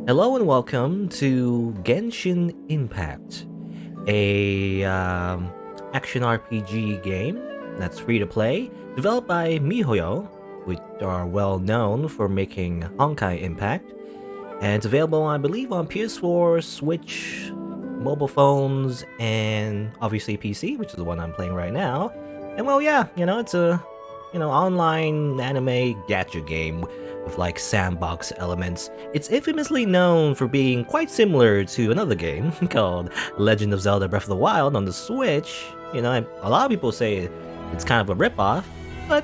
Hello and welcome to Genshin Impact, a action RPG game that's free to play, developed by MiHoYo, which are well known for making Honkai Impact, and it's available, I believe, on PS4, Switch, mobile phones, and obviously PC, which is the one I'm playing right now. And well, yeah, it's a online anime gacha game with like sandbox elements. It's infamously known for being quite similar to another game called Legend of Zelda Breath of the Wild on the Switch. A lot of people say it's kind of a ripoff, but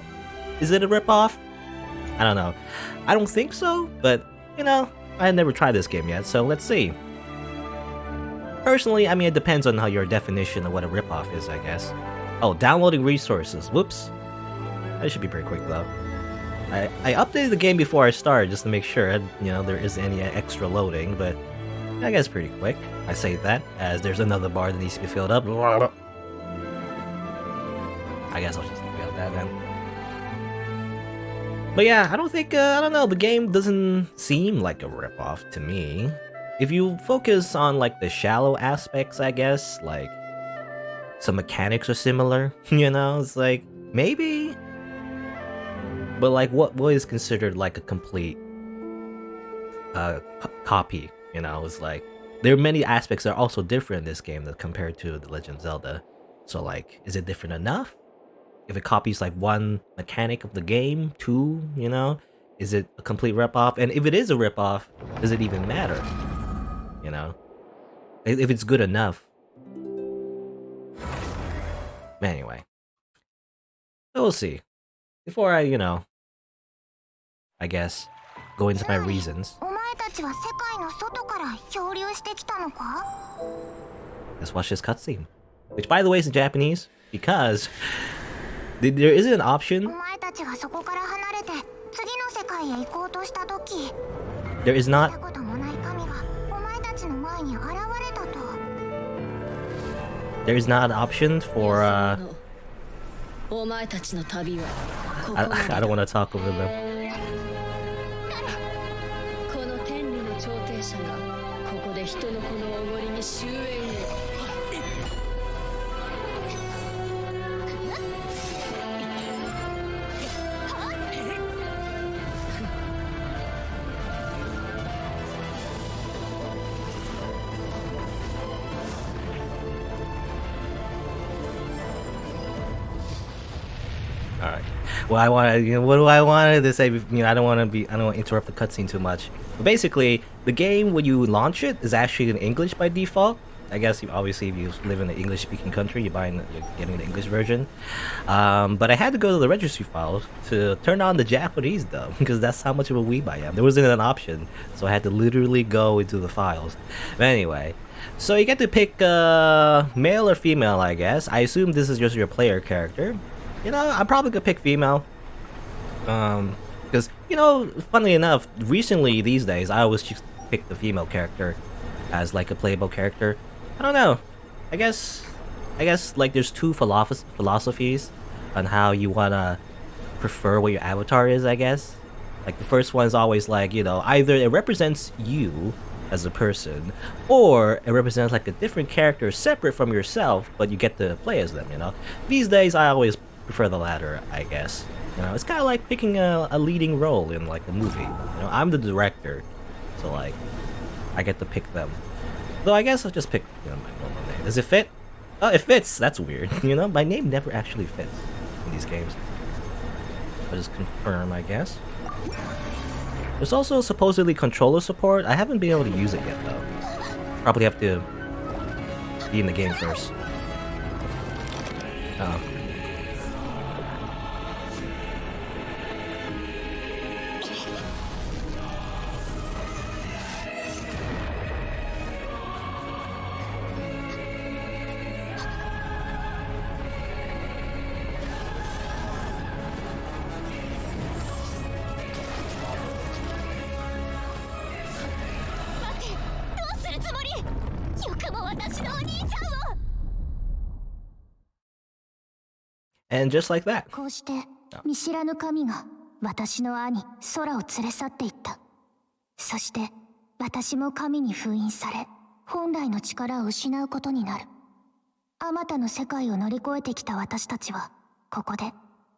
is it a ripoff? I don't know. I don't think so, but I never tried this game yet, so let's see. Personally, I mean, it depends on how your definition of what a ripoff is, I guess. Oh, downloading resources. Whoops. That should be pretty quick though. I updated the game before I started just to make sure, there isn't any extra loading, but I guess pretty quick. I say that as there's another bar that needs to be filled up. I guess I'll just leave it at that then. But yeah, I don't know, the game doesn't seem like a ripoff to me. If you focus on like the shallow aspects, I guess, like some mechanics are similar, it's like, maybe? But like, what is considered like a complete copy? It's like there are many aspects that are also different in this game that compared to the Legend of Zelda. So like, is it different enough? If it copies like one mechanic of the game, two, is it a complete ripoff? And if it is a ripoff, does it even matter? If it's good enough. Anyway, so we'll see. Before I guess, go into my reasons. Let's watch this cutscene. Which, by the way, is in Japanese, because there isn't an option. There is not. There is not an option for, I don't want to talk over them. Alright. Well, what do I want to say? I don't want to interrupt the cutscene too much. But basically, the game, when you launch it, is actually in English by default. I guess, obviously, if you live in an English-speaking country, you're getting the English version. But I had to go to the registry files to turn on the Japanese dub, because that's how much of a weeb I am. There wasn't an option, so I had to literally go into the files. But anyway, so you get to pick male or female, I guess. I assume this is just your player character. I'm probably gonna pick female. Because, funnily enough, recently, these days, I always just pick the female character as, like, a playable character. I don't know. I guess, like, there's two philosophies on how you wanna prefer what your avatar is, I guess. Like, the first one is always, like, either it represents you as a person, or it represents, like, a different character separate from yourself, but you get to play as them, These days, I always prefer the latter, I guess. It's kind of like picking a leading role in like a movie. I'm the director, so like I get to pick them. Though I guess I'll just pick my normal name. Does it fit? Oh, it fits. That's weird. My name never actually fits in these games. I'll just confirm, I guess. There's also supposedly controller support. I haven't been able to use it yet though. Probably have to be in the game first. Oh. And just like that. こうして見知らぬ神が私の兄空を連れ去っていった。そして私も神に封印され、本来の力を失うことになる。あまたの世界を乗り越えてきた私たちは、ここで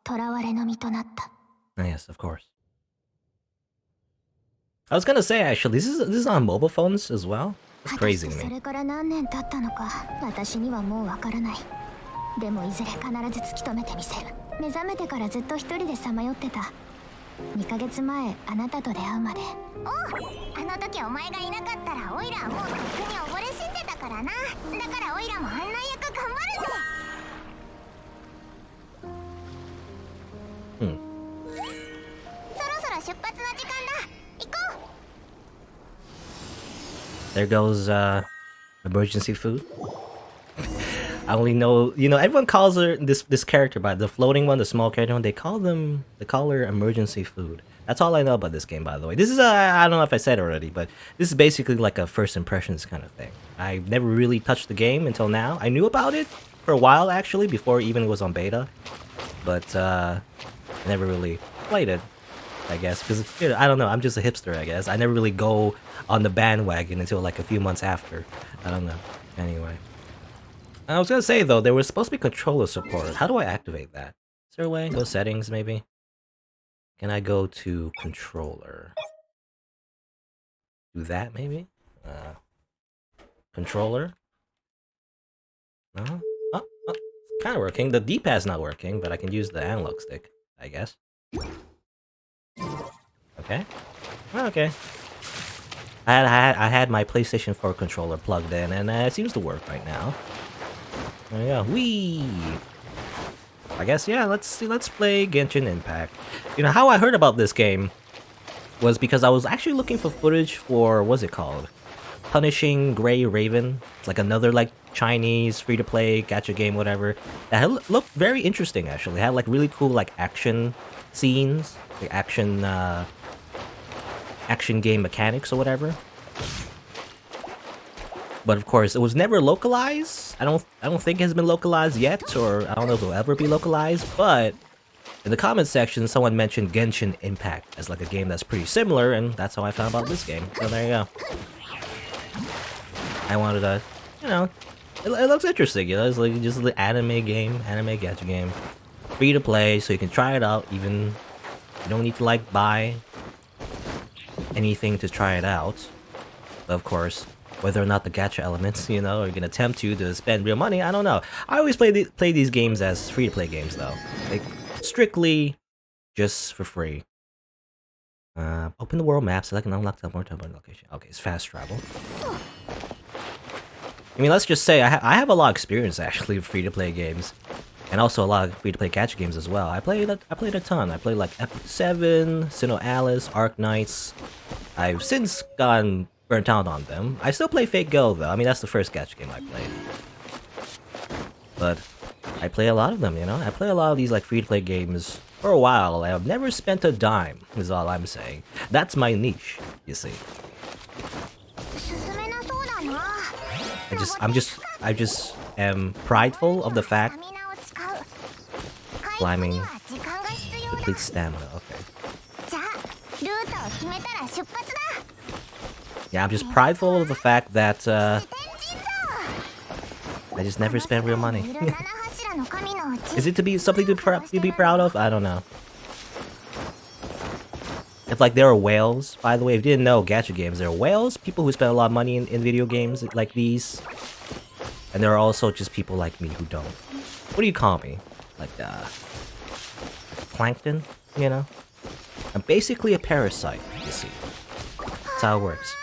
囚われの身となった。Yes, of course. I was gonna say actually, this is on mobile phones as well. That's crazy to me. それから何年経ったのか、私にはもうわからない。でもいずれ必ず突き止めてみせる。目覚めてからずっと一人でさまよってた。2ヶ月前、あなたと出会うまで。おう、あの時お前がいなかったらオイラはもうとっくに溺れ死んでたからな。だからオイラも案内役頑張るぜ。そろそろ出発の時間だ。行こう。 There goes emergency food. I only know, everyone calls her this character by the floating one, the small character one. They call her emergency food. That's all I know about this game, by the way. This is I don't know if I said it already, but this is basically like a first impressions kind of thing. I've never really touched the game until now. I knew about it for a while actually, before even it was on beta, but I never really played it, I guess, because I don't know. I'm just a hipster, I guess. I never really go on the bandwagon until like a few months after. I don't know. Anyway. I was gonna say though, there was supposed to be controller support. How do I activate that? Is there a way? Go settings maybe? Can I go to controller? Do that maybe? Controller? No? Oh, it's kind of working. The D-pad's not working, but I can use the analog stick, I guess. Okay. Okay. I had my PlayStation 4 controller plugged in, and it seems to work right now. There we go. Whee! I guess, yeah, let's play Genshin Impact. How I heard about this game was because I was actually looking for footage for, what's it called? Punishing Grey Raven. It's like another like Chinese free-to-play gacha game, whatever. That looked very interesting actually. It had like really cool like action scenes, like action game mechanics or whatever. But of course, it was never localized. I don't think it has been localized yet, or I don't know if it'll ever be localized. But in the comments section, someone mentioned Genshin Impact as like a game that's pretty similar, and that's how I found about this game. So there you go. I wanted to, it looks interesting. It's like just an anime game, anime gacha game, free to play, so you can try it out. Even you don't need to like buy anything to try it out. But of course, whether or not the gacha elements, are gonna tempt you to spend real money, I don't know. I always play these games as free-to-play games, though. Like, strictly just for free. Open the world map, select an unlocked more temporary location. Okay, it's fast travel. I mean, let's just say I have a lot of experience, actually, with free-to-play games. And also a lot of free-to-play gacha games as well. I played a ton. I played, like, Epic 7, Sinnoh Alice, Arc Knights. I've since gotten burnt out on them. I still play Fate Go though. I mean, that's the first gacha game I played. But I play a lot of them, I play a lot of these like free-to-play games for a while. I've never spent a dime, is all I'm saying. That's my niche, you see. I just am prideful of the fact climbing depletes stamina. Okay. Yeah, I'm just prideful of the fact that I just never spent real money. Is it to be something to be proud of? I don't know. If like there are whales, by the way, if you didn't know gacha games, there are whales, people who spend a lot of money in video games like these. And there are also just people like me who don't. What do you call me? Like plankton, I'm basically a parasite, you see. That's how it works.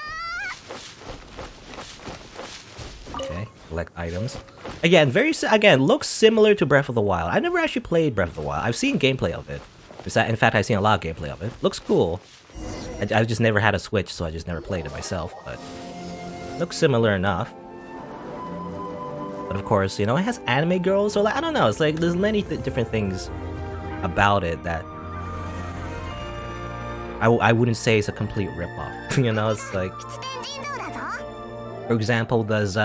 Okay, collect items. Again, looks similar to Breath of the Wild. I never actually played Breath of the Wild. I've seen gameplay of it. In fact, I've seen a lot of gameplay of it. Looks cool. I've just never had a Switch, so I just never played it myself, but looks similar enough. But of course, it has anime girls, so like, I don't know, it's like there's many different things about it that I wouldn't say it's a complete ripoff. It's like, for example, does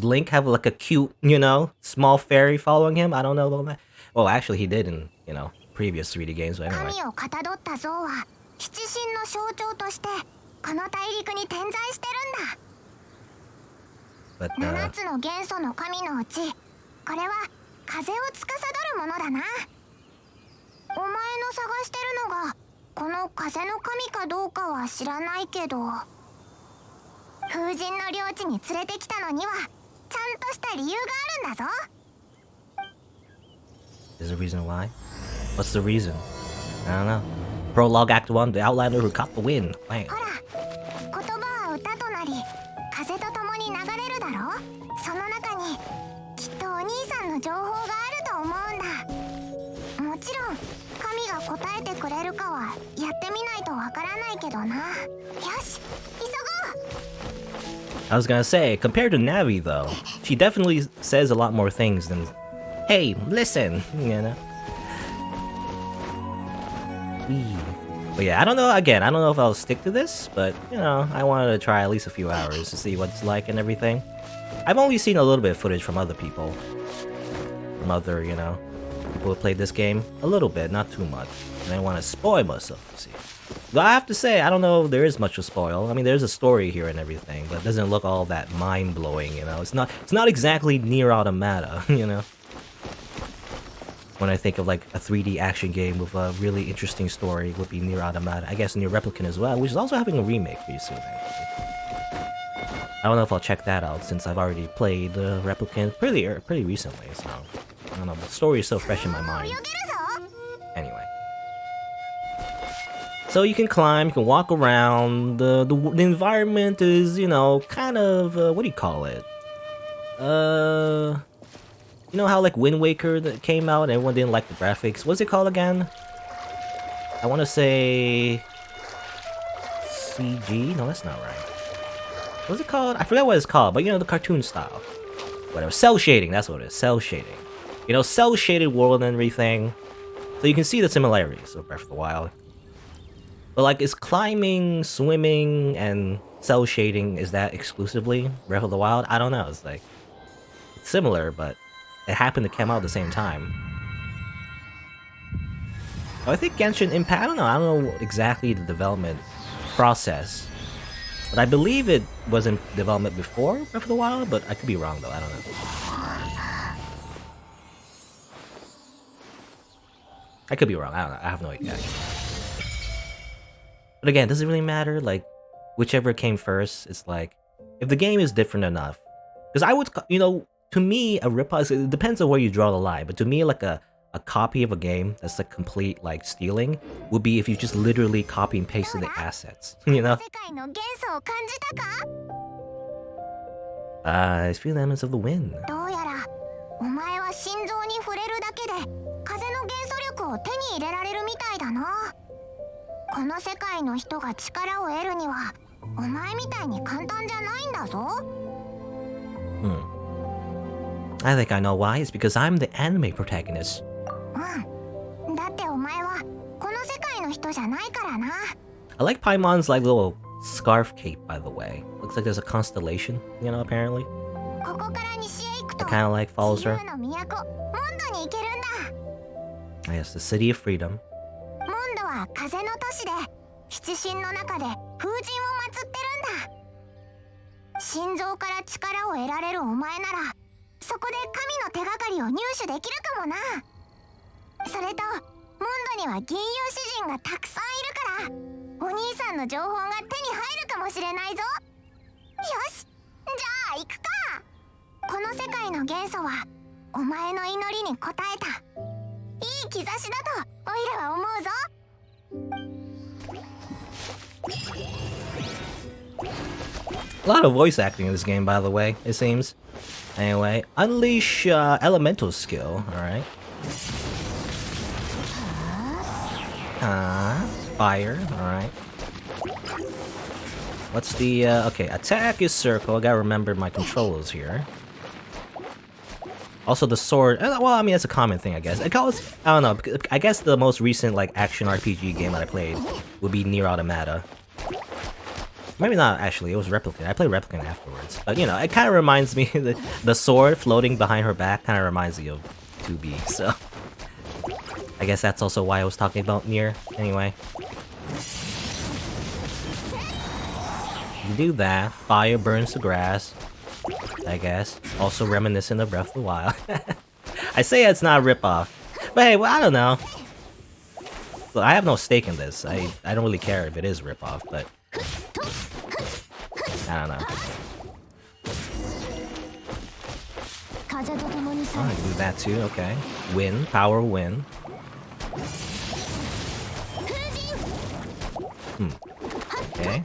Link have like a cute, small fairy following him? I don't know about that. Well, actually, he did in previous 3D games. But anyway. この大陸に点在してるんだ。 But 7つの元素の神のうちこれは風を司るものだな。お前の探してるのがこの風の神かどうかは知らないけど、風神の領地に連れてきたのにはちゃんとした理由があるんだぞ。 is there a reason why? What's the reason? I don't know. Prologue Act 1, the Outlander who caught the wind. Bang. ほら、言葉は歌となり風と共に流れるだろ。その中にきっとお兄さんの情報があると思うんだ。もちろん神が答えてくれるかはやってみないとわからないけどな。よし、急ごう。 I was gonna say, compared to Navi though, she definitely says a lot more things than, hey, listen, you know? But yeah, I don't know, again, I don't know if I'll stick to this, but, you know, I wanted to try at least a few hours to see what it's like and everything. I've only seen a little bit of footage from other people. From other, you know, people who played this game. A little bit, not too much. And I want to spoil myself, you see. But I have to say, I don't know if there is much to spoil. I mean, there's a story here and everything, but it doesn't look all that mind-blowing, you know? It's not exactly Nier Automata, you know? When I think of like a 3D action game with a really interesting story, would be Nier Automata. I guess Nier Replicant as well, which is also having a remake pretty soon, actually. I don't know if I'll check that out since I've already played Replicant pretty recently, so I don't know. The story is so fresh in my mind. Anyway. So you can climb, you can walk around, the environment is, you know, kind of, what do you call it? You know how like Wind Waker that came out and everyone didn't like the graphics? What's it called again? I want to say... CG? No, that's not right. What's it called? I forgot what it's called, but you know, the cartoon style. Whatever. Cel-shading, that's what it is. Cel-shading. You know, cel-shaded world and everything. So you can see the similarities of Breath of the Wild. But like, is climbing, swimming, and cel-shading, is that exclusively Breath of the Wild? I don't know. It's like, it's similar, but it happened to come out at the same time. Oh, I think Genshin Impact, I don't know exactly the development process. But I believe it was in development before Breath of the Wild, but I could be wrong though, I don't know. I could be wrong, I don't know, I have no idea. But again, does it really matter? Like, whichever came first, it's like, if the game is different enough, because I would, you know, to me, a ripoff, it depends on where you draw the line, but to me, like a copy of a game that's like complete, like, stealing, would be if you just literally copy and pasted the assets, you know? I feel elements of the wind. お前は心臓に触れるだけで風の元素力を手に入れられるみたいだな。この世界の人が力を得るにはお前みたいに簡単じゃないんだぞ。I think I know why. It's because I'm the anime protagonist. だってお前はこの世界の人じゃないからな。I like Paimon's like little scarf cape, by the way. Looks like there's a constellation, you know, apparently. ここから西へ行くと It kind of like follows her. 自由の都モンドに行けるんだ。Yes, the city of freedom. モンドは風の都市で七神の中で風神を祀ってるんだ。心臓から力を得られるお前ならそこで神の手がかりを入手できるかもな。それとモンドには銀融詩人がたくさんいるからお兄さんの情報が手に入るかもしれないぞ。よし、じゃあ行くか。この世界の元素はお前の祈りに応えたいい兆しだとオイラは思うぞ。A lot of voice acting in this game, by the way, it seems. Anyway, unleash elemental skill, alright. Fire, alright. What's the, okay, attack is circle, I gotta remember my controls here. Also the sword, well, I mean, that's a common thing, I guess. I don't know, I guess the most recent, like, action RPG game that I played would be Nier Automata. Maybe not, actually, it was Replicant. I played Replicant afterwards. But, you know, it kind of reminds me, the sword floating behind her back kind of reminds me of 2B, so... I guess that's also why I was talking about Nier, anyway. You do that. Fire burns the grass, I guess. Also reminiscent of Breath of the Wild. I say it's not a ripoff. But hey, well, I don't know. Look, I have no stake in this. I don't really care if it is a ripoff, but... I don't know. Oh, I can do that too, okay. Wind, power wind. Okay.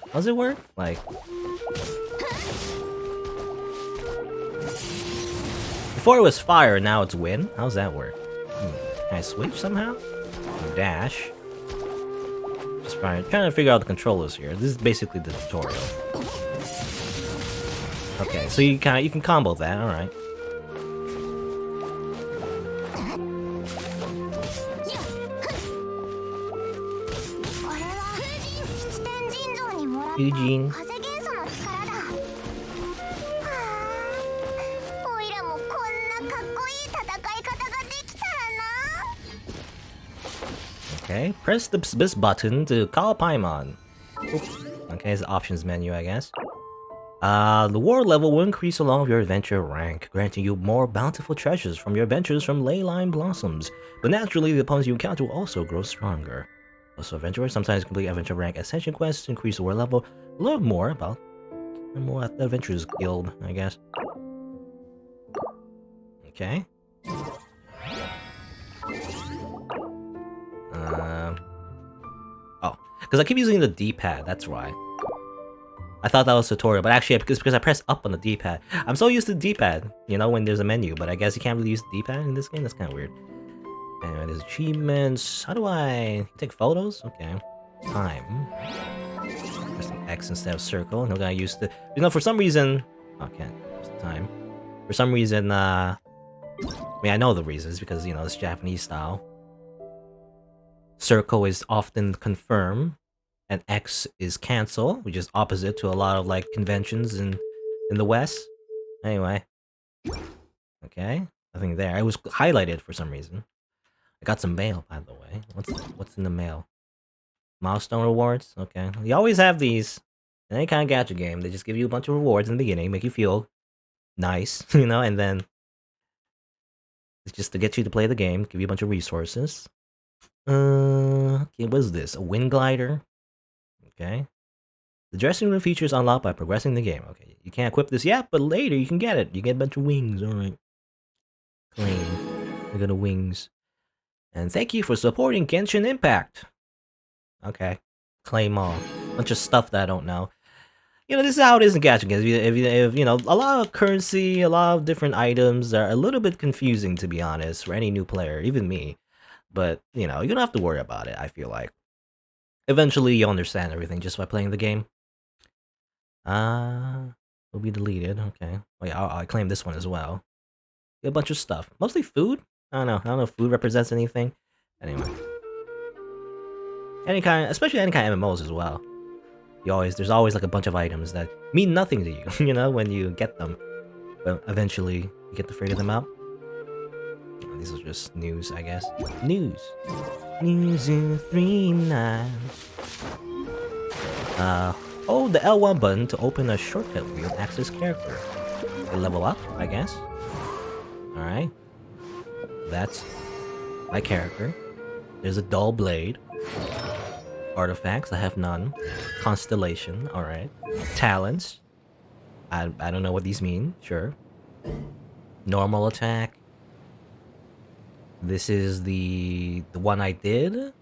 How does it work? Like... Before it was fire, now it's wind? How does that work? Can I switch somehow? Dash. Just trying to figure out the controllers here. This is basically the tutorial. Okay, so you can combo that, alright. Eugene. Okay, press this button to call Paimon. Oops. Okay, it's the options menu, I guess. The war level will increase along with your adventure rank, granting you more bountiful treasures from your adventures from Leyline Blossoms. But naturally, the opponents you encounter will also grow stronger. Also, adventurers sometimes complete adventure rank ascension quests to increase the war level. Learn more about the Adventurers Guild, I guess. Okay. Oh, because I keep using the D-pad, that's why. I thought that was tutorial, but actually because I pressed up on the D-pad. I'm so used to the D-pad, you know, when there's a menu, but I guess you can't really use the D-pad in this game. That's kind of weird. Anyway, there's achievements. How do I take photos? Okay. Time. Press X instead of circle. I'm gonna use the... You know, for some reason... Oh, I can't use the time. For some reason, I mean, I know the reasons, because, you know, it's Japanese style. Circle is often confirm, and X is cancel, which is opposite to a lot of, like, conventions in the West. Anyway. Okay. Nothing there. It was highlighted for some reason. I got some mail, by the way. What's in the mail? Milestone rewards? Okay. You always have these. In any kind of gacha game, they just give you a bunch of rewards in the beginning, make you feel nice, you know, and then it's just to get you to play the game, give you a bunch of resources. Okay, what is this? A wind glider? Okay. The dressing room features unlocked by progressing the game. Okay, you can't equip this yet, but later you can get it. You get a bunch of wings, alright. Claim. We got the wings. And thank you for supporting Genshin Impact. Okay. Claim all. Bunch of stuff that I don't know. You know, this is how it is in gacha games. If you know, a lot of currency, a lot of different items are a little bit confusing, to be honest, for any new player, even me. But, you know, you don't have to worry about it, I feel like. Eventually, you'll understand everything just by playing the game. Will be deleted, okay. Wait, I'll claim this one as well. Get a bunch of stuff. Mostly food? I don't know if food represents anything. Anyway. Especially any kind of MMOs as well. There's always like a bunch of items that mean nothing to you, you know, when you get them. But eventually, you get to figure them out. These are just news, I guess. News. News in 3-9. Hold the L1 button to open a shortcut wheel to access character. You level up, I guess. Alright. That's my character. There's a dull blade. Artifacts, I have none. Constellation, alright. Talents. I don't know what these mean, sure. Normal attack. This is the one I did.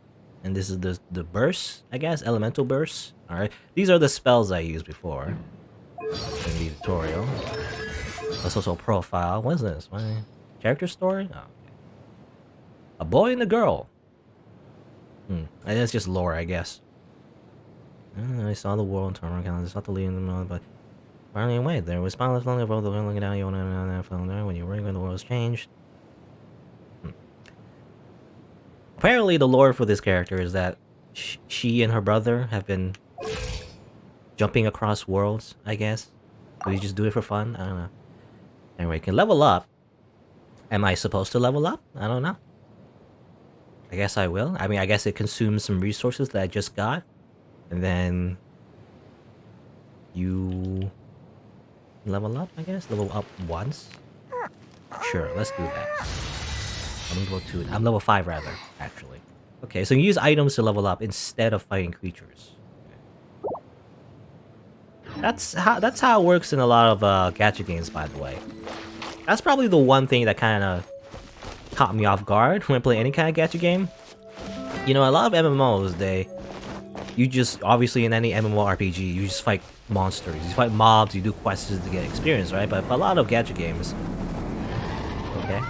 And this is the burst, I guess. Elemental burst. Alright. These are the spells I used before. In the tutorial. That's also a profile. What is this? My character story? Oh, okay. A boy and a girl. And that's just lore, I guess. I saw the world turn around. I saw the lead in the moment, but running away. There was spineless lonely above the wind looking down. You want to know when you're running when the world's changed. Apparently, the lore for this character is that she and her brother have been jumping across worlds, I guess. Do you just do it for fun? I don't know. Anyway, you can level up. Am I supposed to level up? I don't know. I guess I will. I mean, I guess it consumes some resources that I just got. And then you level up, I guess? Level up once? Sure, let's do that. I'm level 2. I'm level 5 rather, actually. Okay, so you use items to level up instead of fighting creatures. That's how it works in a lot of gacha games, by the way. That's probably the one thing that kind of caught me off guard when I play any kind of gacha game. You know, a lot of MMOs, you just, obviously in any MMORPG, you just fight monsters, you fight mobs, you do quests to get experience, right? But a lot of gacha games, okay?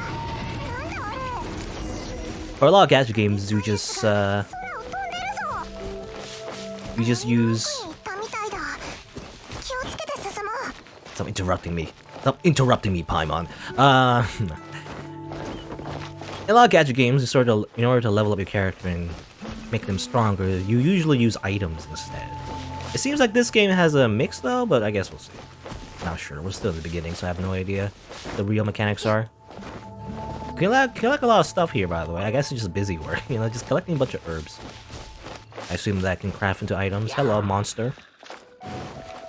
For a lot of gacha games, you just use... Stop interrupting me. Stop interrupting me, Paimon. In a lot of gacha games, in order to level up your character and make them stronger, you usually use items instead. It seems like this game has a mix though, but I guess we'll see. Not sure. We're still at the beginning, so I have no idea what the real mechanics are. Collect a lot of stuff here, by the way. I guess it's just busy work, you know, just collecting a bunch of herbs. I assume that can craft into items. Hello, monster.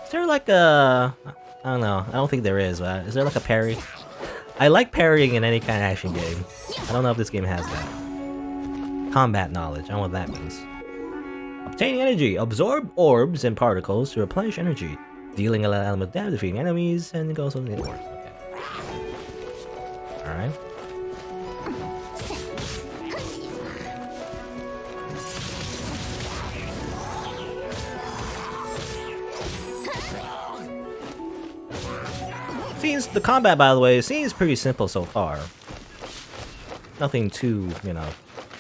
Is there like a... I don't know. I don't think there is, but is there like a parry? I like parrying in any kind of action game. I don't know if this game has that. Combat knowledge. I don't know what that means. Obtaining energy. Absorb orbs and particles to replenish energy. Dealing an element of damage, defeating enemies, and it goes on the orbs. Okay. Alright. The combat, by the way, seems pretty simple so far. Nothing too, you know,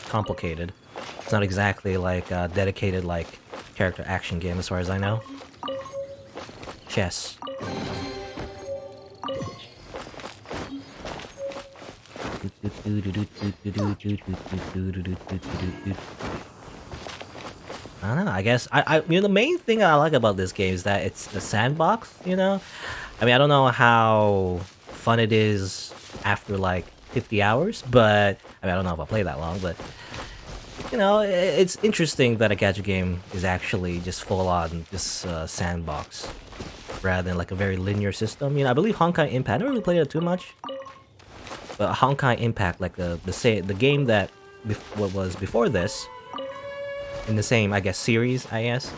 complicated. It's not exactly like a dedicated, like, character action game as far as I know. Chess. I don't know, I guess, you know, the main thing I like about this game is that it's a sandbox, you know? I mean, I don't know how fun it is after, like, 50 hours, but... I mean, I don't know if I'll play that long, but... You know, it's interesting that a gacha game is actually just full-on this sandbox, rather than, like, a very linear system. You know, I believe Honkai Impact... I never really played it too much, but Honkai Impact, like, the game that what was before this, in the same, I guess, series, I guess,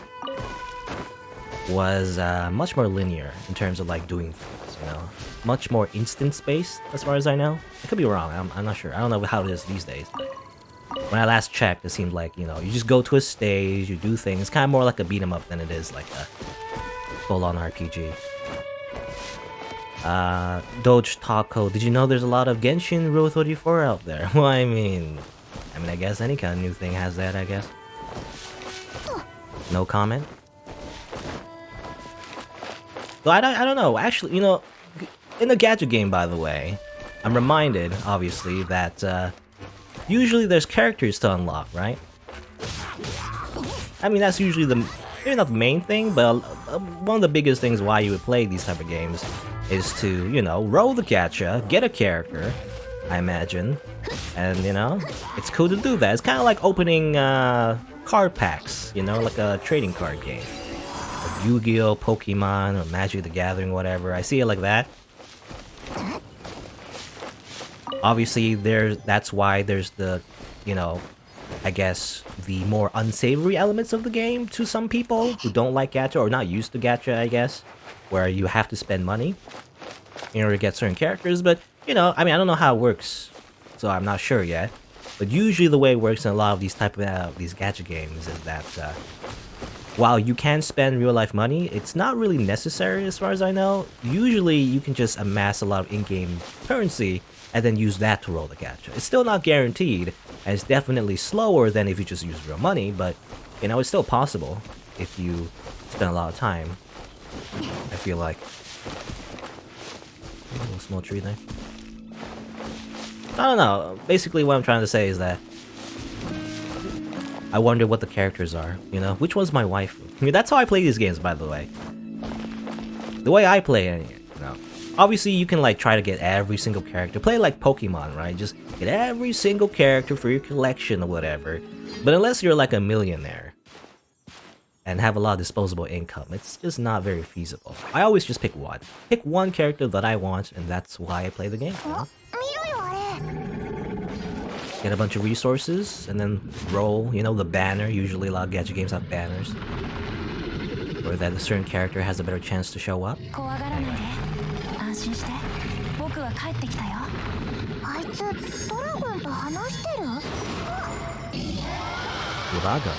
was much more linear in terms of like doing things, you know, much more instance-based as far as I know. I could be wrong. I'm not sure. I don't know how it is these days, but when I last checked, it seemed like, you know, you just go to a stage, you do things. It's kind of more like a beat 'em up than it is like a full-on RPG. Doge Taco, did you know there's a lot of Genshin Rule 34 out there? Well, I mean, I guess any kind of new thing has that, I guess. No comment. So I don't know, actually, you know, in the gacha game, by the way, I'm reminded, obviously, that usually there's characters to unlock, right? I mean, that's usually maybe not the main thing, but one of the biggest things why you would play these type of games is to, you know, roll the gacha, get a character, I imagine, and, you know, it's cool to do that. It's kind of like opening card packs, you know, like a trading card game. Like Yu-Gi-Oh, Pokemon, or Magic the Gathering, whatever. I see it like that. Obviously, that's why there's the, you know, I guess, the more unsavory elements of the game to some people who don't like gacha, or not used to gacha, I guess, where you have to spend money in order to get certain characters. But, you know, I mean, I don't know how it works, so I'm not sure yet. But usually the way it works in a lot of these type of these gacha games is that while you can spend real-life money, it's not really necessary as far as I know. Usually you can just amass a lot of in-game currency and then use that to roll the gacha. It's still not guaranteed, and it's definitely slower than if you just use real money, but, you know, it's still possible if you spend a lot of time, I feel like. A little small tree there. I don't know. Basically, what I'm trying to say is that I wonder what the characters are, you know? Which one's my waifu? I mean, that's how I play these games, by the way. The way I play it, you know. Obviously, you can, like, try to get every single character. Play like Pokemon, right? Just get every single character for your collection or whatever. But unless you're, like, a millionaire, and have a lot of disposable income. It's just not very feasible. I always just pick one. Pick one character that I want, and that's why I play the game. You know? Get a bunch of resources, and then roll, you know, the banner. Usually a lot of gacha games have banners. Or that a certain character has a better chance to show up. Anyway. あいつドラゴンと話してる？ Uraga.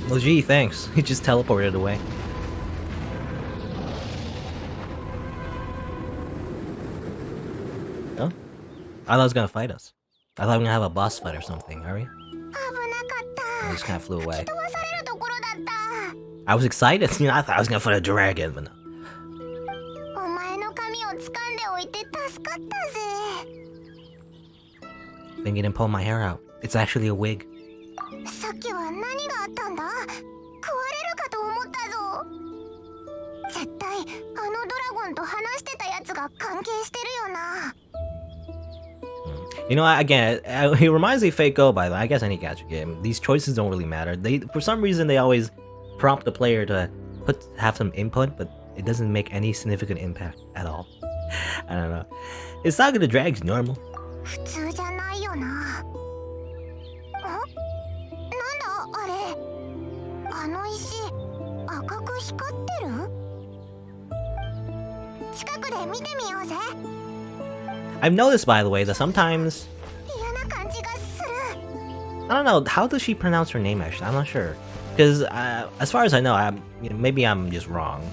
Well, gee, thanks. He just teleported away. Oh? I thought he was gonna fight us. I thought we were gonna have a boss fight or something, are we? He just kinda flew away. I was excited, you know, I thought I was gonna fight a dragon, but no. Then you didn't pull my hair out. It's actually a wig. You know, again, he reminds me of Fate Go, by the way. I guess any gacha game. These choices don't really matter. For some reason, they always prompt the player to have some input, but it doesn't make any significant impact at all. I don't know. It's Saga the Drag's normal. I've noticed, by the way, that sometimes... I don't know, how does she pronounce her name actually? I'm not sure. Because as far as I know, maybe I'm just wrong.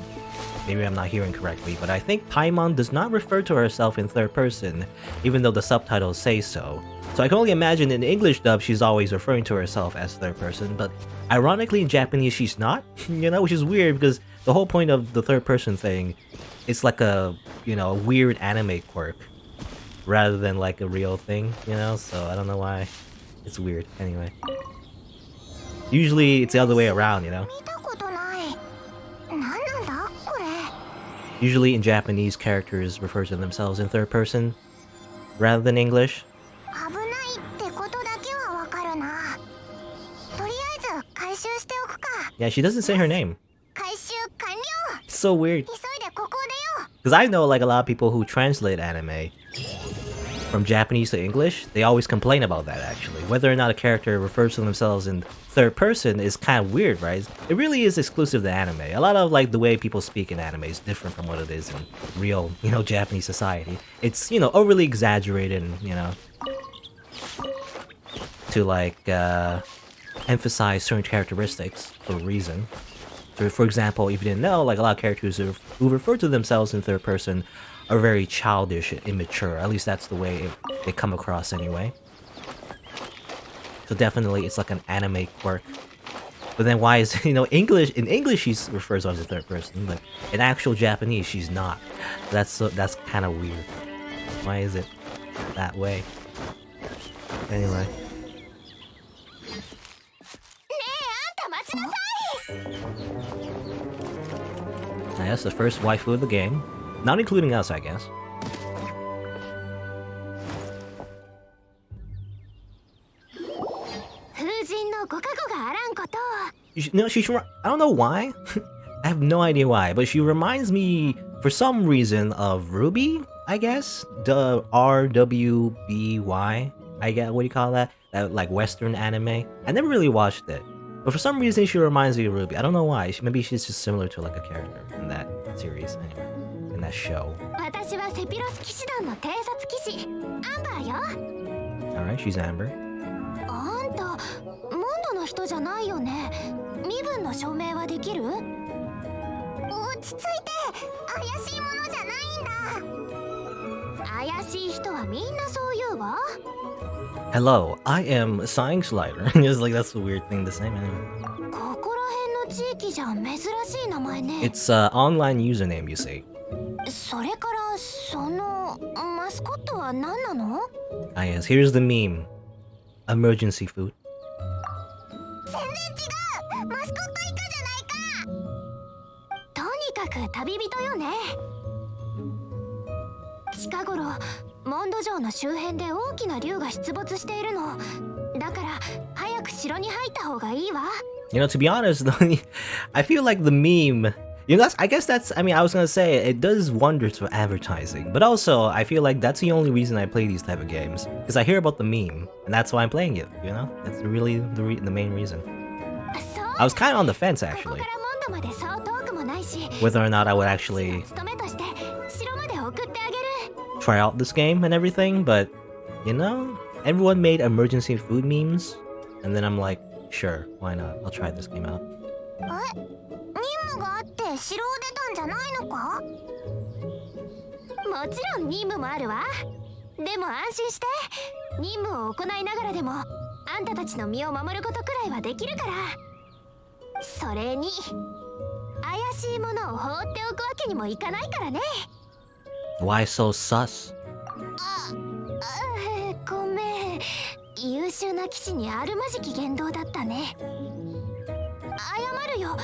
Maybe I'm not hearing correctly, but I think Paimon does not refer to herself in third person, even though the subtitles say so. So I can only imagine in the English dub she's always referring to herself as third person, but ironically in Japanese she's not, you know, which is weird because the whole point of the third person thing, it's like a, you know, a weird anime quirk rather than like a real thing, you know, so I don't know why. It's weird, anyway. Usually it's the other way around, you know? Usually in Japanese, characters refer to themselves in third person rather than English. Yeah, she doesn't say her name. It's so weird. Because I know like a lot of people who translate anime from Japanese to English, they always complain about that actually. Whether or not a character refers to themselves in third person is kind of weird, right? It really is exclusive to anime. A lot of like the way people speak in anime is different from what it is in real, you know, Japanese society. It's, you know, overly exaggerated and, you know, to like emphasize certain characteristics for a reason. So for example, if you didn't know, like a lot of characters who refer to themselves in third person are very childish and immature. At least that's the way they come across anyway. So definitely it's like an anime quirk. But then why is, you know, in English she refers to as a third person, but in actual Japanese she's not. That's kind of weird. Why is it that way? Anyway. Now, that's the first waifu of the game. Not including us, I guess. No, I don't know why. I have no idea why, but she reminds me, for some reason, of Ruby, I guess? The RWBY, I guess, what do you call that? That, like, Western anime. I never really watched it. But for some reason, she reminds me of Ruby. I don't know why. Maybe she's just similar to, like, a character in that series, anyway. In that show. Alright, she's Amber. Hello, I am SighingSlider. It's like, that's a weird thing to say, man. It's an online username, you see. Ah yes, here's the meme. Emergency food. く旅人よね。近頃モンド城の周辺で大きな竜が出没しているの。だから早く城に入った方がいいわ。You know, to be honest, I feel like the meme. You know, I guess that's. I mean, I was gonna say it does wonders for advertising, but also I feel like that's the only reason I play these type of games because I hear about the meme, and that's why I'm playing it. You know, that's really the main reason. I was kind of on the fence actually, whether or not I would actually try out this game and everything. But you know, everyone made emergency food memes, and then I'm like, sure, why not? I'll try this game out. があって城を出たんじゃないのか？もちろん任務もあるわ。でも安心して、任務を行いながらでもあんたたちの身を守ることくらいはできるから。それに怪しいものを放っておくわけにもいかないからね。 Why so sus? ごめん、優秀な騎士にあるまじき言動だったね。謝るよ。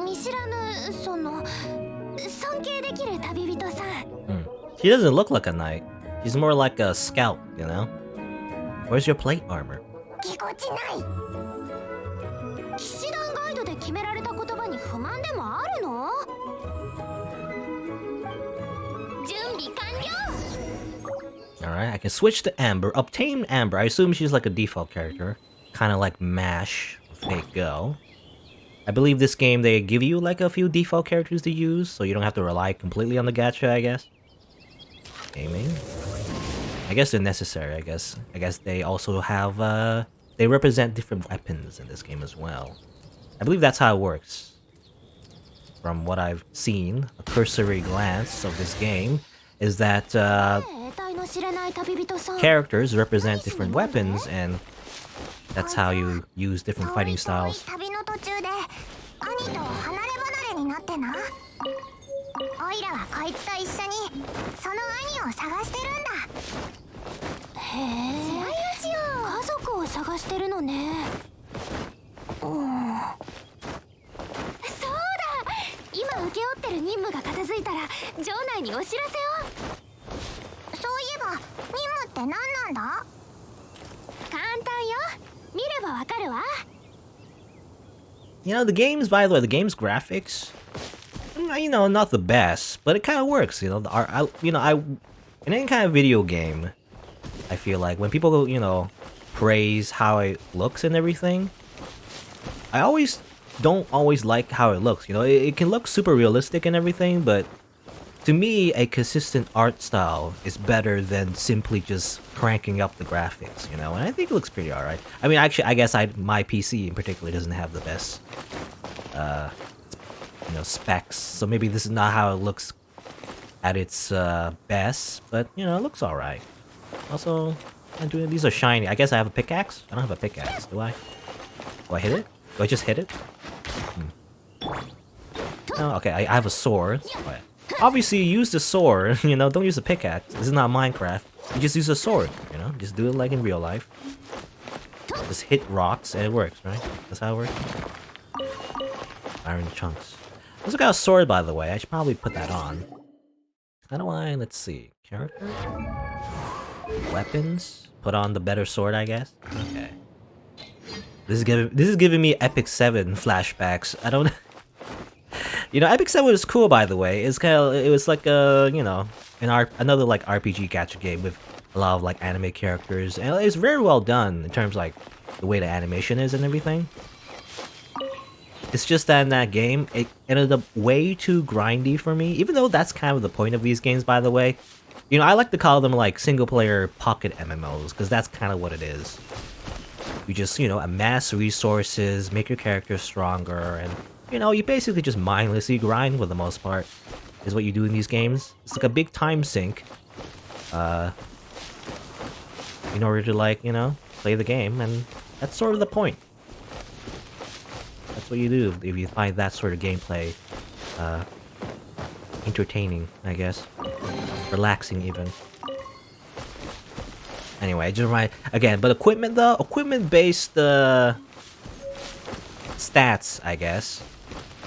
見知らぬその尊敬できる旅人さん。She doesn't look like a knight. She's more like a scout, you know? Where's your plate armor? ぎこちない。騎士団ガイドで決められた言葉に不満でもあるの？準備完了。 Alright, I can switch to Amber. Obtain Amber. I assume she's like a default character. Kind of like MASH. Fake Go. I believe this game, they give you like a few default characters to use, so you don't have to rely completely on the gacha, I guess. Aiming. I guess they're necessary, I guess. I guess they also have, they represent different weapons in this game as well. I believe that's how it works. From what I've seen, a cursory glance of this game is that, characters represent different weapons, and that's how you use different fighting styles. 兄と離れ離れになってな。オイラはこいつと一緒にその兄を探してるんだ。へえ、家族を探してるのね。そうだ、今請け負ってる任務が片付いたら城内にお知らせを。そういえば任務って何なんだ？簡単よ、見ればわかるわ。You know, the game's, by the way, the game's graphics, you know, not the best, but it kind of works, you know. In any kind of video game, I feel like when people, you know, praise how it looks and everything, I don't always like how it looks, you know. It can look super realistic and everything, but to me, a consistent art style is better than simply just cranking up the graphics, you know, and I think it looks pretty alright. I mean, actually, I guess my PC in particular doesn't have the best, you know, specs, so maybe this is not how it looks at its best, but, you know, it looks alright. Also, these are shiny. I guess I have a pickaxe? I don't have a pickaxe, do I? Do I hit it? Do I just hit it? Oh, okay, I have a sword. Right. Obviously, you use the sword, you know, don't use a pickaxe. This is not Minecraft. You just use a sword, you know? Just do it like in real life. Just hit rocks and it works, right? That's how it works. Iron chunks. I also got a sword, by the way. I should probably put that on. How do I, let's see, character? Weapons? Put on the better sword, I guess? Okay. This is giving me Epic 7 flashbacks. I don't... You know, Epic 7 was cool, by the way. It was like a, you know, another like RPG gacha game with a lot of like anime characters, and it's very well done in terms of, like the way the animation is and everything. It's just that in that game, it ended up way too grindy for me, even though that's kind of the point of these games, by the way. You know, I like to call them like single-player pocket MMOs, because that's kind of what it is. You just, you know, amass resources, make your character stronger, and you know, you basically just mindlessly grind for the most part, is what you do in these games. It's like a big time sink, in order to, like, you know, play the game, and that's sort of the point. That's what you do if you find that sort of gameplay, entertaining, I guess. Relaxing, even. Anyway, just remind, again, but equipment though? Equipment-based, stats, I guess.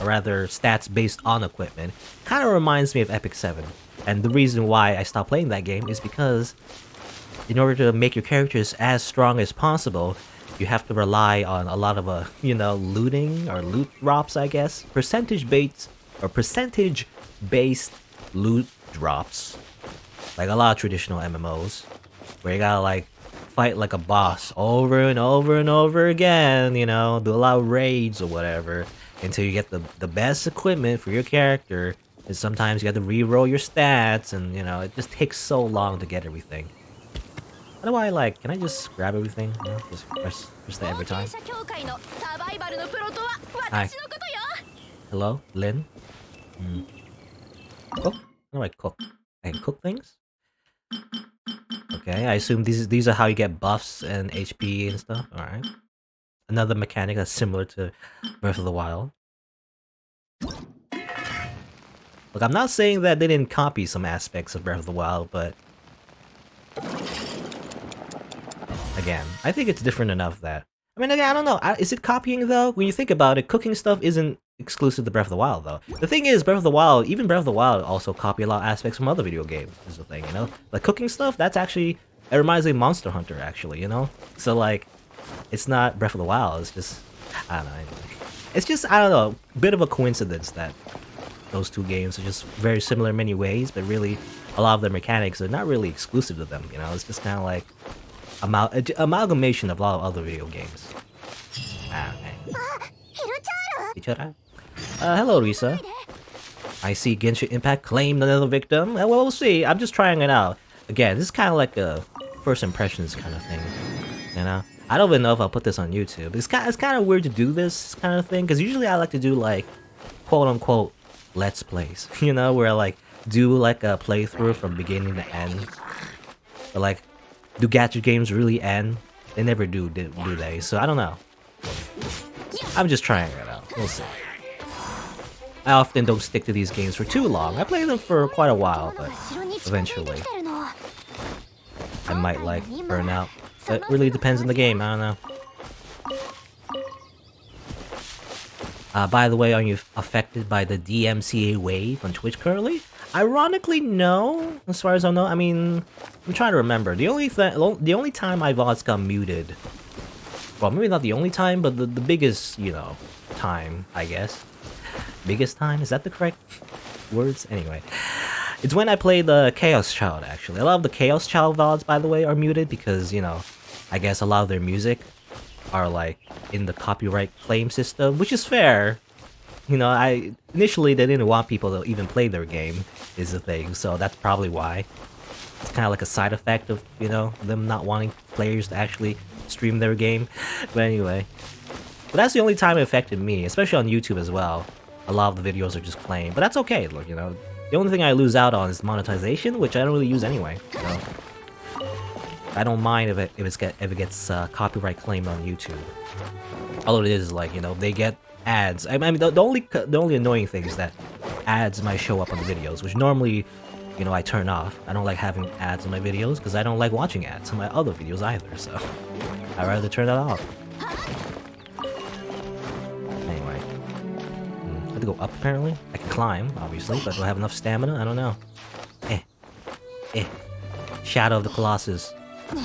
or rather stats based on equipment, kind of reminds me of Epic 7. And the reason why I stopped playing that game is because in order to make your characters as strong as possible, you have to rely on a lot of looting or loot drops, I guess. Percentage-based loot drops. Like a lot of traditional MMOs, where you gotta like fight like a boss over and over and over again, do a lot of raids or whatever, until you get the best equipment for your character. And sometimes you have to re-roll your stats, and it just takes so long to get everything. How do I can I just grab everything? Just press that every time. Hi. Hello, Lynn? Cook? How do I cook? I can cook things? Okay, I assume these are how you get buffs and HP and stuff. Alright. Another mechanic that's similar to Breath of the Wild. Look, I'm not saying that they didn't copy some aspects of Breath of the Wild, but again, I think it's different enough that... I mean, again, I don't know. Is it copying, though? When you think about it, cooking stuff isn't exclusive to Breath of the Wild, though. The thing is, Breath of the Wild, even Breath of the Wild also copy a lot of aspects from other video games, is the thing, Like, cooking stuff, that's actually... It reminds me of Monster Hunter, actually, So, like, it's not Breath of the Wild, it's just... I don't know, anyway. It's just, I don't know, a bit of a coincidence that those two games are just very similar in many ways, but really, a lot of their mechanics are not really exclusive to them, It's just kind of like... amalgamation of a lot of other video games. Hello, Risa. I see Genshin Impact claimed another victim. Well, we'll see. I'm just trying it out. Again, this is kind of like a first impressions kind of thing. I don't even know if I'll put this on YouTube. It's kind of weird to do this kind of thing, because usually I like to do like quote-unquote let's plays. Where I like do like a playthrough from beginning to end. But like, do gacha games really end? They never do they? So I don't know. I'm just trying it out. We'll see. I often don't stick to these games for too long. I play them for quite a while, but eventually I might like burn out. It really depends on the game, I don't know. By the way, are you affected by the DMCA wave on Twitch currently? Ironically, no. As far as I know, I mean, I'm trying to remember. The only time my VODs got muted, well, maybe not the only time, but the biggest, time, I guess. Biggest time? Is that the correct words? Anyway, it's when I play the Chaos Child, actually. A lot of the Chaos Child VODs, by the way, are muted because, I guess a lot of their music are, like, in the copyright claim system, which is fair. Initially they didn't want people to even play their game, is the thing, so that's probably why. It's kind of like a side effect of, them not wanting players to actually stream their game. But anyway. But that's the only time it affected me, especially on YouTube as well. A lot of the videos are just playing, but that's okay, look, The only thing I lose out on is monetization, which I don't really use anyway, so... I don't mind if it gets copyright claimed on YouTube. All it is like, they get ads. I mean, the only annoying thing is that ads might show up on the videos, which normally, I turn off. I don't like having ads on my videos because I don't like watching ads on my other videos either, so I'd rather turn that off. Anyway. I have to go up apparently. I can climb, obviously, but do I have enough stamina? I don't know. Shadow of the Colossus.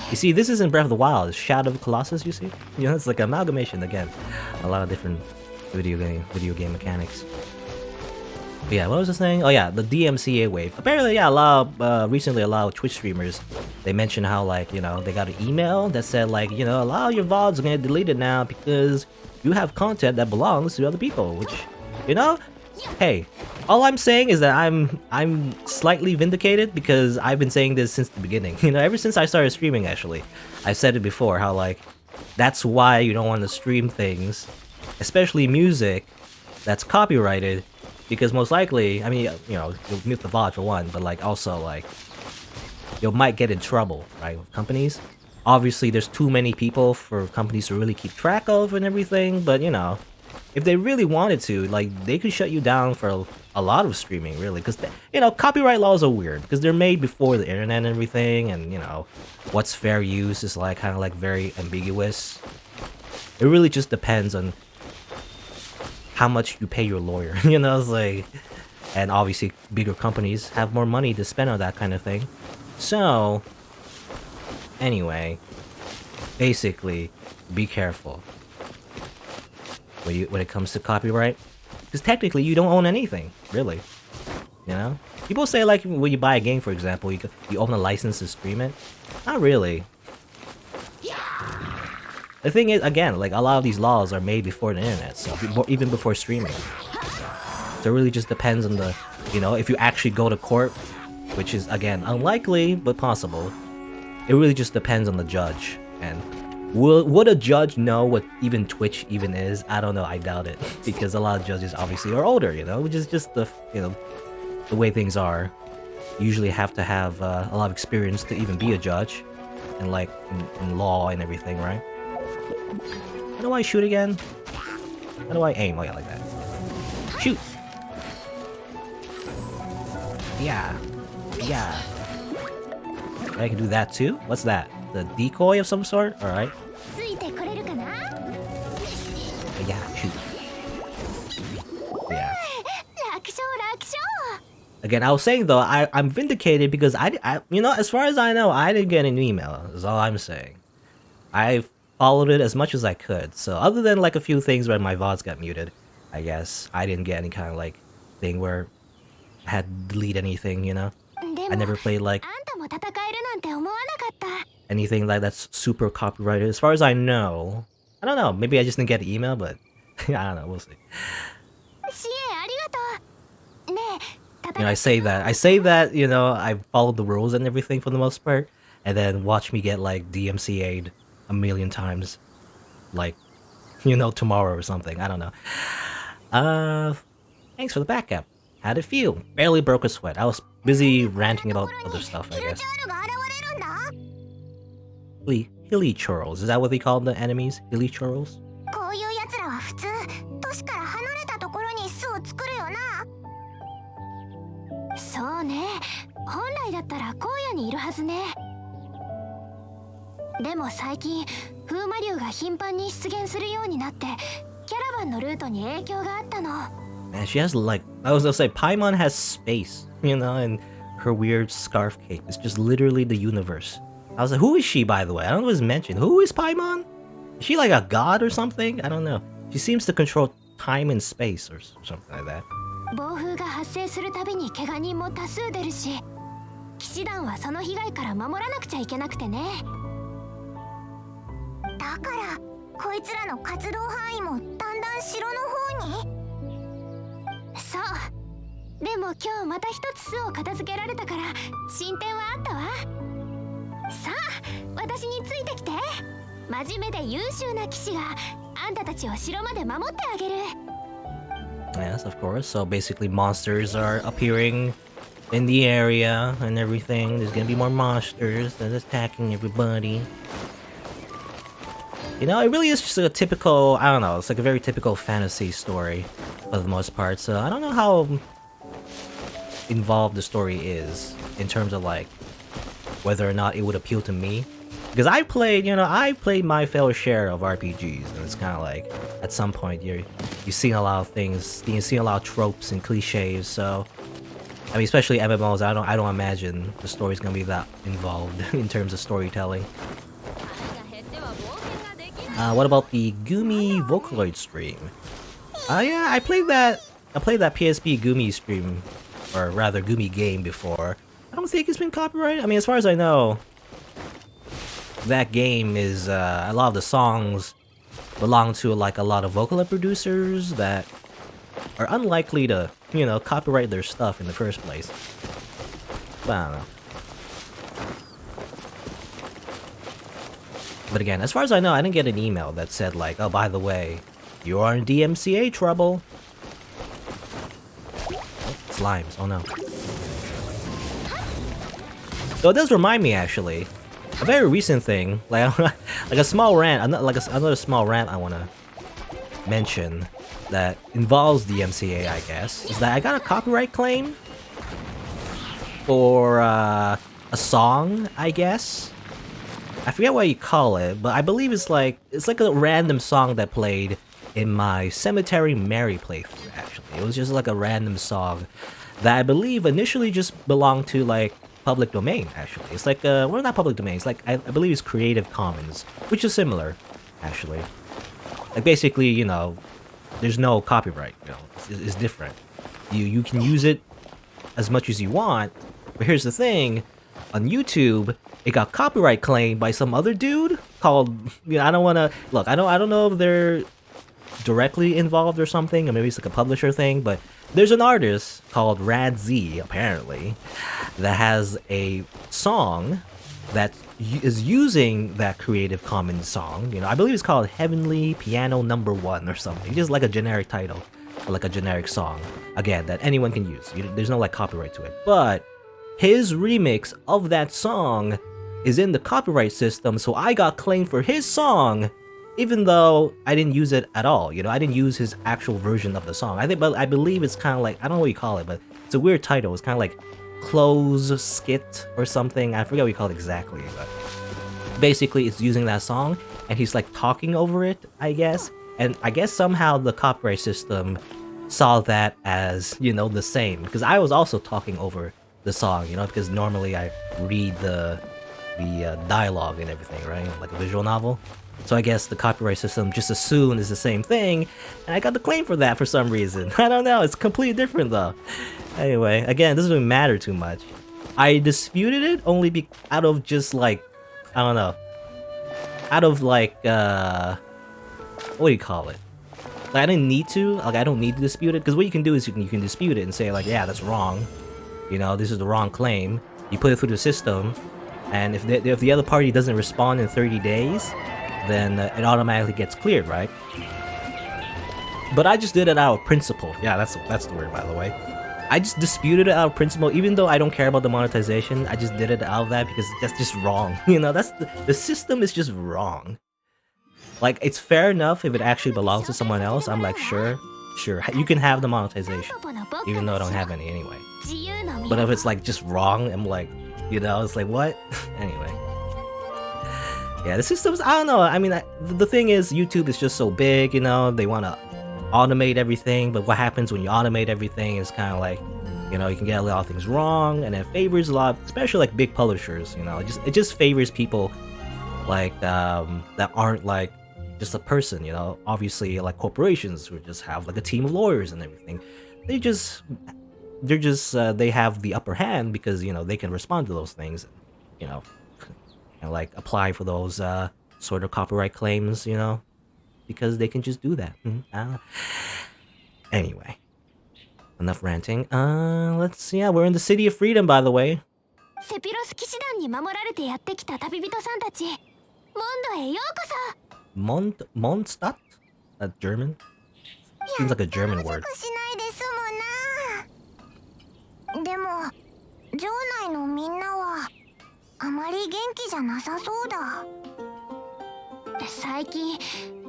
You see, this isn't Breath of the Wild, it's Shadow of the Colossus, you see? It's like an amalgamation again. A lot of different video game mechanics. But yeah, what was I saying? Oh yeah, the DMCA wave. Apparently, yeah, recently a lot of Twitch streamers, they mentioned how, like, they got an email that said, like, a lot of your VODs are gonna get deleted now because you have content that belongs to other people, which, hey, all I'm saying is that I'm slightly vindicated because I've been saying this since the beginning. Ever since I started streaming, actually. I've said it before, how, like, that's why you don't want to stream things, especially music, that's copyrighted, because most likely, I mean, you'll mute the VOD for one, but, like, also, like, you might get in trouble, right, with companies. Obviously, there's too many people for companies to really keep track of and everything, but, if they really wanted to, like, they could shut you down for a lot of streaming, really, because, copyright laws are weird, because they're made before the internet and everything, and, what's fair use is, like, kind of, like, very ambiguous. It really just depends on how much you pay your lawyer. You know, it's like, and obviously bigger companies have more money to spend on that kind of thing. So, anyway, basically, be careful when it comes to copyright, because technically you don't own anything, really. You know, people say like when you buy a game, for example, you own a license to stream it. Not really. The thing is, again, like a lot of these laws are made before the internet, so even before streaming. So it really just depends on the, you know, if you actually go to court, which is again unlikely but possible. It really just depends on the judge. And would a judge know what even Twitch even is? I don't know. I doubt it, because a lot of judges obviously are older, you know, which is just the, you know, the way things are. You usually have to have a lot of experience to even be a judge, and like in law and everything, right? How do I shoot again? How do I aim? Oh yeah, like that. Shoot! Yeah. Yeah. I can do that too? What's that? The decoy of some sort? Alright. Yeah, shoot. Yeah. Again, I was saying though, I'm vindicated because I, you know, as far as I know, I didn't get an email, is all I'm saying. I followed it as much as I could, so other than like a few things where my VODs got muted, I guess, I didn't get any kind of like thing where I had to delete anything, you know? I never played like anything like that's super copyrighted, as far as I know. I don't know, maybe I just didn't get the email, but I don't know, we'll see. You know, I say that, you know, I followed the rules and everything for the most part, and then watch me get like DMCA'd a million times, like, you know, tomorrow or something. I don't know. Thanks for the backup. How'd it feel? Barely broke a sweat. I was busy ranting about other stuff, I guess. Hilly churls. Is that what they call the enemies? Hilly churls? Man, she has like, I was gonna say, Paimon has space, you know, and her weird scarf cape. It's just literally the universe. I was like, who is she, by the way? I don't know if it was mentioned. Who is Paimon? Is she like a god or something? I don't know. She seems to control time and space or something like that. Yes, of course. So basically monsters are appearing in the area and everything. There's gonna be more monsters that's attacking everybody. You know, it really is just a typical, I don't know, it's like a very typical fantasy story for the most part. So I don't know how involved the story is in terms of like whether or not it would appeal to me. Because I've played my fair share of RPGs, and it's kind of like at some point you've seen a lot of things, you've seen a lot of tropes and cliches. So I mean, especially MMOs, I don't imagine the story's gonna be that involved in terms of storytelling. What about the Gumi Vocaloid stream? Yeah, I played that PSP Gumi stream, or rather Gumi game before. I don't think it's been copyrighted. I mean, as far as I know, that game is a lot of the songs belong to like a lot of Vocaloid producers that are unlikely to, you know, copyright their stuff in the first place. But I don't know. But again, as far as I know, I didn't get an email that said like, oh, by the way, you are in DMCA trouble. Oh, slimes, oh no. So it does remind me, actually, a very recent thing, like a small rant, another small rant I want to mention that involves DMCA, I guess, is that I got a copyright claim for a song, I guess. I forget what you call it, but I believe it's like a random song that played in my Cemetery Mary playthrough, actually. It was just like a random song that I believe initially just belonged to like public domain, actually. It's like, well, not public domain, it's like, I believe it's Creative Commons, which is similar, actually. Like basically, you know, there's no copyright, you know, it's different. You can use it as much as you want, but here's the thing, on YouTube, it got copyright claimed by some other dude called, you know, I don't want to, look, I don't know if they're directly involved or something, or maybe it's like a publisher thing, but there's an artist called RadZ, apparently, that has a song that is using that Creative Commons song. You know, I believe it's called Heavenly Piano Number 1 or something. Just like a generic title, or like a generic song. Again, that anyone can use. There's no like copyright to it. But his remix of that song is in the copyright system, so I got claimed for his song, even though I didn't use it at all. You know, I didn't use his actual version of the song. But I believe it's kind of like, I don't know what you call it, but it's a weird title. It's kind of like close skit or something. I forget what you call it exactly, but basically it's using that song and he's like talking over it, I guess. And I guess somehow the copyright system saw that as, you know, the same, because I was also talking over the song, you know, because normally I read the dialogue and everything, right? Like a visual novel. So I guess the copyright system just assumed it's the same thing, and I got the claim for that for some reason. I don't know, it's completely different though. Anyway, again, it doesn't really matter too much. I disputed it only out of just like, I don't know, out of like, what do you call it? Like, I didn't need to, like I don't need to dispute it, because what you can do is you can dispute it and say like, yeah, that's wrong. You know, this is the wrong claim. You put it through the system, and if the other party doesn't respond in 30 days, then it automatically gets cleared, right? But I just did it out of principle. Yeah, that's the word, by the way. I just disputed it out of principle, even though I don't care about the monetization. I just did it out of that because that's just wrong. You know, that's the system is just wrong. Like, it's fair enough if it actually belongs to someone else. I'm like, sure, you can have the monetization, even though I don't have any anyway. But if it's like just wrong, I'm like, you know, it's like, what? Anyway. Yeah, the system's, I don't know, I mean, the thing is, YouTube is just so big, you know, they want to automate everything, but what happens when you automate everything is kind of like, you know, you can get a lot of things wrong, and it favors a lot, especially like big publishers, you know, it just favors people like, that aren't like just a person, you know, obviously like corporations who just have like a team of lawyers and everything, they have the upper hand because, you know, they can respond to those things, you know, and like apply for those sort of copyright claims, you know, because they can just do that. Anyway, enough ranting. Let's see. Yeah, we're in the City of Freedom, by the way. Mondstadt? That's German? Seems like a German word. でも城内のみんなはあまり元気じゃなさそうだ。最近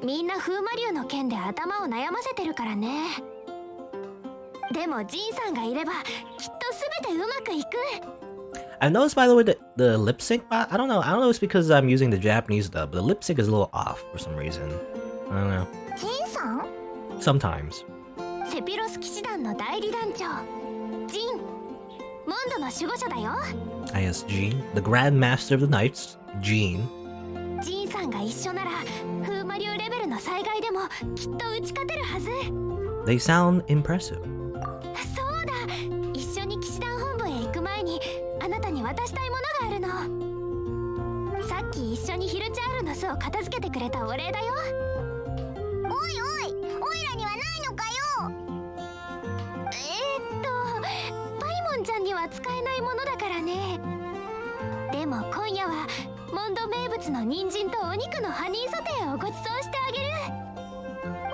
みんな風魔流の件で頭を悩ませてるからね。でもジンさんがいればきっと全てうまくいく。I noticed, by the way, that the lip sync. I don't know if it's because I'm using the Japanese dub, but the lip sync is a little off for some reason. I don't know. ジンさん Sometimes. セピロス騎士団の代理団長ジン。モンドの守護者だよ。Yes, Jean, the Grand Master of the Knights, Jean. ジンさんが一緒なら風魔流レベルの災害でもきっと打ち勝てるはず。They sound impressive. そうだ、一緒に騎士団本部へ行く前にあなたに渡したいものがあるの。さっき一緒にヒルチャールの巣を片付けてくれたお礼だよ。おいおい、おいらにはないのかよ。パイモンちゃんには使えないものだからね。でも今夜はモンド名物の人参とお肉のハニーソテーをご馳走してあげる。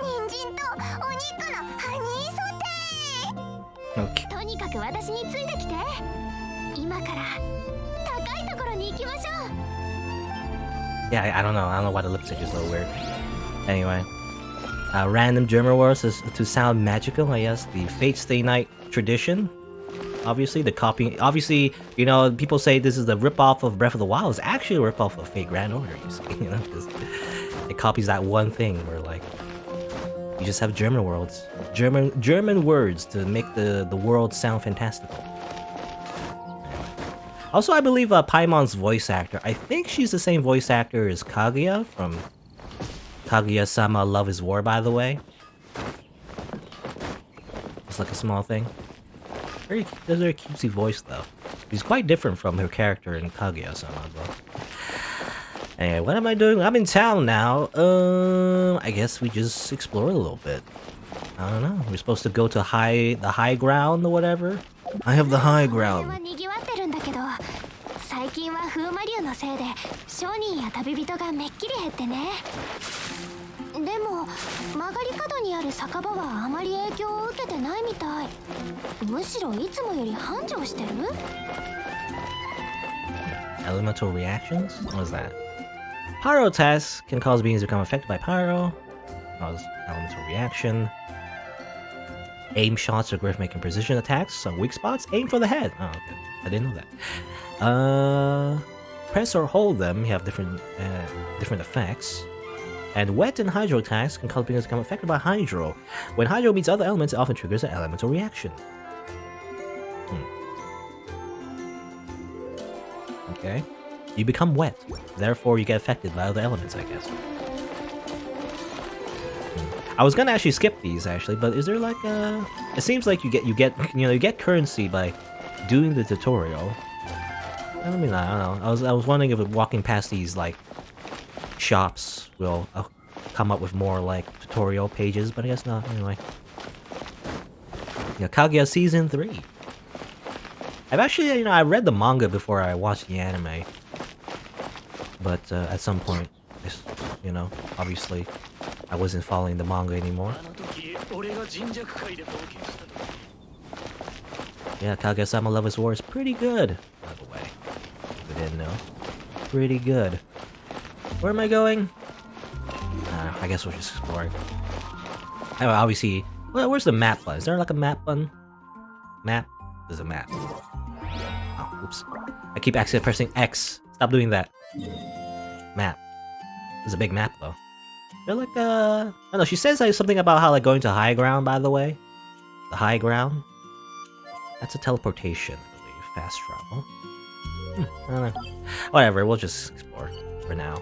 人参とお肉のハニーソテー。 Okay. とにかく私についてきて。今から高いところに行きましょう。 Yeah, I don't know why the lip sync is so weird. Anyway, random German words is to sound magical, I guess. The Fate Stay Night tradition. Obviously, the copy. Obviously, you know, people say this is the ripoff of Breath of the Wild. It's actually a ripoff of Fate Grand Order. You see, you know, because it copies that one thing where like You just have German words, German words to make the world sound fantastical. Also, I believe Paimon's voice actor, I think she's the same voice actor as Kaguya from Kaguya-sama Love is War, by the way. It's like a small thing. Very cutesy voice, though. She's quite different from her character in Kaguya-sama, though. Anyway, what am I doing? I'm in town now. I guess we just explore a little bit. I don't know. We're supposed to go to the high ground or whatever. I have the high ground. 最近は風魔竜のせいで商人や旅人がめっきり減ってね。でも曲がり角にある酒場はあまり影響を受けてないみたい。むしろいつもより繁盛してる。Elemental reactions? What is that? Pyro attacks can cause beings to become affected by pyro. Cause elemental reaction. Aim shots are great for making precision attacks on weak spots. Aim for the head. Oh, okay. I didn't know that. Press or hold them. You have different effects. And wet and hydro attacks can cause beings to become affected by hydro. When hydro meets other elements, it often triggers an elemental reaction. Okay. You become wet, therefore you get affected by other elements, I guess. I was gonna actually skip these actually, but is there like a? It seems like you get currency by doing the tutorial. I mean, I don't know. I was wondering if walking past these like shops will come up with more like tutorial pages, but I guess not. Anyway, yeah, Kaguya Season 3. I've actually, I read the manga before I watched the anime. But at some point, obviously, I wasn't following the manga anymore. Yeah, Kaguya-sama Love is War is pretty good, by the way. If you didn't know. Pretty good. Where am I going? I guess we're just exploring. Anyway, obviously, where's the map button? Is there like a map button? Map? There's a map. Oh, oops. I keep accidentally pressing X. Stop doing that. Map. There's a big map though. They're like I don't know, she says like something about how like going to high ground, by the way. The high ground. That's a teleportation, I believe. Fast travel. I don't know. Whatever, we'll just explore for now.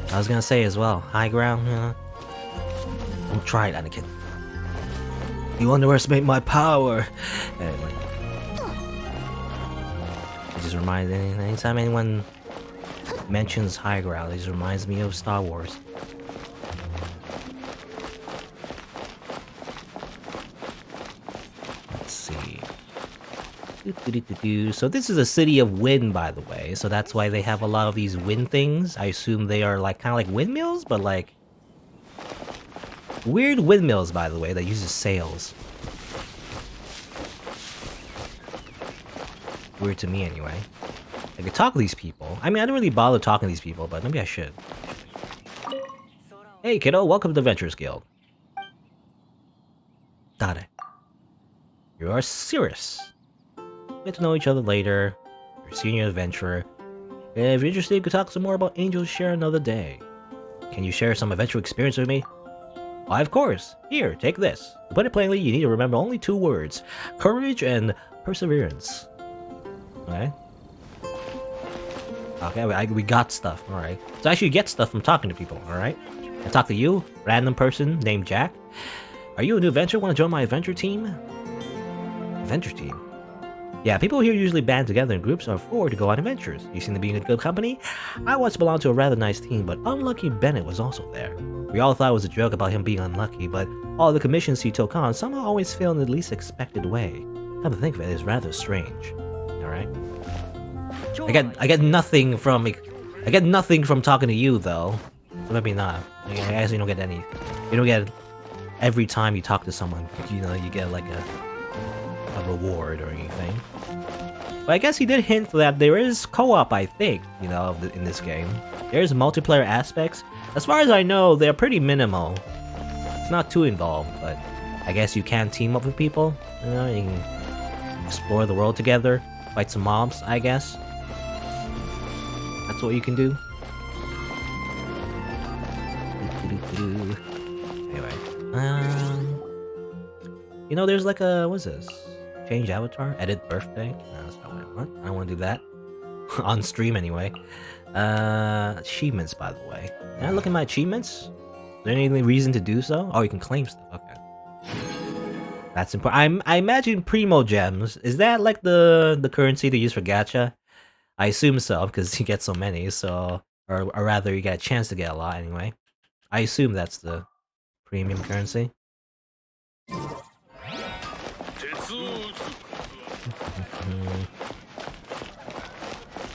I was gonna say as well, high ground, Don't try it, Anakin. You underestimate my power! Anyway. It just reminds me, anytime anyone mentions high ground, it just reminds me of Star Wars. Let's see. So this is a city of wind, by the way, so that's why they have a lot of these wind things. I assume they are like kind of like windmills, but like weird windmills, by the way, that uses sails. Weird to me, anyway. I could talk to these people. I mean, I don't really bother talking to these people, but maybe I should. Hey, kiddo, welcome to the Adventurers Guild. Got it. You are Cirrus. Get to know each other later. You're a senior adventurer. If you're interested, you could talk some more about Angels Share another day. Can you share some adventure experience with me? Why, of course. Here, take this. To put it plainly, you need to remember only 2 words. Courage and perseverance. Okay? Okay, we got stuff, alright. So actually you get stuff from talking to people, alright? I talk to you, random person named Jack. Are you a new adventurer? Want to join my adventure team? Adventure team? Yeah, people here usually band together in groups or 4 to go on adventures. You seem to be in a good company. I once belonged to a rather nice team, but Unlucky Bennett was also there. We all thought it was a joke about him being unlucky, but all the commissions he took on somehow always failed in the least expected way. Come to think of it, it's rather strange. Alright? I get nothing from talking to you though. So maybe not. I guess you don't get any. You don't get every time you talk to someone, you get like a reward or anything. But I guess he did hint that there is co-op, I think, in this game. There's multiplayer aspects. As far as I know, they're pretty minimal. It's not too involved, but I guess you can team up with people. You can explore the world together, fight some mobs, I guess. That's what you can do. Anyway, you know, there's like a what's this? Change avatar, edit birthday. No, that's not what I want. I don't want to do that on stream anyway. Achievements, by the way. Can I look at my achievements? Is there any reason to do so? Oh, you can claim stuff. Okay, that's important. I imagine Primo Gems. Is that like the currency to use for gacha? I assume so because you get so many. So, or rather, you get a chance to get a lot anyway. I assume that's the premium currency.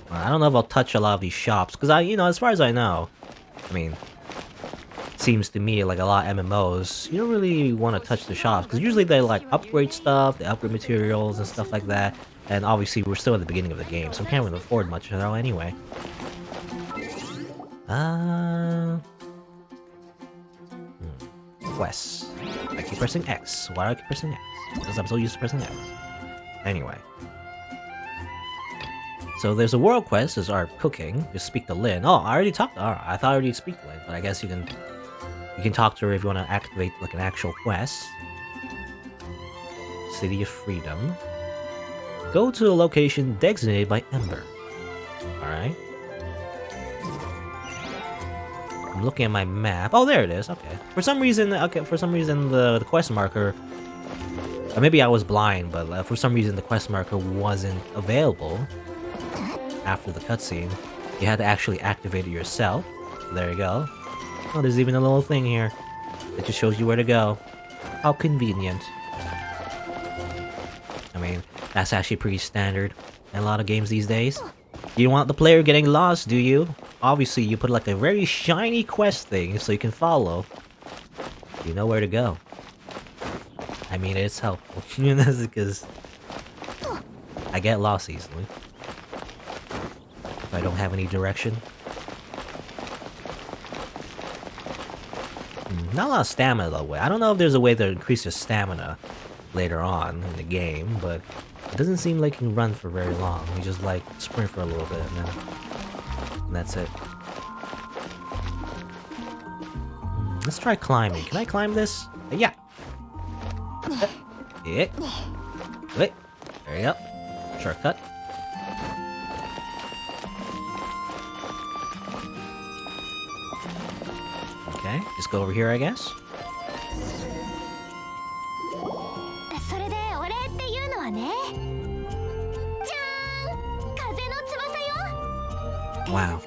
I don't know if I'll touch a lot of these shops because you know, as far as I know, I mean, it seems to me like a lot of MMOs, you don't really want to touch the shops because usually they like upgrade stuff, they upgrade materials and stuff like that. And obviously, we're still at the beginning of the game, so we can't really afford much at all anyway. Quests. I keep pressing X. Why do I keep pressing X? Because I'm so used to pressing X. Anyway. So there's a world quest, there's our cooking. Just speak to Lynn. Oh, I already talked to her. I thought I already speak to Lynn, but I guess you can talk to her if you want to activate like an actual quest. City of Freedom. Go to a location designated by Ember. Alright. I'm looking at my map. Oh, there it is. Okay. For some reason, the quest marker. Or maybe I was blind, but for some reason the quest marker wasn't available after the cutscene. You had to actually activate it yourself. There you go. Oh, there's even a little thing here that just shows you where to go. How convenient. I mean, that's actually pretty standard in a lot of games these days. You don't want the player getting lost, do you? Obviously, you put like a very shiny quest thing so you can follow. You know where to go. I mean, it's helpful. Because I get lost easily. If I don't have any direction. Not a lot of stamina though. I don't know if there's a way to increase your stamina later on in the game, but it doesn't seem like you can run for very long. You just like sprint for a little bit and that's it. Let's try climbing. Can I climb this? Yeah. Yeah. Wait. There you go. Shortcut. Okay, just go over here, I guess. Wow.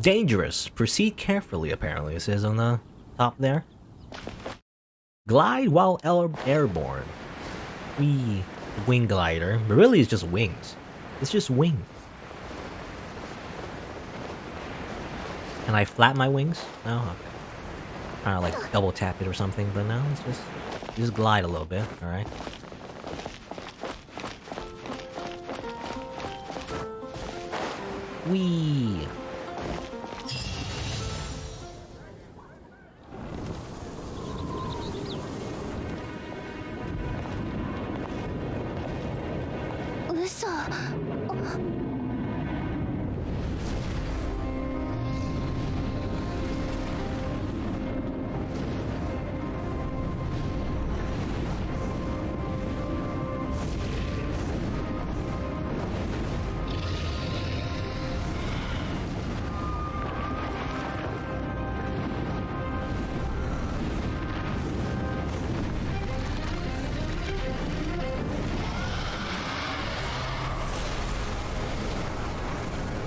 Dangerous. Proceed carefully, apparently, it says on the top there. Glide while airborne. Wing glider. But really, it's just wings. It's just wings. Can I flap my wings? No? Okay. Trying to like double tap it or something, but no, it's just glide a little bit, alright. Whee!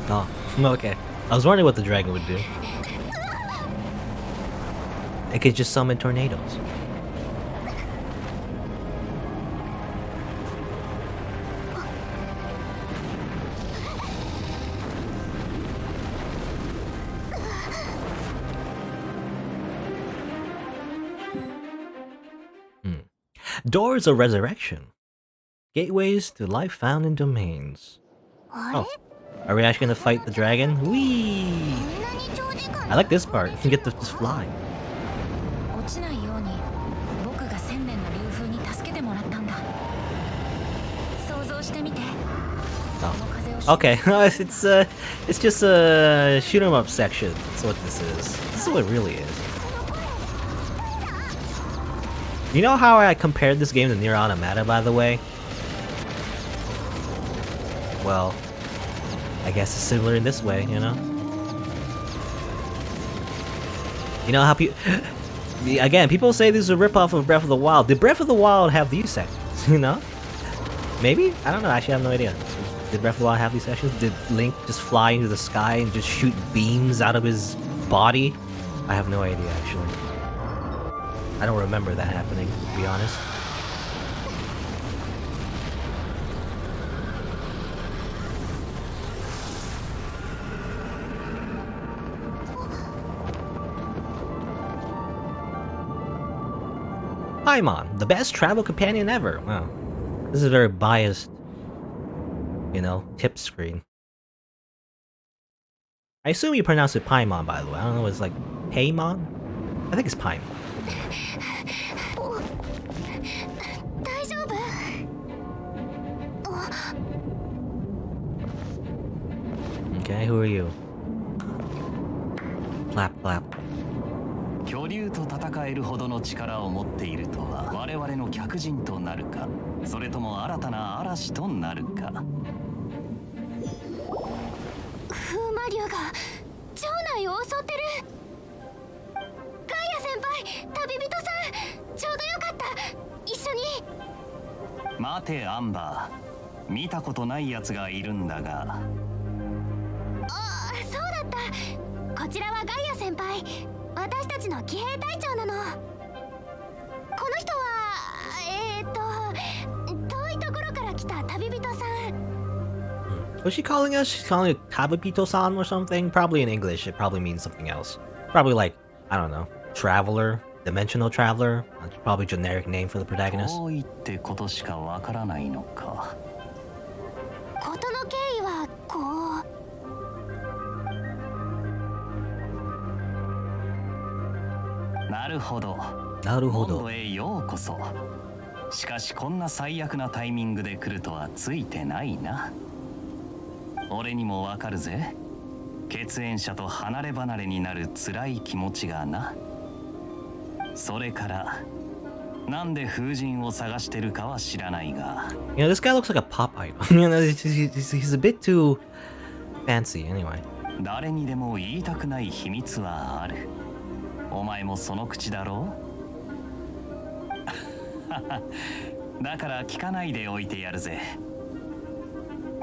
Oh, okay. I was wondering what the dragon would do. It could just summon tornadoes. Doors of Resurrection. Gateways to life found in domains. Oh. Are we actually gonna fight the dragon? Whee! I like this part. You get to just fly. Oh. Okay, it's just a shoot 'em up section. That's what this is. This is what it really is. You know how I compared this game to Nier Automata, by the way? Well, I guess it's similar in this way, you know? You know how again, people say this is a ripoff of Breath of the Wild. Did Breath of the Wild have these sections, you know? Maybe? I don't know, actually I have no idea. Did Breath of the Wild have these sections? Did Link just fly into the sky and just shoot beams out of his body? I have no idea, actually. I don't remember that happening, to be honest. Paimon, the best travel companion ever. Wow. This is a very biased, you know, tip screen. I assume you pronounce it Paimon, by the way. I don't know, it's like Paimon? I think it's Paimon. Okay, who are you? Clap, clap. 巨竜と戦えるほどの力を持っているとは我々の客人となるか、それとも新たな嵐となるか。風魔竜が城内を襲ってる。ガイア先輩、旅人さん、ちょうどよかった。一緒に。待てアンバー、見たことない奴がいるんだが。あ、そうだった。こちらはガイア先輩。私たちの騎兵隊長なの。この人は遠いところから来た旅人さん。Was she calling us? She's calling it Tabapito-san or something? Probably in English, it probably means something else. Probably like, I don't know, traveler, dimensional traveler. That's probably a generic name for the protagonist. 遠いってことしかわからないのか。事の経緯はこう。なるほど。なるほど。モンドへようこそ。しかしこんな最悪なタイミングで来るとはついてないな。俺にもわかるぜ。血縁者と離れ離れになる辛い気持ちがな。それからなんで風神を探してるかは知らないが。You know, this guy looks like a pop idol. You know, he's a bit too fancy anyway. 誰にでも言いたくない秘密はある。お前もその口だろう。だから聞かないでおいてやるぜ。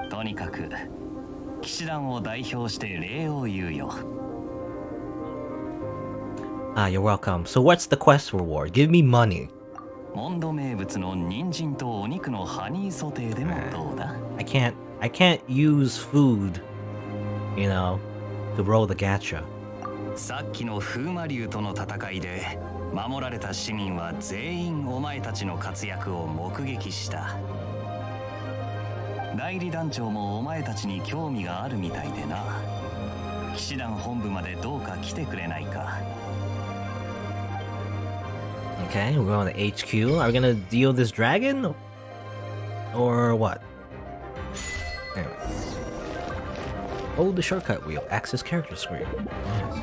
とにかく騎士団を代表して礼を言うよ。Ah, you're welcome. So what's the quest reward? Give me money. モンド名物の人参とお肉のハニーソテーでもどうだ？ I can't use food, you know, to roll the gacha. さっきの風魔竜との戦いで守られた市民は全員お前たちの活躍を目撃した。代理団長もお前たちに興味があるみたいでな。騎士団本部までどうか来てくれないか。Okay, we're going to HQ. Are we gonna deal this dragon? Or what? Anyway. Hold the shortcut wheel. Access character screen. Yes.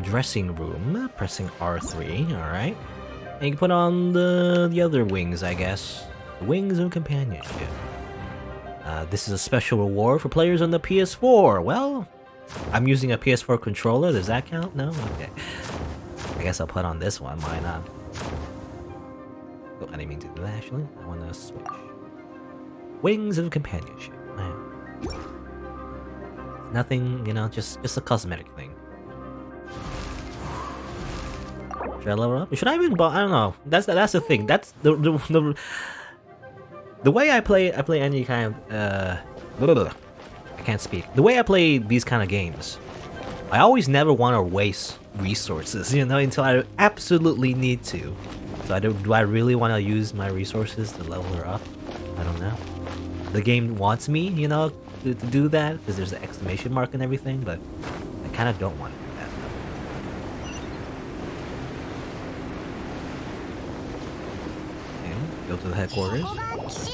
Dressing room. Pressing R3. Alright. And you can put on the other wings, I guess. The wings of companionship. This is a special reward for players on the PS4. Well, I'm using a PS4 controller. Does that count? No? Okay. I guess I'll put on this one. Why not? Oh, I didn't mean to do that, actually. I want to switch. Wings of companionship. Nothing, you know, just a cosmetic thing. Should I level up? Should I even? I don't know. That's the thing. That's the way I play any kind of I can't speak. The way I play these kind of games, I always never want to waste resources, you know, until I absolutely need to. So do I really want to use my resources to level her up? I don't know. The game wants me, you know, to do that because there's an exclamation mark and everything, but I kind of don't want to do that. Okay, go to the headquarters. Let's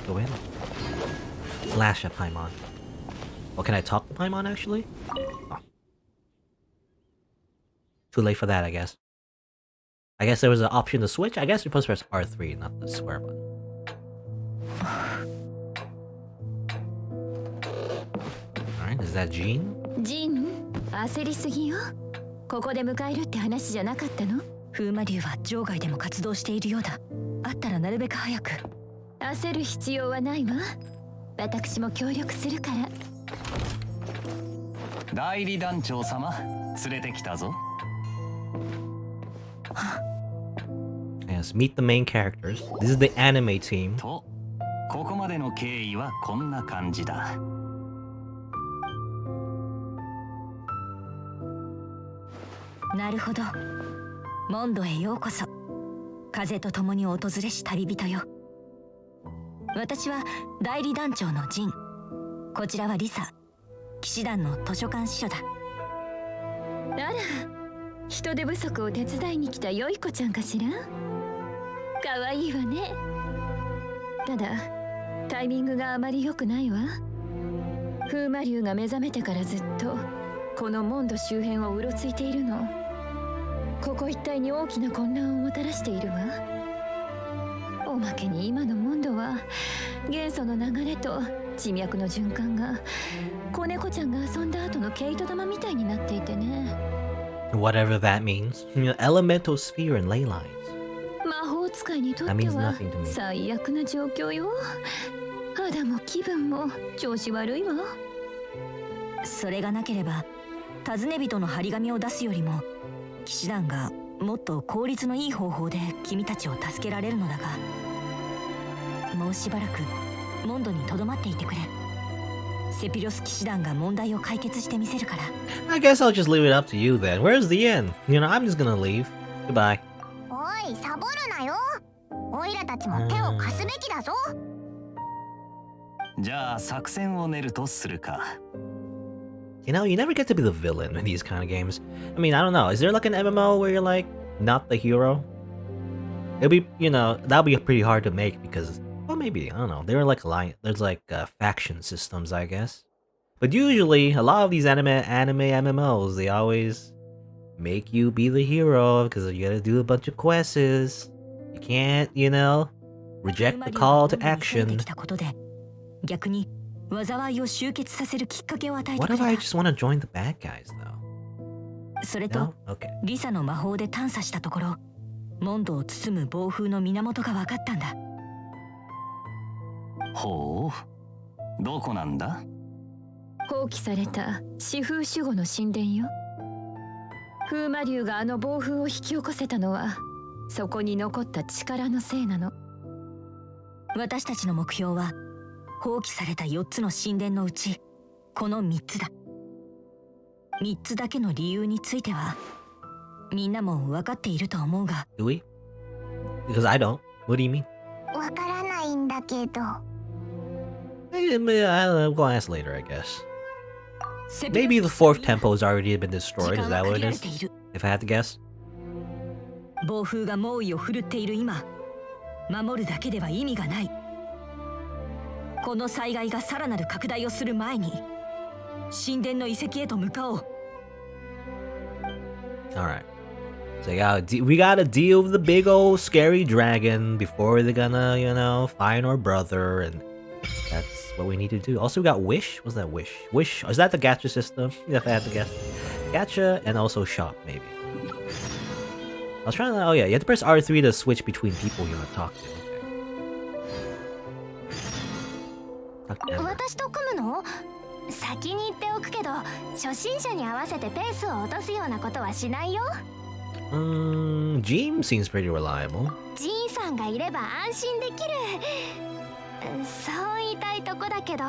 go in. Flash at Paimon. Well, can I talk to Paimon actually? Oh. Too late for that, I guess. I guess there was an option to switch. I guess you're supposed to press R3, not the square button. Alright, is that Jean? Jean, 焦りすぎよ。ここで迎えるって話じゃなかったの？風魔竜は場外でも活動しているようだ。あったらなるべく早く。焦る必要はないわ。私も協力するから。代理団長様、連れてきたぞ。Yes, meet the main characters. This is the anime team. と、ここまでの経緯はこんな感じだ。なるほど。モンドへようこそ。風と共に訪れし旅人よ。私は代理団長のジン。こちらはリサ。騎士団の図書館司書だ。あら、人手不足を手伝いに来た良い子ちゃんかしら。可愛いわね。ただタイミングがあまり良くないわ。風魔竜が目覚めてからずっとこのモンド周辺をうろついているの。ここ一帯に大きな混乱をもたらしているわ。おまけに今のモンドは元素の流れと地脈の循環が子猫ちゃんが遊んだ後の毛糸玉みたいになっていてね。Whatever that means. You know, elemental sphere and ley lines. 魔法使いにとっては最悪な状況よ。肌も気分も調子悪いわ。それがなければ尋ね人の張り紙を出すよりも騎士団がもっと効率のいい方法で君たちを助けられるのだが、もうしばらくモンドにとどまっていてくれ。セピロス騎士団が問題を解決してみせるから。I guess I'll just leave it up to you then. Where's the end? You know, I'm just gonna leave. Goodbye. おい、サボるなよ。オイラたちも手を貸すべきだぞ。じゃあ作戦を練るとするか。You know, you never get to be the villain in these kind of games. I mean, I don't know. Is there like an MMO where you're like not the hero? It'll be, you know, that'll be pretty hard to make because, well, maybe I don't know. There are like there's like faction systems, I guess. But usually, a lot of these anime MMOs, they always make you be the hero because you gotta do a bunch of quests. You can't, you know, reject the call to action. What if I just want to join the bad guys, though? それと、Okay. リサの魔法で探査したところ、モンドを包む暴風の源が分かったんだ。ほう、どこなんだ？放棄された四風守護の神殿よ。風魔竜があの暴風を引き起こせたのは、そこに残った力のせいなの。私たちの目標は、放棄された4つの神殿のうち、この3つだ。3つだけの理由については、みんなも分かっていると思うが。Do we? Because I don't. What do you mean? わからないんだけど。I don't know. We'll ask later, I guess. Maybe the fourth temple has already been destroyed. Is that what it is? If I had to guess. 暴風が猛威を振るっている今、守るだけでは意味がない。この災害がさらなる拡大をする前に、神殿の遺跡へと向かおう。Alright. So we gotta deal with the big old scary dragon before they're gonna, you know, find our brother, and that's what we need to do. Also, we got Wish. What's that Wish? Wish, is that the gacha system? If I had to guess. Gacha and also shop, maybe. I was trying to, oh yeah, you have to press R3 to switch between people you want to talk to. Okay. 私と組むの？先に言っておくけど、初心者に合わせてペースを落とすようなことはしないよ。Jean seems pretty reliable. ジーンさんがいれば安心できる。そう言いたいとこだけど、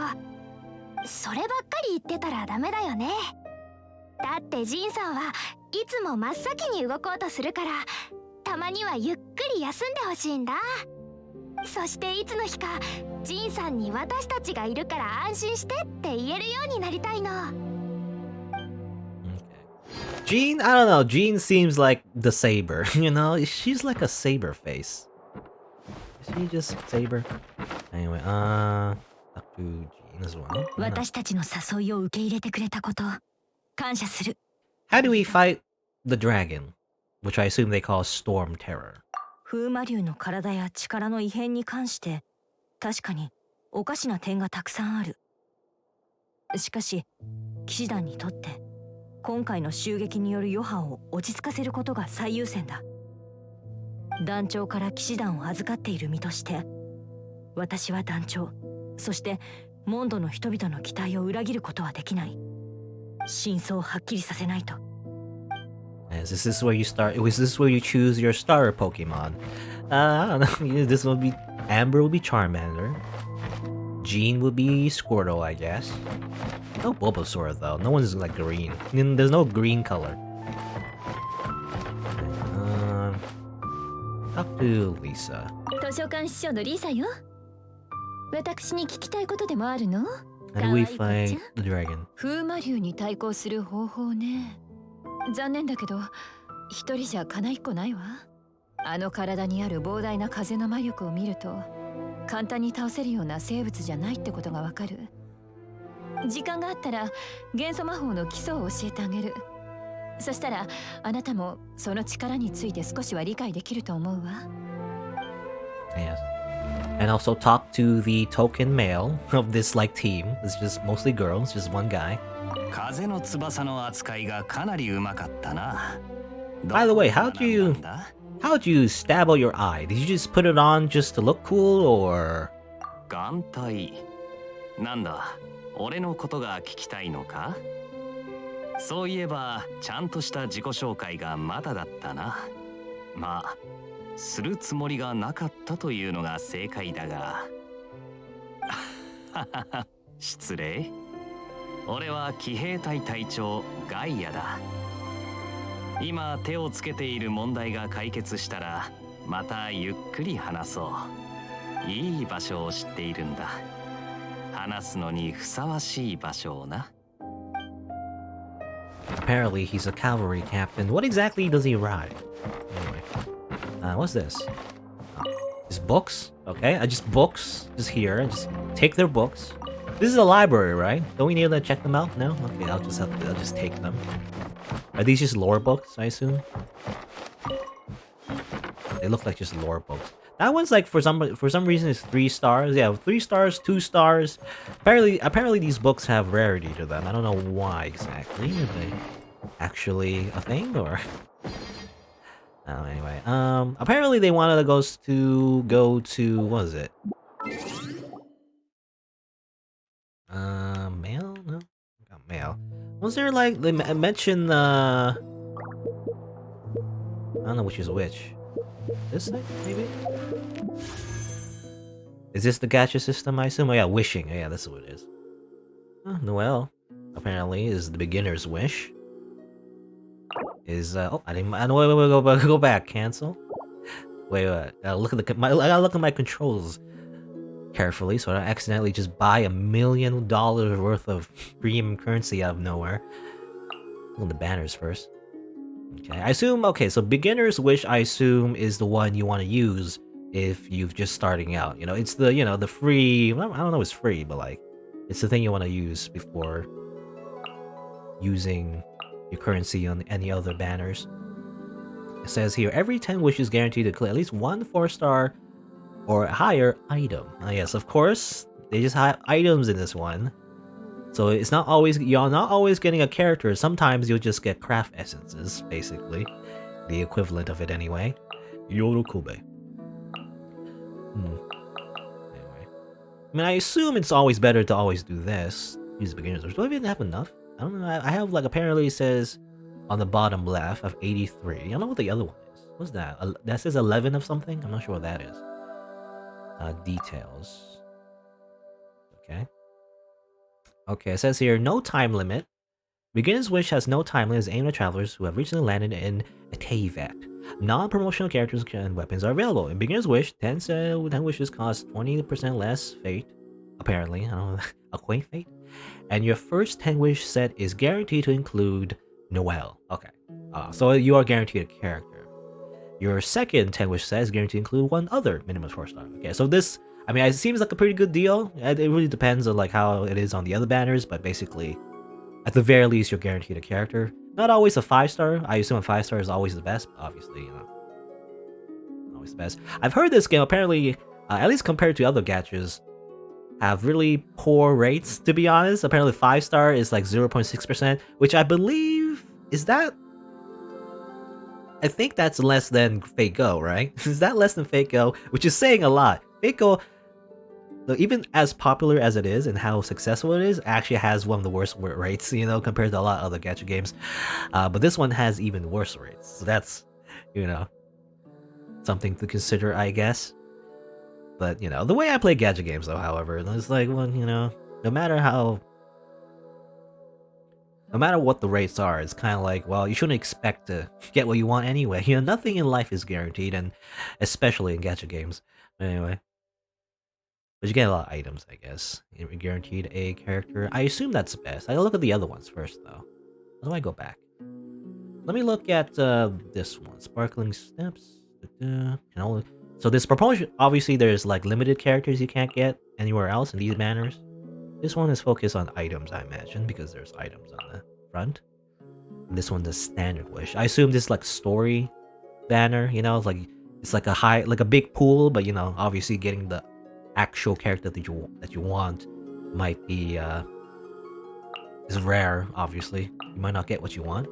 そればっかり言ってたらダメだよね。だってジンさんはいつも真っ先に動こうとするから、たまにはゆっくり休んでほしいんだ。そしていつの日かジンさんに私たちがいるから安心してって言えるようになりたいの。Jean, I don't know. Jean seems like the saber, you know? She's like a saber face. Is she just saber? Anyway, talk to Jean as well. 私たちの誘いを受け入れてくれたこと、感謝する。How do we fight the dragon? Which I assume they call Storm Terror. 風魔竜の体や力の異変に関して、確かにおかしな点がたくさんある。しかし、騎士団にとって、今回の襲撃による余波を落ち着かせることが最優先だ。団長から騎士団を預かっている身として、私は団長、そしてモンドの人々の期待を裏切ることはできない。真相をはっきりさせないと。Is this where you start? Was this where you choose your starter Pokemon? I don't know. This will be Amber will be Charmander. Jean will be Squirtle, I guess. No Bulbasaur though. No one's like green. There's no green color. Talk to Lisa. 図書館司書のリサよ。私に聞きたいことでもあるの？ How do we fight the dragon? 風魔竜に対抗する方法ね。残念だけど一人じゃかないっこないわ。あの体にある膨大な風の魔力を見ると簡単に倒せるような生物じゃないってことがわかる。時間があったら元素魔法の基礎を教えてあげる。そしたらあなたもその力について少しは理解できると思うわ。Yes. And also talk to the token male of this like team. It's just mostly girls, just one guy. 風の翼の扱いがかなりうまかったな。 By the way, how'd you stab out your eye? Did you just put it on just to look cool, or? 眼帯なんだ、俺のことが聞きたいのか？そういえばちゃんとした自己紹介がまだだったな。まあするつもりがなかったというのが正解だが失礼。俺は騎兵隊隊長ガイアだ。今手をつけている問題が解決したらまたゆっくり話そう。いい場所を知っているんだ。話すのにふさわしい場所をな。Apparently, he's a cavalry captain. What exactly does he ride? Anyway, what's this? Just books? Okay, just books. Just here. Just take their books. This is a library, right? Don't we need to check them out? No? Okay, I'll just take them. Are these just lore books, I assume? They look like just lore books. That one's like for some reason it's 3 stars. Yeah, 3 stars, 2 stars. Apparently these books have rarity to them. I don't know why exactly. Are they actually a thing or? Oh, anyway. Apparently they wanted us to go to what is it? Mail? No, got mail. Was there like they mentioned I don't know which is which. This thing, maybe? Is this the gacha system, I assume? Oh yeah, wishing. Oh, yeah, that's what it is. Noel, apparently, is the beginner's wish. Is, oh, wait, go back, cancel? Wait, I gotta look at my controls carefully so I don't accidentally just buy $1 million worth of premium currency out of nowhere. Look at the banners first. Okay, I assume, okay, so beginner's wish, I assume, is the one you want to use if you've just starting out. You know, it's the, you know, the free, I don't know if it's free, but like, it's the thing you want to use before using your currency on any other banners. It says here, every 10 wishes guaranteed to collect at least 1 4-star or higher item. Yes, of course, they just have items in this one. So it's not always, you're not always getting a character. Sometimes you'll just get craft essences, basically. The equivalent of it anyway. Yorokube. Anyway. I mean, I assume it's always better to always do this. Use beginners. Do I even have enough? I don't know. I have, like, apparently it says on the bottom left of 83. I don't know what the other one is. What's that? That says 11 of something? I'm not sure what that is. Okay, it says here, no time limit. Beginner's Wish has no time limit, is aimed at travelers who have recently landed in Teyvat. Non-promotional characters and weapons are available. In Beginner's Wish, 10 wishes cost 20% less fate. Apparently, I don't know, a quaint fate. And your first 10 wish set is guaranteed to include Noelle. Okay, so you are guaranteed a character. Your second 10 wish set is guaranteed to include one other minimum 4-star. Okay, so this, I mean, it seems like a pretty good deal. It really depends on like how it is on the other banners, but basically, at the very least, you're guaranteed a character. Not always a 5-star. I assume a 5-star is always the best, but obviously, you know, always the best. I've heard this game apparently, at least compared to other gachas, have really poor rates, to be honest. Apparently 5-star is like 0.6%, which I believe, is that... I think that's less than Fate Go, right? Is that less than Fate Go? Which is saying a lot. Fate Go, even as popular as it is and how successful it is, actually has one of the worst rates, you know, compared to a lot of other gacha games. But this one has even worse rates. So that's, you know, something to consider, I guess. But, you know, the way I play gacha games, though, however, it's like, well, you know, no matter what the rates are, it's kind of like, well, you shouldn't expect to get what you want anyway. You know, nothing in life is guaranteed, and especially in gacha games. But anyway. But you get a lot of items, I guess. You're guaranteed a character. I assume that's best. I gotta look at the other ones first, though. How do I go back? Let me look at this one. Sparkling Steps. So this promotion, obviously there's like limited characters you can't get anywhere else in these banners. This one is focused on items, I imagine, because there's items on the front. And this one's a standard wish. I assume this is like story banner, you know, it's like a big pool, but you know, obviously getting the actual character that you want might be is rare. Obviously, you might not get what you want.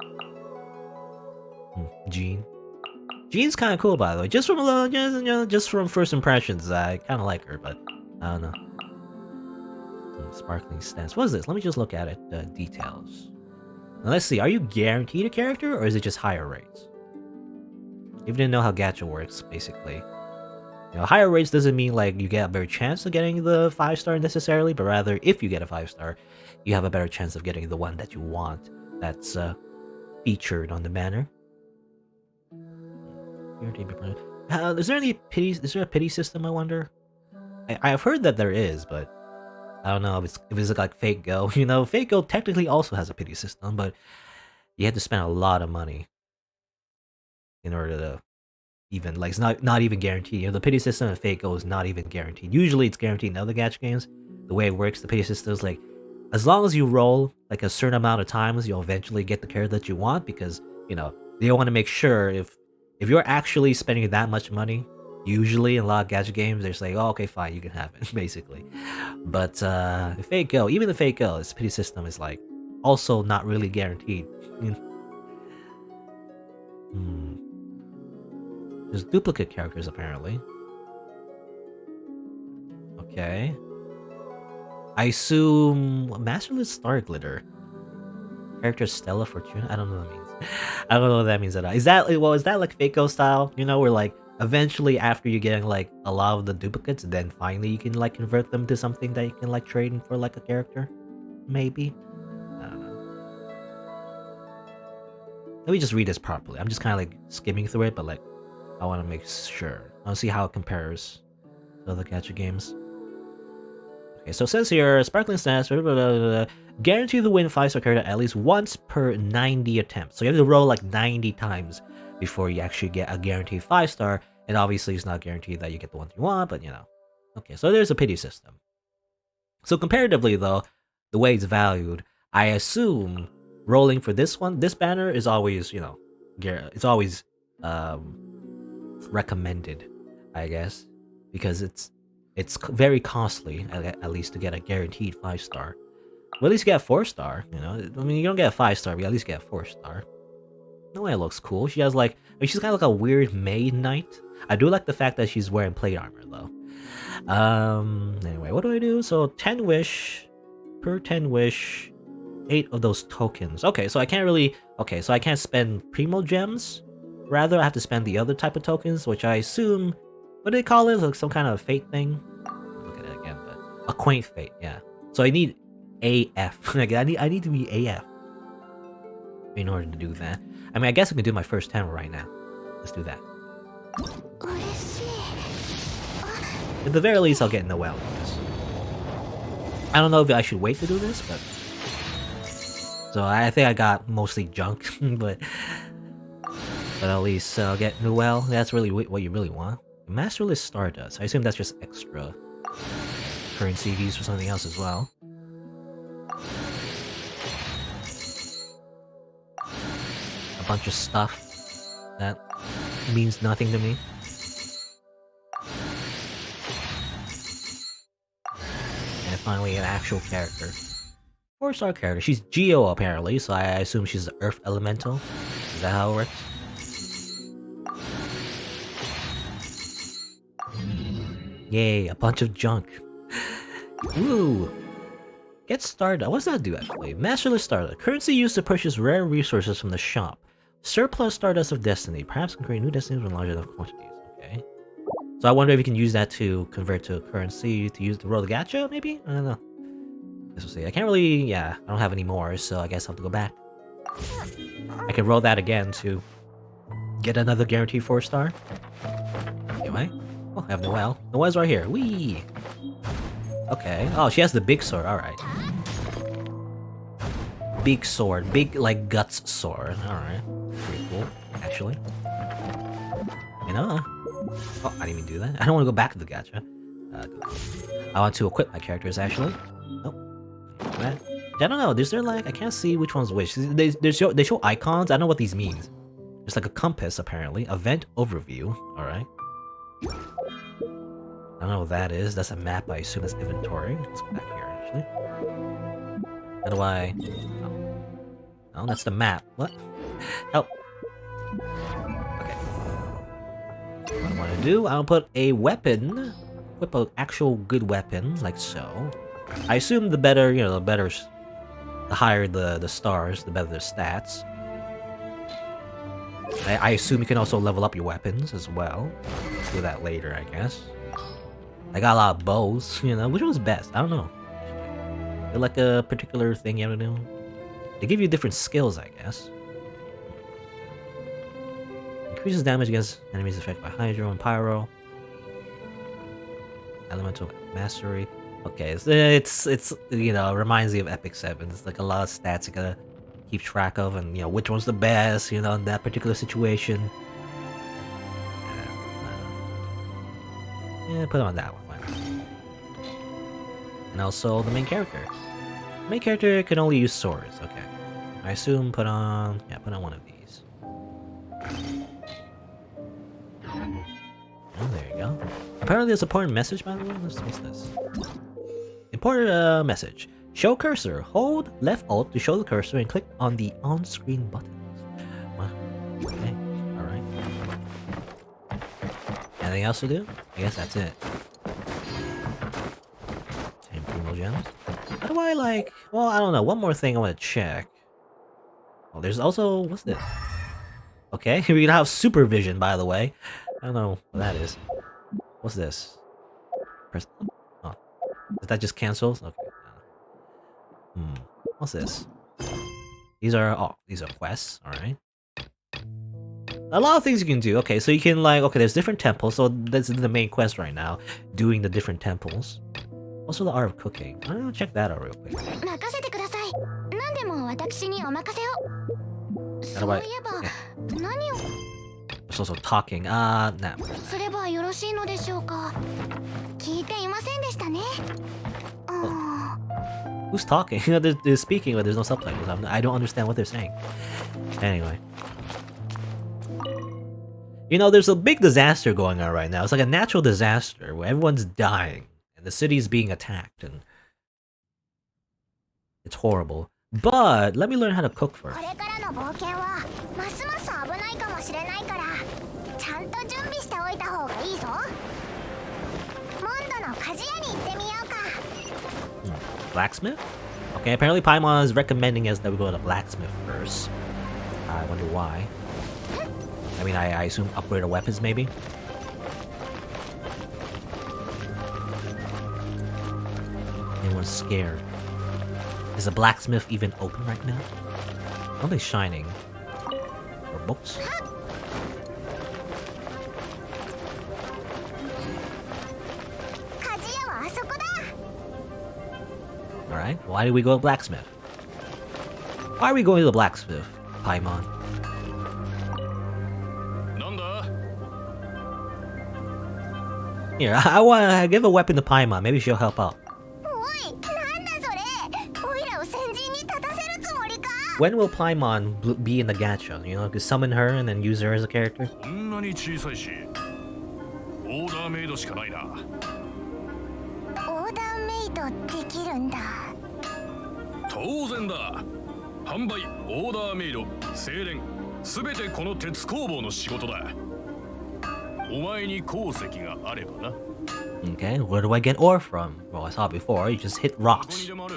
Jean's kind of cool, by the way. Just from first impressions, I kind of like her, but I don't know. Sparkling Stance. What is this? Let me just look at it. Details. Now, let's see. Are you guaranteed a character, or is it just higher rates? If you didn't know how gacha works, basically. You know, higher rates doesn't mean like you get a better chance of getting the 5-star necessarily, but rather if you get a 5-star, you have a better chance of getting the one that you want that's featured on the banner. Is there any pity? Is there a pity system? I wonder. I've heard that there is, but I don't know if it's like Fate Go. You know, Fate Go technically also has a pity system, but you have to spend a lot of money in order to even like it's not even guaranteed. You know, the pity system in Fate Go is not even guaranteed. Usually, it's guaranteed in other gacha games. The way it works, the pity system is like as long as you roll like a certain amount of times, you'll eventually get the character that you want because you know they want to make sure if you're actually spending that much money. Usually in a lot of gacha games, they're saying, "Oh, okay, fine, you can have it," basically. But Fate Go, even the Fate Go, this pity system is like also not really guaranteed. There's duplicate characters apparently. Okay. I assume Masterless Star Glitter. Character Stella Fortuna. I don't know what that means. I don't know what that means at all. Is that like Fate Go style? You know, where like eventually after you're getting like a lot of the duplicates, then finally you can like convert them to something that you can like trade in for like a character? Maybe? I don't know. Let me just read this properly. I'm just kind of like skimming through it, but like I want to make sure. I want to see how it compares to other gacha games. Okay, so it says here, Sparkling Stats, guarantee to win 5-star character at least once per 90 attempts. So you have to roll like 90 times before you actually get a guaranteed 5-star. And obviously it's not guaranteed that you get the one you want, but you know. Okay, so there's a pity system. So comparatively though, the way it's valued, I assume rolling for this banner is always, you know, it's always recommended, I guess, because it's very costly, at least to get a guaranteed 5-star. Well, at least get a 4-star, you know? I mean, you don't get a 5-star, but you at least get a 4-star. No way it looks cool. She has like, I mean, she's kind of like a weird maid knight. I do like the fact that she's wearing plate armor, though. Anyway, what do I do? So, 10 wish, per 10 wish, 8 of those tokens. Okay, so I can't really, so I can't spend Primo Gems. Rather, I have to spend the other type of tokens, which I assume, what do they call it? Like some kind of fate thing? Look at it again, but a quaint fate, yeah. So I need AF. I need to be AF. in order to do that. I mean, I guess I can do my first 10 right now. Let's do that. 嬉しい。 At the very least, I'll get Noelle on this. I don't know if I should wait to do this, but... So I think I got mostly junk, but at least I'll get Noelle. That's really what you really want. Masterless Stardust. I assume that's just extra currency used for something else as well. A bunch of stuff that means nothing to me. And finally, an actual character. 4-star character. She's Geo apparently, so I assume she's the Earth Elemental. Is that how it works? Yay, a bunch of junk. Woo! Get started. What does that do actually? Masterless Stardust. Currency used to purchase rare resources from the shop. Surplus Stardust of Destiny. Perhaps can create new destinies in large enough quantities. Okay. So I wonder if you can use that to convert to currency to use to roll the gacha, maybe? I don't know. Guess we'll see. I can't really... Yeah, I don't have any more, so I guess I'll have to go back. I can roll that again to get another guaranteed 4-star. Anyway. Oh, I have Noelle. Noelle's right here. Whee! Okay. Oh, she has the big sword. Alright. Big sword. Big, like, guts sword. Alright. Pretty cool, actually. You know? Oh, I didn't even do that. I don't want to go back to the gacha. I want to equip my characters, actually. Nope. I don't know. Is there, like... I can't see which one's which. They show icons. I don't know what these mean. There's, like, a compass, apparently. Event overview. Alright. I don't know what that is. That's a map, I assume that's inventory. Let's go back here, actually. How do I... Oh, that's the map. What? Help. Okay. What I want to do, I'll put a weapon. Equip an actual good weapon, like so. I assume the better, you know, the higher the stars, the better the stats. I assume you can also level up your weapons as well. Do that later, I guess. I got a lot of bows, you know. Which one's best? I don't know. Is like a particular thing you have to do? They give you different skills, I guess. Increases damage against enemies affected by Hydro and Pyro. Elemental Mastery. Okay, it's you know, it reminds me of Epic 7. It's like a lot of stats you gotta keep track of, and you know which one's the best, you know, in that particular situation. Yeah, put on that one. And also the main character. The main character can only use swords. Okay, I assume put on one of these. Oh, there you go. Apparently there's an important message, by the way. What's this? Important message. Show cursor. Hold left alt to show the cursor and click on the on-screen buttons. Wow. Okay. Alright. Anything else to do? I guess that's it. 10 primo gems. How do I like... Well, I don't know. One more thing I want to check. Oh, there's also... What's this? Okay, we have supervision, by the way. I don't know what that is. What's this? Press... Oh. Is that just cancels? Okay. What's this? These are quests, alright. A lot of things you can do. Okay, so you can like, okay, there's different temples, so this is the main quest right now, doing the different temples. Also the art of cooking. I'm gonna check that out real quick. How do I... Yeah. It's also talking. Nah. Who's talking? You know, they're speaking, but there's no subtitles. I don't understand what they're saying. Anyway. You know, there's a big disaster going on right now. It's like a natural disaster where everyone's dying. And the city's being attacked. And it's horrible. But, let me learn how to cook first. Blacksmith? Okay, apparently Paimon is recommending us that we go to blacksmith first. I wonder why. I mean, I assume upgrade our weapons, maybe? Anyone's scared. Is the blacksmith even open right now? Something's shining. Or books? Alright, why did we go to blacksmith? Why are we going to the blacksmith, Paimon? Here, I wanna give a weapon to Paimon, maybe she'll help out. When will Paimon be in the gacha? You know, could summon her and then use her as a character? こんなに小さいし、オーダーメイドしかないな。オーダーメイドできるんだ。当然だ。販売、オーダーメイド、精錬、すべてこの鉄工房の仕事だ。お前に鉱石があればな。Okay, where do I get ore from? Well, I saw it before, you just hit どこに rocks. でもある。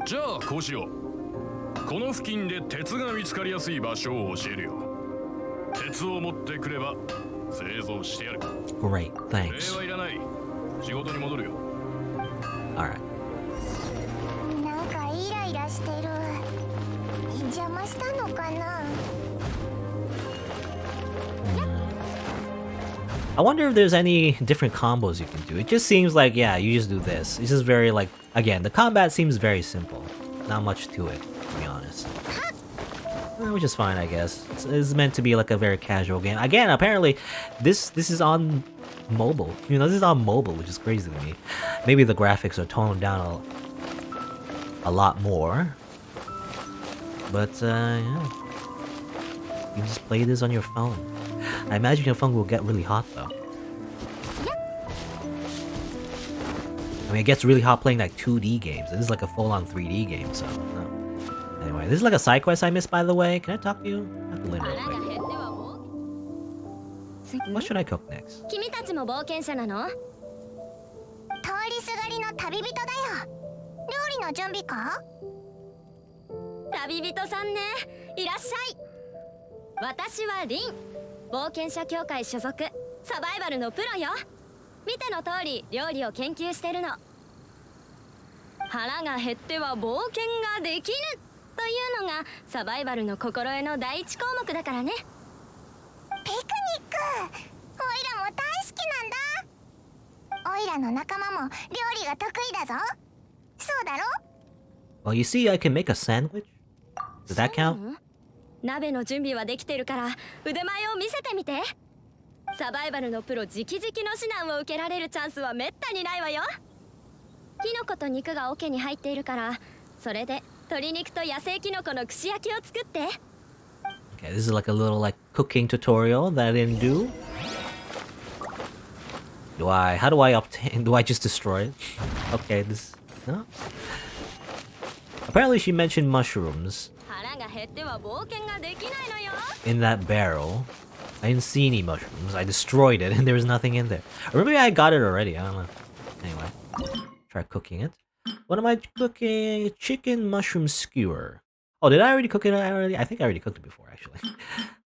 じゃあこうしよう。この付近で鉄が見つかりやすい場所を教えるよ。鉄を持ってくれば製造してやる。 Great, 礼 thanks. はいらない。仕事に戻るよ。 Alright. なんかイライラしてる。邪魔したのかな。 I wonder if there's any different combos you can do. It just seems like, yeah, you just do this. This is very, like, again, the combat seems very simple. Not much to it, to be honest. Which is fine, I guess. It's meant to be like a very casual game. Again, apparently, this is on mobile. You know, this is on mobile, which is crazy to me. Maybe the graphics are toned down a lot more. But, yeah. You just play this on your phone. I imagine your phone will get really hot, though. I mean, it gets really hot playing like 2D games. This is like a full-on 3D game, so... Anyway, this is like a side quest I missed, by the way. Can I talk to you? Talk to Lynn real quick. What should I cook next? 君たちも冒険者なの？通りすがりの旅人だよ。料理の準備か？旅人さんね、いらっしゃい。私はリン、冒険者協会所属、サバイバルのプロよ。見ての通り料理を研究してるの。腹が減っては冒険ができぬというのがサバイバルの心得の第一項目だからね。ピクニック、オイラも大好きなんだ。オイラの仲間も料理が得意だぞ。そうだろ？ Well, you see, I can make a sandwich. Does that count? 鍋の準備はできてるから腕前を見せてみて。サバイバルのプロ直々の指南を受けられるチャンスはめったにないわよ。キノコと肉が桶に入っているから、それで鶏肉と野生キノコの串焼きを作って。 Okay, this is like a little like cooking tutorial that I didn't do. How do I obtain, do I just destroy it? Okay, this, no? Apparently she mentioned mushrooms 腹が減っては冒険ができないのよ。 in that barrel. I didn't see any mushrooms. I destroyed it and there was nothing in there. Or maybe I got it already, I don't know. Anyway, try cooking it. What am I cooking? Chicken mushroom skewer. Oh, did I already cook it already? I think I already cooked it before, actually.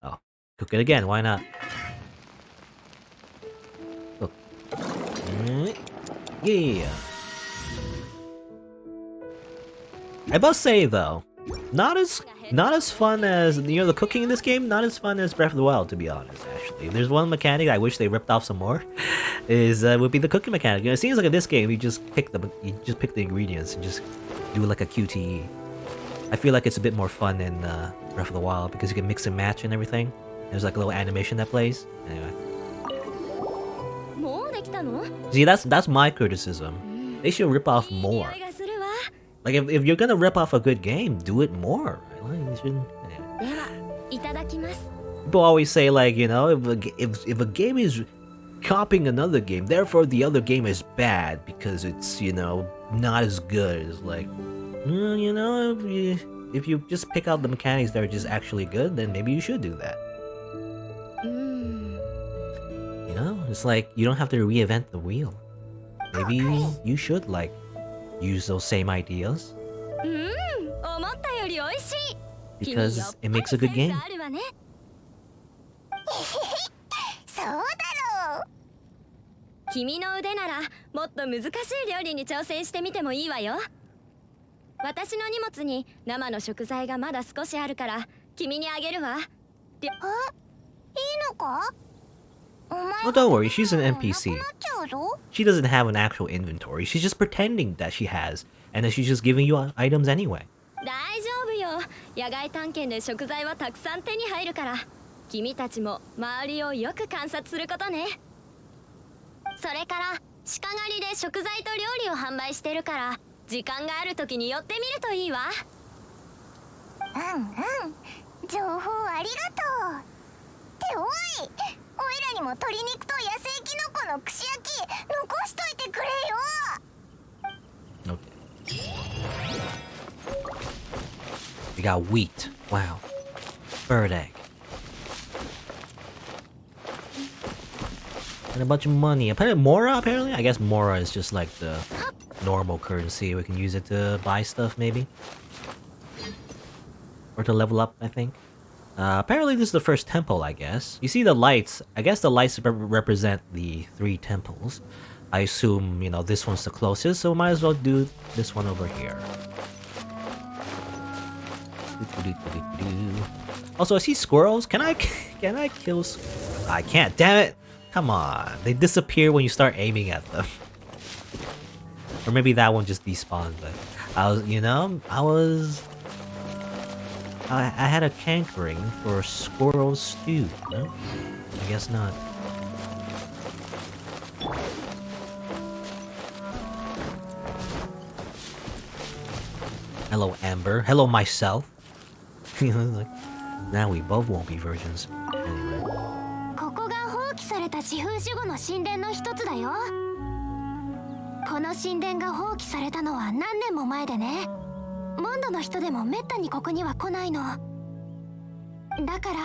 Oh, cook it again, why not? Cook. Yeah. I must say though, not as fun as, you know, the cooking in this game, not as fun as Breath of the Wild, to be honest, actually. There's one mechanic I wish they ripped off some more, would be the cooking mechanic. You know, it seems like in this game you just pick the ingredients and just do like a QTE. I feel like it's a bit more fun in Breath of the Wild because you can mix and match and everything. There's like a little animation that plays. Anyway. もうできたの？ See, that's my criticism. They should rip off いい more. 匂いがするわ。 Like if you're gonna rip off a good game, do it more. Like, you shouldn't- anyway. ではいただきます。 People always say like, you know, if a game is copying another game, therefore the other game is bad because it's, you know, not as good. It's like, you know, if you just pick out the mechanics that are just actually good, then maybe you should do that. You know, it's like you don't have to reinvent the wheel. Maybe you should like use those same ideas 思ったより美味しい。 because it makes a good 君 game. よっぽどセンスあるわね。そうだろう。君の腕ならもっと難しい料理に挑戦してみてもいいわよ。私の荷物に生の食材がまだ少しあるから君にあげるわ。いいのか？ Oh, don't worry, she's an NPC. She doesn't have an actual inventory. She's just pretending that she has, and then she's just giving you items anyway. 大丈夫よ。野外探検で食材はたくさん手に入るから。君たちも周りをよく観察することね。それから鹿狩りで食材と料理を販売してるから、時間がある時に寄ってみるといいわ。情報ありがとう。っておい、おいらにも鶏肉と野生キノコの串焼き残しといてくれよ。 We got wheat. Wow. Bird egg. And a bunch of money. Apparently Mora, apparently? I guess Mora is just like the normal currency. We can use it to buy stuff, maybe? Or to level up, I think. Apparently this is the first temple, I guess. You see the lights. I guess the lights represent the 3 temples. I assume, you know, this one's the closest, so might as well do this one over here. Also, I see squirrels. Can I kill? I can't. Damn it! Come on. They disappear when you start aiming at them. Or maybe that one just despawned. But I had a cankering for squirrel stew. No? I guess not. Hello, Amber. Hello, myself. Like, now we both won't be virgins. Anyway. ここが放棄された四風守護の神殿の一つだよ。この神殿が放棄されたのは何年も前でね。モンドの人でもめったにここには来ないの。だから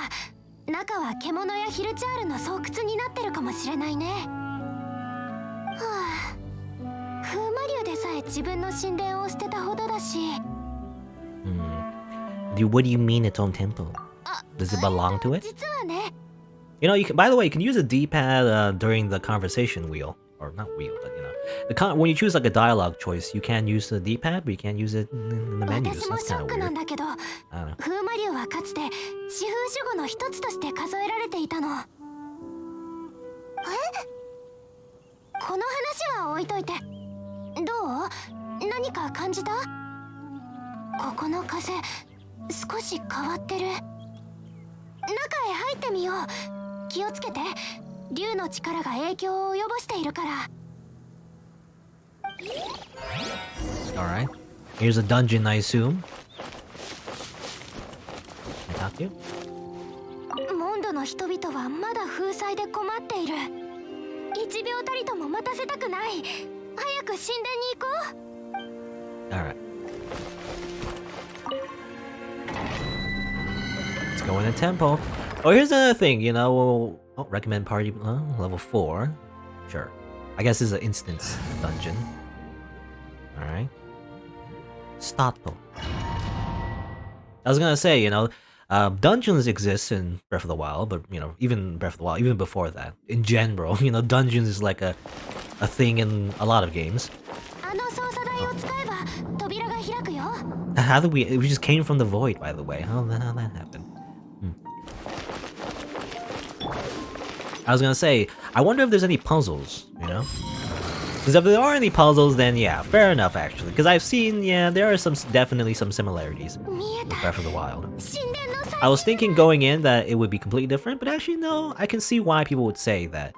中は獣やヒルチャールの巣窟になってるかもしれないね。はあ、風魔竜でさえ自分の神殿を捨てたほどだし。What do you mean its own temple? Does it belong to it? 実はね。You know, by the way, you can use a D-pad during the conversation wheel. Or not wheel, but you know. When you choose like a dialogue choice, you can use the D-pad, but you can't use it in the menus. 私も That's ショ kind ッ of クなん weird. だけど、風魔竜はかつて四風守護の一つとして数えられていたの。この話は置いといて。どう？何か感じた？ここの風、少し変わってる。中へ入ってみよう。気をつけて。竜の力が影響を及ぼしているから。Alright. Here's a dungeon, I assume. Can I talk to you? モンドの人々はまだ封鎖で困っている。1秒たりとも待たせたくない。早く神殿に行こう。 Alright. Let's go in the temple. Oh, here's another thing, you know. Oh, recommend party level 4. Sure. I guess this is an instance dungeon. Alright. Stato. I was gonna say, you know, dungeons exist in Breath of the Wild, but, you know, even Breath of the Wild, even before that, in general, you know, dungeons is like a thing in a lot of games. How did we just came from the void, by the way. How did that happen? I was gonna say, I wonder if there's any puzzles, you know? Because if there are any puzzles, then yeah, fair enough actually. Because I've seen, yeah, there are definitely some similarities with Breath of the Wild. I was thinking going in that it would be completely different, but actually no, I can see why people would say that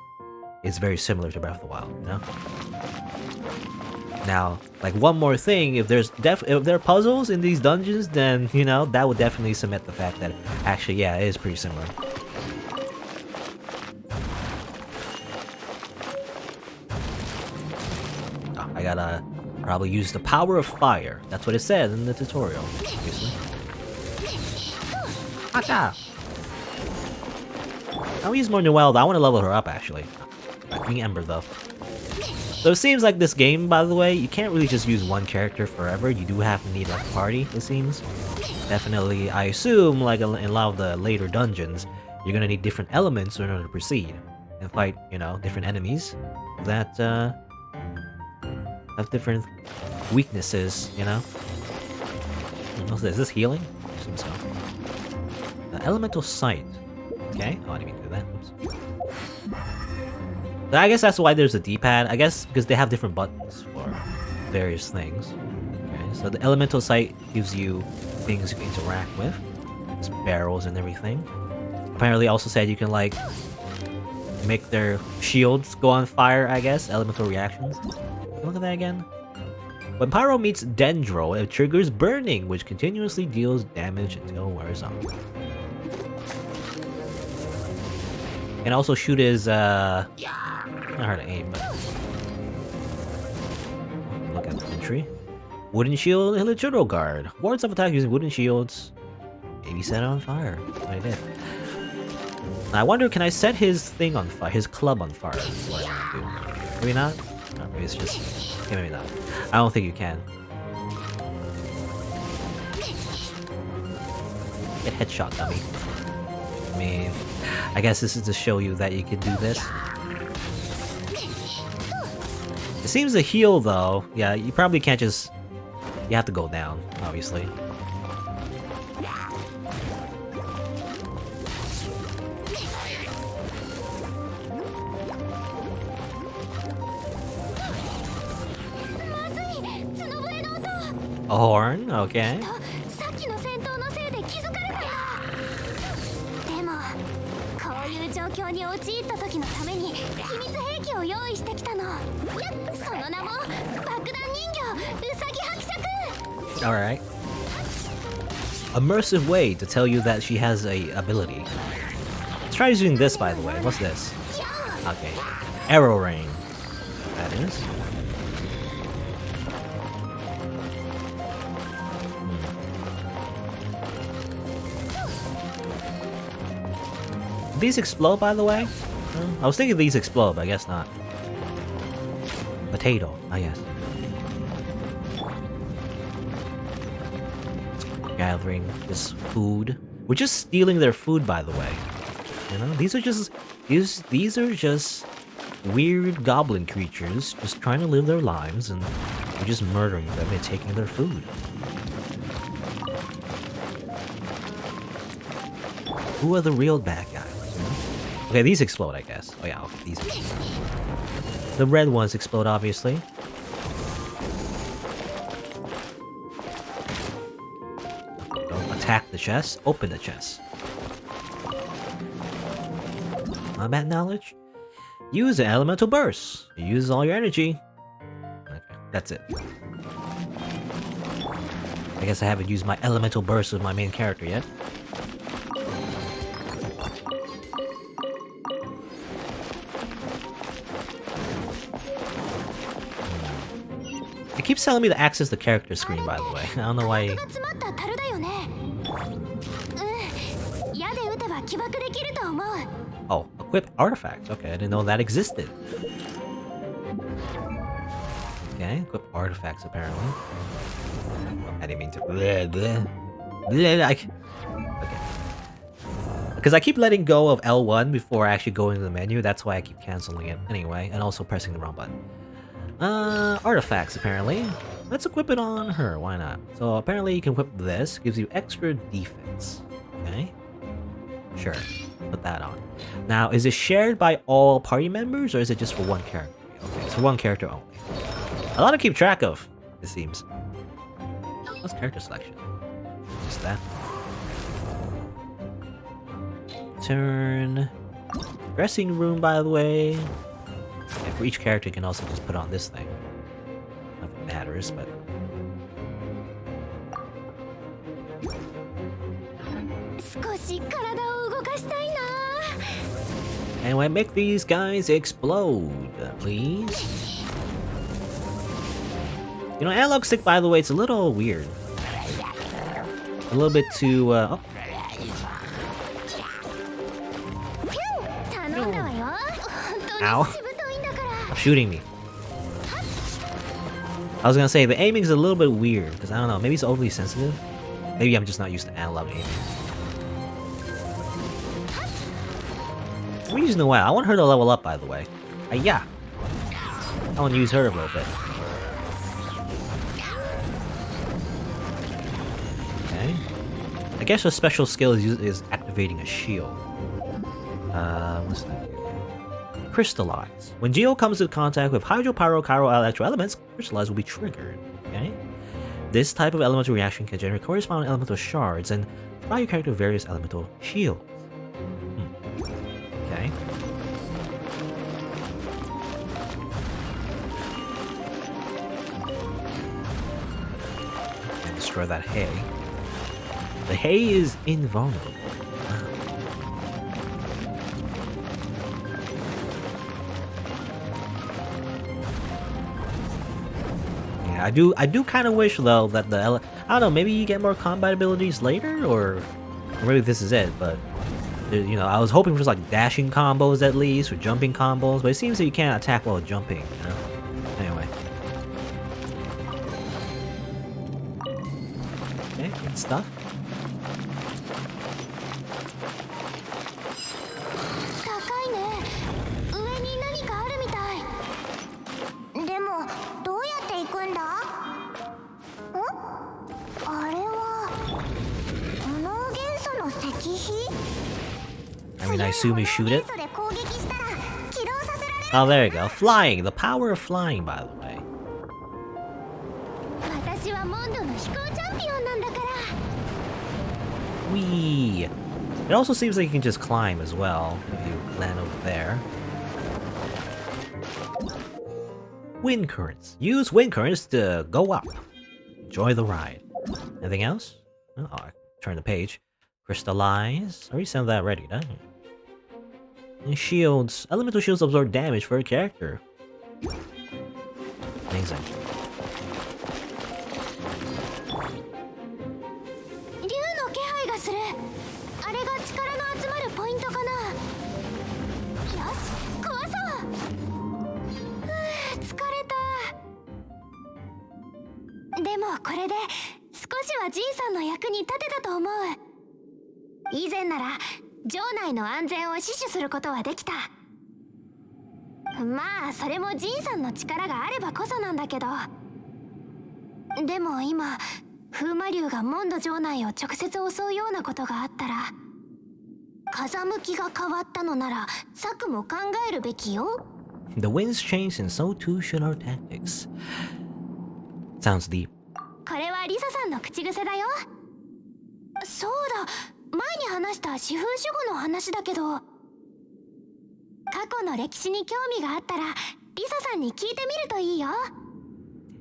it's very similar to Breath of the Wild, you know? Now, like one more thing, if there are puzzles in these dungeons, then, you know, that would definitely cement the fact that actually, yeah, it is pretty similar. I gotta probably use the power of fire. That's what it said in the tutorial, obviously. Aka! I'll use more Noelle, though. I want to level her up, actually. Being Ember, though. So it seems like this game, by the way, you can't really just use one character forever. You do have to need like a party, it seems. Definitely, I assume, like in a lot of the later dungeons, you're gonna need different elements in order to proceed. And fight, you know, different enemies that, have different weaknesses, you know? What's this? Is this healing? I assume so. Elemental sight. Okay. Oh, I didn't mean to do that. Oops. So I guess that's why there's a D-pad. I guess because they have different buttons for various things. Okay. So the elemental sight gives you things you can interact with. There's barrels and everything. Apparently, also said you can like make their shields go on fire. I guess elemental reactions. Look at that again. When Pyro meets Dendro, it triggers burning, which continuously deals damage until it wears off. And also shoot his, not hard to aim, but... Look at the entry. Wooden shield, Hilichurro guard. Wards off attack using wooden shields. Maybe set it on fire. What I did. Now, I wonder, can I set his thing on fire, his club on fire? That's what I want to do. Maybe not? No, maybe it's just... Okay, maybe not. I don't think you can. Get headshot, dummy. I mean, I guess this is to show you that you can do this. It seems to heal, though. Yeah, you probably can't just... You have to go down, obviously. A horn, okay. さっきの戦闘のせいで気づかれたよ。でもこういう状況に陥った時のために秘密兵器を用意してきたの。その名も爆弾人形ウサギ伯爵。 Alright. Immersive way to tell you that she has a ability. Let's try using this, by the way. What's this? Okay. Arrow rain. That is. These explode, by the way? I was thinking these explode, but I guess not. Potato, yes. Gathering this food. We're just stealing their food, by the way. You know, these are just weird goblin creatures just trying to live their lives, and we're just murdering them and taking their food. Who are the real bad guys? Okay, these explode, I guess. Oh yeah, okay, these explode. The red ones explode, obviously. Don't attack the chest, open the chest. Combat knowledge? Use an elemental burst. You use all your energy. Okay, that's it. I guess I haven't used my elemental burst with my main character yet. It keeps telling me to access the character screen, by the way. I don't know why. Oh, equip artifacts. Okay, I didn't know that existed. Okay, equip artifacts apparently. I didn't mean to. Okay. Because I keep letting go of L1 before actually going to the menu. That's why I keep canceling it anyway, and also pressing the wrong button. Artifacts apparently. Let's equip it on her, why not? So apparently you can equip this, gives you extra defense. Okay. Sure, put that on. Now, is it shared by all party members, or is it just for one character? Okay, it's for one character only. A lot to keep track of, it seems. What's character selection? Just that. Turn. Dressing room, by the way. Yeah, for each character, you can also just put on this thing. Nothing matters, but... Anyway, make these guys explode, please. You know, analog stick, by the way, it's a little weird. A little bit too, oh. Ow. Stop shooting me. I was gonna say, the aiming is a little bit weird, because I don't know, maybe it's overly sensitive. Maybe I'm just not used to analog aiming. We're using a while. I want her to level up, by the way. Yeah. I want to use her a little bit. guess a special skill is activating a shield. What's that? Crystallize. When Geo comes into contact with hydro, pyro, Kyro, electro elements, crystallize will be triggered. Okay? This type of elemental reaction can generate corresponding elemental shards and provide your character with various elemental shields. Okay. And destroy that hay. The hay is invulnerable. I do kind of wish though that I don't know, maybe you get more combat abilities later, or maybe this is it. But you know, I was hoping for like dashing combos at least, or jumping combos, but it seems that you can't attack while jumping. You know? Anyway, okay, good stuff. あれはこの元素の石碑 I mean, I assume you shoot it. 元素で攻撃したら起動させられる Oh, there you go. Flying. The power of flying, by the way. 私はモンドの飛行チャンピオンなんだから Whee! It also seems like you can just climb as well if you land over there. Wind currents. Use wind currents to go up. Enjoy the ride. Anything else? Oh, I turn the page. Crystallize. I already sound that ready, didn't I? And shields. Elemental shields absorb damage for a character. Amazing. 竜の気配がするあれが力の集まるポイントかなよし壊そう疲れたでもこれで少しはジンさんの役に立てたと思う以前なら城内の安全を死守することはできたまあそれもジンさんの力があればこそなんだけどでも今風魔竜がモンド城内を直接襲うようなことがあったら風向きが変わったのなら策も考えるべきよ The winds change and so too should our tactics. Sounds deep. これはリサさんの口癖だよそうだ前に話した四風守護の話だけど過去の歴史に興味があったらリサさんに聞いてみるといいよ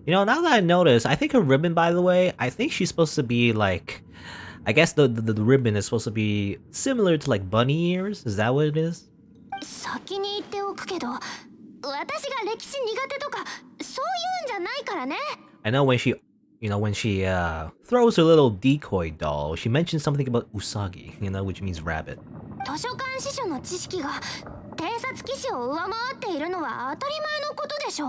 You know, now that I notice, I think her ribbon, by the way, I think she's supposed to be like... I guess the ribbon is supposed to be similar to like bunny ears? Is that what it is? 先に言っておくけど私が歴史苦手とかそういうんじゃないからね I know when she... You know, when she throws her little decoy doll, she mentions something about usagi, you know, which means rabbit. 図書館司書の知識が偵察騎士を上回っているのは当たり前のことでしょ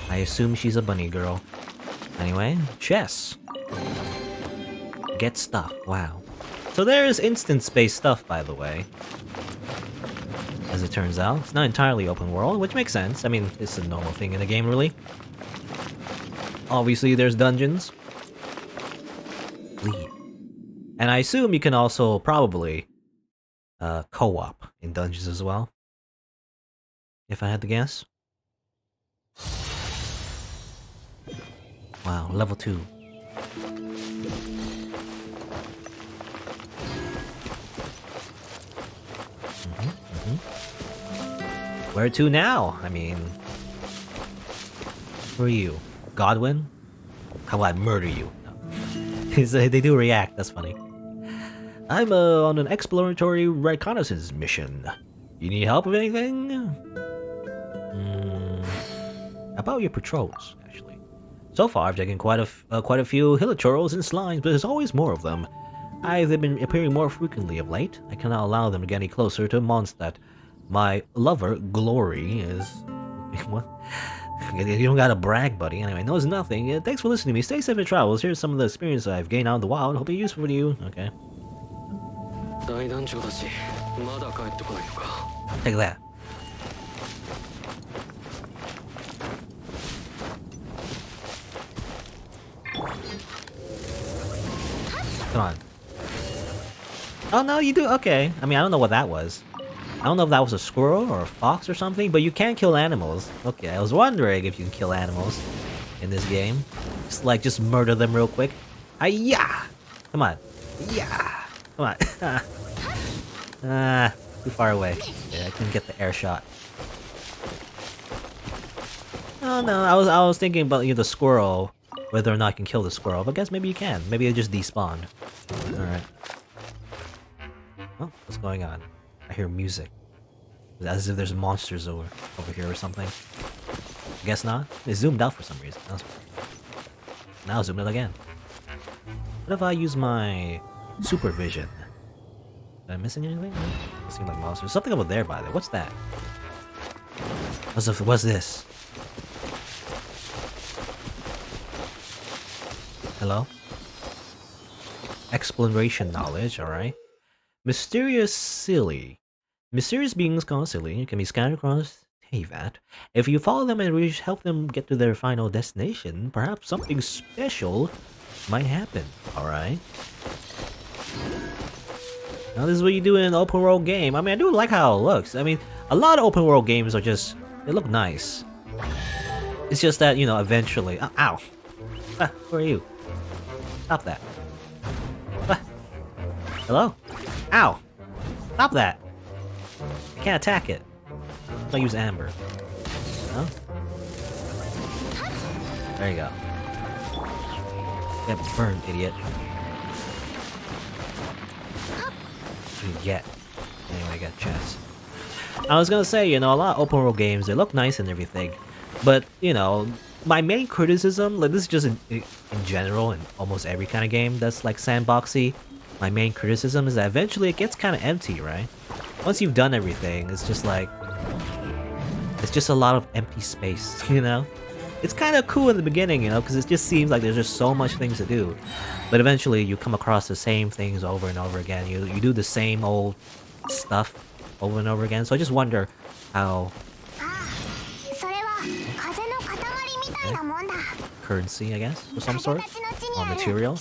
I assume she's a bunny girl. Anyway, chess. Get stuff, wow. So there's instance-based stuff, by the way. As it turns out, it's not entirely open world, which makes sense. I mean, it's a normal thing in a game, really. Obviously, there's dungeons. Leave. And I assume you can also probably co-op in dungeons as well. If I had to guess. Wow, level 2. Where to now? I mean... Who are you? Godwin? How about I murder you? No. They do react, that's funny. I'm on an exploratory reconnaissance mission. You need help with anything? About your patrols, actually. So far, I've taken quite a few hilichurls and slimes, but there's always more of them. They've been appearing more frequently of late. I cannot allow them to get any closer to Mondstadt. My lover, Glory, is... What? You don't gotta brag, buddy. Anyway, no, it's nothing. Thanks for listening to me. Stay safe in travels. Here's some of the experience I've gained out in the wild. Hope it's useful to you. Okay. Take that. Come on. Oh no, you do? Okay. I mean, I don't know what that was. I don't know if that was a squirrel or a fox or something, but you can kill animals. Okay, I was wondering if you can kill animals in this game. Just murder them real quick. Hi-ya! Come on. Yeah! Come on. Too far away. Yeah, I couldn't get the air shot. Oh no, I was thinking about the squirrel, whether or not I can kill the squirrel, but I guess maybe you can. Maybe it just despawned. Alright. Oh, what's going on? I hear music. As if there's monsters over here or something. I guess not. It zoomed out for some reason. Now zoom it again. What if I use my supervision? Did I miss anything? It seems like monsters. Something over there, by the way. What's that? What's this? Hello? Exploration knowledge, alright. Mysterious silly. Mysterious beings called silly can be scattered across Teyvat. If you follow them and help them get to their final destination, perhaps something special might happen, alright? Now this is what you do in an open world game. I mean, I do like how it looks. I mean, a lot of open world games are just... they look nice. It's just that, eventually... ow! Who are you? Stop that. Hello? Ow! Stop that! I can't attack it. I'll use amber. No? There you go. Get burned, idiot. What do you get? Anyway, I got chest. I was gonna say, a lot of open world games, they look nice and everything, but, my main criticism, like this is just in general in almost every kind of game that's like sandboxy, my main criticism is that eventually it gets kind of empty, right? Once you've done everything, it's just like... it's just a lot of empty space, It's kind of cool in the beginning, because it just seems like there's just so much things to do. But eventually you come across the same things over and over again. You do the same old stuff over and over again. So I just wonder how... currency, I guess, of some sort? Or material?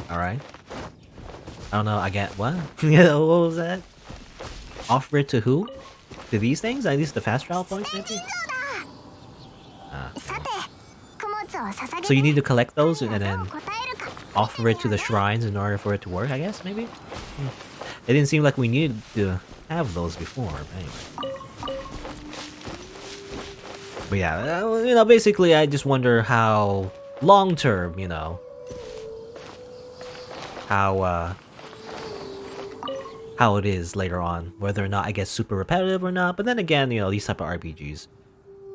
Alright. I don't know, I get what? What was that? Offer it to who? To these things? At least the fast travel points, maybe? So you need to collect those and then offer it to the shrines in order for it to work, I guess, maybe? It didn't seem like we needed to have those before, but anyway. But yeah, basically I just wonder how long-term, how it is later on, whether or not I get super repetitive or not. But then again, these type of RPGs,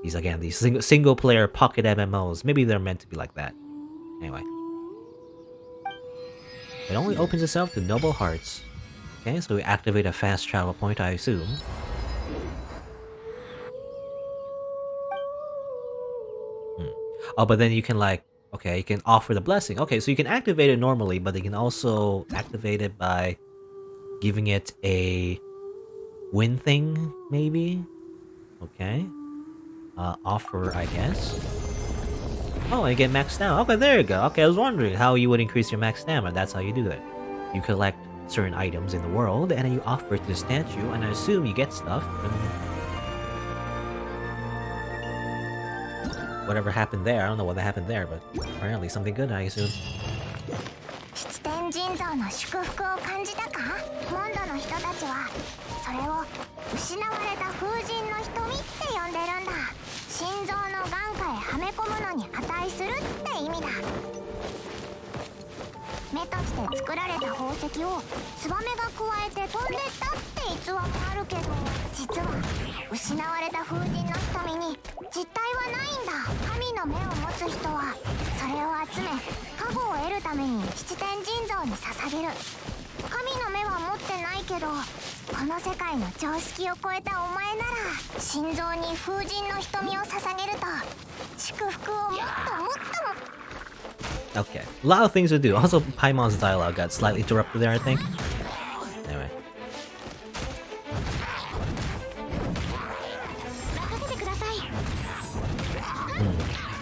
these single-player pocket MMOs, maybe they're meant to be like that. Anyway. It only opens itself to noble hearts. Okay, so we activate a fast travel point, I assume. Oh, but then you can okay, you can offer the blessing. Okay, so you can activate it normally, but you can also activate it by giving it a win thing, maybe? Okay. Offer, I guess. Oh, I get max stamina. Okay, there you go. Okay, I was wondering how you would increase your max stamina. That's how you do it. You collect certain items in the world, and then you offer it to the statue, and I assume you get stuff. Whatever happened there, I don't know what happened there, but apparently something good, I assume. Okay, a lot of things to do. Also, Paimon's dialogue got slightly interrupted there, I think. Anyway.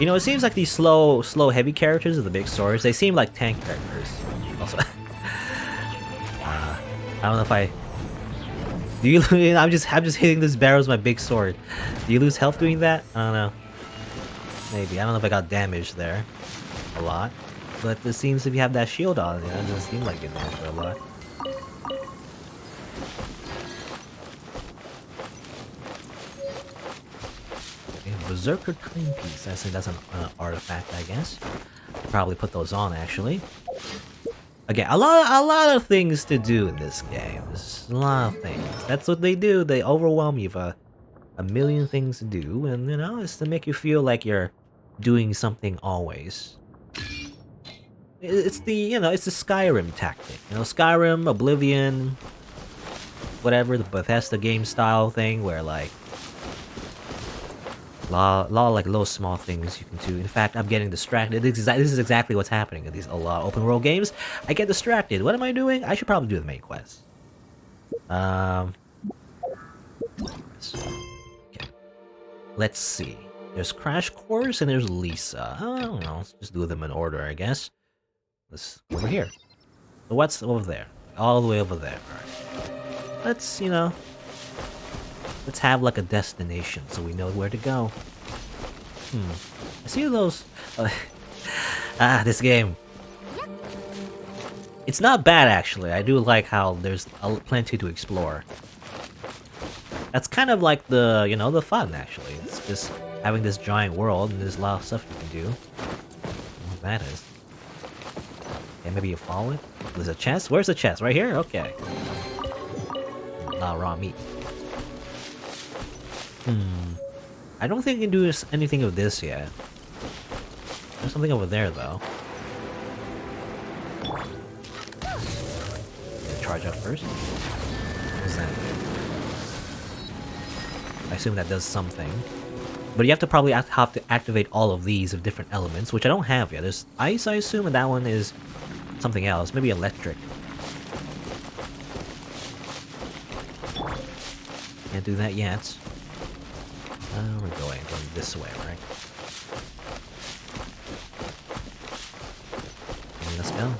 You know, it seems like these slow heavy characters with the big swords, they seem like tank characters. Also, I don't know if I. Do you? I'm just hitting this barrel with my big sword. Do you lose health doing that? I don't know. Maybe. I don't know if I got damaged there. A lot. But it seems if you have that shield on, it doesn't seem like you're damaged a lot. Okay, Berserker Timepiece. I think that's an artifact, I guess. Probably put those on, actually. Again, a lot of things to do in this game. There's a lot of things. That's what they do. They overwhelm you with a million things to do, and you know, it's to make you feel like you're doing something always. It's the, you know, it's the Skyrim tactic. You know, Skyrim, Oblivion, whatever, the Bethesda game style thing where like a lot of like little small things you can do. In fact, I'm getting distracted. This is exactly what's happening in these a lot of open world games. I get distracted. What am I doing? I should probably do the main quest. Okay. Let's see. There's Crash Course and there's Lisa. I don't know. Let's just do them in order, I guess. Let's over here. So what's over there? All the way over there. Alright. Let's, you know, let's have like a destination so we know where to go. I see those. This game. It's not bad actually. I do like how there's plenty to explore. That's kind of like the, you know, the fun actually. It's just having this giant world and there's a lot of stuff you can do. What that is. Okay, maybe you follow it. There's a chest. Where's the chest? Right here? Okay. Raw meat. I don't think you can do anything with this yet. There's something over there though. Charge up first. What's that? I assume that does something. But you have to probably have to activate all of these with different elements, which I don't have yet. There's ice, I assume, and that one is something else. Maybe electric. Can't do that yet. We're going this way, right? Let's go.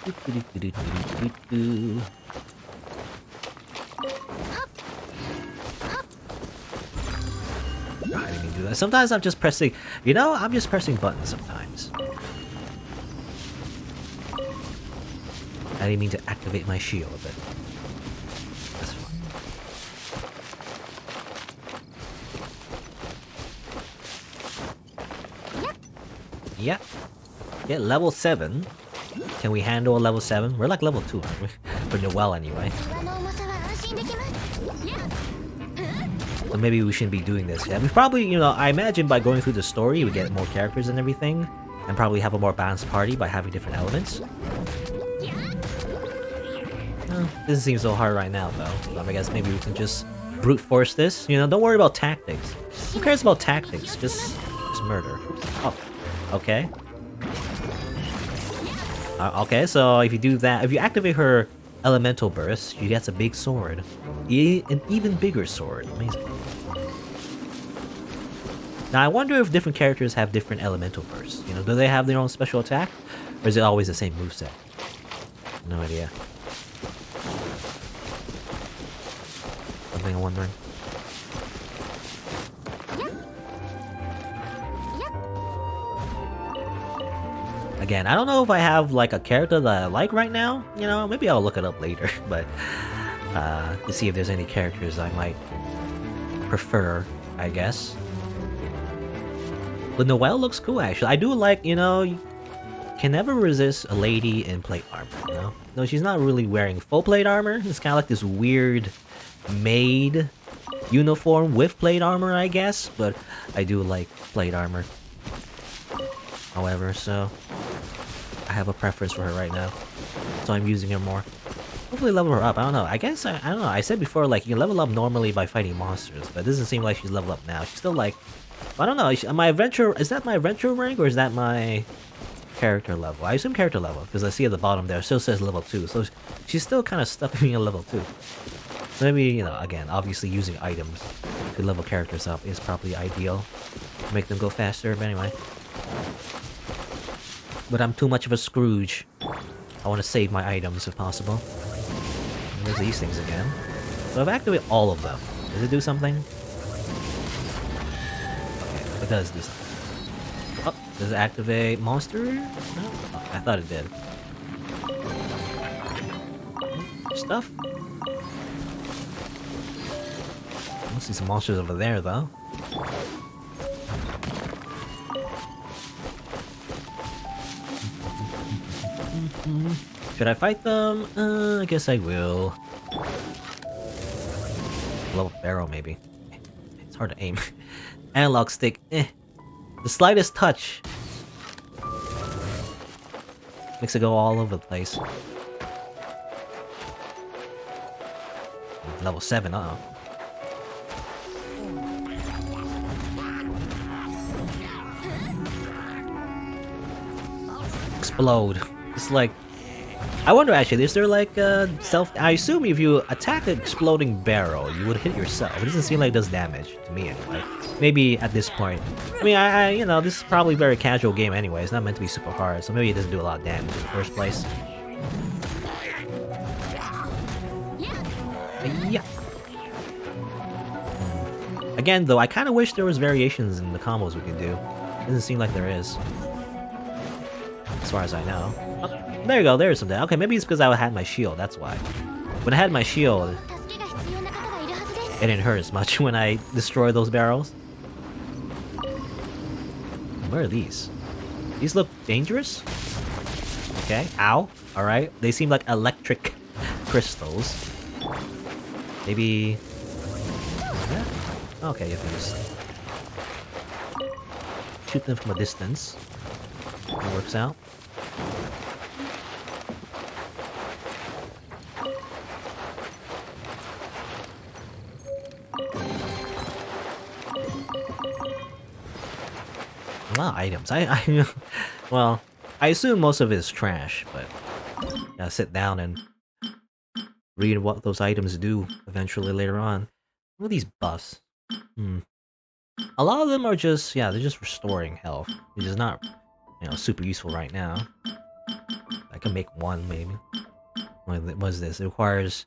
I didn't mean to do that. Sometimes I'm just pressing, you know, I'm just pressing buttons sometimes. I didn't mean to activate my shield, but that's fine. Yep. Yeah, level 7. Can we handle a level 7? We're like level 2, aren't we? For Noelle anyway. So maybe we shouldn't be doing this yet. We probably, you know, I imagine by going through the story, we get more characters and everything. And probably have a more balanced party by having different elements. Doesn't seem so hard right now, though. So I guess maybe we can just brute force this. You know, don't worry about tactics. Who cares about tactics? Just murder. Oh, okay. Okay, so if you do that, if you activate her elemental burst, she gets a big sword. An even bigger sword. Amazing. Now, I wonder if different characters have different elemental bursts. You know, do they have their own special attack? Or is it always the same moveset? No idea. Something I'm wondering. Again, I don't know if I have like a character that I like right now. You know, maybe I'll look it up later, but to see if there's any characters I might prefer, I guess. But Noelle looks cool actually. I do like, you know, you can never resist a lady in plate armor, you know? No, she's not really wearing full plate armor. It's kind of like this weird maid uniform with plate armor, I guess, but I do like plate armor. However, so I have a preference for her right now, so I'm using her more. Hopefully level her up. I don't know. I guess I don't know. I said before, like, you can level up normally by fighting monsters, but it doesn't seem like she's leveled up now. She's still like, I don't know. My adventure, is that my adventure rank or is that my character level? I assume character level because I see at the bottom there it still says level 2, so she's still kind of stuck being a level 2. Maybe, you know, again, obviously using items to level characters up is probably ideal. Make them go faster, but anyway. But I'm too much of a Scrooge. I want to save my items if possible. And there's these things again. So I've activated all of them. Does it do something? Okay, it does do something. Oh, does it activate monster? No? Oh, I thought it did. Stuff? I see some monsters over there, though. Should I fight them? I guess I will. Blow up barrel, maybe. It's hard to aim. Analog stick, eh. The slightest touch makes it go all over the place. Level 7, uh-oh. Explode. It's like... I wonder actually, is there like a I assume if you attack an exploding barrel, you would hit yourself. It doesn't seem like it does damage, to me anyway. Maybe at this point. I mean, I you know, this is probably a very casual game anyway. It's not meant to be super hard, so maybe it doesn't do a lot of damage in the first place. Yeah. Again, though, I kind of wish there was variations in the combos we can do. It doesn't seem like there is. As far as I know. Oh, there you go, there's some damage. Okay, maybe it's because I had my shield, that's why. When I had my shield, it didn't hurt as much when I destroyed those barrels. Where are these? These look dangerous? Okay, ow. Alright, they seem like electric crystals. Maybe... Okay, you can just shoot them from a distance. That works out. A lot of items. Well, I assume most of it is trash, but gotta sit down and read what those items do eventually later on. What are these buffs? A lot of them are just, yeah, they're just restoring health, which is not, you know, super useful right now. I can make one, maybe. What is this? It requires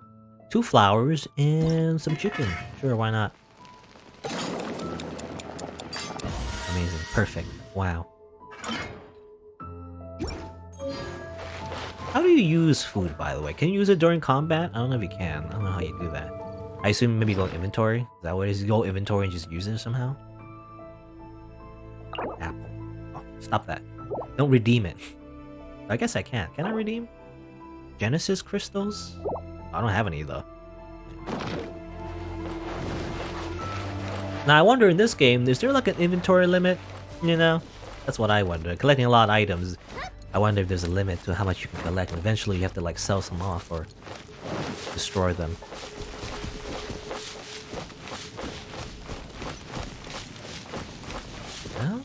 2 flowers and some chicken. Sure, why not? Amazing. Perfect. Wow. How do you use food, by the way? Can you use it during combat? I don't know if you can. I don't know how you do that. I assume maybe go inventory? Is that what it is? You go inventory and just use it somehow? Apple. Oh, stop that. Don't redeem it. I guess I can. Can I redeem? Genesis crystals? I don't have any though. Now I wonder in this game, is there like an inventory limit? You know? That's what I wonder. Collecting a lot of items, I wonder if there's a limit to how much you can collect. And eventually you have to like sell some off or destroy them. Well,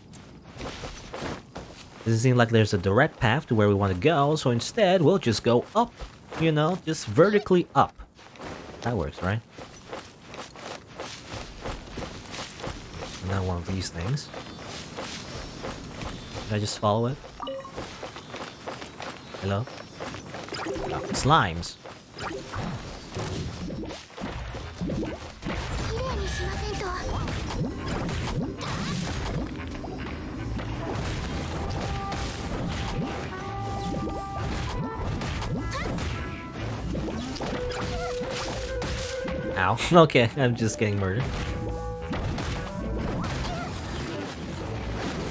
doesn't seem like there's a direct path to where we want to go, so instead we'll just go up, you know, just vertically up. That works, right? Not one of these things. Can I just follow it? Hello? Oh, slimes. Ow. Okay, I'm just getting murdered.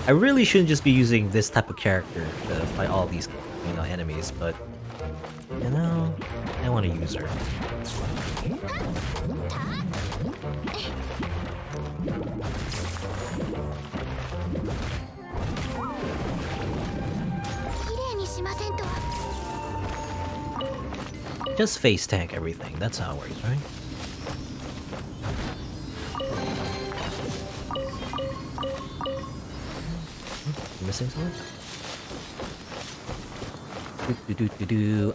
I really shouldn't just be using this type of character to fight all these, you know, enemies, but you know, I want to use her. Just face tank everything. That's how it works, right? Missing something?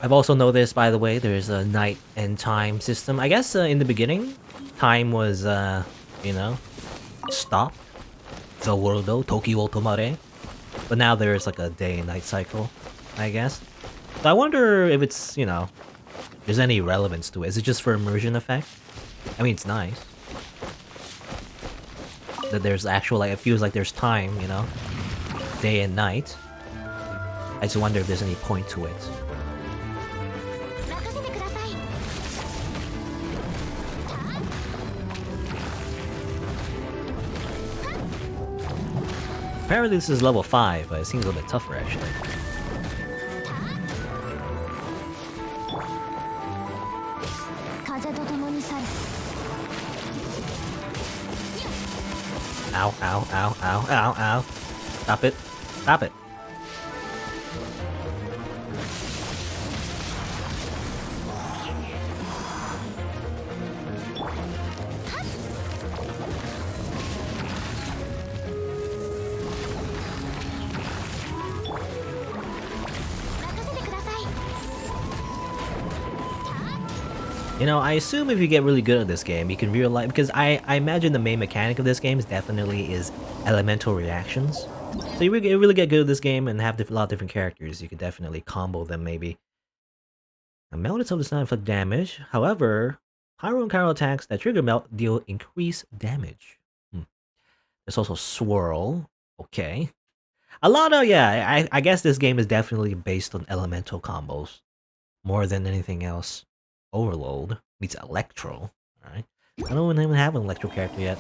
I've also noticed, by the way, there's a night and time system. I guess in the beginning, time was, you know, stopped. The world though, Tokyo Tomare. But now there's like a day and night cycle, I guess. So I wonder if it's, you know, there's any relevance to it. Is it just for immersion effect? I mean, it's nice. That there's actual, like, it feels like there's time, you know? Day and night. I just wonder if there's any point to it. Apparently this is level 5, but it seems a little bit tougher actually. Ow, ow, ow, ow, ow, ow. Stop it. Stop it. You know, I assume if you get really good at this game, you can realize, because I imagine the main mechanic of this game definitely is elemental reactions. So you really get good at this game and have a lot of different characters, you could definitely combo them maybe. Now, melt itself does not inflict damage. However, pyro and Kyro attacks that trigger melt deal increased damage. There's also swirl. Okay. A lot of, yeah, I guess this game is definitely based on elemental combos. More than anything else. Overload meets Electro. Alright. I don't even have an Electro character yet.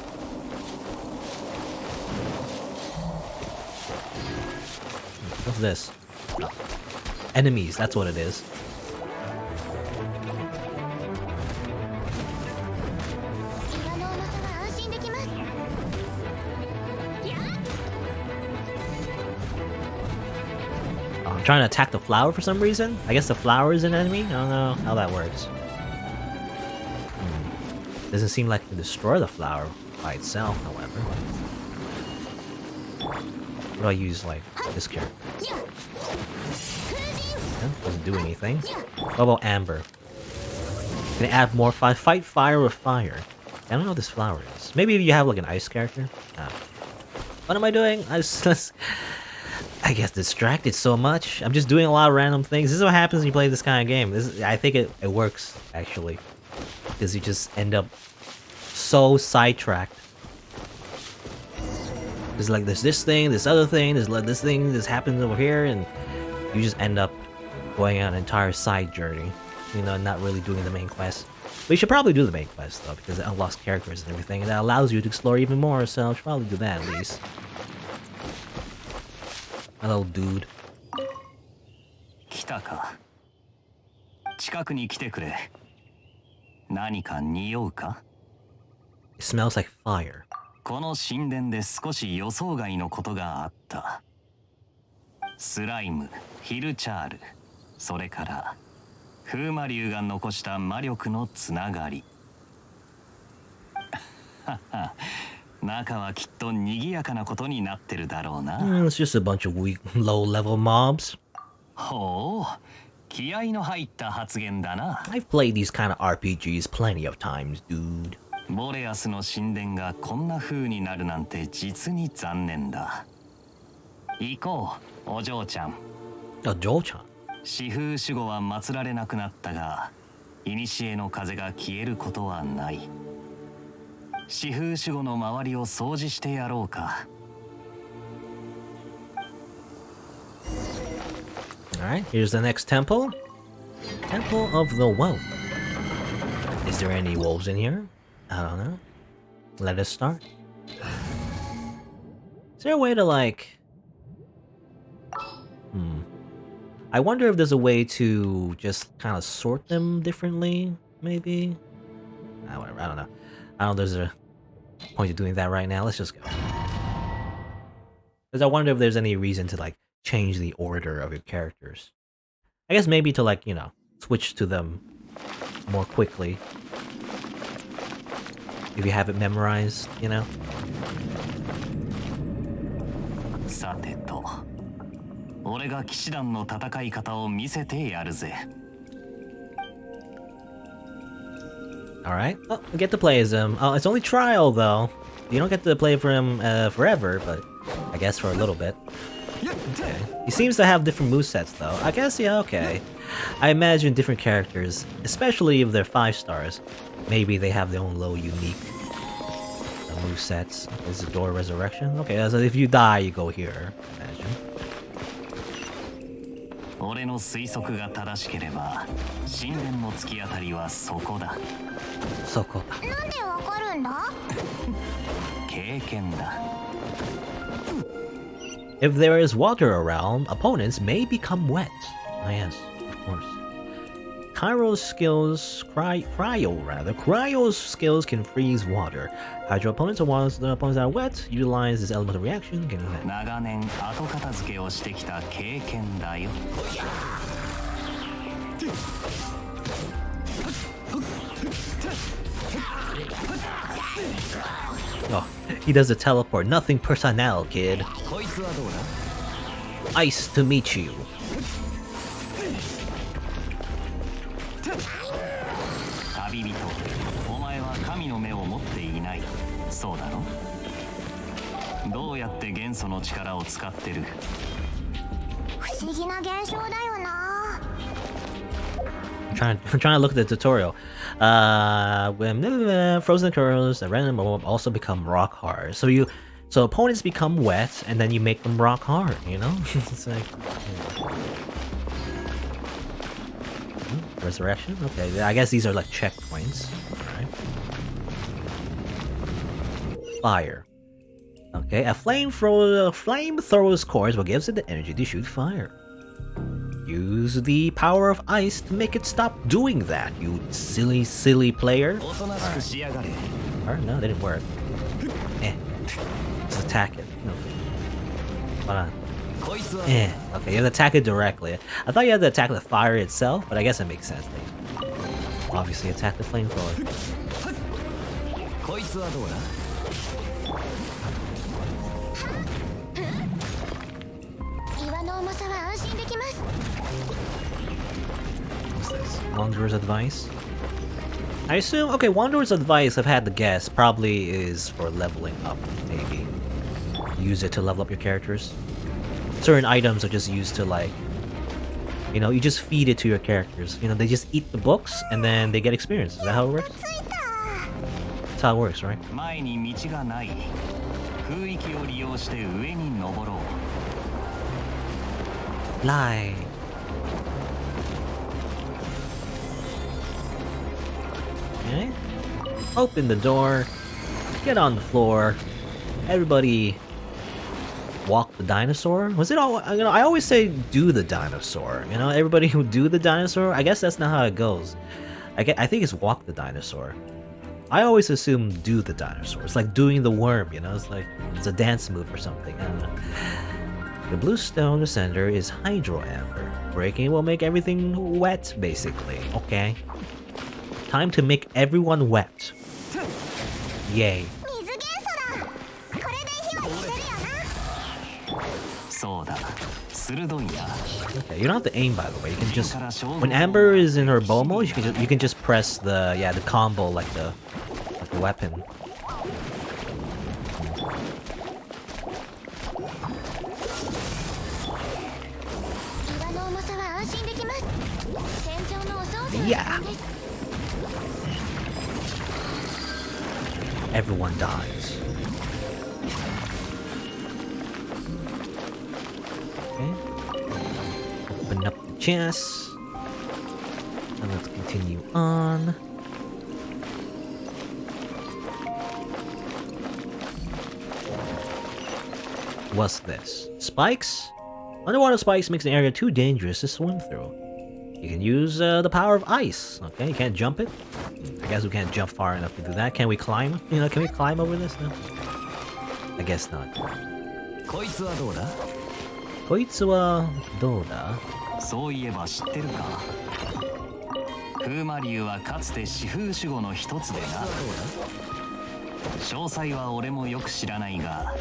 What's this? Enemies, that's what it is. Oh, I'm trying to attack the flower for some reason? I guess the flower is an enemy? I don't know how that works. Doesn't seem like it can destroy the flower by itself, however. What do I use, like, this character? Yeah, doesn't do anything. What about Amber? Can it add more fire? Fight fire with fire. I don't know what this flower is. Maybe if you have, like, an ice character? What am I doing? I guess distracted so much. I'm just doing a lot of random things. This is what happens when you play this kind of game. I think it works, actually. Because you just end up so sidetracked. There's like this thing, this other thing, there's like this thing, this happens over here, and you just end up going on an entire side journey. You know, not really doing the main quest. But you should probably do the main quest though, because it unlocks characters and everything, and that allows you to explore even more, so I should probably do that at least. Hello, dude. 来たか。近くに来てくれ。何か匂うか？ It smells like fire. この神殿で少し予想外のことがあった。スライム、ヒルチャール、それから風魔竜が残した魔力のつながり。中はきっと賑やかなことになってるだろうな。It's just a bunch of weak, low-level mobs. ほう、気合の入った発言だな。I've played these kind of RPGs plenty of times, dude. ボレアスの神殿がこんな風になるなんて実に残念だ。行こう、お嬢ちゃん。Oh, Joel-chan. 四風守護は祀られなくなったが、古の風が消えることはない。四風守護の周りを掃除してやろうか。Alright, here's the next temple. Temple of the Wolf. Is there any wolves in here? I don't know. Let us start. Is there a way to, like... I wonder if there's a way to just kind of sort them differently, maybe? Whatever, I don't know. I don't know if there's a point to doing that right now. Let's just go. Because I wonder if there's any reason to, like, change the order of your characters. I guess maybe to, like, you know, switch to them more quickly. If you have it memorized, you know? さてと、俺が騎士団の戦い方を見せてやるぜ。 Alright, well, we get to play as him. Oh, it's only trial though. You don't get to play for him forever, but I guess for a little bit. Okay. He seems to have different movesets though. I guess, yeah, okay. I imagine different characters, especially if they're 5 stars, maybe they have their own little unique movesets. Is the door resurrection? Okay, so if you die, you go here, I imagine. 俺の推測が正しければ、神殿の突き当たりはそこだ。そこ。なんでわかるんだ？経験だ。If there is water around, opponents may become wet. Ah, yes, of course. Cryo's skills can freeze water. Hydro opponents or the opponents that are wet utilize this elemental reaction. 長年後片付けをしてきた経験だよ。Oh, he does a teleport. Nothing personnel, kid. Ice to meet you. 旅人、お前は神の目を持っていない。そうだろ？どうやって元素の力を使ってる？不思議な現象だよな。I'm trying to look at the tutorial. When frozen curls at random also become rock hard. So opponents become wet and then you make them rock hard, you know? It's like resurrection? Okay, I guess these are like checkpoints. Alright. Fire. Okay, a flamethrower's core is what gives it the energy to shoot fire. Use the power of ice to make it stop doing that, you silly player. Alright, no, that didn't work. Just attack it. No. Hold on. Okay, you have to attack it directly. I thought you had to attack the fire itself, but I guess that makes sense. Obviously, attack the flamethrower. What's this? Wanderer's Advice? I assume, okay, Wanderer's Advice, I've had to guess, probably is for leveling up, maybe. Use it to level up your characters. Certain items are just used to, like, you know, you just feed it to your characters. You know, they just eat the books and then they get experience. Is that how it works? That's how it works, right? Lie. Okay. Open the door. Get on the floor. Everybody walk the dinosaur? Was it all, you know, I always say do the dinosaur. You know, everybody who do the dinosaur, I guess that's not how it goes. I think it's walk the dinosaur. I always assume do the dinosaur. It's like doing the worm, you know? It's like, it's a dance move or something. I don't know. The blue stone sender is hydro amber. Breaking it will make everything wet, basically. Okay. Time to make everyone wet. Yay. Okay, you don't have to aim, by the way. You can just, when Amber is in her bow mode, you can just press the combo like the weapon. Yeah. Everyone dies. Okay. Open up the chest. And let's continue on. What's this? Spikes? Underwater spikes makes an area too dangerous to swim through. You can use the power of ice. Okay, you can't jump it. I guess we can't jump far enough to do that. Can we climb? You know, can we climb over this? No? I guess not. こいつはどうだ? そういえば知ってるか？風魔竜はかつて四風守護の一つでな。詳細は俺もよく知らないが、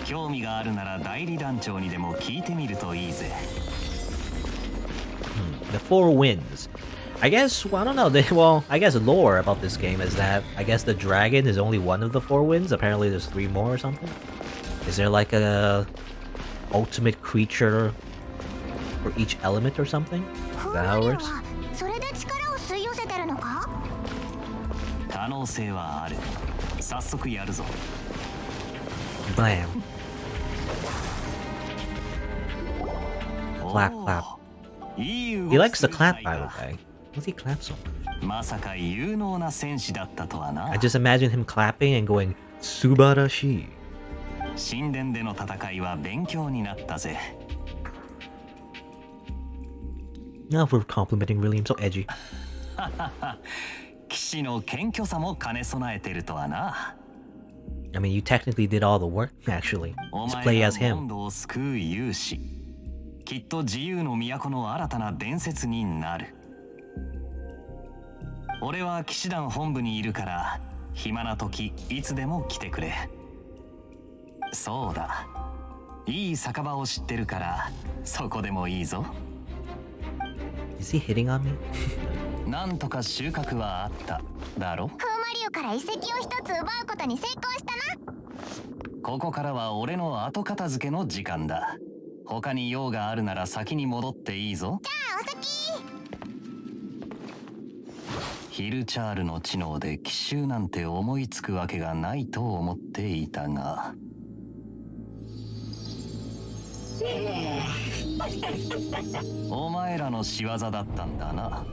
興味があるなら代理団長にでも聞いてみるといいぜ。The Four Winds. I guess, well, I don't know. Well, I guess lore about this game is that I guess the dragon is only one of the four winds. Apparently there's 3 more or something. Is there like a ultimate creature for each element or something? Is that how it works? それで力を吸い寄せてるのか？可能性はある。早速やるぞ。Blam. Clap, clap. He likes to clap, by the way. What's he clap so much? まさか有能な戦士だったとはな。 I just imagine him clapping and going, Subarashi. 神殿での戦いは勉強になったぜ。Now if we're complimenting William, so edgy. 騎士の謙虚さも兼ね備えてるとはな。I mean, you technically did all the work, actually. お Just 前 play が as モ him. ンドを救う勇士。きっと自由の都の新たな伝説になる。俺は騎士団本部にいるから、暇な時いつでも来てくれ。そうだ。いい酒場を知ってるから、そこでもいいぞ。Is he hitting on me? なんとか収穫はあっただろ。フーマリオから遺跡を一つ奪うことに成功したな。ここからは俺の後片付けの時間だ。他に用があるなら先に戻っていいぞ。じゃあお先。ヒルチャールの知能で奇襲なんて思いつくわけがないと思っていたが。お前らの仕業だったんだな。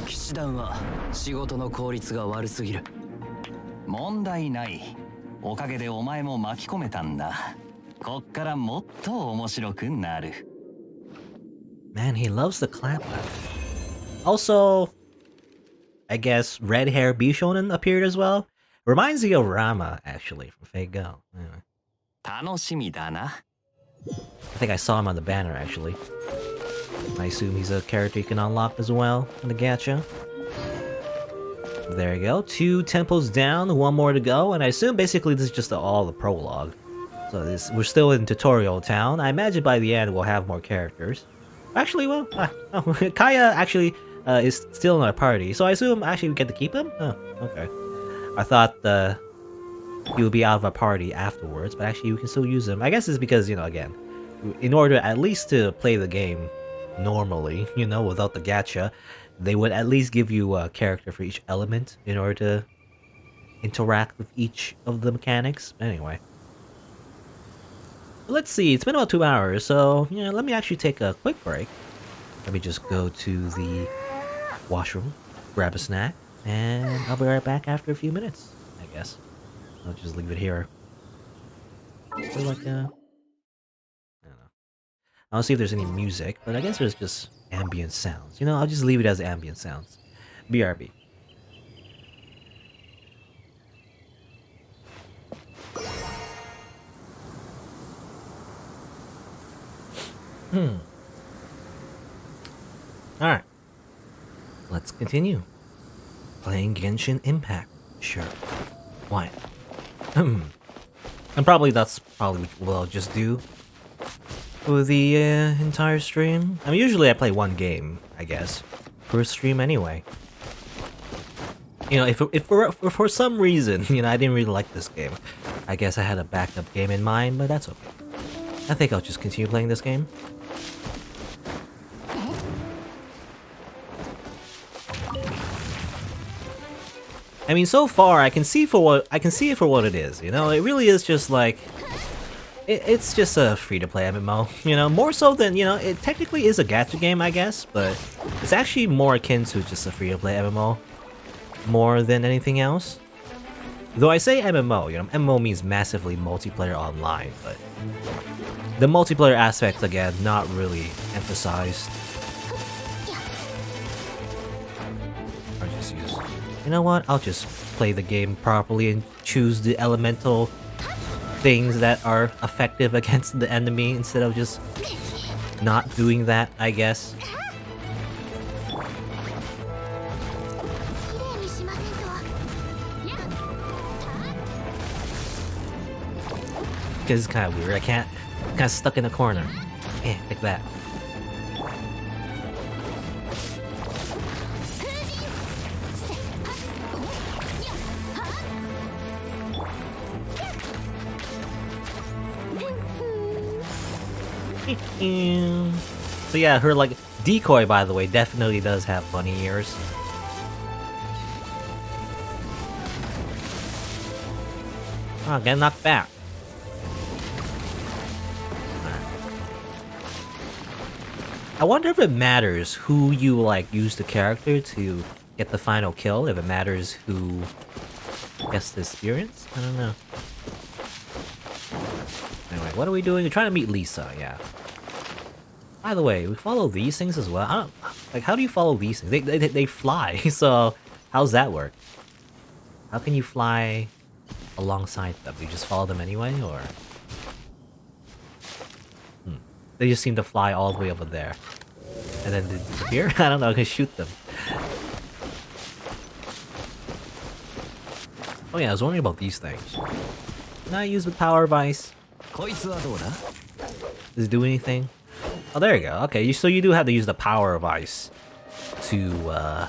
騎士団は仕事の効率が悪すぎる。問題ない。おかげでお前も巻き込めたんだ。こっからもっと面白くなる。Man, he loves the clap. Also, I guess red hair Bishonen appeared as well. Reminds me of Rama, actually, from Fate Go. Anyway. 楽しみだな。I think I saw him on the banner, actually. I assume he's a character you can unlock as well in the gacha. There you go. 2 temples down, 1 more to go, and I assume basically this is just all the prologue. So we're still in tutorial town. I imagine by the end we'll have more characters. Actually, well, Kaya actually is still in our party, so I assume actually we get to keep him? Oh, okay. I thought he would be out of our party afterwards, but actually you can still use him. I guess it's because, you know, again, in order at least to play the game normally, you know, without the gacha, they would at least give you a character for each element in order to interact with each of the mechanics. Anyway. Let's see, it's been about 2 hours, so, you know, let me actually take a quick break. Let me just go to the washroom, grab a snack, and I'll be right back after a few minutes, I guess. I'll just leave it here. So like, I don't know. I don't see if there's any music, but I guess there's just ambient sounds. You know, I'll just leave it as ambient sounds. BRB. Alright. Let's continue. Playing Genshin Impact. Sure. Why? And probably that's probably what I'll just do for the entire stream. I mean, usually I play 1 game, I guess, per stream anyway. You know, if for some reason, you know, I didn't really like this game, I guess I had a backup game in mind, but that's okay. I think I'll just continue playing this game. I mean, so far I can see it for what it is. You know, it really is just like it's just a free-to-play MMO. You know, more so than, you know, it technically is a gacha game, I guess, but it's actually more akin to just a free-to-play MMO more than anything else. Though I say MMO, you know, MMO means massively multiplayer online, but the multiplayer aspect again not really emphasized. You know what? I'll just play the game properly and choose the elemental things that are effective against the enemy instead of just not doing that, I guess. Because it's kind of weird. I can't. I'm kind of stuck in a corner. Like that. So yeah, her like decoy, by the way, definitely does have bunny ears. Oh, get knocked back. I wonder if it matters who you like use the character to get the final kill, if it matters who gets the experience? I don't know. Anyway, what are we doing? We're trying to meet Lisa, yeah. By the way, we follow these things as well. I don't, like, how do you follow these things? They fly, so how's that work? How can you fly alongside them? Do you just follow them anyway, or? They just seem to fly all the way over there. And then they disappear? I don't know, I can shoot them. Oh yeah, I was wondering about these things. Can I use the power of ice? Does it do anything? Oh, there you go. Okay, so you do have to use the power of ice to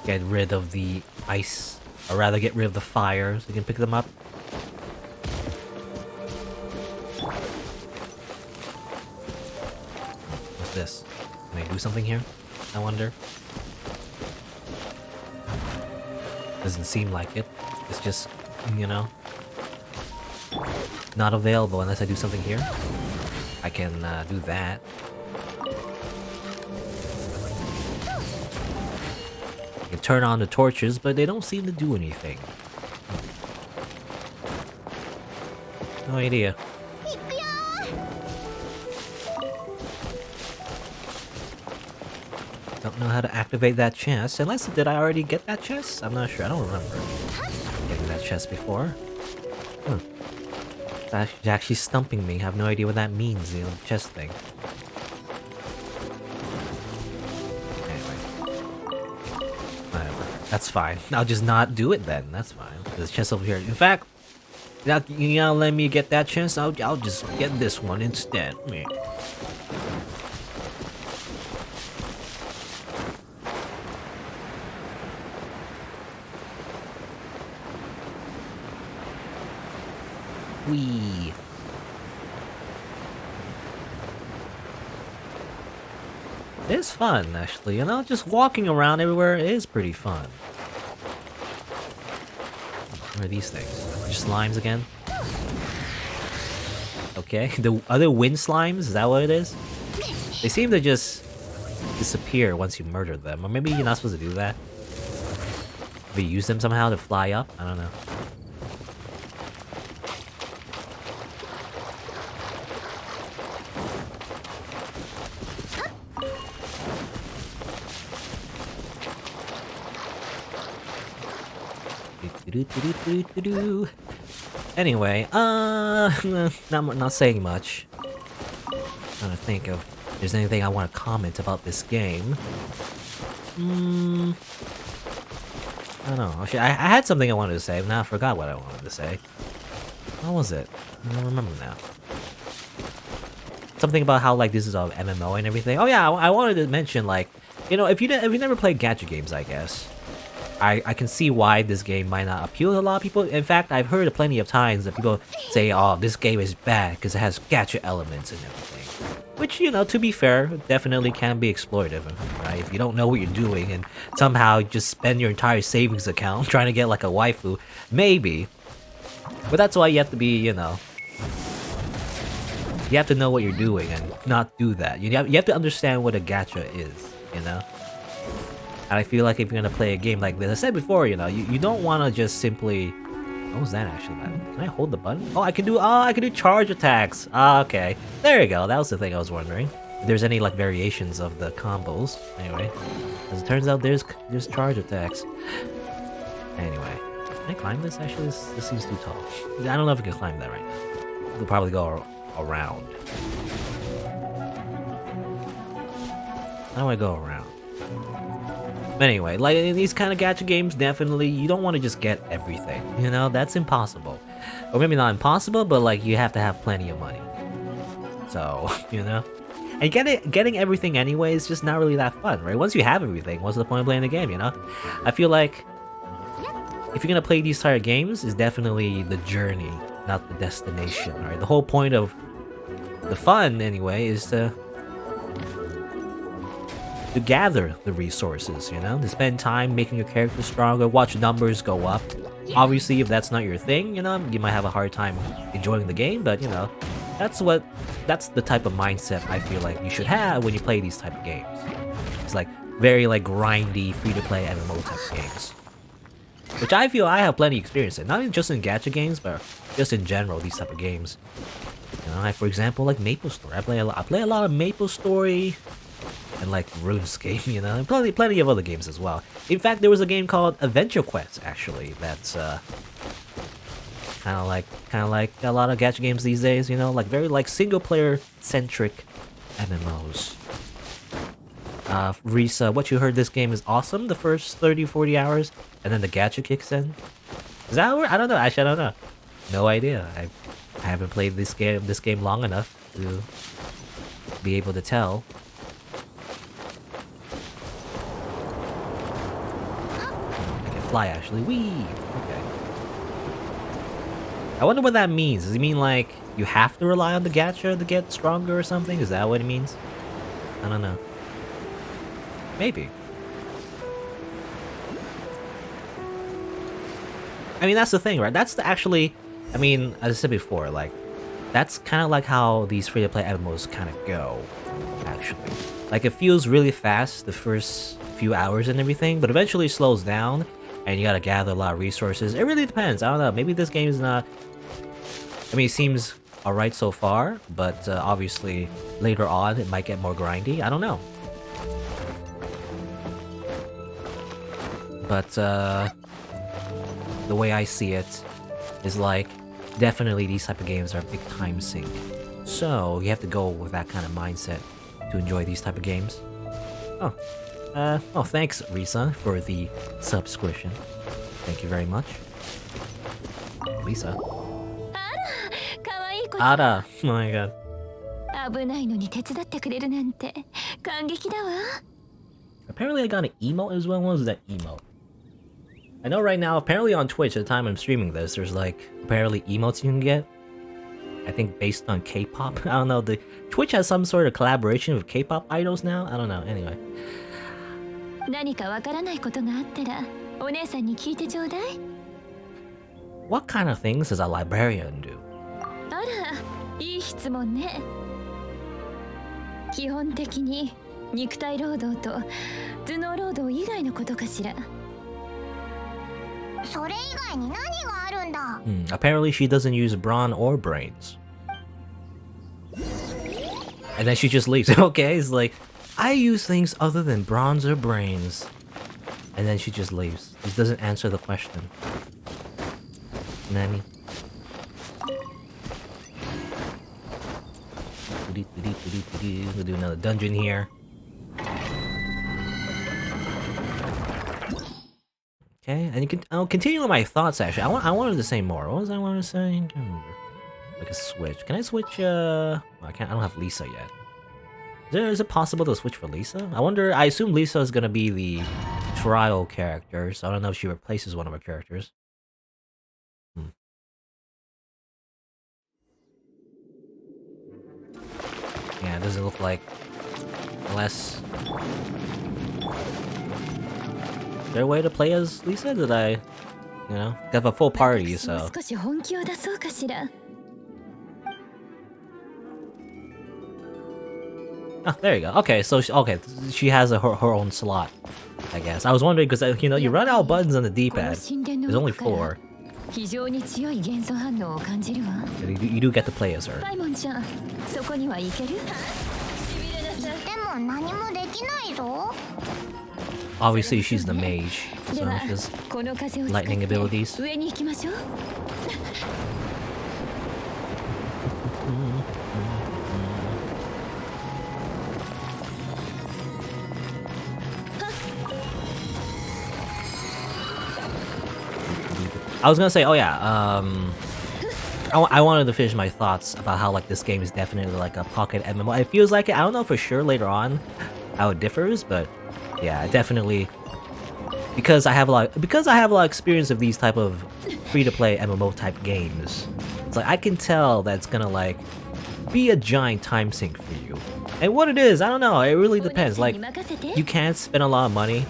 get rid of the ice, or rather get rid of the fire, so you can pick them up. What's this? Can I do something here? I wonder. Doesn't seem like it. It's just, you know, not available unless I do something here. I can do that. I can turn on the torches, but they don't seem to do anything. No idea. Don't know how to activate that chest. Unless, did I already get that chest? I'm not sure. I don't remember getting that chest before. It's actually stumping me. I have no idea what that means, you know, the chest thing. Anyway. Whatever. That's fine. I'll just not do it then. That's fine. There's a chest over here. In fact, you gotta let me get that chest. I'll just get this one instead. Yeah. Wee. It is fun, actually. You know, just walking around everywhere is pretty fun. What are these things? Just slimes again? Okay, the other wind slimes? Is that what it is? They seem to just disappear once you murder them. Or maybe you're not supposed to do that. Maybe use them somehow to fly up? I don't know. Anyway, not saying much. Trying to think of if there's anything I want to comment about this game. I don't know. Actually, I had something I wanted to say, but now I forgot what I wanted to say. What was it? I don't remember now. Something about how like this is a MMO and everything. Oh yeah, I wanted to mention, like, you know, if you never played gacha games, I guess. I can see why this game might not appeal to a lot of people. In fact, I've heard plenty of times that people say, oh, this game is bad because it has gacha elements and everything. Which, you know, to be fair, definitely can be exploitive, right? If you don't know what you're doing and somehow just spend your entire savings account trying to get like a waifu, maybe. But that's why you have to be, you know, you have to know what you're doing and not do that. You have to understand what a gacha is, you know? And I feel like if you're gonna play a game like this, I said before, you know, you don't want to just simply. What was that actually? Can I hold the button? Oh, I can do charge attacks. Ah, okay. There you go. That was the thing I was wondering. there's any like variations of the combos. Anyway, as it turns out, there's charge attacks. Anyway, can I climb this? Actually, this seems too tall. I don't know if I can climb that right now. We'll probably go around. I don't want to go around. But anyway, like in these kind of gacha games, definitely you don't want to just get everything. You know, that's impossible. Or maybe not impossible, but like you have to have plenty of money. So, you know. And getting everything anyway is just not really that fun, right? Once you have everything, what's the point of playing the game, you know? I feel like if you're gonna play these type of games, it's definitely the journey, not the destination, right? The whole point of the fun, anyway, is to gather the resources, you know? To spend time making your character stronger, watch numbers go up. Obviously, if that's not your thing, you know, you might have a hard time enjoying the game, but, you know, that's the type of mindset I feel like you should have when you play these type of games. It's like very like grindy, free-to-play MMO type of games. Which I feel I have plenty of experience in. Not just in gacha games, but just in general, these type of games. You know, for example, like MapleStory. I play a lot of MapleStory and like RuneScape, you know, and plenty of other games as well. In fact, there was a game called Adventure Quest, actually, that's kind of like a lot of gacha games these days, you know, like very like single player centric MMOs. Risa, what you heard, this game is awesome the first 30-40 hours, and then the gacha kicks in. Is that where? I don't know. Actually, I don't know. No idea. I haven't played this game long enough to be able to tell. I can fly, actually. Whee! Okay. I wonder what that means. Does it mean like you have to rely on the gacha to get stronger or something? Is that what it means? I don't know. Maybe. I mean, that's the thing, right? That's actually, I mean, as I said before, like, that's kind of like how these free-to-play MMOs kind of go, actually. Like, it feels really fast the first few hours and everything, but eventually slows down, and you gotta gather a lot of resources. It really depends. I don't know. Maybe this game is not... I mean, it seems alright so far, but obviously, later on, it might get more grindy. I don't know. But, the way I see it is like, definitely these type of games are a big time sink. So, you have to go with that kind of mindset to enjoy these type of games. Oh, thanks, Risa, for the subscription. Thank you very much. Lisa. Ada! Oh my god. Apparently I got an emote as well. What was that emote? I know right now, apparently on Twitch, at the time I'm streaming this, there's like, apparently emotes you can get. I think based on K-pop. I don't know, Twitch has some sort of collaboration with K-pop idols now? I don't know, anyway. What kind of things does a librarian do? Apparently she doesn't use brawn or brains. And then she just leaves. Okay, it's like, I use things other than bronze or brains. And then she just leaves. She doesn't answer the question. Nanny. We'll do another dungeon here. Okay, and I'll continue with my thoughts. Actually, I wanted to say more. What was I want to say? I can't remember. Like a switch. Can I switch? Well, I can't. I don't have Lisa yet. Is it possible to switch for Lisa? I wonder. I assume Lisa is gonna be the trial character, so I don't know if she replaces one of her characters. Yeah, it doesn't look like. Unless. Is there a way to play as Lisa? Did I, you know, have a full party, so... Oh, there you go. Okay, so she has her own slot, I guess. I was wondering because you know you run out of buttons on the D-pad. There's only 4. You do get to play as her. 何もできないぞ。 Obviously, she's the mage, で so は she's この風を使って lightning abilities. 上に行きましょう。 I was gonna say, oh yeah, I wanted to finish my thoughts about how like this game is definitely like a pocket MMO. It feels like it. I don't know for sure later on how it differs, but yeah, definitely because I have a lot of experience of these type of free-to-play MMO type games. It's like I can tell that's gonna like be a giant time sink for you. And what it is, I don't know. It really depends. Like you can't spend a lot of money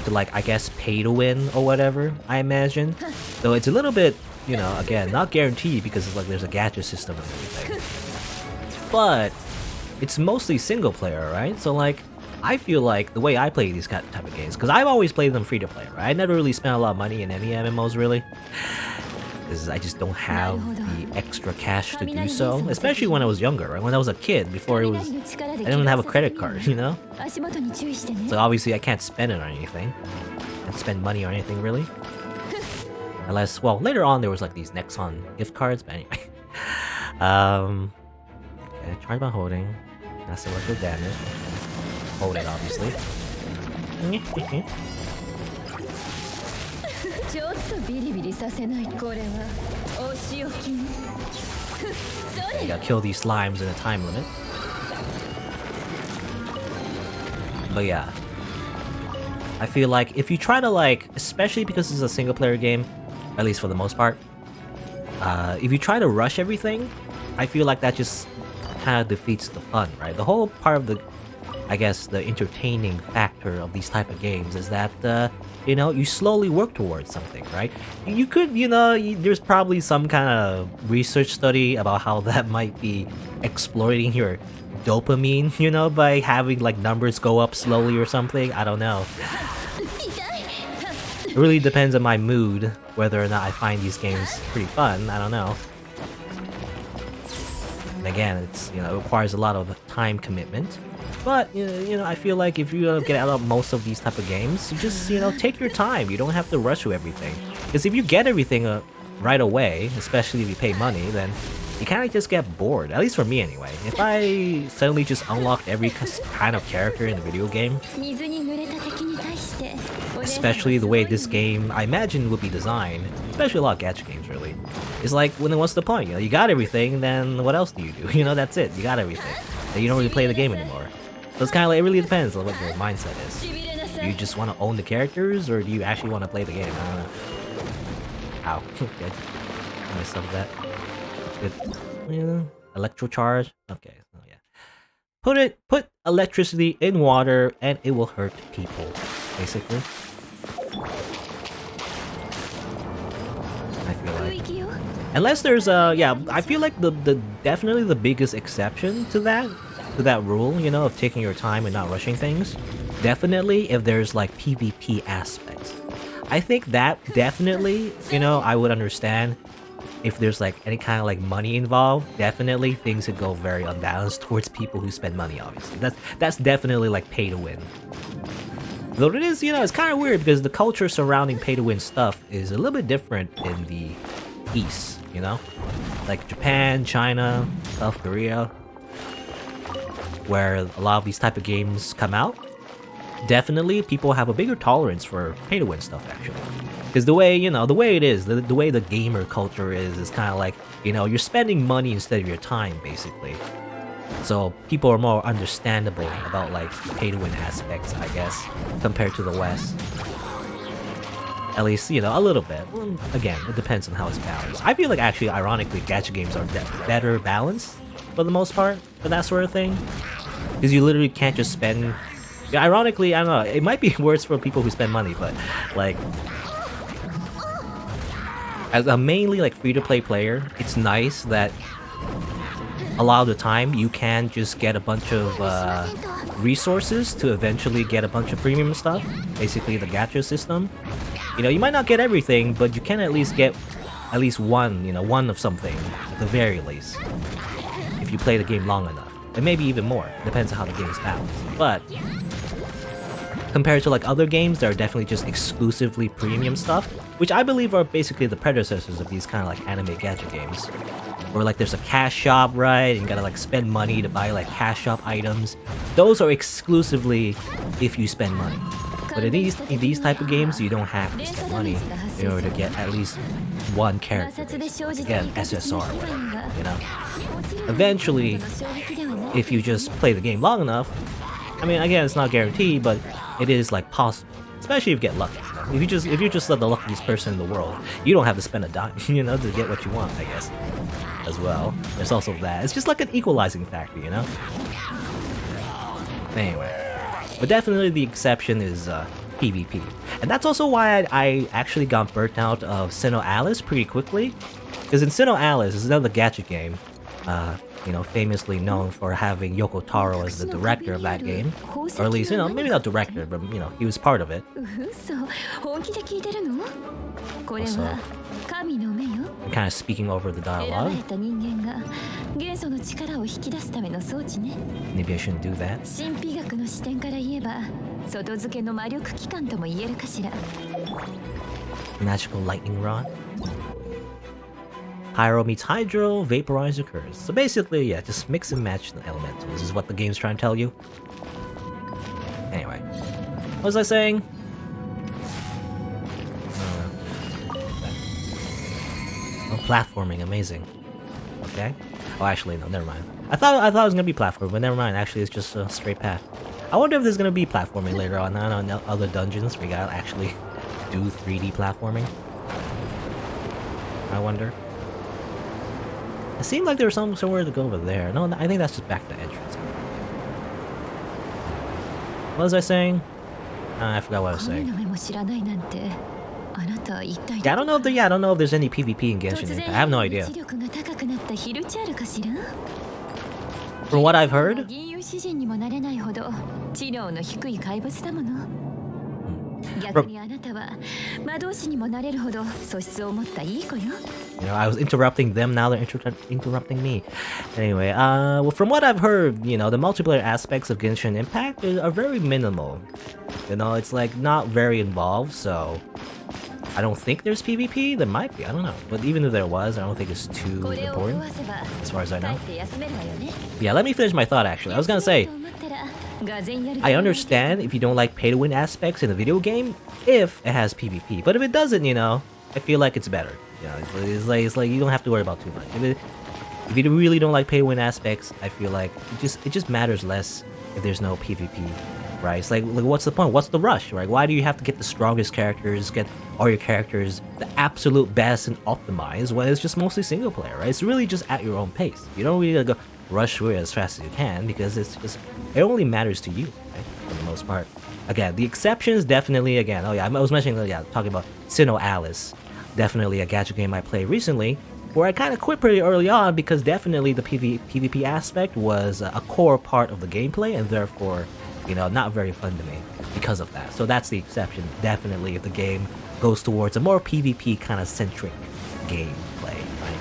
to like I guess pay to win or whatever, I imagine. Though it's a little bit, you know, again, not guaranteed because it's like there's a gacha system and everything. But it's mostly single player, right? So like I feel like the way I play these type of games, because I've always played them free to play, right? I never really spent a lot of money in any MMOs really. Because I just don't have the extra cash to do so, especially when I was younger, right? When I was a kid, before I didn't even have a credit card, you know? So obviously I can't spend it on anything. I can't spend money on anything really. Unless, well, later on there was like these Nexon gift cards, but anyway. Okay, charge by holding. That's electrical damage. Hold it, obviously. ちょっとビリビリさせない。これはお仕置きね。 You gotta kill these slimes in a time limit. But yeah, I feel like if you try to like, especially because this is a single player game, at least for the most part, if you try to rush everything, I feel like that just kind of defeats the fun, right? The whole part of the, I guess, the entertaining factor of these type of games is that, you know, you slowly work towards something, right? You could, you know, there's probably some kind of research study about how that might be exploiting your dopamine, you know, by having like numbers go up slowly or something. I don't know. It really depends on my mood whether or not I find these games pretty fun. I don't know. And again, it's, you know, it requires a lot of time commitment. But, you know, I feel like if you get out of most of these type of games, you just, you know, take your time. You don't have to rush through everything. Because if you get everything right away, especially if you pay money, then you kind of just get bored. At least for me anyway. If I suddenly just unlocked every kind of character in the video game, especially the way this game, I imagine, would be designed, especially a lot of gacha games really, it's like, well, then what's the point? You know, you got everything, then what else do you do? You know, that's it. You got everything. Then you don't really play the game anymore. So it's kind of like, it really depends on what your mindset is. Do you just want to own the characters, or do you actually want to play the game? I don't know. Ow. Okay. Myself that. Good. Yeah. Electro charge. Okay. So yeah. Put electricity in water, and it will hurt people, basically. I feel like. Unless there's yeah, I feel like the definitely the biggest exception to that rule, you know, of taking your time and not rushing things, definitely if there's like PvP aspects. I think that definitely, you know, I would understand if there's like any kind of like money involved. Definitely things could go very unbalanced towards people who spend money, obviously. That's definitely like pay to win. Though it is, you know, it's kind of weird because the culture surrounding pay to win stuff is a little bit different in the East, you know? Like Japan, China, South Korea, where a lot of these type of games come out. Definitely people have a bigger tolerance for pay to win stuff actually. Because the way, you know, the way it is, the way the gamer culture is kind of like, you know, you're spending money instead of your time basically. So people are more understandable about like pay to win aspects, I guess, compared to the West. At least, you know, a little bit. Well, again, it depends on how it's balanced. I feel like actually, ironically, gacha games are better balanced for the most part for that sort of thing. Because you literally can't just spend... Yeah, ironically, I don't know, it might be worse for people who spend money, but like... As a mainly like free-to-play player, it's nice that a lot of the time you can just get a bunch of resources to eventually get a bunch of premium stuff. Basically the gacha system. You know, you might not get everything, but you can at least get one, you know, one of something, at the very least. If you play the game long enough. and maybe even more. Depends on how the game is balanced. But compared to like other games that are definitely just exclusively premium stuff, which I believe are basically the predecessors of these kind of like anime gacha games, where like there's a cash shop, right, and you gotta like spend money to buy like cash shop items. Those are exclusively if you spend money. But in these type of games, you don't have to spend money in order to get at least one character. Again, SSR, or whatever, you know. Eventually, if you just play the game long enough, I mean, again, it's not guaranteed, but it is like possible. Especially if you get lucky. If you're just the luckiest person in the world, you don't have to spend a dime, you know, to get what you want, I guess. As well, there's also that. It's just like an equalizing factor, you know. Anyway. But definitely the exception is PvP. And that's also why I actually got burnt out of Sinnoh Alice pretty quickly. Because in Sinnoh Alice, it's another gacha game, you know, famously known for having Yoko Taro as the director of that game. Or at least, you know, maybe not director, but, you know, he was part of it. Also, kind of speaking over the dialogue. Maybe I shouldn't do that. Magical lightning rod. Pyro meets hydro, vaporize occurs. So basically, yeah, just mix and match the elementals is what the game's trying to tell you. Anyway, what was I saying? Platforming, amazing. Okay. Oh, actually, no, never mind. I thought it was gonna be platforming, but never mind. Actually, it's just a straight path. I wonder if there's gonna be platforming later on other dungeons where you gotta actually do 3D platforming. I wonder. It seemed like there was somewhere to go over there. No, I think that's just back to the entrance. What was I saying? I forgot what I was saying. Yeah, I don't know if there's any PvP in Genshin Impact. I have no idea. From what I've heard, you know, I was interrupting them, now they're interrupting me. Anyway, well, from what I've heard, you know, the multiplayer aspects of Genshin Impact are very minimal. You know, it's like not very involved, so I don't think there's PvP. There might be, I don't know. But even if there was, I don't think it's too important, as far as I know. Yeah, let me finish my thought, actually. I was gonna say, I understand if you don't like pay-to-win aspects in a video game, if it has PvP. But if it doesn't, you know, I feel like it's better. You know, it's like you don't have to worry about too much. If you really don't like pay-to-win aspects, I feel like it just matters less if there's no PvP. Right? It's like, what's the point? What's the rush, right? Why do you have to get the strongest characters, get all your characters the absolute best and optimize when it's just mostly single player, right? It's really just at your own pace. You don't really go rush through it as fast as you can because it only matters to you, right? For the most part. Again, the exceptions definitely, again, oh yeah, I was mentioning, yeah, talking about Sinnoh Alice. Definitely a gacha game I played recently, where I kind of quit pretty early on because definitely the PvP aspect was a core part of the gameplay and therefore, you know, not very fun to me because of that. So that's the exception, definitely, if the game goes towards a more PvP kind of centric gameplay, right?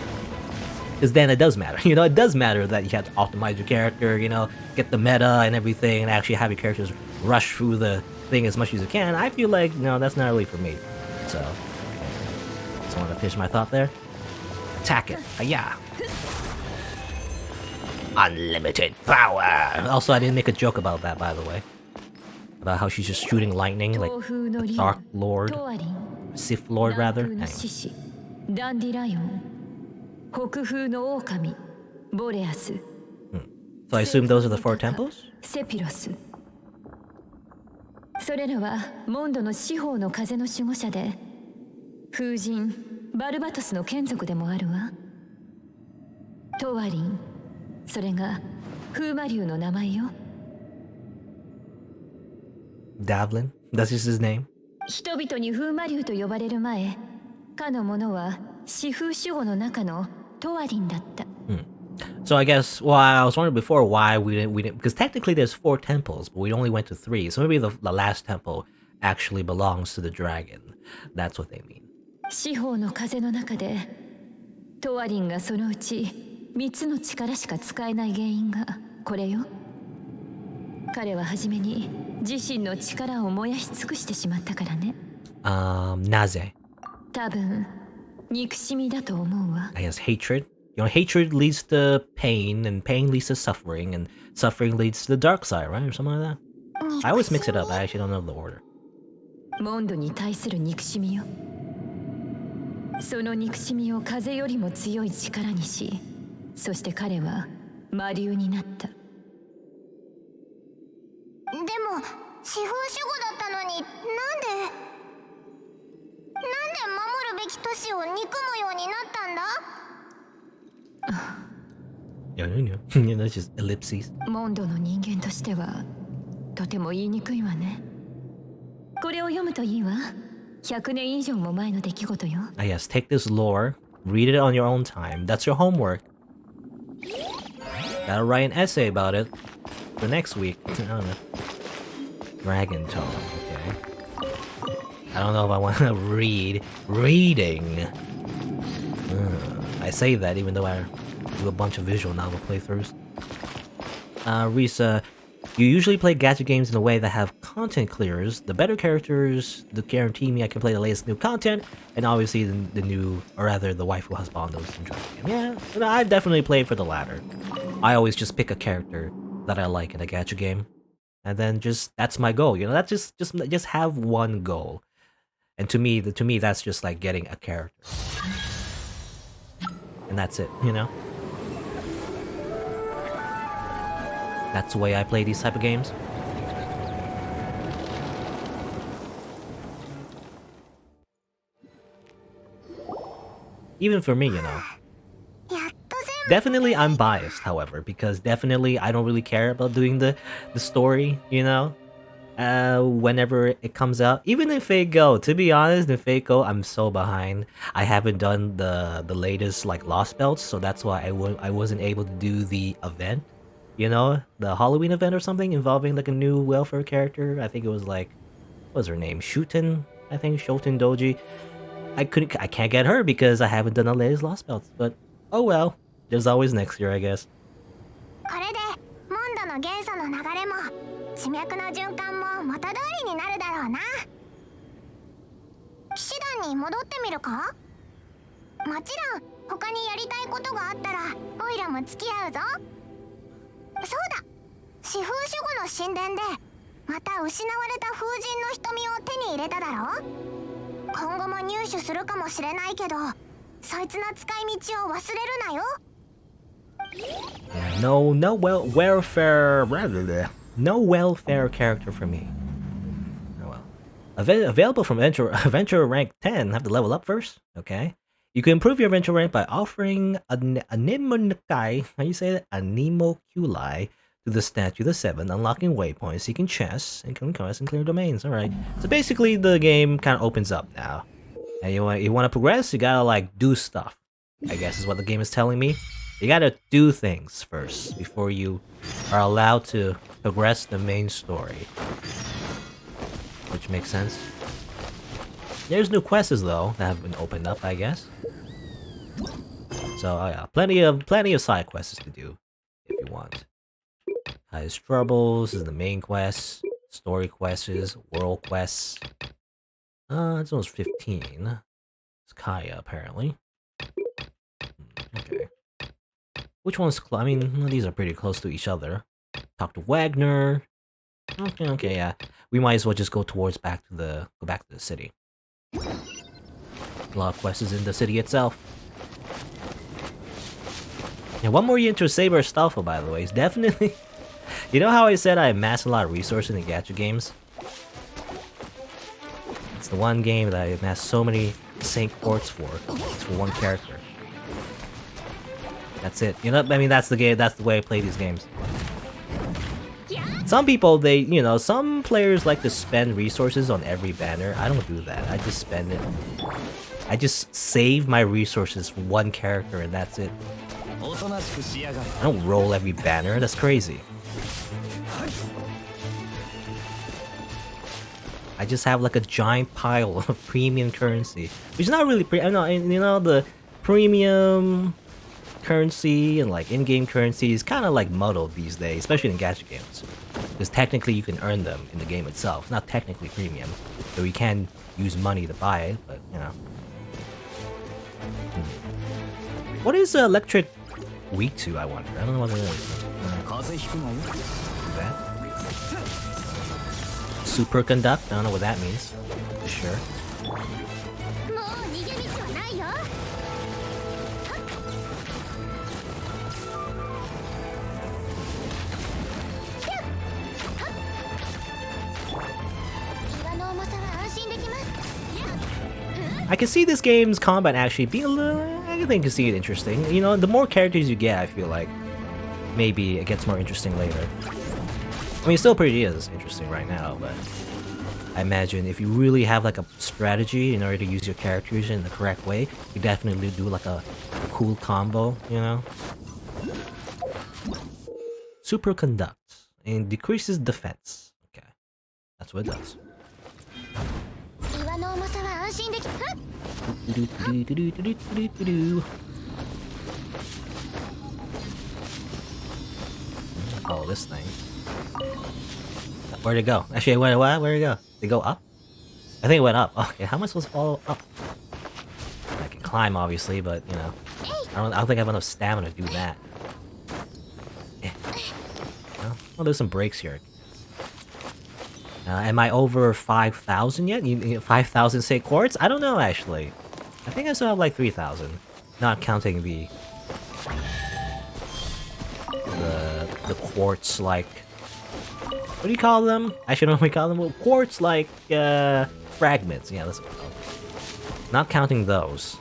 Because then it does matter, you know, it does matter that you have to optimize your character, you know, get the meta and everything, and actually have your characters rush through the thing as much as you can. I feel like, no, that's not really for me. So, just want to finish my thought there. Attack it, yeah. Unlimited power! Also, I didn't make a joke about that, by the way. About how she's just shooting lightning like the Dark Lord. Sith Lord, rather. Anyway. So I assume those are the 4 temples? それらはモンドの四方の風の守護者で風神バルバトスの眷属でもあるわ。トワリン、それが風魔竜の名前よ。Davlin? That's just his name? 人々に風魔竜と呼ばれる前、かの者は四風守護の中のトワリンだった。So I guess, well, I was wondering before why we didn't, because technically there's 4 temples, but we only went to 3, so maybe the last temple actually belongs to the dragon. That's what they mean. 四方の風の中で、トワリンがそのうち3つの力しか使えない原因がこれよ。彼は初めに自身の力を燃やし尽くしてしまったからね。なぜ？多分憎しみだと思うわ。I guess hatred. You know, hatred leads to pain, and pain leads to suffering, and suffering leads to the dark side, right? Or something like that. I always mix it up. I actually don't know the order. モンドに対する憎しみよ。その憎しみを風よりも強い力にし、そして彼は魔竜になった。でも四風守護だったのに、なんで守るべき都市を憎むようになったんだ？ Yeah, you know, it's just ellipses. モンドの人間としてはとても言いにくいわね。これを読むといいわ。100年以上も前の出来事よ。Yes, take this lore, read it on your own time. That's your homework. Gotta write an essay about it for next week. I don't know. Dragon Tone, okay. I don't know if I want to reading. I say that even though I do a bunch of visual novel playthroughs. Risa, you usually play gacha games in a way that have content clears. The better characters that guarantee me I can play the latest new content, and obviously the new, or rather the waifu husbandos in Dragon Game. Yeah, you know, I definitely play for the latter. I always just pick a character that I like in a gacha game, and then that's my goal. You know, that's just have one goal, and to me that's just like getting a character, and that's it. You know. That's the way I play these type of games. Even for me, you know. Definitely I'm biased, however, because definitely I don't really care about doing the story, you know. Whenever it comes out. Even in Fate Go, to be honest, in Fate Go, I'm so behind. I haven't done the latest like Lost Belts, so that's why I wasn't able to do the event. You know, the Halloween event or something involving like a new welfare character. I think it was like, what was her name? Shuten, I think, Shoten Doji. I can't get her because I haven't done the latest Lost Belts. But oh well, there's always next year, I guess. これでモンドの元素の流れも地脈の循環も元通りになるだろうな。騎士団に戻ってみるか？もちろん他にやりたいことがあったらオイラも付き合うぞ。そうだ、四風守護の神殿でまた失われた風神の瞳を手に入れただろ。今後も入手するかもしれないけど、そいつの使い道を忘れるなよ。No welfare character for me. Oh well. Available from Adventure rank 10. Have to level up first. Okay. You can improve your adventure rank by offering Anemokai, how you say that? Anemoculai to the Statue of the Seven, unlocking waypoints, seeking chests, and killing quests and clearing domains. Alright. So basically the game kind of opens up now. And you want to progress, you gotta like do stuff. I guess is what the game is telling me. You gotta do things first before you are allowed to progress the main story. Which makes sense. There's new quests though that have been opened up, I guess. So yeah, plenty of side quests to do if you want. Highest Troubles is the main quest. Story quests, world quests. It's almost 15. It's Kaya apparently. Okay. Which one's I mean, these are pretty close to each other. Talk to Wagner. Okay, yeah. We might as well just go back to the city. A lot of quests in the city itself. And one more into Saber Stalfo, by the way, is definitely... You know how I said I amassed a lot of resources in the gacha games? It's the one game that I amassed so many sync ports for. It's for one character. That's it. You know, I mean, that's the way I play these games. Some people, some players like to spend resources on every banner. I don't do that. I just spend it. I just save my resources for one character and that's it. I don't roll every banner. That's crazy. I just have like a giant pile of premium currency, which is not really the premium currency and like in-game currency is kind of like muddled these days, especially in gacha games. Because technically you can earn them in the game itself. It's not technically premium, so you can use money to buy it, but you know. What is electric weak to, I wonder? I don't know what it is. That? Superconduct? I don't know what that means. For sure. I can see this game's combat actually being a little... I think I can see it interesting. You know, the more characters you get, I feel like maybe it gets more interesting later. I mean, it still pretty is interesting right now, but I imagine if you really have like a strategy in order to use your characters in the correct way, you definitely do like a cool combo, you know? Superconduct and decreases defense. Okay, that's what it does. Oh, this thing. Where'd it go? Actually, where'd it go? Did it go up? I think it went up. Okay, how am I supposed to follow up? I can climb, obviously, but, you know, I don't think I have enough stamina to do that. Well, there's some breaks here. Am I over 5,000 yet? 5,000 say quartz? I don't know, actually. I think I still have like 3,000. Not counting the quartz, like... What do you call them? Actually, I don't know what we call them. Well, quartz, like, fragments. Yeah, that's what we call them. Not counting those.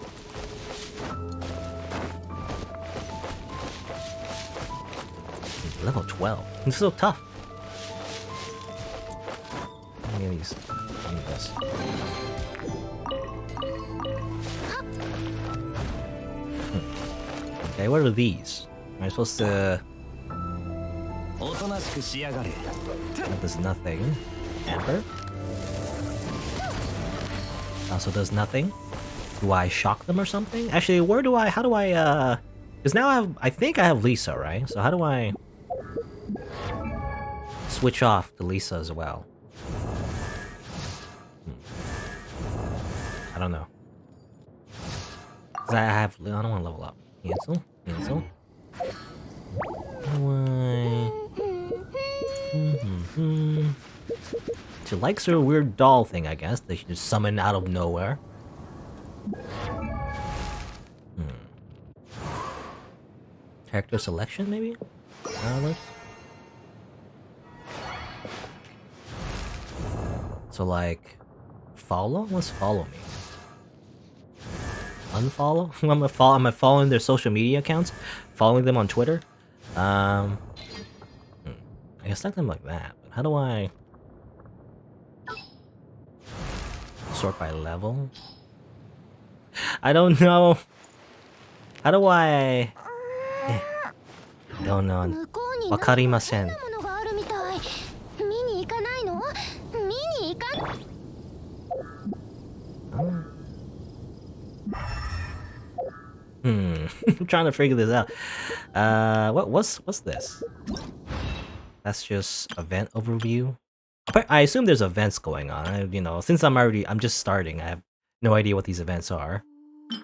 Level 12. It's so tough. Give me these. Give me this. Okay, what are these? Am I supposed to... That does nothing. Amber? Also does nothing. Do I shock them or something? Actually, how do I, because now I think I have Lisa, right? So how do I switch off to Lisa as well? I don't know. Cause I don't want to level up. Cancel. Cancel. She likes her weird doll thing, I guess, that she just summoned out of nowhere. Character selection, maybe? So, like, follow? What's follow me? Unfollow? Am I following their social media accounts? Following them on Twitter? I guess something like that. But how do I sort by level? I don't know. How do I? Don't know. Wakarimasen. I'm trying to figure this out. What's this? That's just event overview. I assume there's events going on. You know, since I'm just starting, I have no idea what these events are.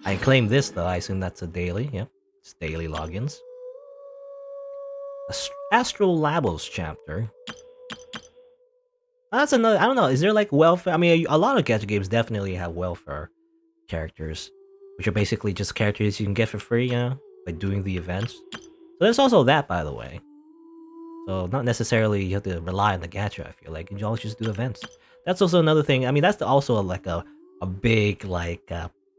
I claim this though. I assume that's a daily. Yep, it's daily logins. Astral Labos chapter. That's another. I don't know. Is there like welfare? I mean, a lot of gacha games definitely have welfare characters, which are basically just characters you can get for free, you know, by doing the events. So there's also that, by the way. So not necessarily you have to rely on the gacha, I feel like. You can always just do events. That's also another thing. I mean, that's also like a big, like,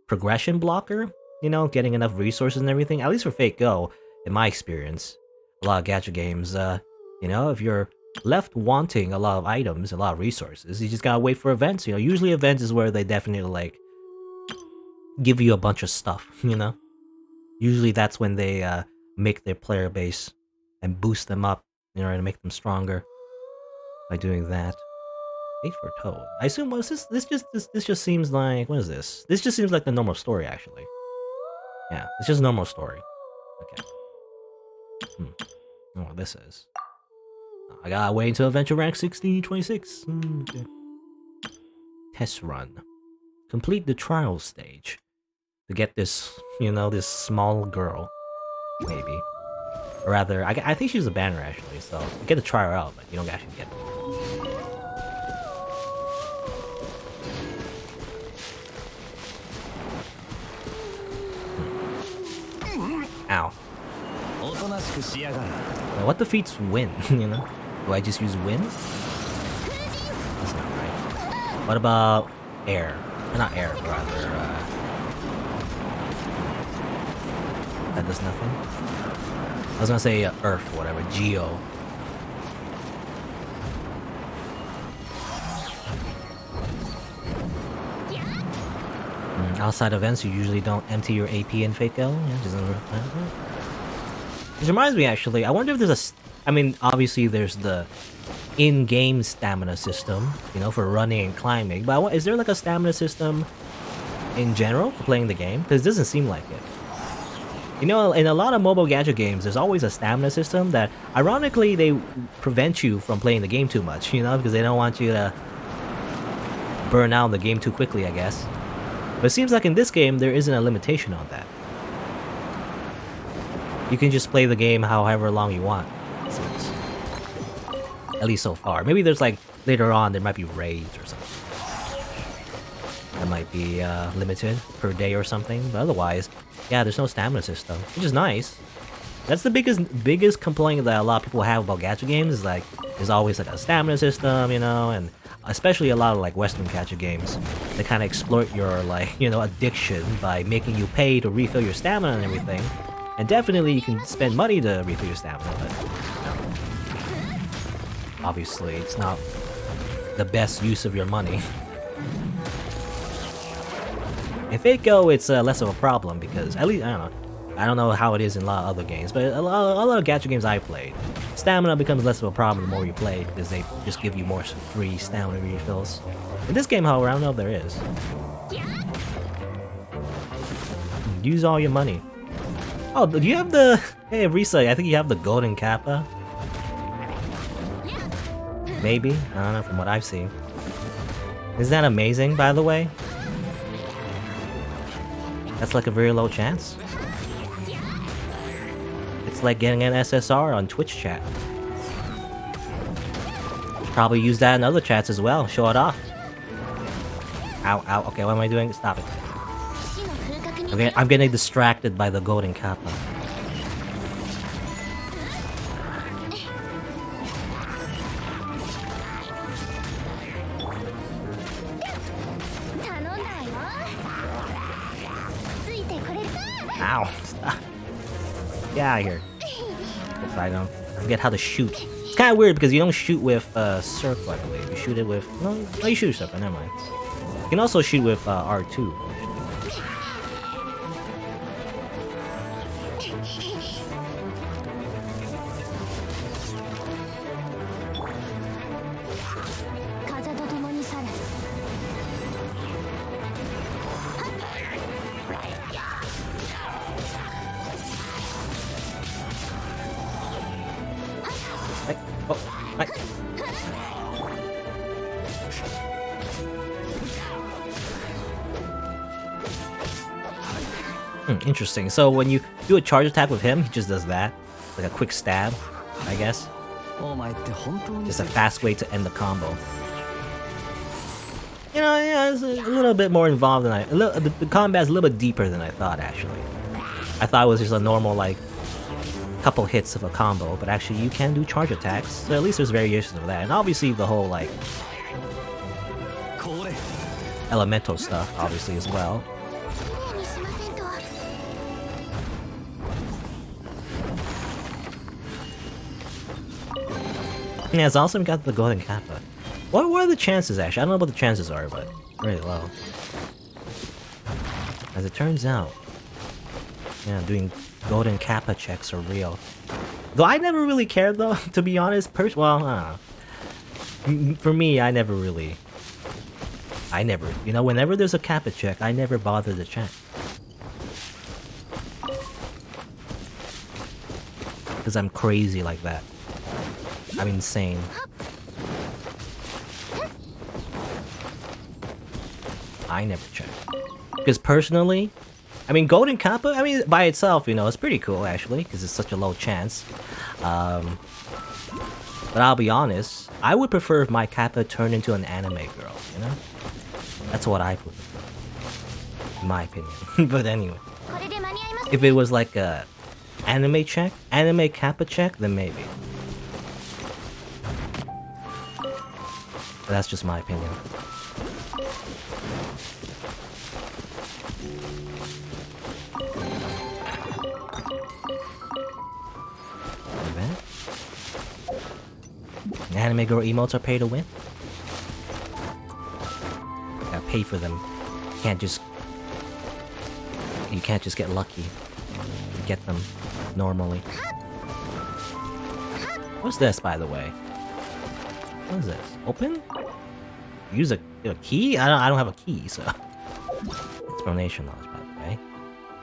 progression blocker, you know, getting enough resources and everything. At least for Fate Go, in my experience, a lot of gacha games, you know, if you're left wanting a lot of items, a lot of resources, you just gotta wait for events. You know, usually events is where they definitely, like, give you a bunch of stuff, you know? Usually that's when they make their player base and boost them up in order to make them stronger by doing that. Wait for Toad. I assume what's this? This just seems like, what is this? This just seems like the normal story, actually. Yeah, it's just normal story. Okay. Oh, this is. I gotta wait until adventure rank 26. Okay. Test run. Complete the trial stage to get this, this small girl, maybe. Or rather, I think she's a banner actually, so you get to try her out, but you don't actually get it. Ow. Now, what defeats win, Do I just use win? That's not right. What about air? Not air, but rather, that does nothing? I was gonna say earth, whatever, geo. Outside events, you usually don't empty your AP in Fake L. Which reminds me, actually, I wonder if there's obviously there's the in-game stamina system, for running and climbing. But is there like a stamina system in general for playing the game? Because it doesn't seem like it. In a lot of mobile gacha games, there's always a stamina system that, ironically, they prevent you from playing the game too much, because they don't want you to burn out the game too quickly, I guess. But it seems like in this game, there isn't a limitation on that. You can just play the game however long you want, it seems. At least so far. Maybe there's later on, there might be raids or something. That might be limited per day or something, but otherwise, yeah, there's no stamina system, which is nice. That's the biggest complaint that a lot of people have about gacha games, is there's always a stamina system, and especially a lot of Western gacha games. They kind of exploit your addiction by making you pay to refill your stamina and everything. And definitely you can spend money to refill your stamina, but obviously it's not the best use of your money. In Fate Go, it's less of a problem because, at least, I don't know how it is in a lot of other games, but a lot of gacha games I played, stamina becomes less of a problem the more you play because they just give you more free stamina refills. In this game, however, I don't know if there is. Use all your money. Oh, do you have the... Hey, Risa, I think you have the golden kappa? Maybe? I don't know, from what I've seen. Isn't that amazing, by the way? That's a very low chance. It's like getting an SSR on Twitch chat. Probably use that in other chats as well, show it off. Ow, ow, okay, what am I doing? Stop it. Okay, I'm getting distracted by the golden kappa. Ow, stop. Get out of here. If I forget how to shoot. It's kind of weird because you don't shoot with circle, I believe. You shoot it with... No, you shoot circle, never mind. You can also shoot with R2. Interesting. So when you do a charge attack with him, he just does that. Like a quick stab, I guess. Just a fast way to end the combo. Yeah, it's a little bit more involved than the combat's a little bit deeper than I thought, actually. I thought it was just a normal, couple hits of a combo, but actually you can do charge attacks, so at least there's variations of that. And obviously the whole, elemental stuff, obviously, as well. Yeah, it's awesome. Got the golden kappa. What are the chances, actually? I don't know what the chances are, but very low. As it turns out, yeah, doing golden kappa checks are real. Though I never really cared, though, to be honest. Well, I don't know. For me, I never, whenever there's a kappa check, I never bother to check. because I'm crazy like that. I'm insane. I never check. Because personally, I mean, Golden Kappa, I mean, by itself, you know, it's pretty cool actually, because it's such a low chance. But I'll be honest, I would prefer if my Kappa turned into an anime girl, you know? That's what I would prefer, in my opinion. But anyway, if it was like a anime check, anime Kappa check, then maybe. But that's just my opinion. Anime girl emotes are pay to win. You gotta pay for them. You can't just get lucky. You get them normally. What's this, by the way? What is this? Open? Use a key? I don't have a key, so. Explanation knowledge, by the way.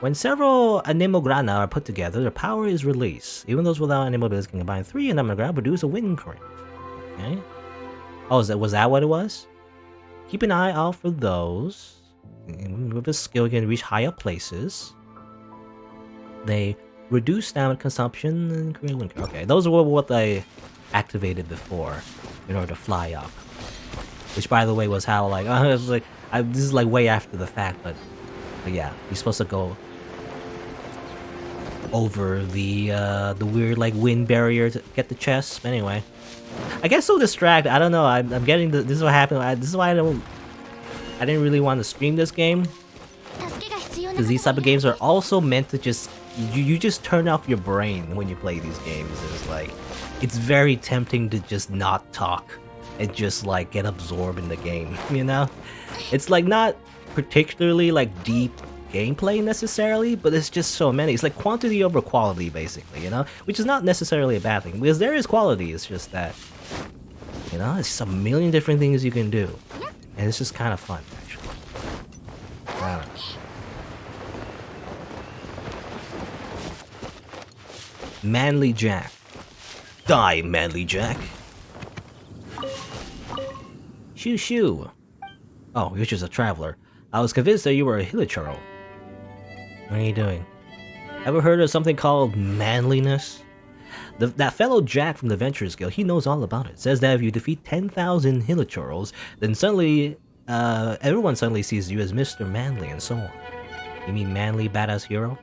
When several Anemograna are put together, their power is released. Even those without Anemobility can combine 3 Anemograna produce a wind current. Okay. Oh, was that what it was? Keep an eye out for those. With this skill, you can reach higher places. They reduce stamina consumption and create wind. Okay, those were what I activated before in order to fly up. Which, by the way, was how like I was like, this is like way after the fact, but yeah, you're supposed to go over the weird like wind barrier to get the chest. But anyway. I get so distracted. I don't know. I'm getting this is what happened. This is why I didn't really want to stream this game. Because these type of games are also meant to just you just turn off your brain when you play these games. It's like it's very tempting to just not talk and just like get absorbed in the game. You know, it's like not particularly like deep gameplay necessarily, but it's just so many. It's like quantity over quality, basically, you know? Which is not necessarily a bad thing, because there is quality, it's just that, you know, it's a million different things you can do. And it's just kind of fun, actually. I don't know. Manly Jack. Die, Manly Jack. Shoo shoo. Oh, you're just a traveler. I was convinced that you were a Hilichurl. What are you doing? Ever heard of something called manliness? That fellow Jack from the Venturers Guild, he knows all about it. Says that if you defeat 10,000 Hilichurls, then suddenly, everyone suddenly sees you as Mr. Manly and so on. You mean manly badass hero?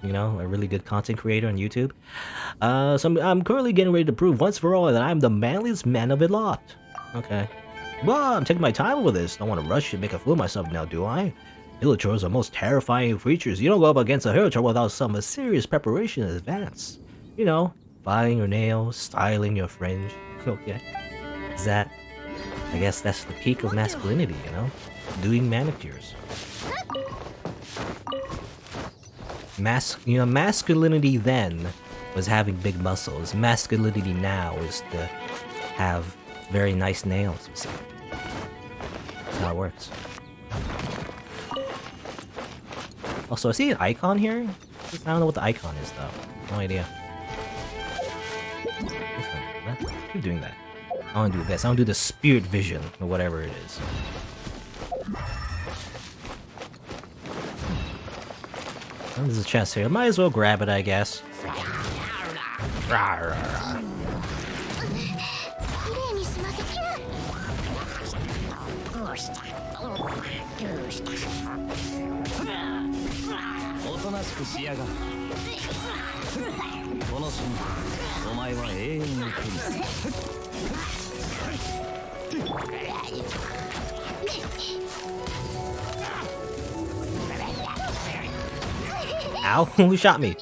You know, a really good content creator on YouTube? So I'm currently getting ready to prove once for all that I'm the manliest man of it lot. Okay. Well, I'm taking my time with this. Don't want to rush and make a fool of myself now, do I? Hilichurls are most terrifying creatures. You don't go up against a Hilichurl without some serious preparation in advance. You know, filing your nails, styling your fringe. Okay. Is that... I guess that's the peak of masculinity, you know? Doing manicures. Masculinity then was having big muscles. Masculinity now is to have very nice nails, you see. That's how it works. Also, I see an icon here? I don't know what the icon is, though. No idea. Keep doing that. I want to do this. I want to do the spirit vision, or whatever it is. Oh, there's a chest here. Might as well grab it, I guess. Rawr. おとなしくしやがる。この瞬間、お前は永遠に手にする。Ow! Who shot me?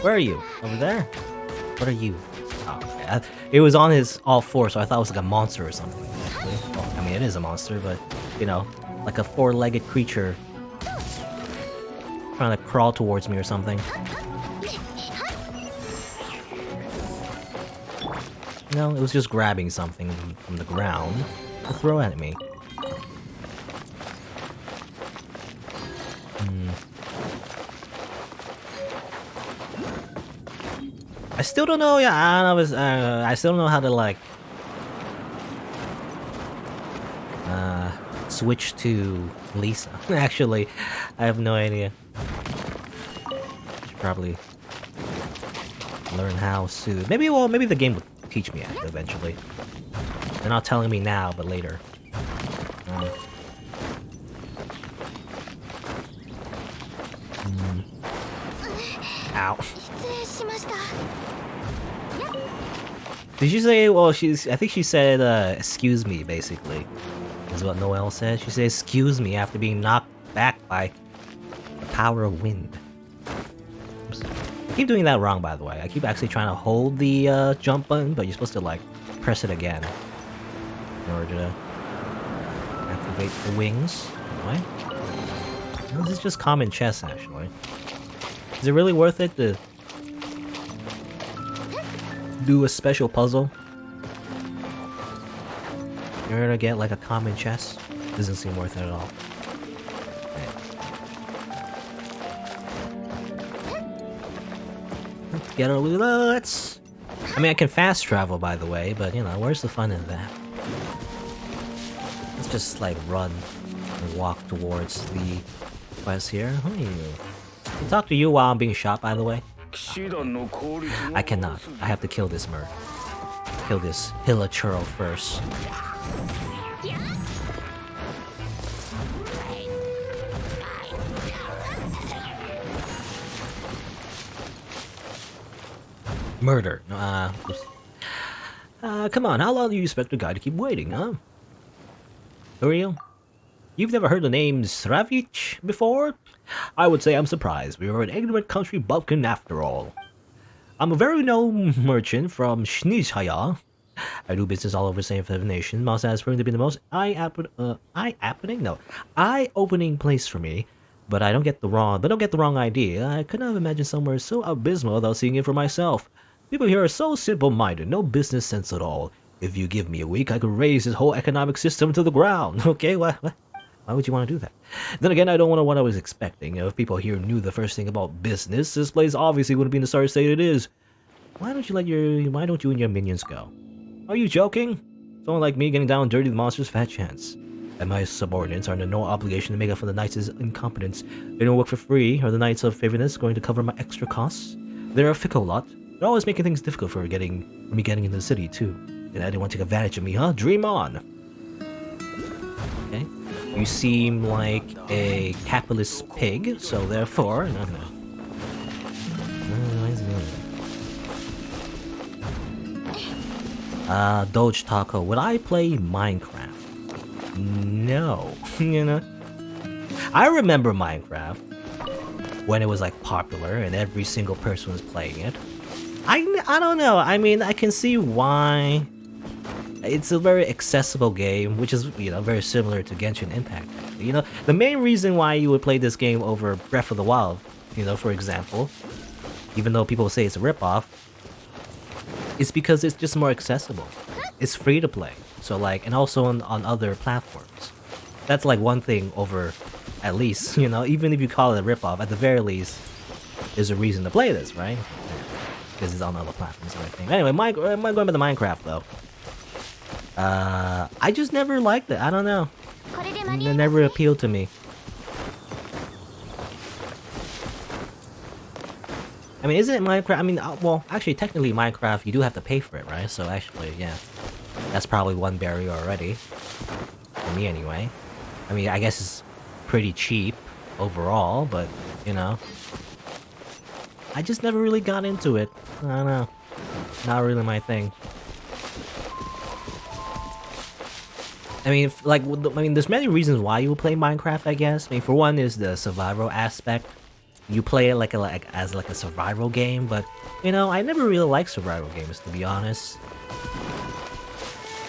Where are you? Over there? What are you? Oh, okay. It was on his all four, so I thought it was like a monster or something. Well, I mean, it is a monster, but you know, like a four-legged creature trying to crawl towards me or something. No, it was just grabbing something from the ground to throw at me. I still don't know. Yeah, I don't know. I still don't know how to like switch to Lisa. Actually, I have no idea. Should probably learn how soon. Maybe maybe the game will teach me eventually. They're not telling me now, but later. Ow. Did she say? Well, I think she said, "Excuse me," basically, is what Noelle said. She said, "Excuse me," after being knocked back by the power of wind. Oops. I keep doing that wrong, by the way. I keep actually trying to hold the jump button, but you're supposed to like press it again in order to activate the wings. Right? No, this is just common chess, actually. Is it really worth it to do a special puzzle in order to get like a common chess? Doesn't seem worth it at all. Let's get our let's. I mean, I can fast travel, by the way, but you know, where's the fun in that? Let's just like run and walk towards the quest here. Can I talk to you while I'm being shot, by the way? I cannot. I have to kill this Mer. Kill this Hilichurl first. Murder. Come on, how long do you expect a guy to keep waiting, huh? Uriel? You've never heard the name Sravich before? I would say I'm surprised. We are an ignorant country bumpkin after all. I'm a very known merchant from Shnizhaya. I do business all over the same nation. Moscow has proven to be the most eye-opening place for me. But don't get the wrong idea. I could not imagine somewhere so abysmal without seeing it for myself. People here are so simple-minded, no business sense at all. If you give me a week, I could raise this whole economic system to the ground. Okay, what? Why would you want to do that? Then again, I don't know what I was expecting. If people here knew the first thing about business, this place obviously wouldn't be in the sorry state it is. Why don't you and your minions go? Are you joking? Someone like me getting down and dirty with monsters, fat chance. And my subordinates are under no obligation to make up for the knights' incompetence. They don't work for free, or the knights of favoriness going to cover my extra costs. They're a fickle lot. They're always making things difficult for me getting into the city too. And I didn't want to take advantage of me, huh? Dream on. Okay. You seem like a capitalist pig, so therefore, no. Doge Taco, would I play Minecraft? No. You know? I remember Minecraft when it was like popular and every single person was playing it. I don't know. I mean, I can see why. It's a very accessible game, which is, you know, very similar to Genshin Impact. You know, the main reason why you would play this game over Breath of the Wild, you know, for example, even though people say it's a ripoff, is because it's just more accessible. It's free to play. So like, and also on other platforms. That's like one thing over, at least, you know, even if you call it a ripoff, at the very least, there's a reason to play this, right? Because it's on other platforms and everything. Anyway, going back to Minecraft though. I just never liked it. I don't know. It never appealed to me. I mean, isn't it Minecraft? I mean, well, actually, technically, Minecraft, you do have to pay for it, right? So actually, yeah, that's probably one barrier already. For me, anyway. I mean, I guess it's pretty cheap overall, but you know, I just never really got into it. I don't know. Not really my thing. I mean, there's many reasons why you would play Minecraft, I guess. I mean, for one is the survival aspect. You play it as a survival game, but you know, I never really liked survival games, to be honest.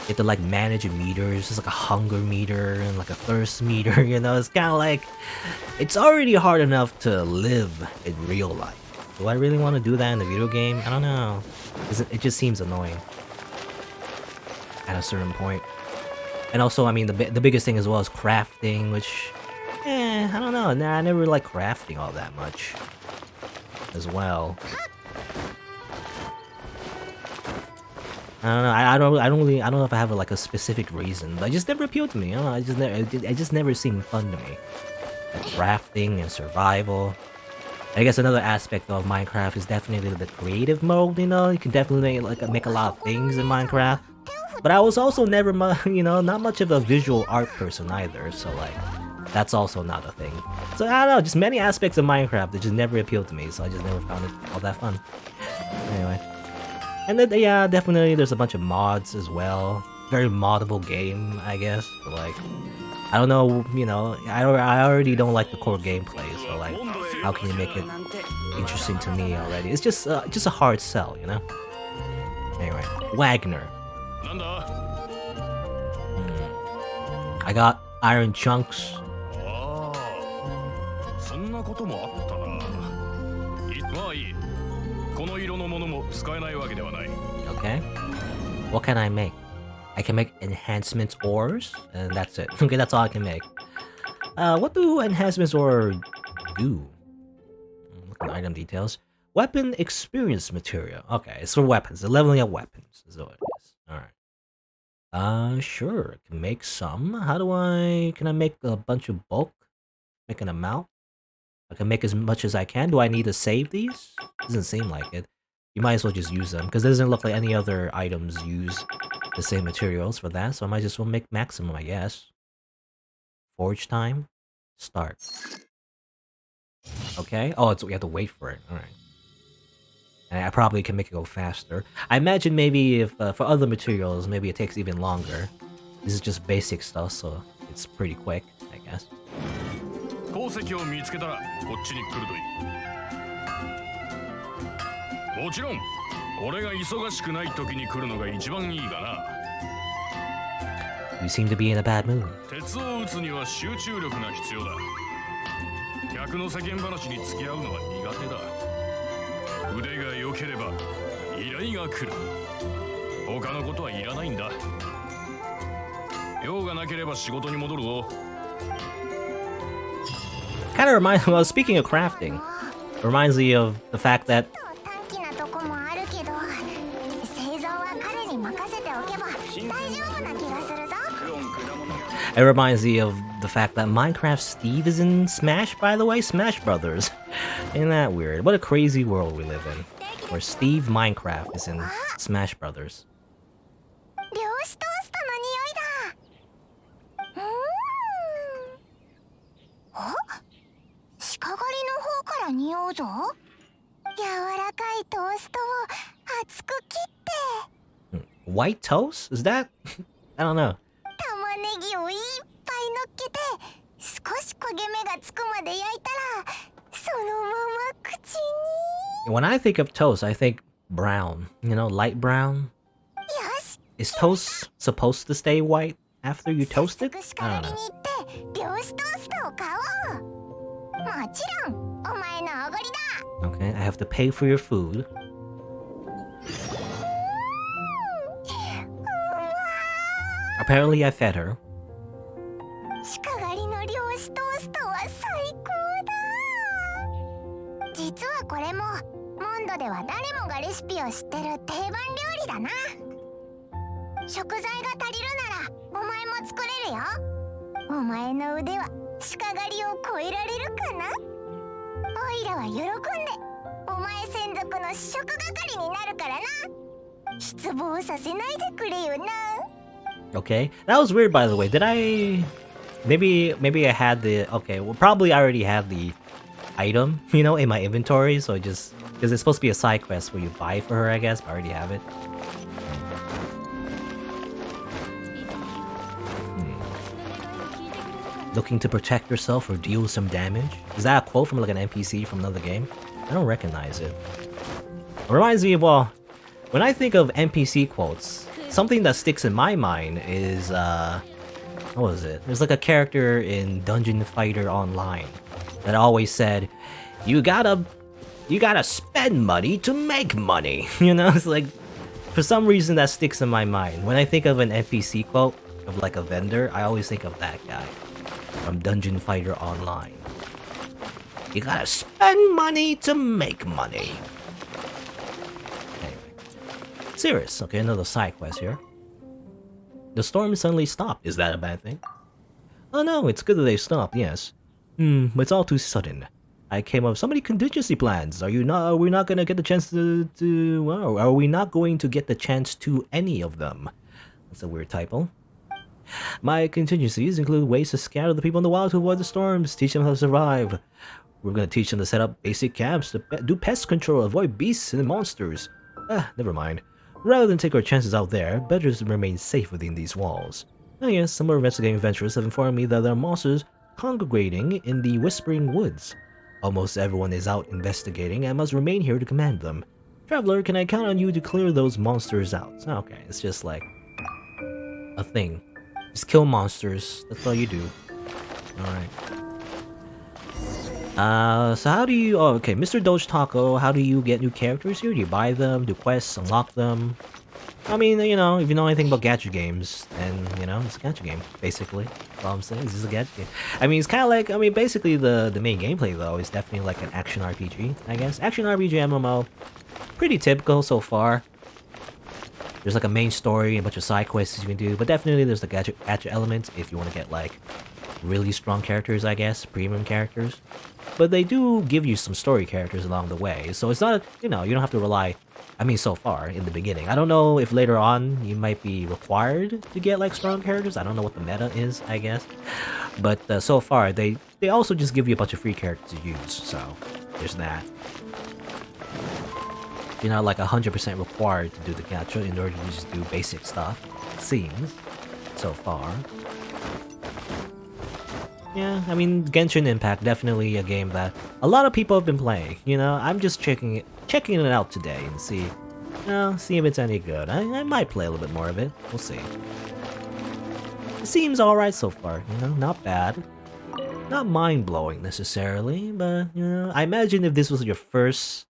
You have to like manage meters. There's like a hunger meter and like a thirst meter. You know, it's kind of like it's already hard enough to live in real life. Do I really want to do that in the video game? I don't know. It just seems annoying at a certain point. And also, I mean, the biggest thing as well is crafting, which, I don't know. Nah, I never liked crafting all that much as well. I don't know. I don't know if I have like a specific reason, but it just never appealed to me. I don't know. It just never seemed fun to me. Like crafting and survival. I guess another aspect of Minecraft is definitely the creative mode. You know, you can definitely make a lot of things in Minecraft. But I was also never, not much of a visual art person either. So like, that's also not a thing. So I don't know. Just many aspects of Minecraft that just never appealed to me. So I just never found it all that fun. Anyway. And then, yeah, definitely there's a bunch of mods as well. Very moddable game, I guess. But like, I don't know, I already don't like the core gameplay, so like, how can you make it interesting to me already? It's just a hard sell, you know? Anyway, Wagner. I got iron chunks. Okay. What can I make? I can make enhancements ores, and that's it. Okay, that's all I can make. What do enhancements ore do? Look at item details. Weapon experience material. Okay, it's for weapons. They're leveling up weapons. Is what it is. Alright. Sure. I can make some. Can I make a bunch of bulk? Make an amount? I can make as much as I can. Do I need to save these? Doesn't seem like it. You might as well just use them, because it doesn't look like any other items use the same materials for that, so I might just well make maximum, I guess. Forge time. Start. Okay. Oh, we have to wait for it. Alright. And I probably can make it go faster. I imagine maybe if, for other materials, maybe it takes even longer. This is just basic stuff, so it's pretty quick, I guess. You seem to be in a bad mood. Kind of reminds me, well, speaking of crafting, reminds me of the fact that Minecraft Steve is in Smash, by the way. Smash Brothers. Isn't that weird? What a crazy world we live in. Where Steve Minecraft is in Smash Brothers. White toast? Is that? I don't know. When I think of toast, I think brown. You know, light brown. Is toast supposed to stay white after you toast it? I don't know. Okay, I have to pay for your food. Apparently I fed her. Okay, that was weird, by the way. Did I... Maybe I had the... Okay, well, probably I already had the item, you know, in my inventory, so just... Because it's supposed to be a side quest where you buy for her, I guess, but I already have it. Looking to protect yourself or deal some damage? Is that a quote from like an NPC from another game? I don't recognize it. It reminds me of, well, when I think of NPC quotes, something that sticks in my mind is, what was it? There's like a character in Dungeon Fighter Online that always said, you gotta spend money to make money. You know, it's like, for some reason that sticks in my mind. When I think of an NPC quote of like a vendor, I always think of that guy from Dungeon Fighter Online. You gotta spend money to make money. Anyway. Serious. Okay, another side quest here. The storm suddenly stopped. Is that a bad thing? Oh no, it's good that they stopped, yes. But it's all too sudden. I came up with so many contingency plans. Are we not gonna get the chance to well, are we not going to get the chance to any of them? That's a weird typo. My contingencies include ways to scatter the people in the wild to avoid the storms, teach them how to survive. We're gonna teach them to set up basic camps, to do pest control, avoid beasts and monsters. Never mind. Rather than take our chances out there, better to remain safe within these walls. Oh yes, some more investigating adventurers have informed me that there are monsters congregating in the Whispering Woods. Almost everyone is out investigating and must remain here to command them. Traveler, can I count on you to clear those monsters out? Okay, it's just like a thing. Just kill monsters. That's all you do. Alright. So how do you... Oh, okay, Mr. Doge Taco, how do you get new characters here? Do you buy them, do quests, unlock them? I mean, you know, if you know anything about gacha games, then, you know, it's a gacha game, basically. That's all I'm saying, this is a gacha game. I mean, it's kind of like, I mean, basically the main gameplay, though, is definitely like an action RPG, I guess. Action RPG MMO, pretty typical so far. There's like a main story, a bunch of side quests you can do, but definitely there's the gacha element if you want to get like really strong characters, I guess, premium characters. But they do give you some story characters along the way, so it's not, you know, you don't have to rely, I mean, so far, in the beginning. I don't know if later on you might be required to get like strong characters, I don't know what the meta is, I guess. But so far, they also just give you a bunch of free characters to use, so there's that. You're not like 100% required to do the gacha in order to just do basic stuff, it seems, so far. Yeah, I mean, Genshin Impact, definitely a game that a lot of people have been playing, you know? I'm just checking it out today and see, you know, see if it's any good. I might play a little bit more of it, we'll see. It seems alright so far, you know, not bad. Not mind-blowing necessarily, but, you know, I imagine if this was your first,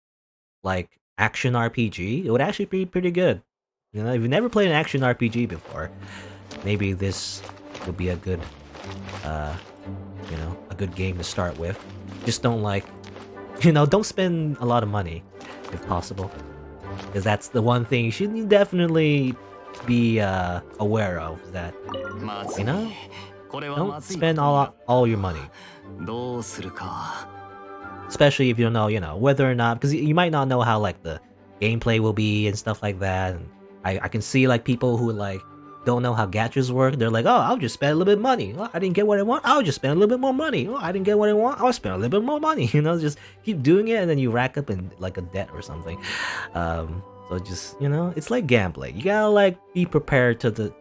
like, action RPG, it would actually be pretty good. You know, if you've never played an action RPG before, maybe this would be a good, you know, a good game to start with. Just don't like, you know, don't spend a lot of money, if possible. Because that's the one thing you should definitely be aware of, that, you know, don't spend all your money. Especially if you don't know, you know, whether or not, because you might not know how, like, the gameplay will be and stuff like that. And I can see, like, people who, like, don't know how gachas work. They're like, oh, I'll just spend a little bit of money. Oh, I didn't get what I want. I'll just spend a little bit more money. Oh, I didn't get what I want. I'll spend a little bit more money. You know, just keep doing it, and then you rack up in, like, a debt or something. So just, you know, it's like gambling. You gotta, like, be prepared to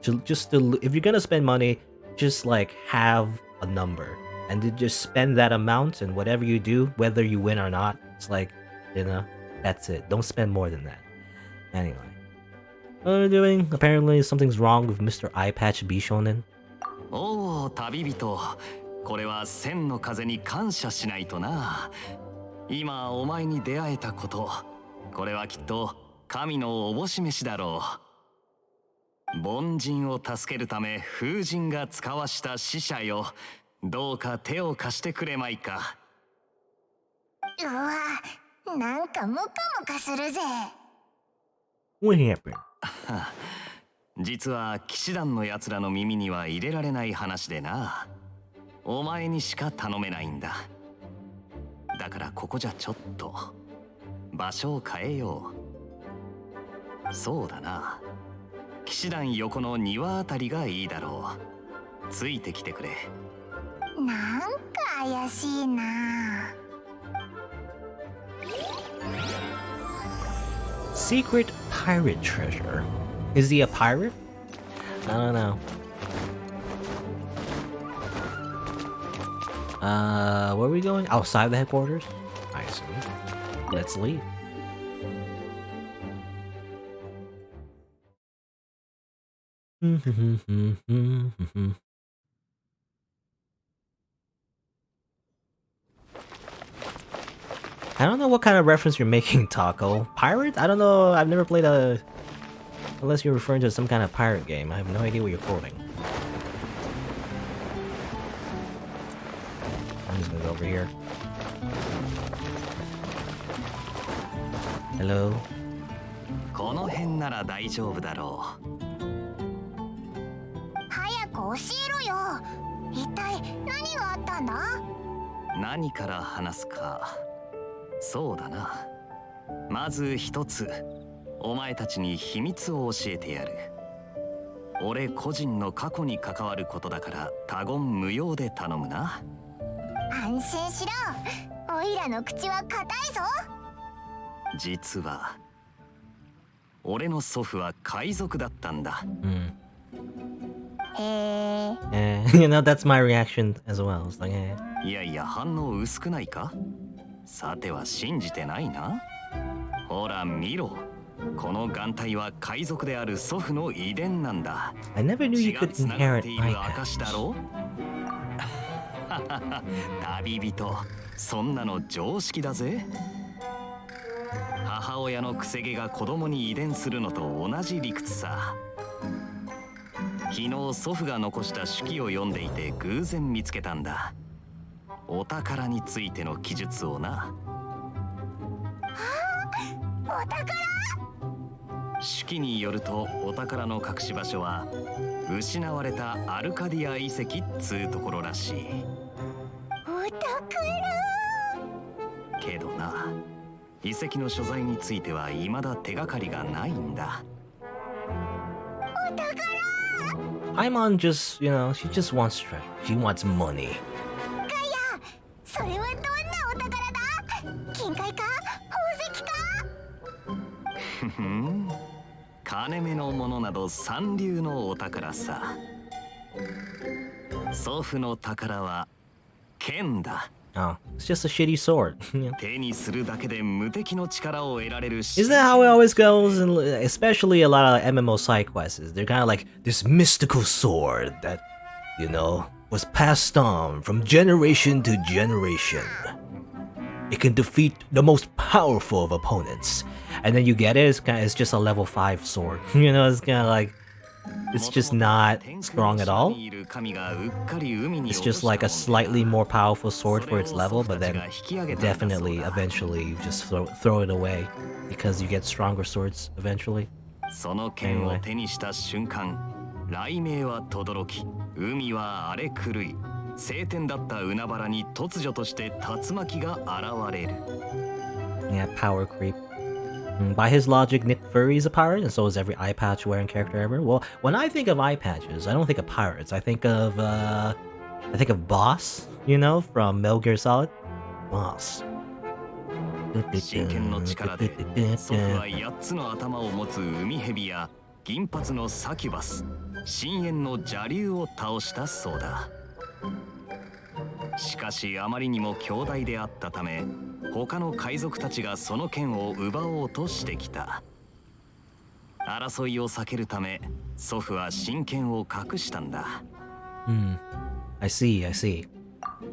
if you're gonna spend money, just, like, have a number. And to just spend that amount, and whatever you do, whether you win or not, it's like, you know, that's it. Don't spend more than that. Anyway. What are we doing? Apparently something's wrong with Mr. Eyepatch Bishonen. Oh, 旅人。これは千の風に感謝しないとな。今お前に出会えたこと、これはきっと神のおぼし飯だろう。凡人を助けるため風神が使わした使者よ。どうか手を貸してくれまいか。うわ、なんかムカムカするぜ。What happened? 実は騎士団のやつらの耳には入れられない話でな。お前にしか頼めないんだ。だからここじゃちょっと場所を変えよう。そうだな。騎士団横の庭あたりがいいだろう。ついてきてくれ。なんか怪しいな。Secret pirate treasure. Is he a pirate? I don't know. Where are we going? Outside the headquarters? I see. Let's leave. I don't know what kind of reference you're making, Taco. Pirate? I don't know. I've never played a... Unless you're referring to some kind of pirate game. I have no idea what you're quoting. I'm just gonna go over here. Hello? この辺なら大丈夫だろ早く教えろよ。一体何があったんだ？う。何から話すか。そうだな。まず一つ、お前たちに秘密を教えてやる。俺個人の過去に関わることだから他言無用で頼むな。安心しろ。おいらの口は固いぞ。実は俺の祖父は海賊だったんだ。You know, that's my reaction as well. It's like, いやいや、反応薄くないか？さては信じてないな。ほら見ろ、この眼帯は海賊である祖父の遺伝なんだ。 I never knew you 血が could つながって inherit いる eye 証 patches. だろ。旅人、そんなの常識だぜ。母親のくせ毛が子供に遺伝するのと同じ理屈さ。昨日祖父が残した手記を読んでいて偶然見つけたんだ。お宝についての記述をな。お宝？手記によるとお宝の隠し場所は失われたアルカディア遺跡っつうところらしい。お宝？けどな、遺跡の所在については未だ手がかりがないんだ。お宝Paimon just, you know, she just wants treasure. She wants money. それはどんなお宝だ？金塊か？宝石か？ふん、金目のものなど三流のお宝さ。祖父の宝は剣だ。Oh, it's just a shitty sword. 手にするだけで無敵の力を得られるし。 Isn't that how it always goes? And especially a lot of MMO side quests. They're kind of like this mystical sword that, you know, was passed on from generation to generation. It can defeat the most powerful of opponents. And then you get it, it's just a level 5 sword. You know, it's kind of like, it's just not strong at all. It's just like a slightly more powerful sword for its level, but then definitely eventually you just throw it away because you get stronger swords eventually. その剣を手にした瞬間、雷鳴は轟き、海は荒れ狂い、晴天だった海原に突如として竜巻が現れる。Yeah, power creep. By his logic, Nick Fury is a pirate, and so is every eye patch wearing character ever. Well, when I think of eye patches, I don't think of pirates. I think of Boss, you know, from Metal Gear Solid. Boss. 真剣の力で祖父は8つの頭を持つ海蛇や銀髪のサキュバス、深淵の邪竜を倒したそうだ。しかしあまりにも強大であったため、他の海賊たちがその剣を奪おうとしてきた。争いを避けるため、祖父は真剣を隠したんだ。I see, I see.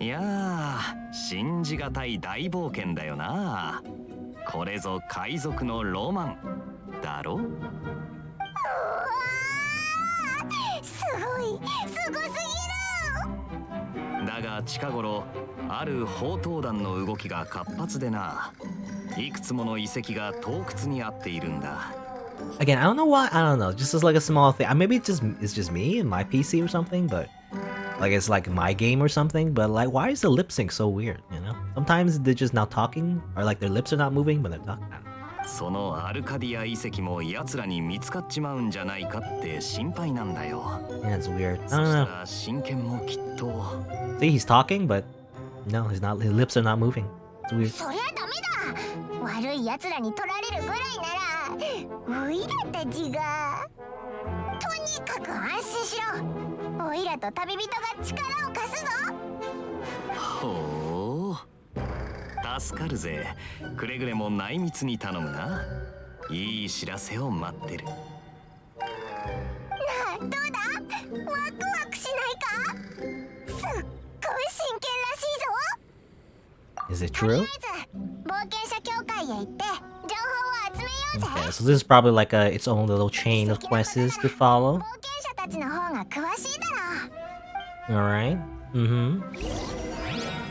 いやー、信じがたい大冒険だよな。これぞ海賊のロマンだろ。すごい、すごすぎる。だが近頃ある砲塔団の動きが活発でな、いくつもの遺跡が洞窟にあっているんだ。 Again, I don't know why. I don't know. Just as like a small thing. Maybe it's just me and my PC or something. But like it's like my game or something. But like, why is the lip sync so weird? You know, sometimes they're just not talking, or like their lips are not moving, but they're talking. そのアルカディア遺跡も奴らに見つかっちまうんじゃないかって心配なんだよ。 Yeah, it's weird. そ I し don't た know. ら真剣もきっと。 See, he's talking, but no, he's not. His lips are not moving. It's weird. そりゃダメだ。悪い奴らに取られるぐらいなら、おいらたちが。とにかく安心しろ。おいらと旅人が力を貸すぞ。ほう。助かるぜ。くれぐれも内密に頼むな。いい知らせを待ってる。なあ、どうだ？ワクワクしないか？すっごい真剣らしいぞ。 Is it とりあ true? えず冒険者協会へ行って情報を集めようぜ。 Okay, so this is probably like its own little chain of quests to follow. 冒険者たちの方が詳しいだろう。 All right.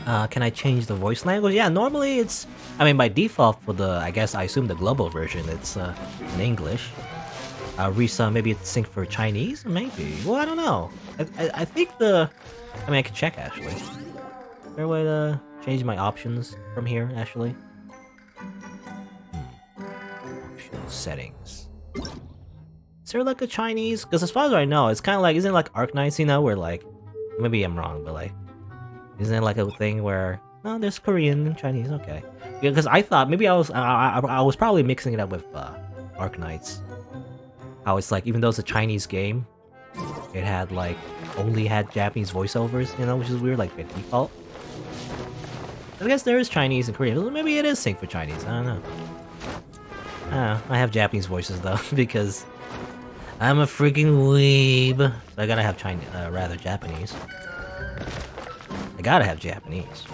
Can I change the voice language? Yeah, normally it's... I mean, by default for the... I guess I assume the global version, it's in English. Risa, maybe it's synced for Chinese? Maybe. Well, I don't know. I think the... I mean, I can check, actually. Is there a way to change my options from here, actually? Optional settings. Is there like a Chinese? Because as far as I know, it's kind of like... Isn't it like Arknights, you know, where like... Maybe I'm wrong, but like... Isn't it like a thing where... No, there's Korean and Chinese, okay. Yeah, because I thought... Maybe I was probably mixing it up with Arknights. How it's like, even though it's a Chinese game, it had like... Only had Japanese voiceovers, you know, which is weird, like by default. I guess there is Chinese and Korean. Maybe it is synced for Chinese, I don't know. I have Japanese voices though, because... I'm a freaking weeb. So I gotta have Chinese, rather Japanese. I gotta have Japanese.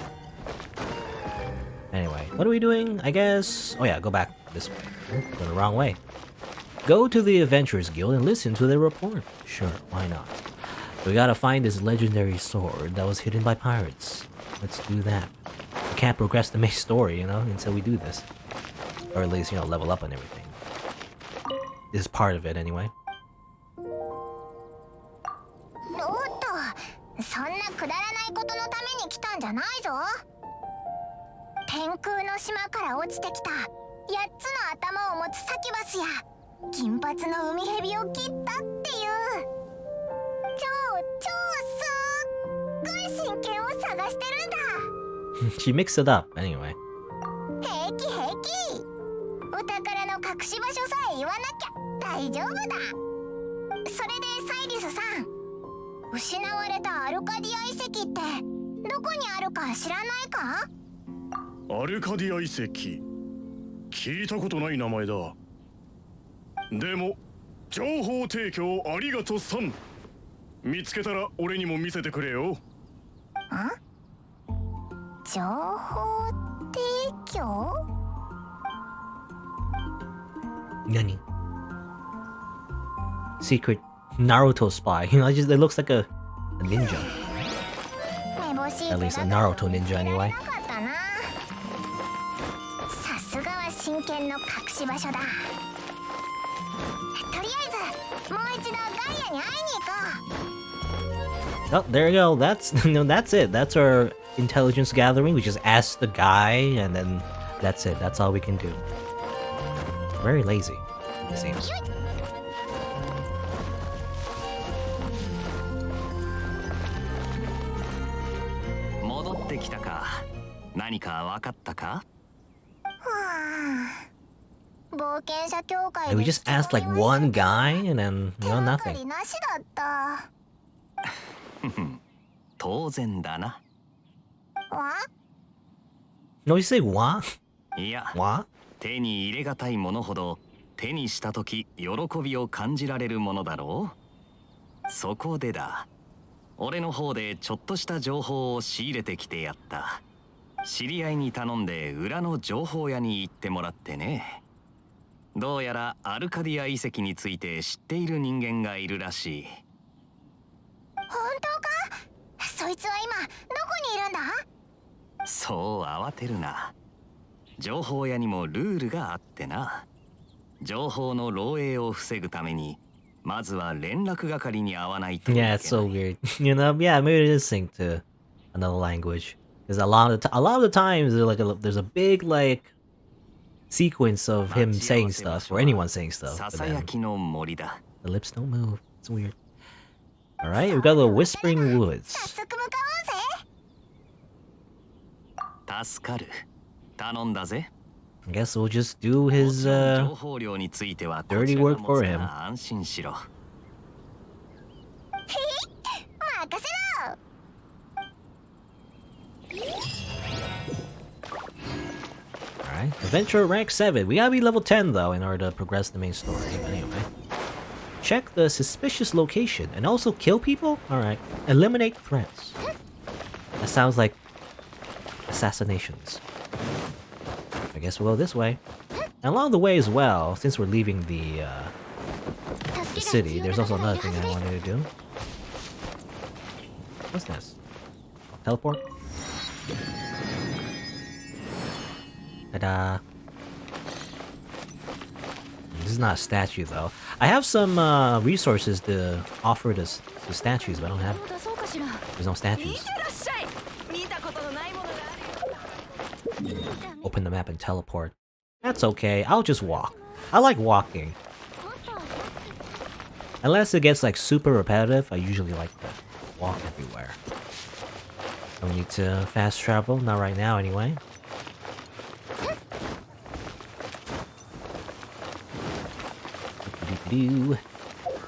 Anyway, what are we doing? I guess... Oh yeah, go back this way. Oh, go the wrong way. Go to the Adventurers Guild and listen to their report. Sure, why not? We gotta find this legendary sword that was hidden by pirates. Let's do that. We can't progress the main story, you know, until we do this. Or at least, you know, level up on everything. This is part of it anyway. そんなくだらないことのために来たんじゃないぞ。天空の島から落ちてきた8つの頭を持つサキバスや金髪の海蛇を切ったっていう超すっごい真剣を探してるんだ。 She mixed it up anyway. 平気平気。お宝の隠し場所さえ言わなきゃ大丈夫だ。それでサイリスさん。 失われたアルカディア遺跡ってどこにあるか知らないか？アルカディア遺跡聞いたことない名前だ。でも情報提供ありがとさん。見つけたら俺にも見せてくれよ。情報提供？何? Secret Naruto spy. You know, it looks like a ninja. At least a Naruto ninja anyway. さすがは真剣の隠し場所だ。とりあえずもう一度ガイアに会いに行こう。 Oh, there you go. That's no, that's it. That's our intelligence gathering. We just ask the guy, and then that's it. That's all we can do. Very lazy, it seems. できたか。何か分かったか？ 冒険者協会 And we just asked like one guy, and then you know nothing. なしだった。当然だな。わ？ No, you say what? いや、 What? 手に入れがたいものほど手にしたとき喜びを感じられるものだろう。そこでだ。 俺の方でちょっとした情報を仕入れてきてやった。知り合いに頼んで裏の情報屋に行ってもらってね。どうやらアルカディア遺跡について知っている人間がいるらしい。本当か？そいつは今どこにいるんだ？そう慌てるな。情報屋にもルールがあってな。情報の漏洩を防ぐために まずは連絡係に会わないといけない。 Yeah, it's so weird. You know, yeah, maybe it is synced to another language. Because a lot of the times there's a big like sequence of him saying stuff or anyone saying stuff. But then the lips don't move. It's weird. All right, we got the Whispering Woods. 早速向かおうぜ。助かる。頼んだぜ。 I guess we'll just do his dirty work for him. 安心しろ。 任せろ。 Alright, Adventure rank 7. We gotta be level 10 though in order to progress the main story. But anyway. Check the suspicious location and also kill people? Alright. Eliminate threats. That sounds like assassinations. I guess we'll go this way. And along the way as well, since we're leaving the city, there's also another thing I wanted to do. What's this? Teleport? Ta-da. This is not a statue though. I have some resources to offer to statues, but I don't have. There's no statues. Open the map and teleport. That's okay. I'll just walk. I like walking. Unless it gets like super repetitive, I usually like to walk everywhere. Don't need to fast travel, not right now anyway.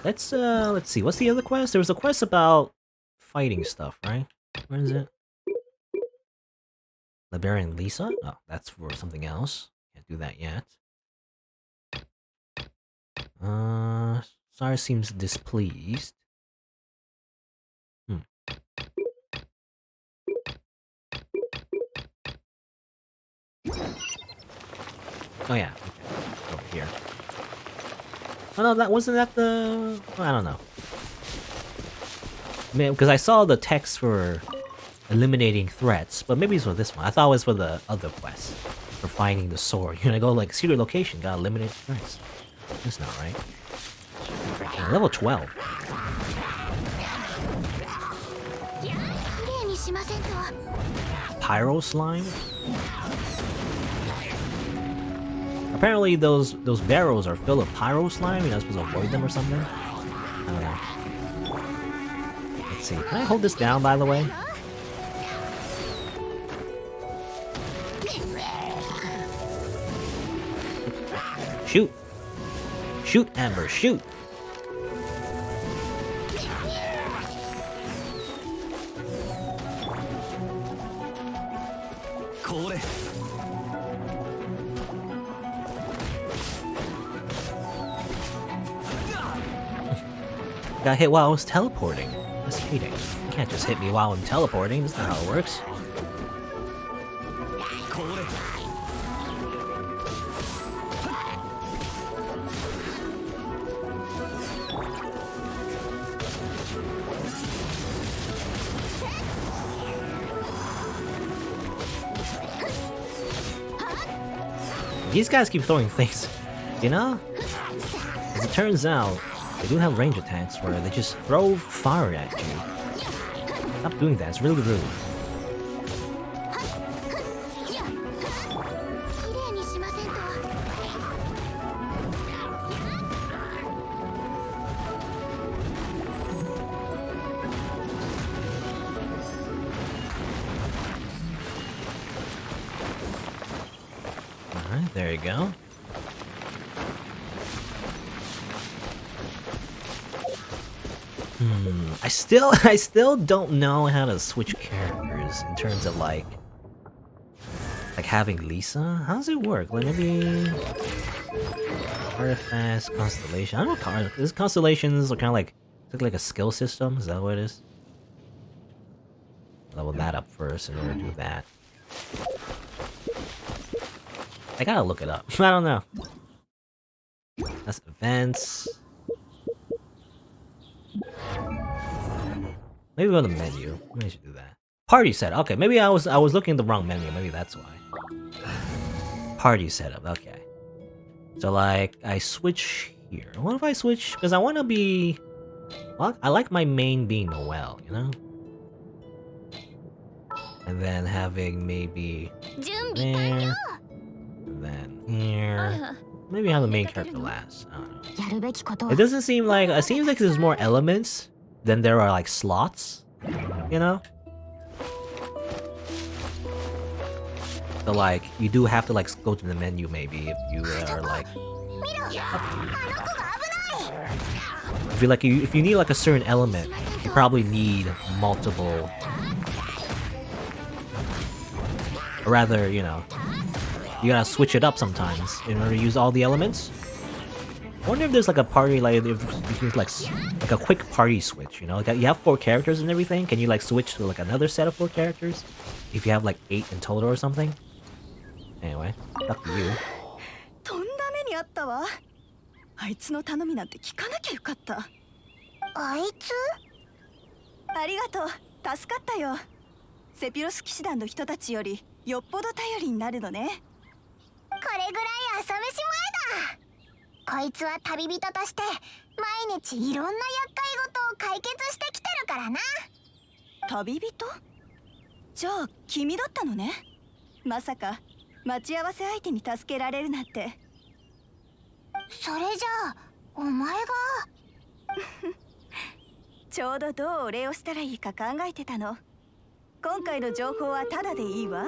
Let's see, what's the other quest? There was a quest about fighting stuff, right? Where is it? Liberian Lisa? Oh, that's for something else. Can't do that yet. Sar seems displeased. Oh yeah, okay. Over here. Oh no, that wasn't that the... I don't know. Man, because I saw the text for eliminating threats, but maybe it's for this one. I thought it was for the other quest. For finding the sword. You're gonna go like, secret location, gotta eliminate threats. That's not right. Level 12. Pyro slime? Apparently those barrels are filled with pyro slime. You're not supposed to avoid them or something. I don't know. Let's see. Can I hold this down, by the way? Shoot! Shoot, Amber, shoot! Got hit while I was teleporting. That's cheating. You can't just hit me while I'm teleporting. That's not how it works. These guys keep throwing things, you know? As it turns out, they do have range attacks where they just throw fire at you. Stop doing that, it's really rude. Alright, there you go. I still don't know how to switch characters in terms of like having Lisa. How does it work? Like maybe artifacts, constellation. I don't know. These constellations are kind of like a skill system. Is that what it is? Level that up first in order to do that. I gotta look it up. I don't know. That's events. Maybe go to the menu. Maybe I should do that. Party setup. Okay, maybe I was looking at the wrong menu. Maybe that's why. Party setup. Okay. So like I switch here. What if I switch? Because I want to be. Well, I like my main being Noelle, you know. And then having maybe there, and then here. Maybe have the main character last. I don't know. It doesn't seem like it seems like there's more elements than there are like slots, you know. So like you do have to like go to the menu maybe if you are like. If you need like a certain element, you probably need multiple. Or rather, you know, you gotta switch it up sometimes in order to use all the elements. I wonder if there's like a party, like if you can like a quick party switch, you know? Like you have 4 characters and everything. Can you like switch to like another set of 4 characters? If you have like 8 in total or something. Anyway, up to you. あいつの頼みなんて聞かなきゃよかった。あいつ？ありがとう、助かったよ。セピロス騎士団の人たちよりよっぽど頼りになるのね。これぐらい朝飯前だ。こいつは旅人として毎日いろんな厄介事を解決してきてるからな。旅人？じゃあ君だったのね。まさか待ち合わせ相手に助けられるなんて。それじゃあお前がちょうどどうお礼をしたらいいか考えてたの。今回の情報はタダでいいわ。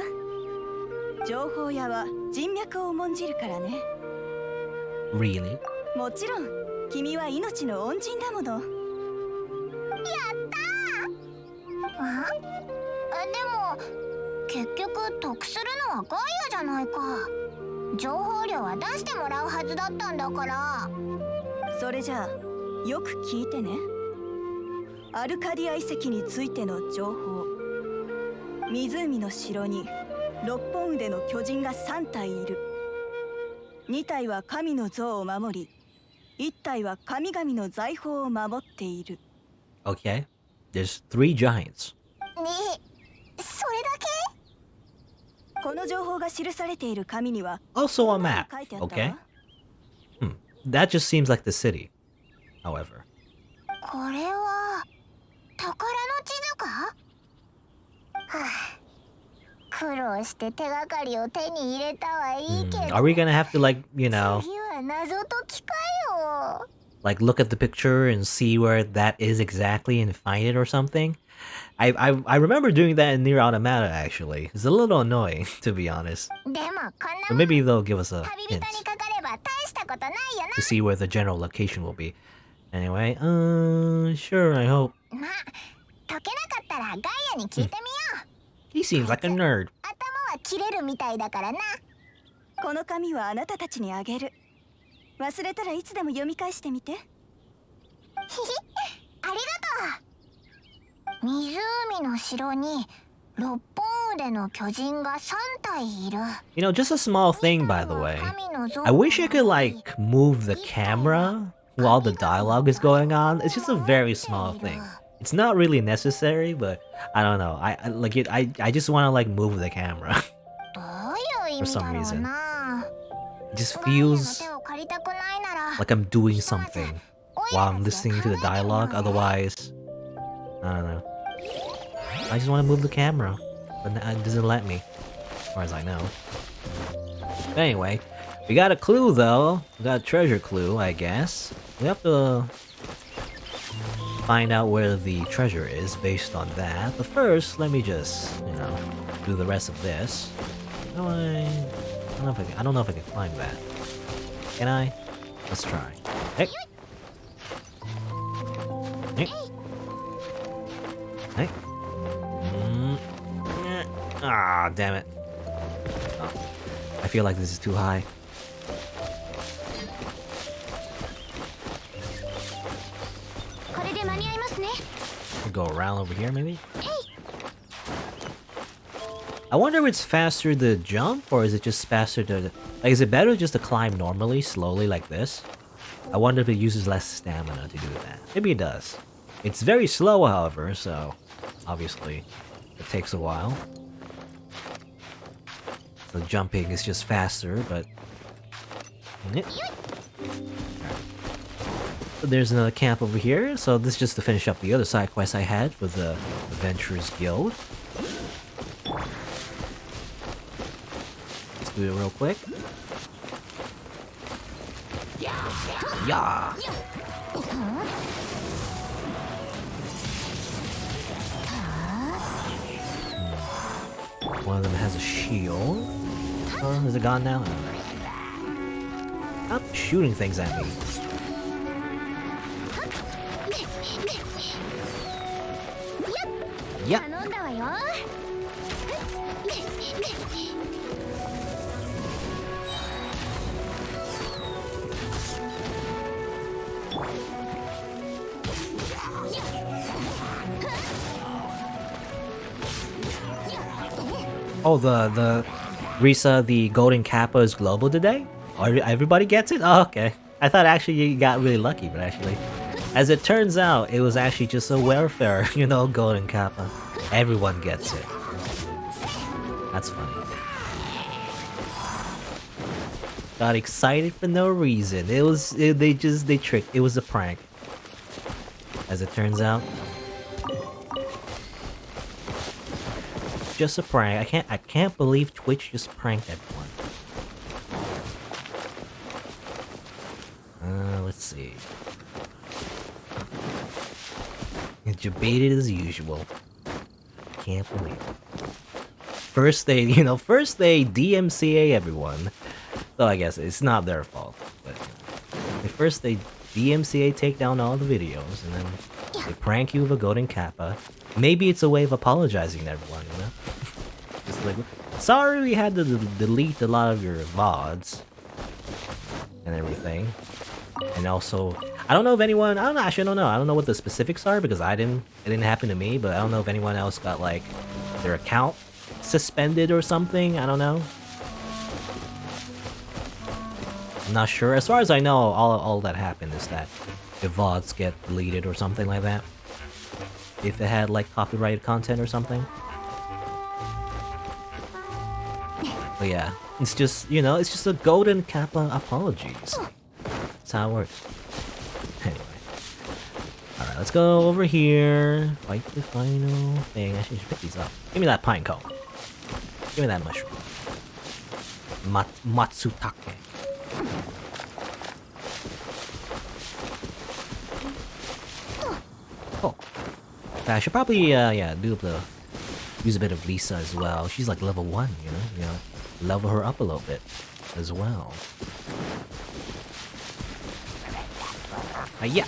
情報屋は人脈を重んじるからね。 Really? もちろん君は命の恩人だもの。やったー。あ、でも結局得するのはガイアじゃないか。情報料は出してもらうはずだったんだから。それじゃあよく聞いてね。アルカディア遺跡についての情報。湖の城に六本腕の巨人が3体いる。2体は神の像を守り、1体は神々の財宝を守っている。 Okay. There's 3 giants. ねえ、それだけ？この情報が記されている紙には Also a こんな map. の書いてあったわ。 Okay. That just seems like the city. However. これは宝の地図か？はあ、苦労して手がかりを手に入れたはいいけど、 Are we gonna have to like, you know, 次は謎解きかよ。 like look at the picture and see where that is exactly and find it or something? I remember doing that in Nier Automata actually. It's a little annoying to be honest. でもこんな But maybe they'll give us a 旅人 hint にかかれば大したことないよ to see where the general location will be. Anyway, sure, I hope. な。まあ解けなかったらガイアに聞いてみよう。 He seems like a nerd. 頭は切れるみたいだからな。この紙はあなたたちにあげる。忘れたらいつでも読み返してみて。ひひ、ありがとう。湖の城に六本腕の巨人が3体いる。 You know, just a small thing by the way. I wish I could like move the camera while the dialogue is going on. It's just a very small thing. It's not really necessary, but I don't know. I like it. I just want to like move the camera. どういう意味だろうな。 It just ガイアの feels 手を借りたくないなら like I'm doing something while I'm listening to the dialogue. Otherwise, I don't know. I just want to move the camera, but it doesn't let me, as far as I know. But anyway, we got a clue though. We got a treasure clue, I guess. We have to find out where the treasure is based on that. But first, let me just, you know, do the rest of this. I don't know if I can climb that. Can I? Let's try. Hey. Hey. Hey. Ah, damn it. Oh, I feel like this is too high. Go around over here, maybe? I wonder if it's faster to jump, or is it just faster to... Like, is it better just to climb normally, slowly, like this? I wonder if it uses less stamina to do that. Maybe it does. It's very slow, however, so... Obviously, it takes a while. So jumping is just faster, but... There's another camp over here, so this is just to finish up the other side quest I had for the Adventurers Guild. Let's do it real quick. Yeah! One of them has a shield. Or is it gone now? Stop shooting things at me. Yep. Oh, the Risa, the Golden Kappa is global today? Oh, everybody gets it? Oh, okay. I thought actually you got really lucky, but actually... As it turns out, it was actually just a welfare, you know, Golden Kappa. Everyone gets it. That's funny. Got excited for no reason. They tricked. It was a prank. As it turns out. Just a prank. I can't believe Twitch just pranked everyone. Let's see. Debated as usual. Can't believe it. First they DMCA everyone. So I guess it's not their fault. But first they DMCA take down all the videos, and then they prank you with a golden kappa. Maybe it's a way of apologizing to everyone, you know? Just like, sorry we had to delete a lot of your VODs and everything. And also, I don't know if anyone, I don't know what the specifics are because it didn't happen to me, but I don't know if anyone else got like their account suspended or something, I don't know. I'm not sure. As far as I know, all that happened is that the VODs get deleted or something like that. If it had like copyrighted content or something. But yeah, it's just, you know, it's just a golden kappa apologies. That's how it works. Anyway. Alright, let's go over here. Fight the final thing. Actually, I should pick these up. Give me that pine cone. Give me that mushroom. Matsutake. Oh. I should probably, use a bit of Lisa as well. She's like level 1, you know? Level her up a little bit as well. Yeah.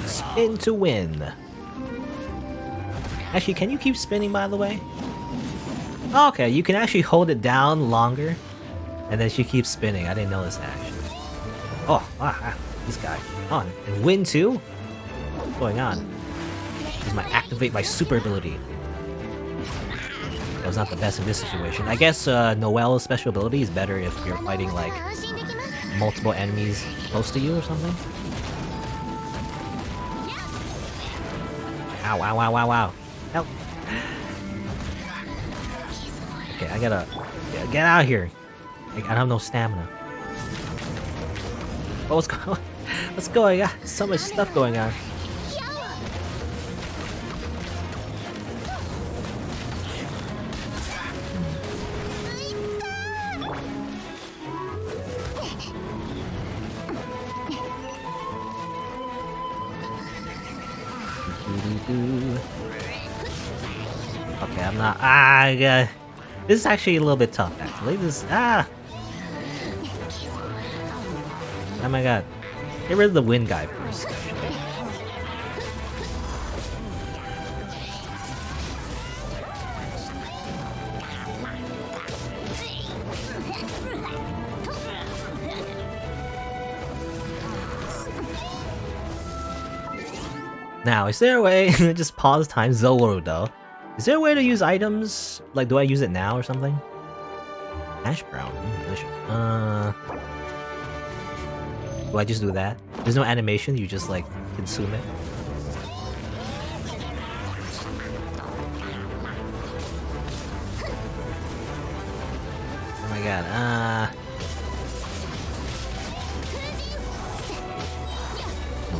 Spin to win. Actually, can you keep spinning, by the way? Oh, okay, you can actually hold it down longer, and then she keeps spinning. I didn't notice that, actually. Oh, this guy. Oh, and win too? What's going on? This might activate my super ability. That was not the best in this situation. I guess Noelle's special ability is better if you're fighting like multiple enemies close to you or something. Ow, ow, ow, ow, ow. Help. Okay, I gotta get out of here. I have no stamina. Oh, what's going on? What's going on? So much stuff going on. Okay, I'm not. This is actually a little bit tough, actually. Oh my god. Get rid of the wind guy first, actually. Now, is there a way just pause time Zoro though? Is there a way to use items? Like, do I use it now or something? Hash brown, delicious. Do I just do that? There's no animation, you just like consume it. Oh my god,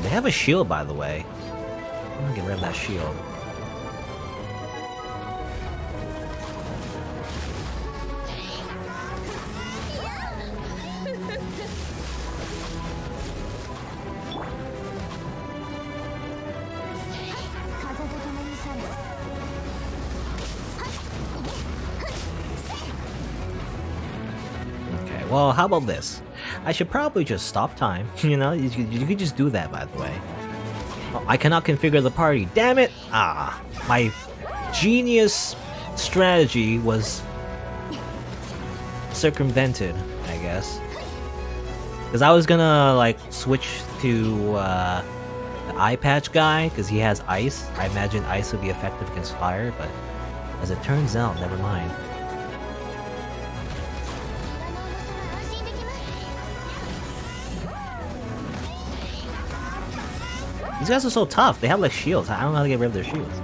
they have a shield, by the way. I'm gonna get rid of that shield. Okay, well, how about this? I should probably just stop time. You know, you could just do that, by the way. Oh, I cannot configure the party. Damn it! My genius strategy was circumvented, I guess. Because I was gonna like switch to the eye patch guy, because he has ice. I imagine ice would be effective against fire, but as it turns out, never mind. These guys are so tough. They have like shields. I don't know how to get rid of their shields.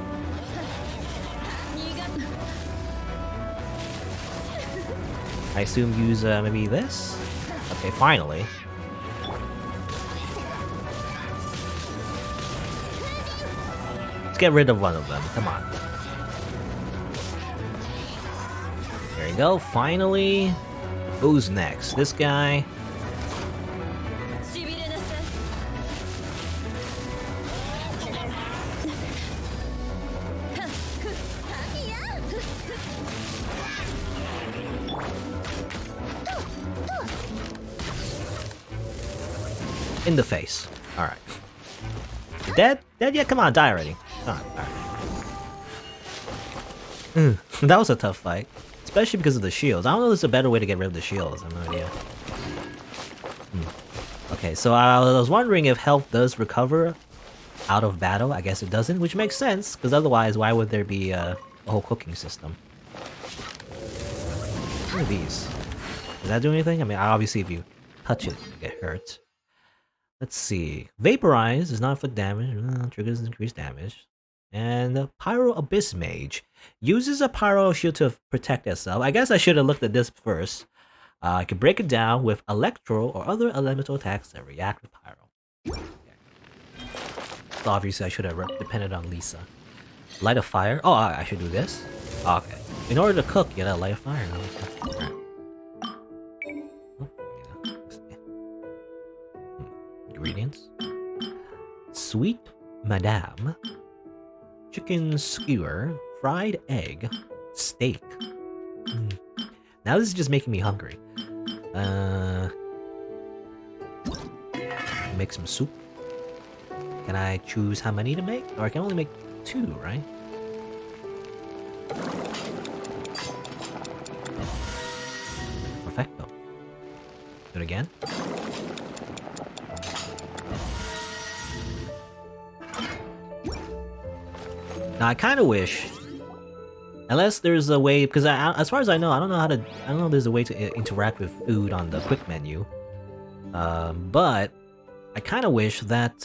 I assume use maybe this? Okay, finally. Let's get rid of one of them. Come on. There you go. Finally. Who's next? This guy. In the face. Alright. Dead? Dead? Yeah, come on, die already. Alright. That was a tough fight. Especially because of the shields. I don't know if there's a better way to get rid of the shields. I have no idea. Okay, so I was wondering if health does recover out of battle. I guess it doesn't, which makes sense, because otherwise, why would there be a whole cooking system? What are these? Does that do anything? I mean, obviously, if you touch it, you get hurt. Let's see. Vaporize does not inflict damage. Triggers increased damage. And the Pyro Abyss Mage uses a Pyro Shield to protect itself. I guess I should have looked at this first. I can break it down with Electro or other elemental attacks that react with Pyro. Okay. So obviously I should have depended on Lisa. Light a fire. Oh, I should do this? Okay. In order to cook, you gotta light a fire. Right. Ingredients. Sweet Madame, chicken skewer, fried egg, steak. Now this is just making me hungry. Make some soup. Can I choose how many to make? Or I can only make 2, right? Perfecto. Do it again. Now I kind of wish, unless there's a way, because as far as I know, I don't know if there's a way to interact with food on the quick menu. But I kind of wish that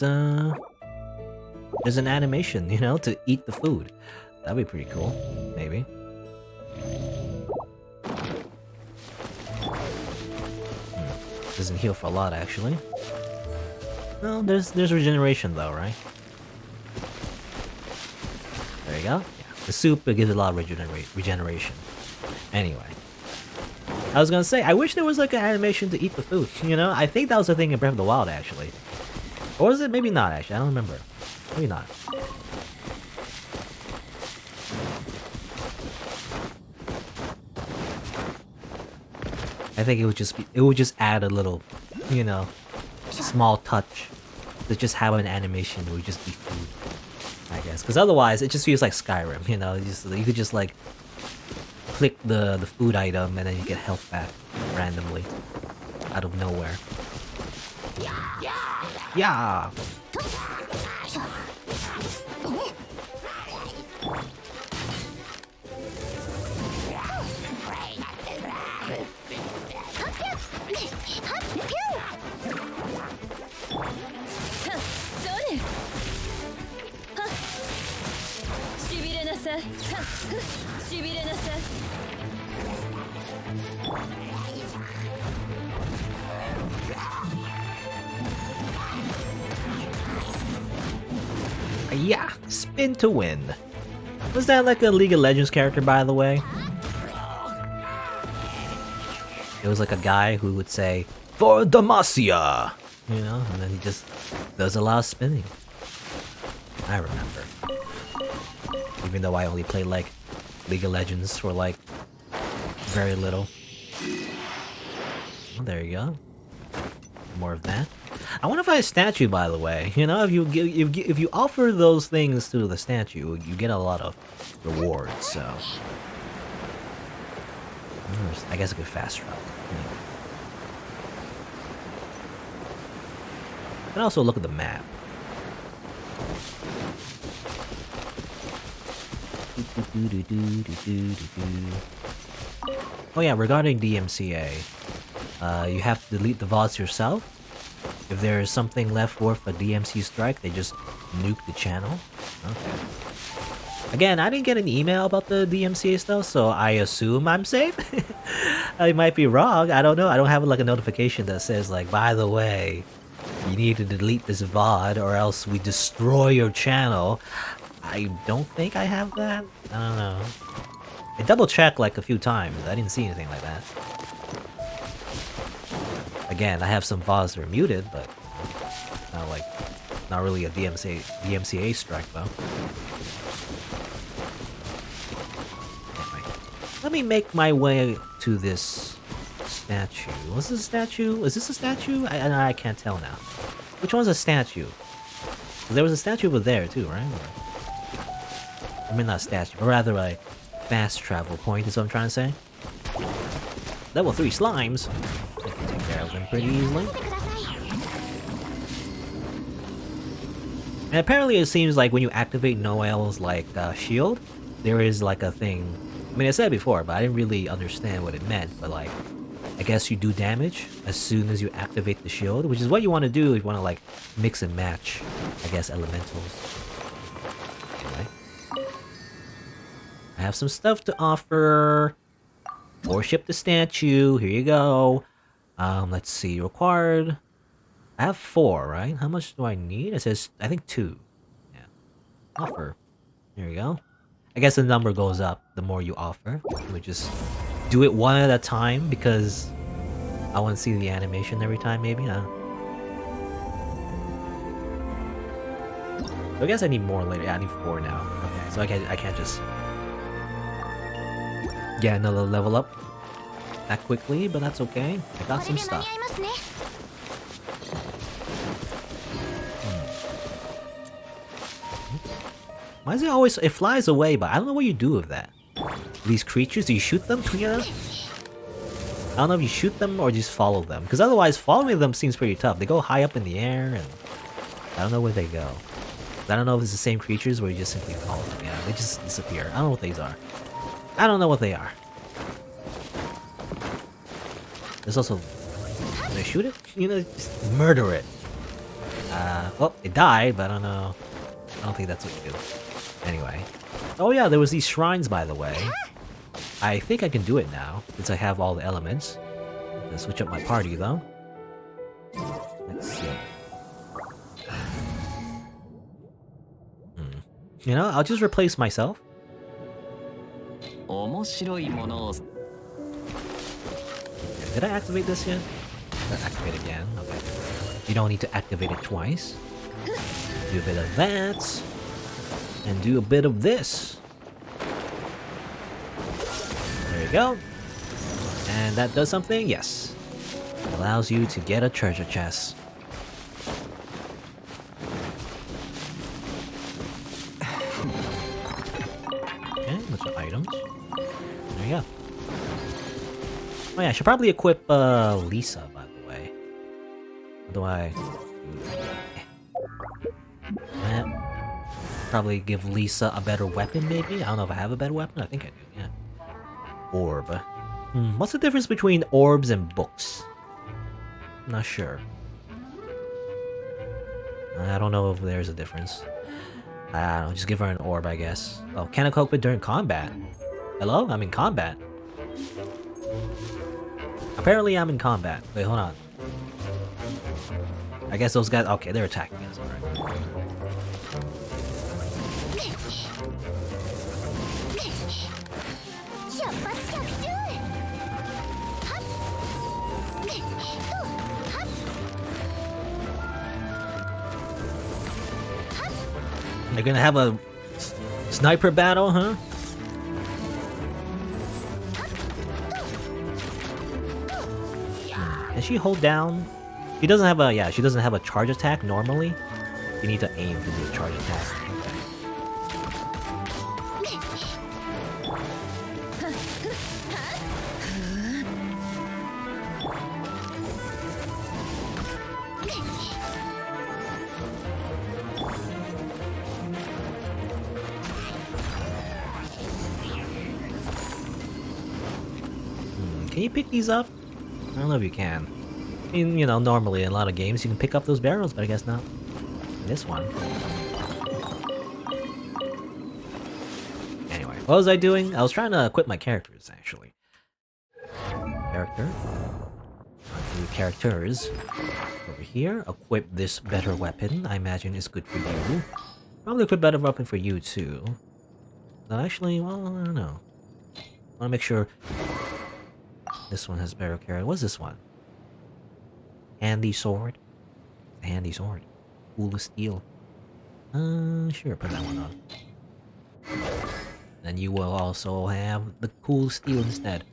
there's an animation, you know, to eat the food. That'd be pretty cool, maybe. Doesn't heal for a lot, actually. No, there's regeneration though, right? There you go. Yeah, the soup gives a lot of regeneration. Anyway, I was gonna say, I wish there was like an animation to eat the food. You know, I think that was the thing in Breath of the Wild, actually. Or was it? Maybe not, actually. I don't remember. Maybe not. I think it would just add a little, you know, small touch to just have an animation where we just eat food. I guess, because otherwise it just feels like Skyrim, you know. You could just like click the food item and then you get health back randomly out of nowhere. Yeah. Yeah, spin to win. Was that like a League of Legends character, by the way? It was like a guy who would say, "For Demacia!" You know, and then he just does a lot of spinning. I remember. Even though I only played like League of Legends for like very little. Well, there you go. More of that. I wonder if I have a statue, by the way. You know, if you offer those things to the statue, you get a lot of rewards. So I guess I could fast travel. Anyway. I can also look at the map. Oh yeah, regarding DMCA, you have to delete the VODs yourself. If there is something left worth a DMC strike, they just nuke the channel. Okay. Again, I didn't get an email about the DMCA stuff, so I assume I'm safe. I might be wrong, I don't know. I don't have like a notification that says like, by the way, you need to delete this VOD or else we destroy your channel. I don't think I have that. I don't know. I double checked like a few times. I didn't see anything like that. Again, I have some VODs that are muted, but not really a DMCA strike though. Anyway, let me make my way to this statue. Was this a statue? Is this a statue? I can't tell now. Which one's a statue? There was a statue over there too, right? I mean, not a statue, but rather a fast travel point is what I'm trying to say. Level 3 slimes. I can take care of them pretty easily. And apparently it seems like when you activate Noel's like shield, there is like a thing. I mean, I said it before, but I didn't really understand what it meant. But like, I guess you do damage as soon as you activate the shield, which is what you want to do if you want to like mix and match, I guess, elementals. Anyway. I have some stuff to offer. Worship the statue. Here you go. Let's see. Required. I have 4, right? How much do I need? It says, I think 2. Yeah. Offer. There you go. I guess the number goes up the more you offer. We just do it one at a time because I want to see the animation every time, maybe. Huh? So I guess I need more later. Yeah, I need 4 now. Okay, so I can't just get another level up that quickly, but that's okay. I got some stuff. Why is it always... It flies away, but I don't know what you do with that. These creatures, do you shoot them? You know? I don't know if you shoot them or just follow them. Because otherwise, following them seems pretty tough. They go high up in the air, and I don't know where they go. I don't know if it's the same creatures where you just simply follow them. Yeah, they just disappear. I don't know what these are. I don't know what they are. There's also... Can I shoot it? You know, just murder it. Well, it died, but I don't know. I don't think that's what you do. Anyway. Oh yeah, there was these shrines, by the way. I think I can do it now, since I have all the elements. Let's switch up my party, though. Let's see. You know, I'll just replace myself. Did I activate this yet? Activate again. Okay. You don't need to activate it twice. Do a bit of that. And do a bit of this. There you go. And that does something? Yes. It allows you to get a treasure chest. Okay, bunch of items. There you go. Oh yeah, I should probably equip Lisa, by the way. How do I... Probably give Lisa a better weapon, maybe? I don't know if I have a better weapon. I think I do, yeah. Orb. What's the difference between orbs and books? I'm not sure. I don't know if there's a difference. I don't know, just give her an orb, I guess. Oh, can I equip it during combat? Hello? I'm in combat. Apparently I'm in combat. Wait, hold on. I guess those guys... Okay, they're attacking us, alright. They're gonna have a sniper battle, huh? Can she hold down? She doesn't have a... Yeah, she doesn't have a charge attack normally. You need to aim to do a charge attack. Okay. Can you pick these up? I don't know if you can. I mean, you know, normally in a lot of games you can pick up those barrels, but I guess not. This one. Anyway, what was I doing? I was trying to equip my characters, actually. Character. New characters. Over here, equip this better weapon. I imagine it's good for you. Probably equip better weapon for you too. No, actually, well, I don't know. I want to make sure this one has better character. What's this one? Handy sword. A handy sword. Cool as steel. Sure, put that one on. Then you will also have the cool steel instead.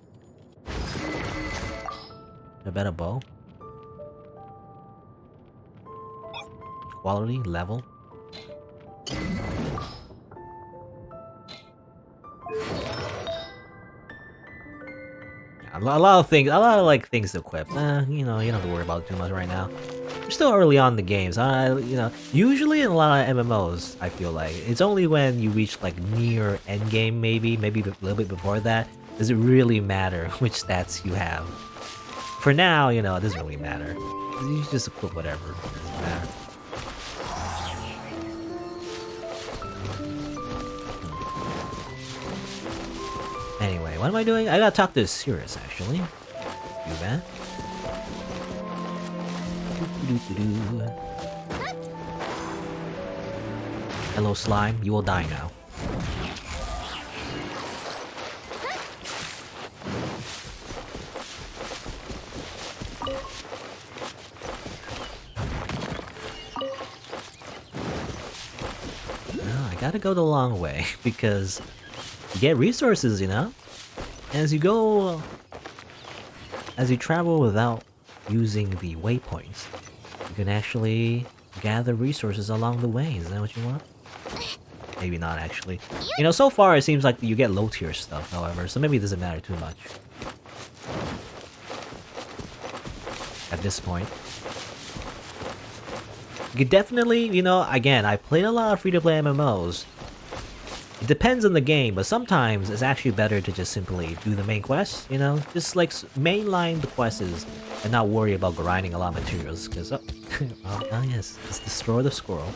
A better bow. Quality, level. A lot of things, like things to equip. You know, you don't have to worry about it too much right now. We're still early on in the games. You know, usually in a lot of MMOs, I feel like it's only when you reach like near end game, maybe a little bit before that, does it really matter which stats you have. For now, you know, it doesn't really matter. You just equip whatever. It doesn't matter. Anyway, what am I doing? I gotta talk to Cirrus, actually. Do that. Hello, slime. You will die now. I gotta go the long way because you get resources, you know? As you go... As you travel without using the waypoints, you can actually gather resources along the way. Is that what you want? Maybe not, actually. You know, so far it seems like you get low tier stuff, however, so maybe it doesn't matter too much. At this point. You could definitely, you know, again, I played a lot of free-to-play MMOs. It depends on the game, but sometimes it's actually better to just simply do the main quests, you know? Just like mainline the quests and not worry about grinding a lot of materials, because, oh, oh yes, let's destroy the squirrel.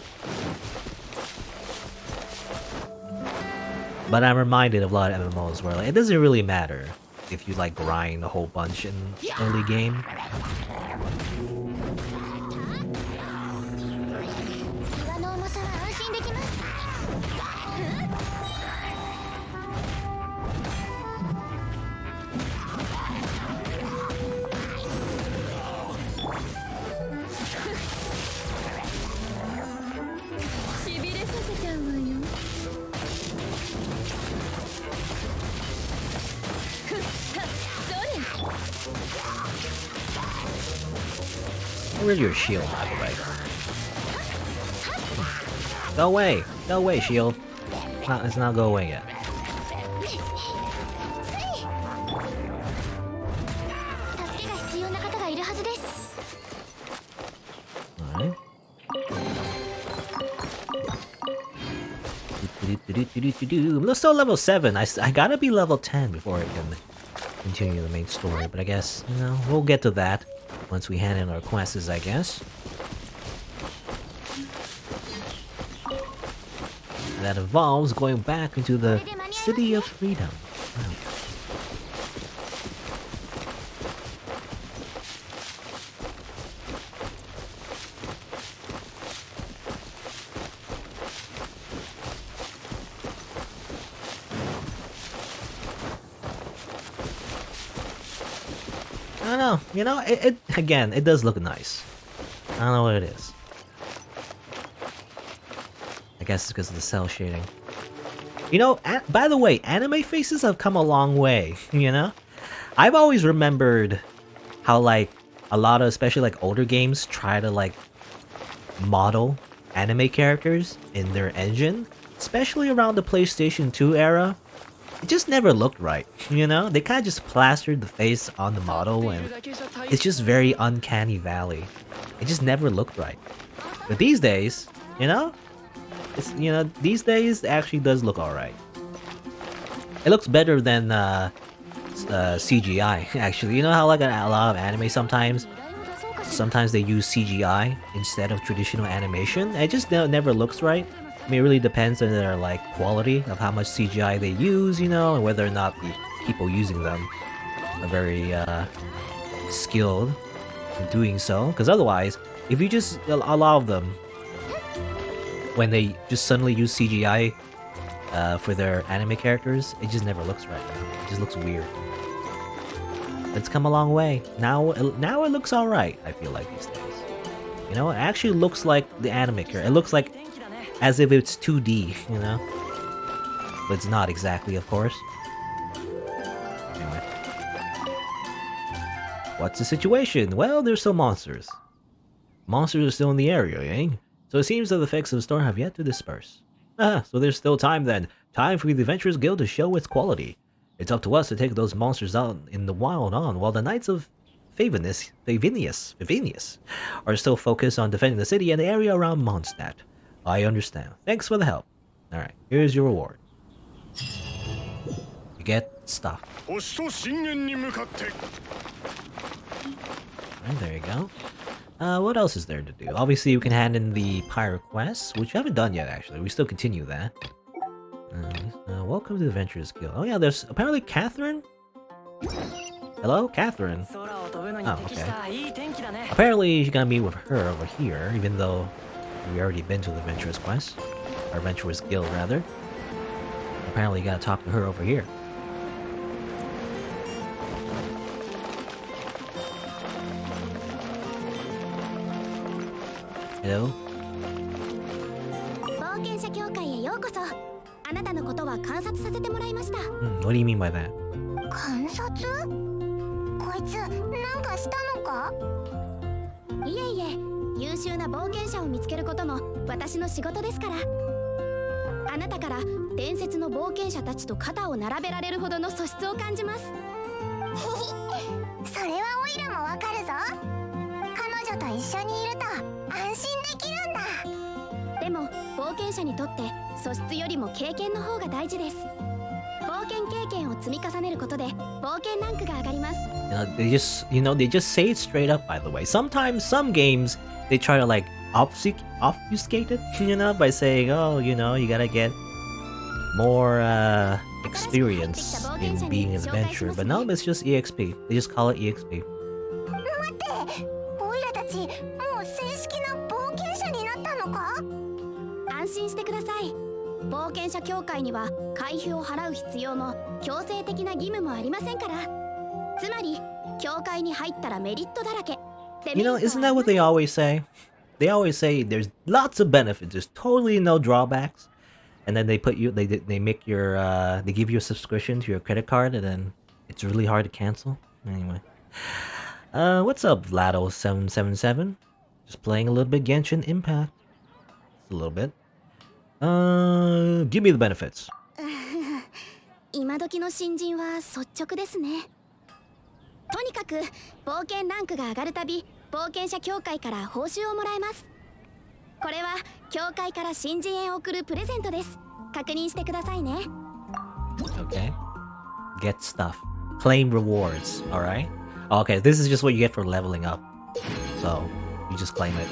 But I'm reminded of a lot of MMOs where like, it doesn't really matter if you like grind a whole bunch in early game. Where's your shield, by the way? Go away! Go away, shield! It's not go away yet. Alright. I'm still level 7. I gotta be level 10 before I can continue the main story, but I guess, you know, we'll get to that once we hand in our quests, I guess. That involves going back into the City of Freedom. Wow. I don't know, you know, again, it does look nice. I don't know what it is. I guess it's because of the cell shading. You know, by the way, anime faces have come a long way, you know? I've always remembered how, like, a lot of, especially, like, older games try to, like, model anime characters in their engine. Especially around the PlayStation 2 era. It just never looked right, you know? They kind of just plastered the face on the model and it's just very uncanny valley. It just never looked right. But these days, you know? You know, these days it actually does look alright. It looks better than CGI. Actually, you know how like a lot of anime sometimes they use CGI instead of traditional animation. It just never looks right. I mean, it really depends on their like quality of how much CGI they use, you know, and whether or not the people using them are very skilled in doing so. Because otherwise, if you just allow them when they just suddenly use CGI for their anime characters, it just never looks right. It just looks weird. It's come a long way. Now it looks alright, I feel like these days. You know, it actually looks like the anime character. It looks like as if it's 2D, you know? But it's not exactly, of course. Anyway. What's the situation? Well, there's some monsters. Monsters are still in the area, eh? So it seems that the effects of the storm have yet to disperse. Ah, so there's still time then. Time for the Adventurers Guild to show its quality. It's up to us to take those monsters out in the wild on, while the Knights of Favinius are still focused on defending the city and the area around Mondstadt. I understand. Thanks for the help. Alright, here's your reward. You get stuff. Alright, there you go. What else is there to do? Obviously, you can hand in the pirate quests, which I haven't done yet, actually. We still continue that. Welcome to the Adventurers Guild. Oh yeah, there's apparently Catherine? Hello, Catherine? Oh, okay. Apparently, you gotta meet with her over here, even though we already been to the Adventurers Quest. Or Adventurers Guild, rather. Apparently, you gotta talk to her over here. Hello? 冒険者協会へようこそ。あなたのことは観察させてもらいました。What do you mean by that? 観察？こいつなんかしたのか？いえいえ、優秀な冒険者を見つけることも私の仕事ですから。あなたから伝説の冒険者たちと肩を並べられるほどの素質を感じます。それはオイラもわかるぞ。彼女と一緒にいると安心できるんだ。でも冒険者にとって素質よりも経験の方が大事です。冒険経験を積み重ねることで冒険ランクが上がります。They just say it straight up, by the way. Sometimes, some games, they try to like obfuscate it, you know, by saying, oh, you know, you gotta get more experience in being an adventurer. But no, it's just EXP. They just call it EXP. 待って、オイラたちもう正式な冒険者になったのか？安心してください。冒険者協会には会費を払う必要も強制的な義務もありませんから。つまり協会に入ったらメリットだらけ。You know, isn't that what they always say? They always say there's lots of benefits, there's totally no drawbacks, and then they put you, they make your, they give you a subscription to your credit card, and then it's really hard to cancel. Anyway, what's up, Vlado777? Just playing a little bit Genshin Impact. Just a little bit. Give me the benefits. 今時の新人は率直ですね。とにかく冒険ランクが上がるたび冒険者協会から報酬をもらえます。これは協会から新人へ送るプレゼントです。確認してくださいね。 Okay. Get stuff. Claim rewards, alright? Okay, this is just what you get for leveling up. So, you just claim it.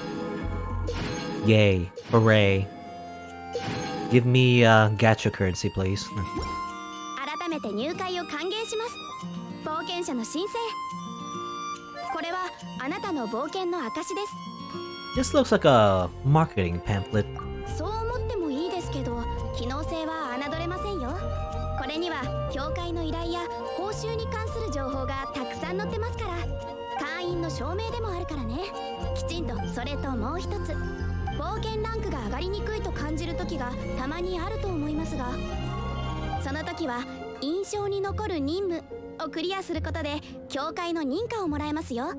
Yay. Hooray. Give me gacha currency, please. 改めて入会を歓迎します。冒険者の申請。これはあなたの冒険の証です。 This looks like a marketing pamphlet. そう思ってもいいですけど、機能性は侮れませんよ。これには協会の依頼や報酬に関する情報がたくさん載ってますから、会員の証明でもあるからね。きちんとそれともう一つ、冒険ランクが上がりにくいと感じる時がたまにあると思いますが、その時は印象に残る任務をクリアすることで協会の認可をもらえますよ。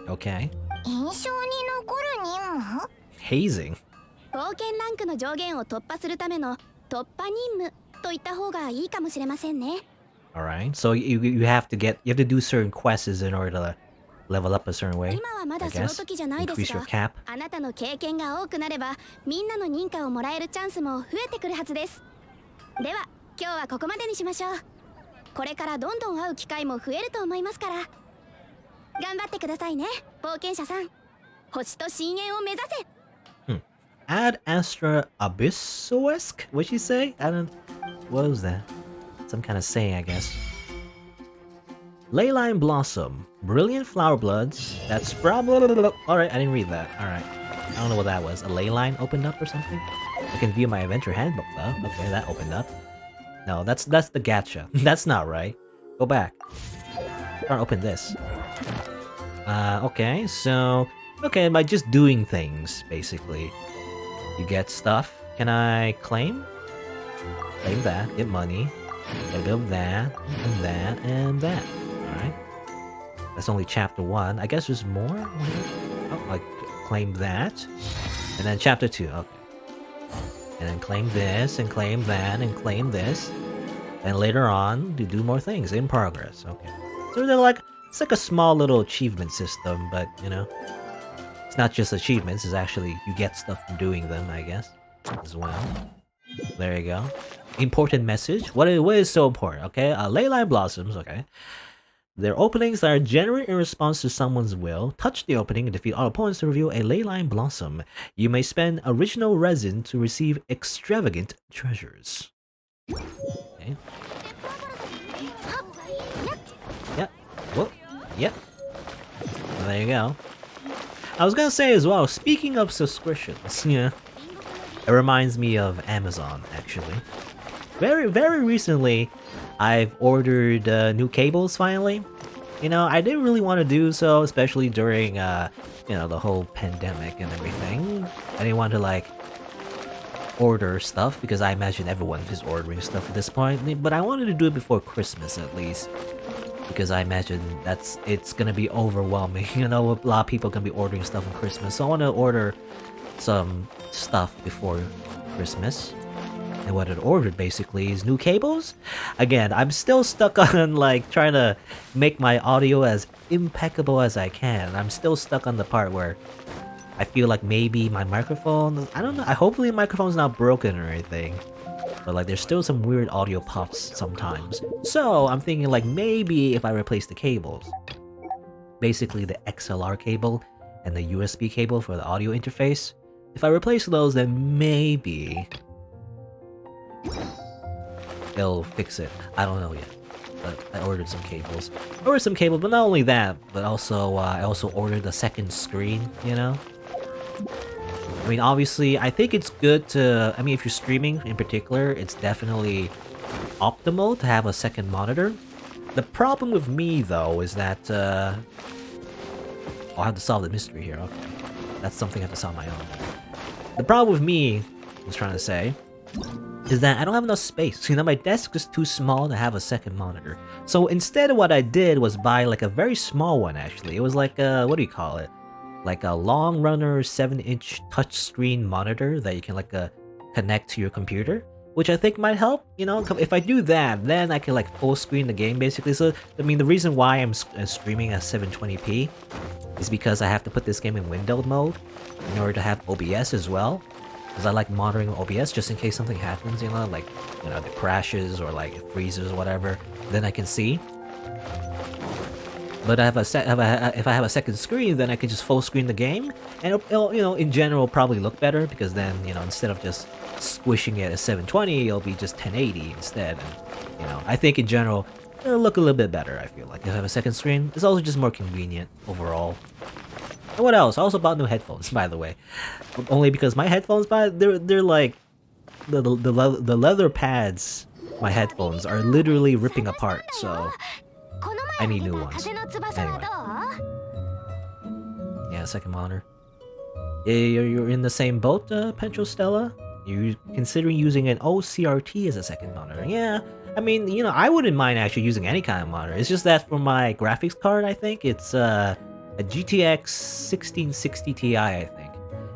Okay. 印象に残る任務？ Hazing. 冒険ランクの上限を突破するための突破任務と言った方がいいかもしれませんね。 Alright, so you have to do certain quests in order to level up a certain way. 今はまだその時じゃないです Increase が your cap. あなたの経験が多くなればみんなの認可をもらえるチャンスも増えてくるはずです。では今日はここまでにしましょう。これからどんどん会う機会も増えると思いますから。頑張ってくださいね、冒険者さん。星と深淵を目指せ。Ad Astra Abyssoesque? What'd she say? I don't... What was that? Some kind of saying, I guess. Leyline Blossom. Brilliant flower bloods that sprout... Alright, I didn't read that. Alright. I don't know what that was. A ley line opened up or something? I can view my adventure handbook though. Okay, that opened up. No, that's the gacha. That's not right. Go back. Try to open this. Okay, so... Okay, by just doing things, basically. You get stuff. Can I claim? Claim that. Get money. Get a bit of that, and that, and that. Alright. That's only chapter 1. I guess there's more? Oh, like, claim that. And then chapter 2. Okay. And then claim this, and claim that, and claim this. And later on, to do more things in progress. Okay. So they're like, it's like a small little achievement system, but, you know. It's not just achievements, it's actually, you get stuff from doing them, I guess, as well. There you go. Important message. What is so important, okay? Leyline Blossoms, okay. Their openings that are generated in response to someone's will. Touch the opening and defeat all opponents to reveal a Leyline Blossom. You may spend original resin to receive extravagant treasures. Okay. Yep. Whoop. Yep. Well, there you go. I was gonna say as well, speaking of subscriptions, yeah, it reminds me of Amazon, actually. Very recently, I've ordered new cables, finally. You know, I didn't really want to do so, especially during, you know, the whole pandemic and everything. I didn't want to, like, order stuff, because I imagine everyone is ordering stuff at this point, but I wanted to do it before Christmas, at least. Because I imagine it's gonna be overwhelming. You know, a lot of people are gonna be ordering stuff on Christmas, so I want to order some stuff before Christmas. And what I ordered basically is new cables. Again, I'm still stuck on like trying to make my audio as impeccable as I can. I'm still stuck on the part where I feel like maybe my microphone, I don't know, hopefully the microphone's not broken or anything. But like there's still some weird audio pops sometimes. So I'm thinking like maybe if I replace the cables, basically the XLR cable and the USB cable for the audio interface, if I replace those, then maybe it'll fix it. I don't know yet. But I ordered some cables. But not only that, but also I also ordered a second screen, you know? I mean, obviously, I think it's good to... I mean, if you're streaming in particular, it's definitely optimal to have a second monitor. The problem with me, though, is that... I'll have to solve the mystery here, okay. That's something I have to solve on my own. The problem with me, I was trying to say, is that I don't have enough space. You know, my desk is too small to have a second monitor. So instead, what I did was buy, like, a very small one, actually. It was like a... What do you call it? Like a long runner 7-inch touchscreen monitor that you can like connect to your computer, which I think might help. You know, if I do that, then I can like full screen the game basically. So I mean, the reason why I'm streaming at 720p is because I have to put this game in windowed mode in order to have OBS as well. Because I like monitoring OBS just in case something happens. You know, like if it crashes or like it freezes or whatever, then I can see. But if I have a second screen, then I can just full screen the game, and it'll, you know, in general probably look better, because then, you know, instead of just squishing it at 720, it'll be just 1080 instead. And, you know, I think in general it'll look a little bit better. I feel like if I have a second screen, it's also just more convenient overall. And what else? I also bought new headphones, by the way, only because my headphones, they're like the leather pads. My headphones are literally ripping apart, so I need new ones. Anyway. Yeah, second monitor. Yeah, you're in the same boat, Pentro Stella? You're considering using an OCRT as a second monitor. Yeah, I mean, you know, I wouldn't mind actually using any kind of monitor. It's just that for my graphics card, I think, it's a GTX 1660 Ti, I think.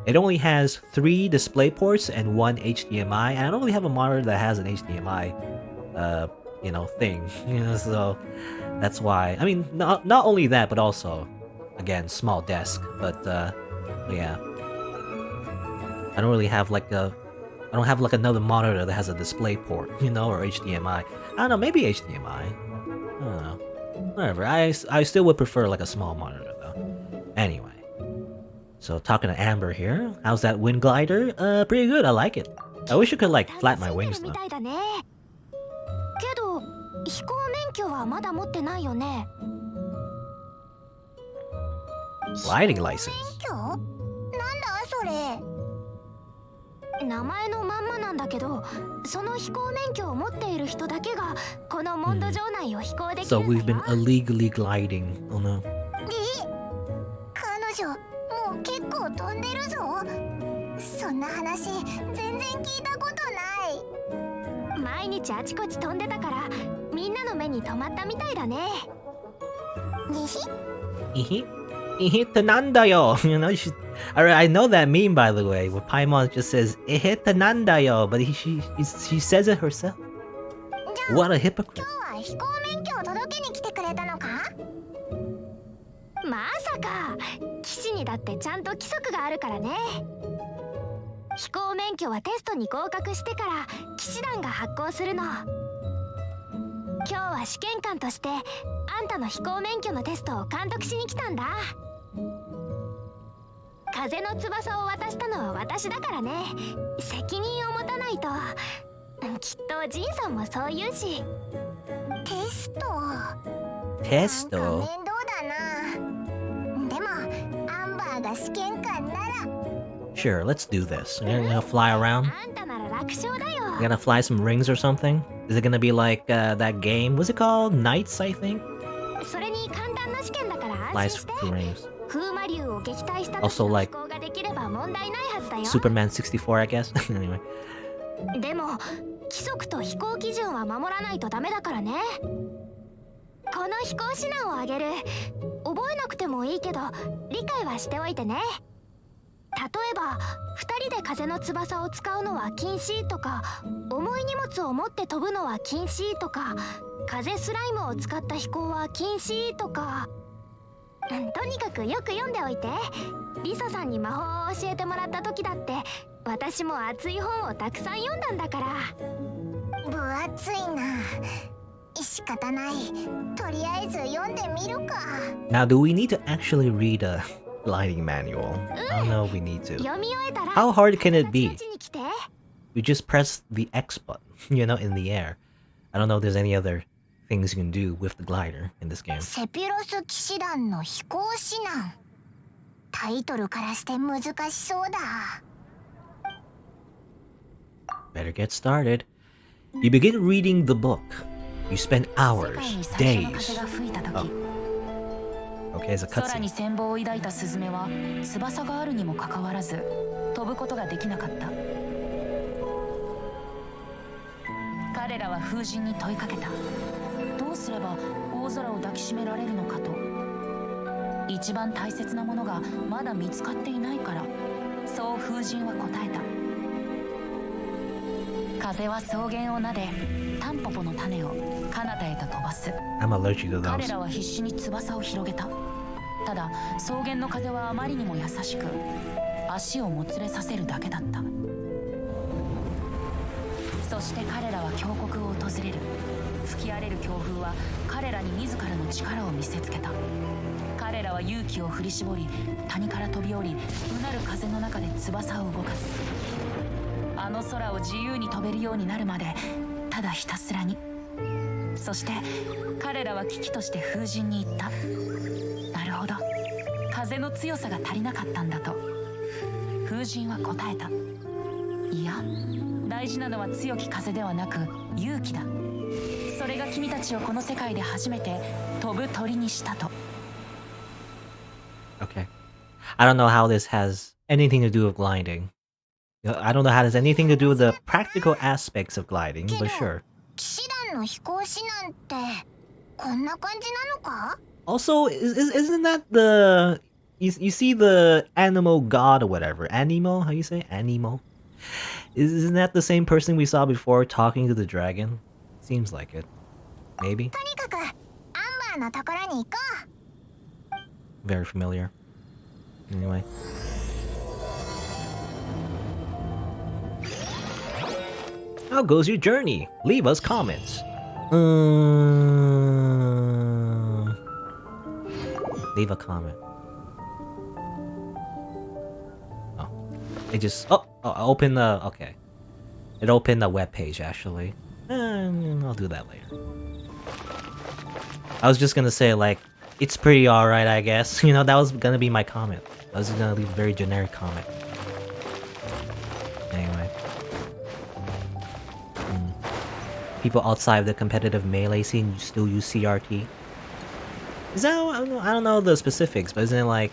It only has 3 display ports and 1 HDMI, and I don't really have a monitor that has an HDMI, you know, thing. You know, so that's why. I mean, not only that, but also, again, small desk. But yeah, I don't really have like I don't have like another monitor that has a display port, you know, or HDMI. I don't know, maybe HDMI. Whatever. I still would prefer like a small monitor though. Anyway, so talking to Amber here, how's that wind glider? Pretty good. I like it. I wish I could like flap my wings though. けど飛行免許はまだ持ってないよね。 Gliding license. 免許？なんだそれ。名前のまんまなんだけど、その飛行免許を持っている人だけがこのモンド上内を飛行できる So んだよ。 we've been illegally gliding. Oh no. 彼女もう結構飛んでるぞ。そんな話全然聞いたことない。毎日あちこち飛んでたからみんなの目に留まったみたいだね。にひ Tanandayo. You know, I know that meme by the way, where Paimon just says Tanandayo, but she says it herself. What a hypocrite. 今日は飛行免許を届けに来てくれたのか？まさか騎士にだってちゃんと規則があるからね。飛行免許はテストに合格してから騎士団が発行するの。今日は試験官としてあんたの飛行免許のテストを監督しに来たんだ。風の翼を渡したのは私だからね。責任を持たないと。きっとジンさんもそう言うし。テスト。テスト。面倒だな。でもアンバーが試験官なら。Sure, let's do this. You're gonna fly around? あんたなら楽勝だよ。 You're gonna fly some rings or something? Is it gonna be like that game? What's it called? Knights, I think? それに簡単な試験だから安 Flies 心して。 through rings. 風魔竜を撃退した時 Also の like 飛行ができれば問題ないはずだよ。 Superman 64, I guess. Anyway. でも規則と飛行基準は守らないとダメだからね。この飛行指南をあげる。覚えなくてもいいけど理解はしておいてね。例えば2人で風の翼を使うのは禁止とか、重い荷物を持って飛ぶのは禁止とか、風スライムを使った飛行は禁止とか。とにかくよく読んでおいて。リサさんに魔法を教えてもらった時だって私も熱い本をたくさん読んだんだから。分厚いな。仕方ない。とりあえず読んでみるか。 Now, do we need to actually read a gliding manual? I don't know if we need to. 読み終えたら How hard can it be? こっちに来て。 You just press the X button, you know, in the air. I don't know if there's any other things you can do with the glider in this game. セピロス騎士団の飛行指南。タイトルからして難しそうだ。 Better get started. You begin reading the book. You spend hours, days. Oh. Okay, it's a 空に cutscene. 羨望を抱いたスズメは翼があるにもかかわらず飛ぶことができなかった。彼らは風神に問いかけた。どうすれば大空を抱きしめられるのかと。一番大切なものがまだ見つかっていないから、そう風神は答えた。風は草原を撫でタンポポの種を彼方へと飛ばす。 I'm allergic to 彼 those. らは必死に翼を広げた。ただ草原の風はあまりにも優しく足をもつれさせるだけだった。そして彼らは峡谷を訪れる。吹き荒れる強風は彼らに自らの力を見せつけた。彼らは勇気を振り絞り谷から飛び降り、うなる風の中で翼を動かす。あの空を自由に飛べるようになるまでただひたすらに。そして彼らは危機として風神に言った。なるほど、風の強さが足りなかったんだと。風神は答えた。いや、大事なのは強き風ではなく勇気だ。それが君たちをこの世界で初めて飛ぶ鳥にしたと。 Okay. I don't know how this has anything to do with gliding. I don't know how this has anything to do with the practical aspects of gliding, but sure. 騎士団の飛行指南ってこんな感じなのか？ Also, isn't that the... You see the animal god or whatever? Animo? How you say? Animo? Isn't that the same person we saw before talking to the dragon? Seems like it. Maybe? とにかくアンバーのところに行こう。 Very familiar. Anyway. How goes your journey? Leave us comments. Leave a comment. Oh. It just... Oh! I opened the... Okay. It opened the web page, actually. I'll do that later. I was just gonna say, like, it's pretty alright, I guess. You know, that was gonna be my comment. I was gonna leave a very generic comment. Anyway. People outside of the competitive melee scene still use CRT. Is that... I don't know the specifics, but isn't it like...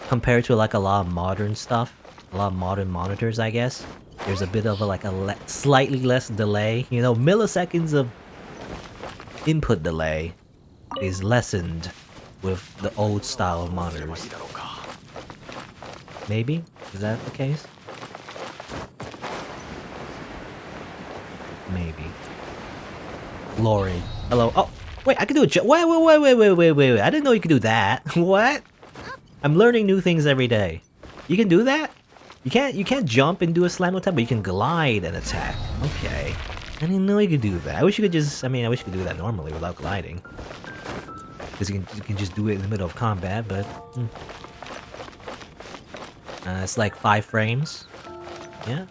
Compared to like a lot of modern stuff? A lot of modern monitors, I guess? There's a bit of a slightly less delay. You know, milliseconds of input delay is lessened with the old style of monitors. Maybe? Is that the case? Maybe. Glory. Hello. Oh, wait, I can do a wait. I didn't know you could do that. What? I'm learning new things every day. You can do that? You can't jump and do a slam attack, but you can glide and attack. Okay. I didn't know you could do that. I wish you could just... I wish you could do that normally without gliding. Because you can just do it in the middle of combat, but... it's like 5 frames. Yeah,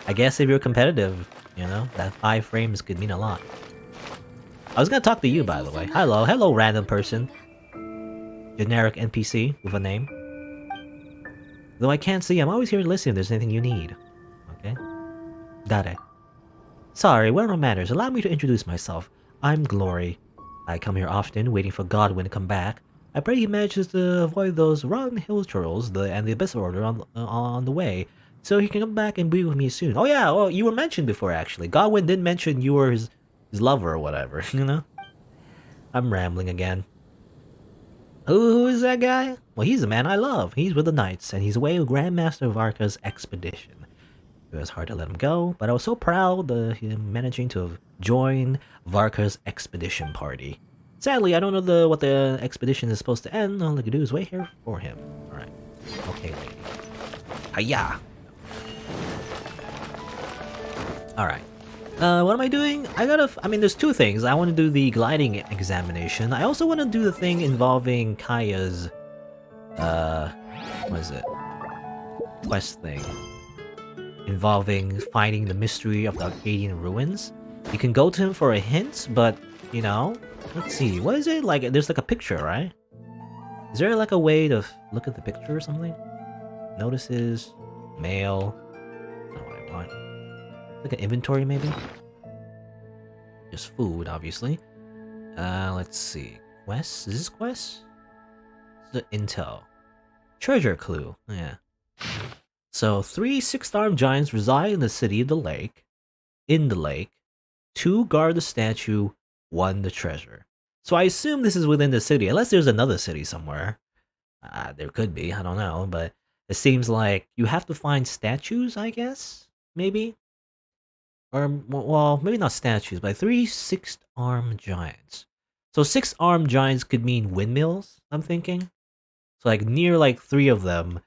I guess if you're competitive, you know, that 5 frames could mean a lot. I was gonna talk to you, by the way. Hello, random person. Generic NPC with a name. Though I can't see, I'm always here to listen if there's anything you need. Okay? Dare. Sorry, where are my manners? Allow me to introduce myself. I'm Glory. I come here often, waiting for Godwin to come back. I pray he manages to avoid those rotten hill trolls and the Abyss Order on the way, so he can come back and be with me soon. Oh yeah, well, you were mentioned before, actually. Godwin did mention you were his lover or whatever, you know? I'm rambling again. Who is that guy? Well, he's the man I love. He's with the Knights, and he's away with Grandmaster Varka's expedition. It was hard to let him go, but I was so proud of him managing to join Varka's expedition party. Sadly, I don't know what the expedition is supposed to end. All I can do is wait here for him. Alright. Okay, lady. Hiya! Alright. What am I doing? There's 2 things. I want to do the gliding examination. I also want to do the thing involving Kaya's, what is it? Quest thing. Involving finding the mystery of the Arcadian ruins. You can go to him for a hint, but, you know, let's see. What is it? Like, there's like a picture, right? Is there like a way to look at the picture or something? Notices, mail. That's not what I want. Like an inventory, maybe? Just food, obviously. Let's see. Quest? Is this quest? This is intel. Treasure clue. Yeah. So, 3 6-armed giants reside in the city of the lake. In the lake. 2 guard the statue, 1 the treasure. So I assume this is within the city, unless there's another city somewhere. There could be, I don't know, but it seems like you have to find statues, I guess? Maybe? Or, well, maybe not statues, but 3 6-armed giants. So 6-armed giants could mean windmills, I'm thinking. So like near like 3 of them,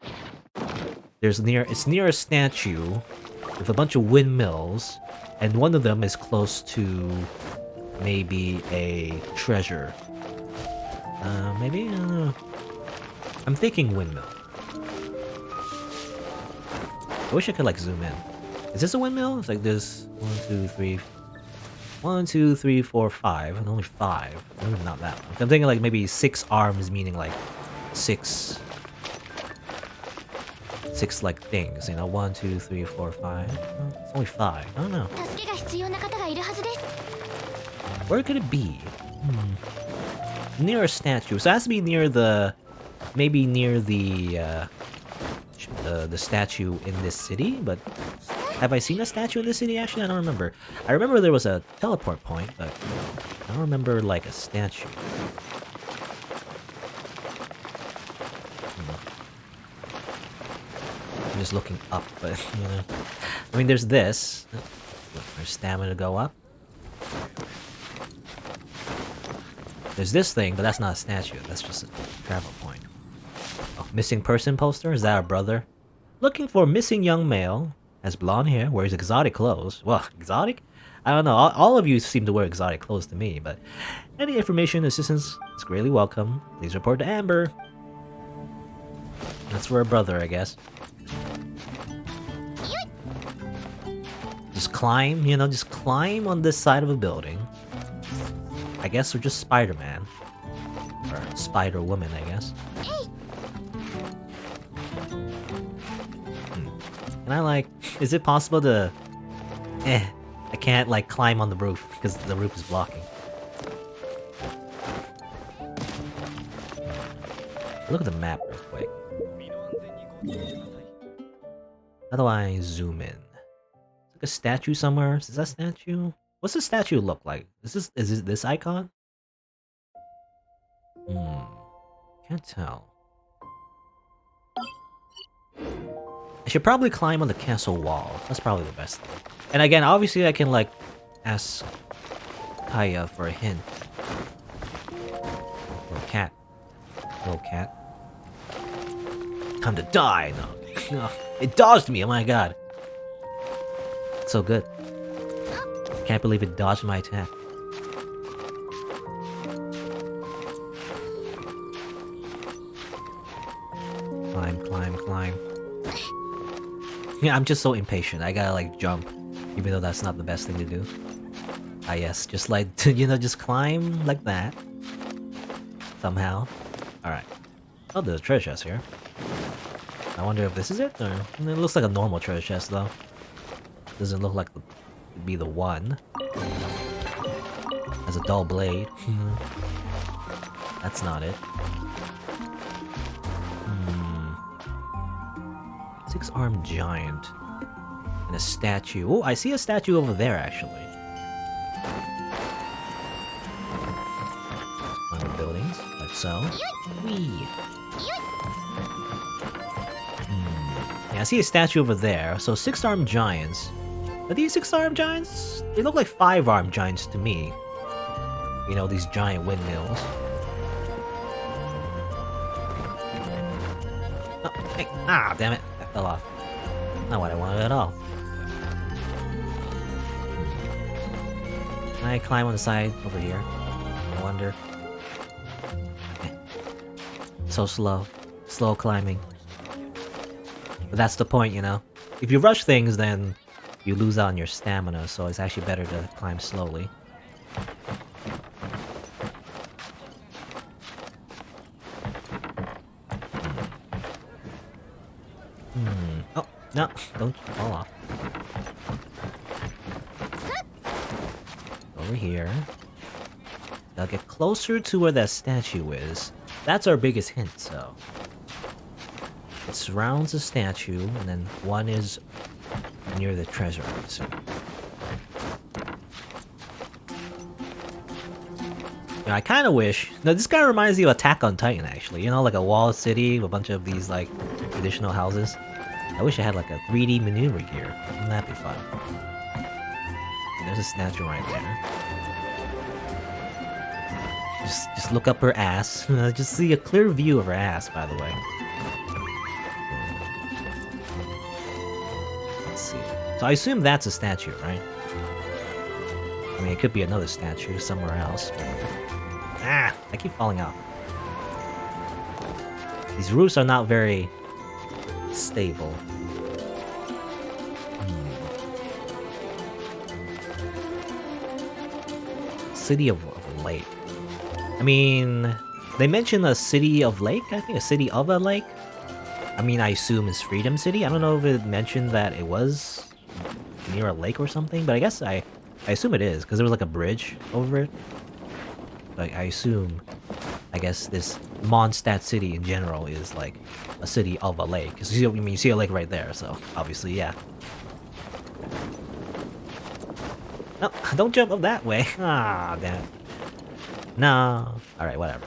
it's near a statue with a bunch of windmills, and one of them is close to maybe a treasure. Maybe? I don't know. I'm thinking windmill. I wish I could like zoom in. Is this a windmill? It's like this 1, 2, 3, 1, 2, 3, 4, 5, and only 5. Maybe not that one. I'm thinking like maybe 6 arms, meaning like 6 like things, you know, 1, 2, 3, 4, 5. Well, it's only 5. I don't know. Where could it be? Near a statue. So it has to be near the, maybe near the statue in this city. But have I seen a statue in this city? Actually, I don't remember. I remember there was a teleport point, but I don't remember like a statue. I'm just looking up, but you know, I mean, there's this. There's stamina to go up. There's this thing, but that's not a statue. That's just a travel point. Oh, missing person poster? Is that our brother? Looking for missing young male. Has blonde hair. Wears exotic clothes. Well, exotic? I don't know. All of you seem to wear exotic clothes to me, but any information assistance is greatly welcome. Please report to Amber. That's for a brother, I guess. Just climb, you know, just climb on this side of a building. I guess we're just Spider-Man. Or Spider-Woman, I guess. And I like, is it possible to... I can't like climb on the roof because the roof is blocking. Look at the map real quick. How do I zoom in? Like a statue somewhere? Is that a statue? What's the statue look like? Is it this icon? Can't tell. I should probably climb on the castle wall. That's probably the best thing. And again, obviously I can like ask Kaya for a hint. Or a cat. Little cat. Time to die! No. No. It dodged me, oh my god. It's so good. Can't believe it dodged my attack. Climb, climb, climb. Yeah, I'm just so impatient. I gotta like jump, even though that's not the best thing to do. Ah yes, just like, you know, just climb like that. Somehow. Alright. Oh, there's a treasure chest here. I wonder if this is it, or... It looks like a normal treasure chest, though. Doesn't look like it'd be the one. Has a dull blade. That's not it. Six-armed giant. And a statue. Oh, I see a statue over there, actually. On the buildings, like so. Whee! Yeah, I see a statue over there. So six-armed giants. Are these six-armed giants? They look like five-armed giants to me. You know, these giant windmills. Oh, hey, damn it. That fell off. Not what I wanted at all. Can I climb on the side over here? I wonder. So slow. Slow climbing. But that's the point, you know? If you rush things, then you lose out on your stamina, so it's actually better to climb slowly. Oh, no, don't fall off. Over here. I'll get closer to where that statue is. That's our biggest hint, so... It surrounds the statue, and then one is near the treasure, I assume. You know, I kind of wish... No, this guy reminds me of Attack on Titan, actually. You know, like a walled city with a bunch of these, like, traditional houses. I wish I had, like, a 3D maneuver gear. Wouldn't that be fun? And there's a statue right there. Just look up her ass. Just see a clear view of her ass, by the way. Let's see. So I assume that's a statue, right? I mean, it could be another statue somewhere else. But... I keep falling off. These roofs are not very stable. City of Lake. I mean, they mentioned a city of lake? I think a city of a lake? I mean, I assume it's Freedom City? I don't know if it mentioned that it was near a lake or something, but I guess I assume it is, because there was like a bridge over it. Like, I assume, I guess this Mondstadt city in general is like a city of a lake. Because you see a lake right there, so obviously, yeah. No, don't jump up that way. Ah, damn it. No. Alright, whatever.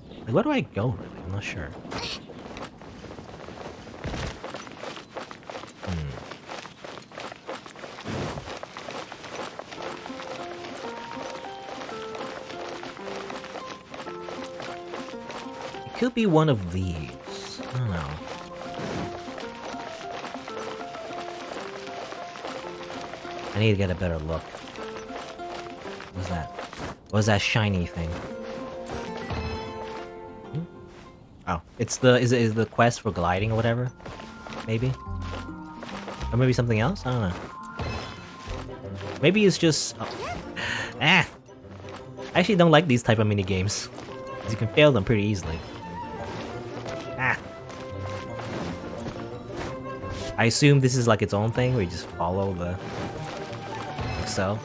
Like, where do I go, really? I'm not sure. It could be one of these. I don't know. I need to get a better look. What's that shiny thing? Oh, it's the is the quest for gliding or whatever? Maybe? Or maybe something else? I don't know. Maybe it's just... Oh. Ah! I actually don't like these type of mini games. Because you can fail them pretty easily. Ah! I assume this is like its own thing where you just follow the... Like so.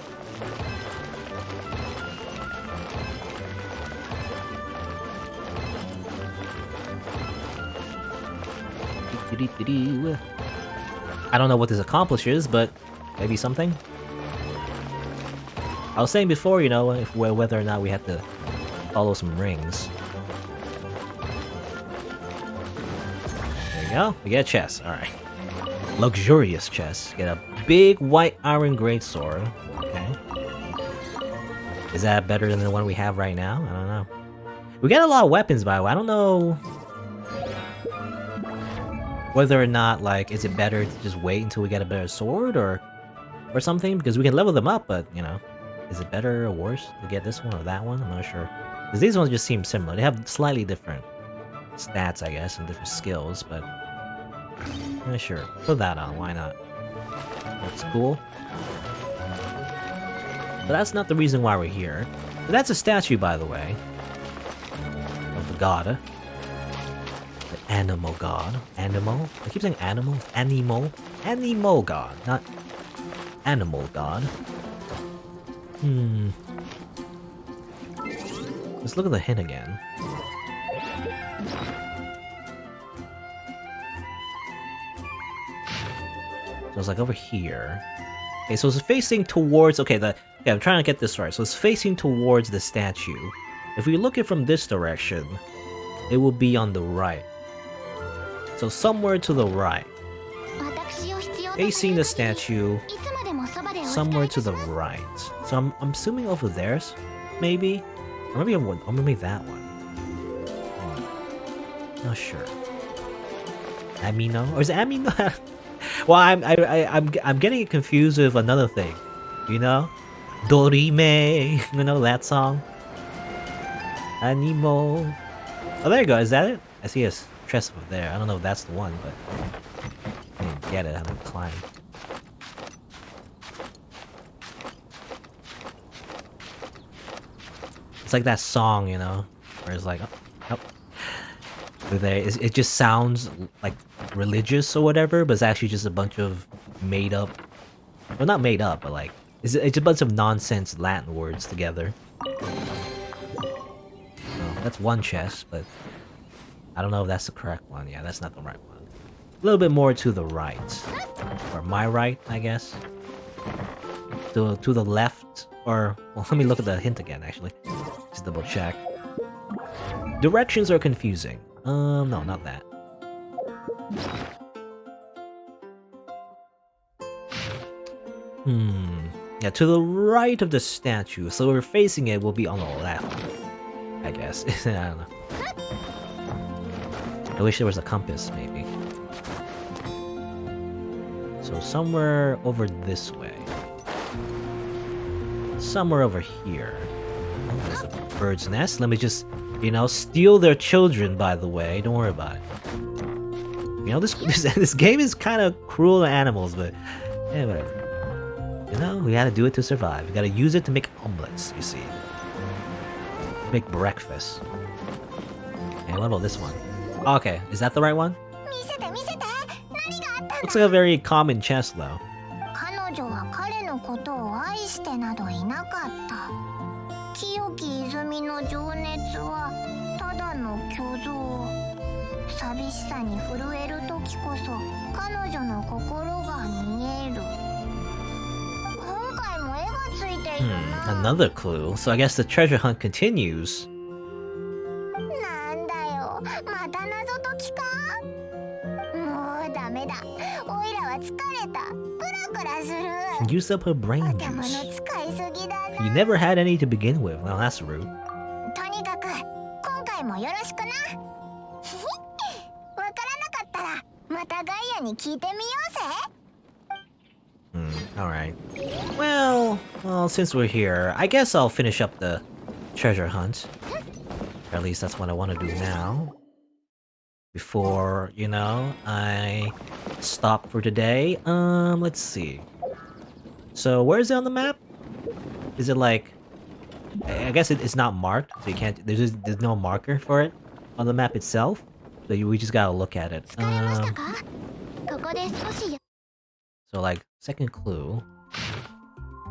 I don't know what this accomplishes, but maybe something. I was saying before, you know, whether or not we have to follow some rings. There you go. We get a chest. All right. Luxurious chest. Get a big white iron greatsword. Okay. Is that better than the one we have right now? I don't know. We get a lot of weapons, by the way. I don't know whether or not, like, is it better to just wait until we get a better sword or something? Because we can level them up, but, you know, is it better or worse to get this one or that one? I'm not sure. Because these ones just seem similar. They have slightly different stats, I guess, and different skills, but... Yeah, sure. Put that on, why not? That's cool. But that's not the reason why we're here. But that's a statue, by the way. Of the god. The animal god. Animal? I keep saying animal. Animal. Animal god, not animal god. Let's look at the hint again. So it's like over here. Okay, so it's facing towards... Okay, I'm trying to get this right. So it's facing towards the statue. If we look it from this direction, it will be on the right. So somewhere to the right. Facing the statue, somewhere to the right. So I'm assuming over there, maybe? Or maybe that one. Not sure. Amino? Or is it Amino? Well, I'm getting it confused with another thing. You know? Dorime! You know that song? Animo. Oh, there you go. Is that it? I see a chest over there. I don't know if that's the one, but... I didn't get it. I haven't climbed. It's like that song, you know? Where it's like... Oh. It just sounds like religious or whatever, but it's actually just a bunch of made up... Well, not made up, but like... It's a bunch of nonsense Latin words together. Oh, that's one chest, but... I don't know if that's the correct one. Yeah, that's not the right one. A little bit more to the right. Or my right, I guess. To the left, or... Well, let me look at the hint again, actually. Just double check. Directions are confusing. No, not that. Yeah, to the right of the statue. So we're facing it will be on the left. I guess. I don't know. I wish there was a compass, maybe. So somewhere over this way. Somewhere over here. Oh, there's a bird's nest. Let me just, you know, steal their children, by the way. Don't worry about it. You know, this game is kind of cruel to animals, but... Yeah, whatever. You know, we gotta do it to survive. We gotta use it to make omelets, you see. Make breakfast. And what about this one? Okay, is that the right one? Looks like a very common chest, though. Another clue. So I guess the treasure hunt continues. Use up her brain juice. You never had any to begin with. Well, that's rude. Alright. Well, since we're here, I guess I'll finish up the treasure hunt. Or at least that's what I want to do now. Before, you know, I stop for today. Let's see. So where is it on the map? Is it like... I guess it's not marked, so you can't... There's no marker for it on the map itself. So we just gotta look at it. So like, second clue.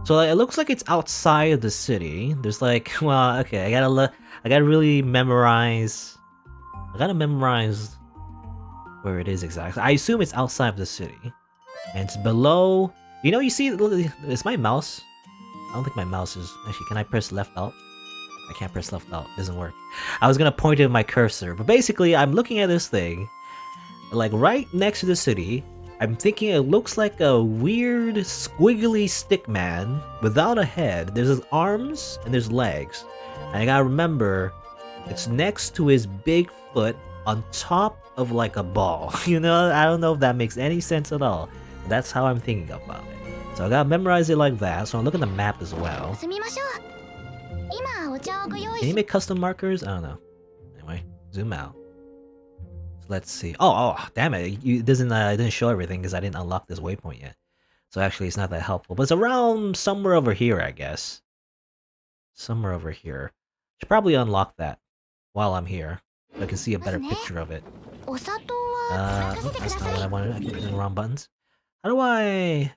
So like, it looks like it's outside of the city. There's like... Well, okay, I gotta really memorize... I gotta memorize where it is exactly. I assume it's outside of the city. And it's below... You know, you see... Is my mouse... I don't think my mouse is... Actually, can I press left alt? I can't press left alt. It doesn't work. I was gonna point it with my cursor. But basically, I'm looking at this thing. Like, right next to the city. I'm thinking it looks like a weird, squiggly stick man without a head. There's his arms and there's legs. And I gotta remember... It's next to his big foot on top of like a ball. You know, I don't know if that makes any sense at all. But that's how I'm thinking about it. So I gotta memorize it like that. So I'm looking at the map as well. Can you make custom markers? I don't know. Anyway, zoom out. So let's see. Oh, damn it! It didn't show everything because I didn't unlock this waypoint yet. So actually, it's not that helpful. But it's around somewhere over here, I guess. Somewhere over here. Should probably unlock that while I'm here, so I can see a better picture of it. That's not what I wanted. I keep hitting the wrong buttons. How do I...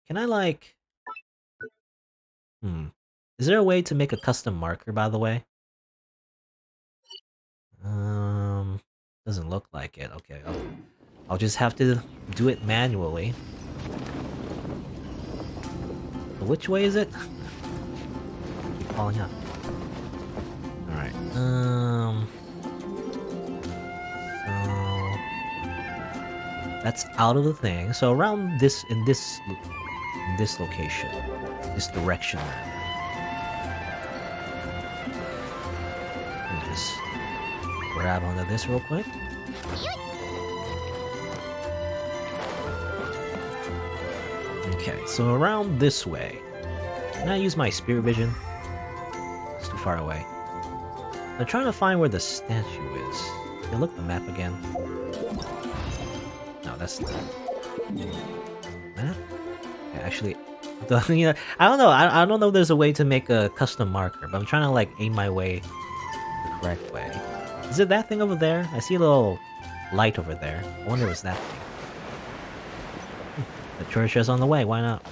Can I like... Is there a way to make a custom marker, by the way? Doesn't look like it. Okay, I'll just have to do it manually. So which way is it? Keep falling up. Alright, so... That's out of the thing. So around this, in this location, this direction rather. Let me just grab onto this real quick. Okay, so around this way. Can I use my spirit vision? It's too far away. I'm trying to find where the statue is. Can I look at the map again? No, that's the map? Yeah, actually, you know, I don't know. I don't know if there's a way to make a custom marker, but I'm trying to like aim my way the correct way. Is it that thing over there? I see a little light over there. I wonder if it's that thing. The church is on the way. Why not?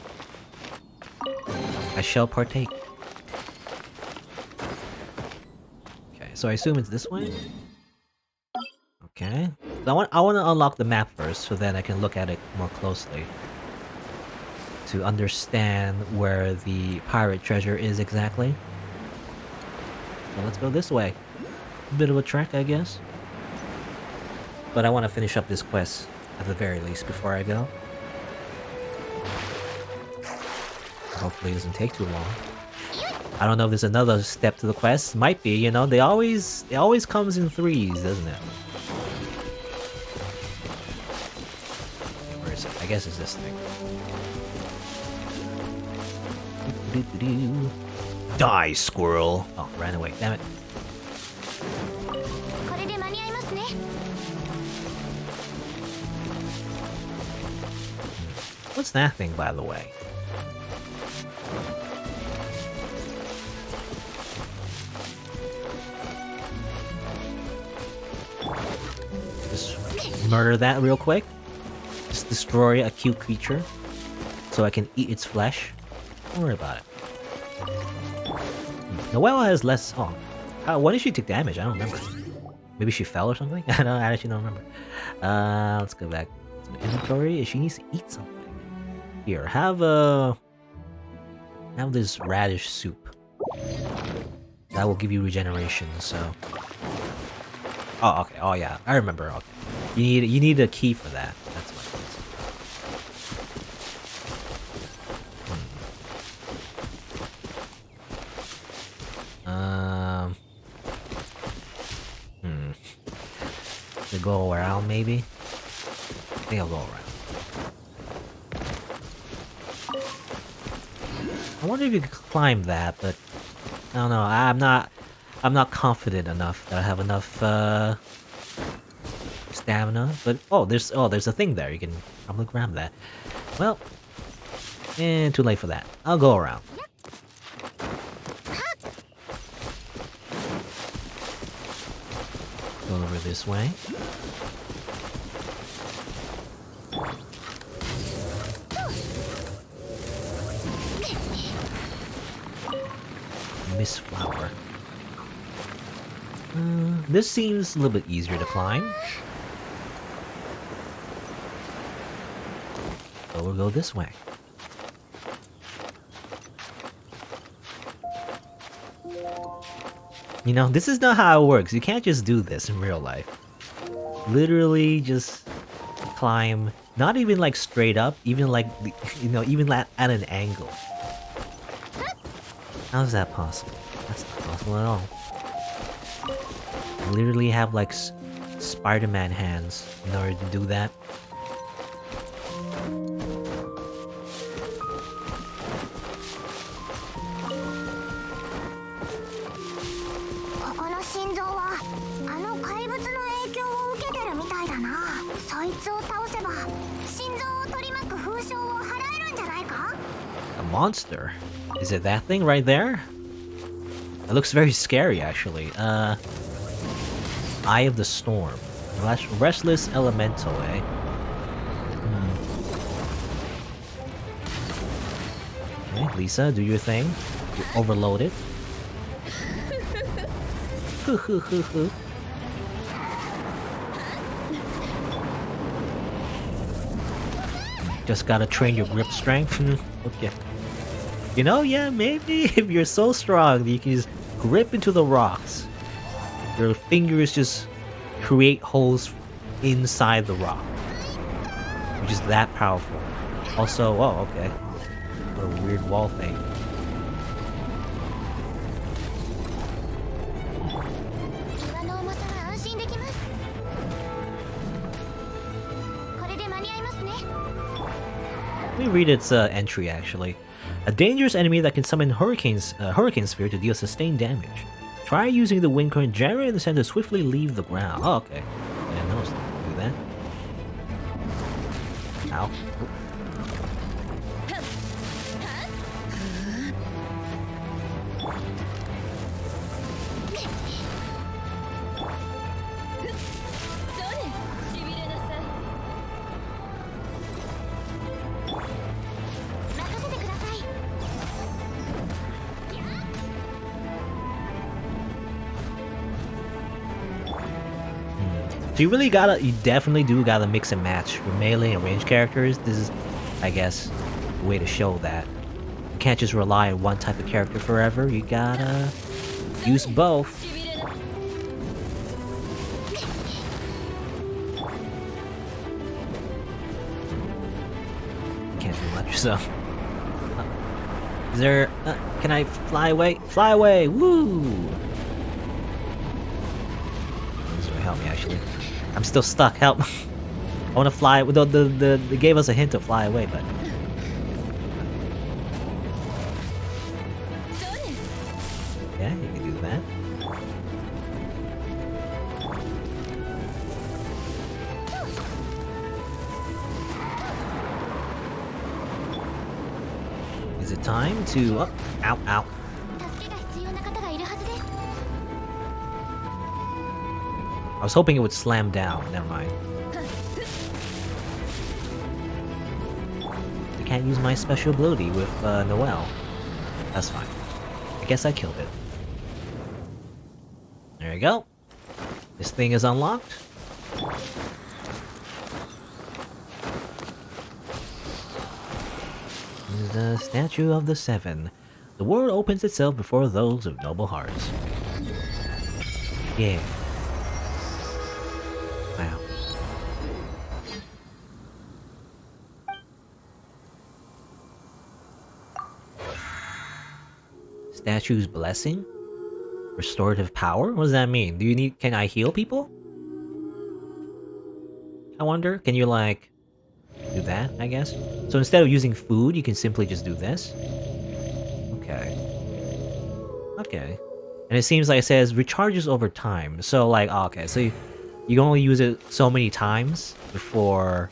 I shall partake. Okay, so I assume it's this way. Okay. So I want to unlock the map first, so then I can look at it more closely to understand where the pirate treasure is exactly. So let's go this way. A bit of a trek, I guess. But I want to finish up this quest at the very least before I go. Hopefully it doesn't take too long. I don't know if there's another step to the quest. Might be, you know, it always comes in threes, doesn't it? Where is it? I guess it's this thing. Die, squirrel! Oh, ran away. Damn it. What's that thing, by the way? Just murder that real quick. Just destroy a cute creature so I can eat its flesh. Don't worry about it. Noelle has less... Oh. When did she take damage? I don't remember. Maybe she fell or something? I actually don't remember. Let's go back to my inventory. She needs to eat something. Here, have this radish soup. That will give you regeneration, so... Oh, okay. Oh, yeah. I remember. Okay. You need a key for that. That's what it is. To go around, maybe? I think I'll go around. I wonder if you could climb that, but I don't know. I'm not I'm not confident enough that I have enough stamina. But there's a thing there. You can probably grab that. Well, too late for that. I'll go around. Go over this way. Miss Flower. This seems a little bit easier to climb. So we'll go this way. You know, this is not how it works. You can't just do this in real life. Literally just climb, not even like straight up, even like, even at an angle. How is that possible? That's not possible at all. I literally have like Spider-Man hands in order to do that. A monster? Is it that thing right there? It looks very scary, actually. Eye of the Storm. Restless Elemental, eh? Okay, Lisa, do your thing. You overload it. Just gotta train your grip strength. Okay. You know, yeah, maybe if you're so strong that you can just grip into the rocks. Your fingers just create holes inside the rock. Which is that powerful. Also, oh, okay. What a weird wall thing. Let me read its entry, actually. A dangerous enemy that can summon hurricane sphere to deal sustained damage. Try using the wind current generator in the center to swiftly leave the ground. Oh, okay. Yeah, no, do that. Ow. So you definitely do gotta mix and match your melee and range characters. This is, I guess, a way to show that. You can't just rely on one type of character forever, you gotta use both. Can't do much, so... Is there... can I fly away? Fly away! Woo! This will help me, actually. I'm still stuck, help. I wanna fly, they gave us a hint to fly away, but... Yeah, you can do that. Is it time to... Oh, ow, ow. I was hoping it would slam down. Never mind. I can't use my special ability with Noelle. That's fine. I guess I killed it. There you go. This thing is unlocked. This is the Statue of the Seven. The world opens itself before those of noble hearts. Yeah. Wow. Statue's blessing? Restorative power? What does that mean? Can I heal people? I wonder, can you like do that, I guess? So instead of using food, you can simply just do this? Okay. Okay. And it seems like it says recharges over time. So like, oh, okay, so you can only use it so many times before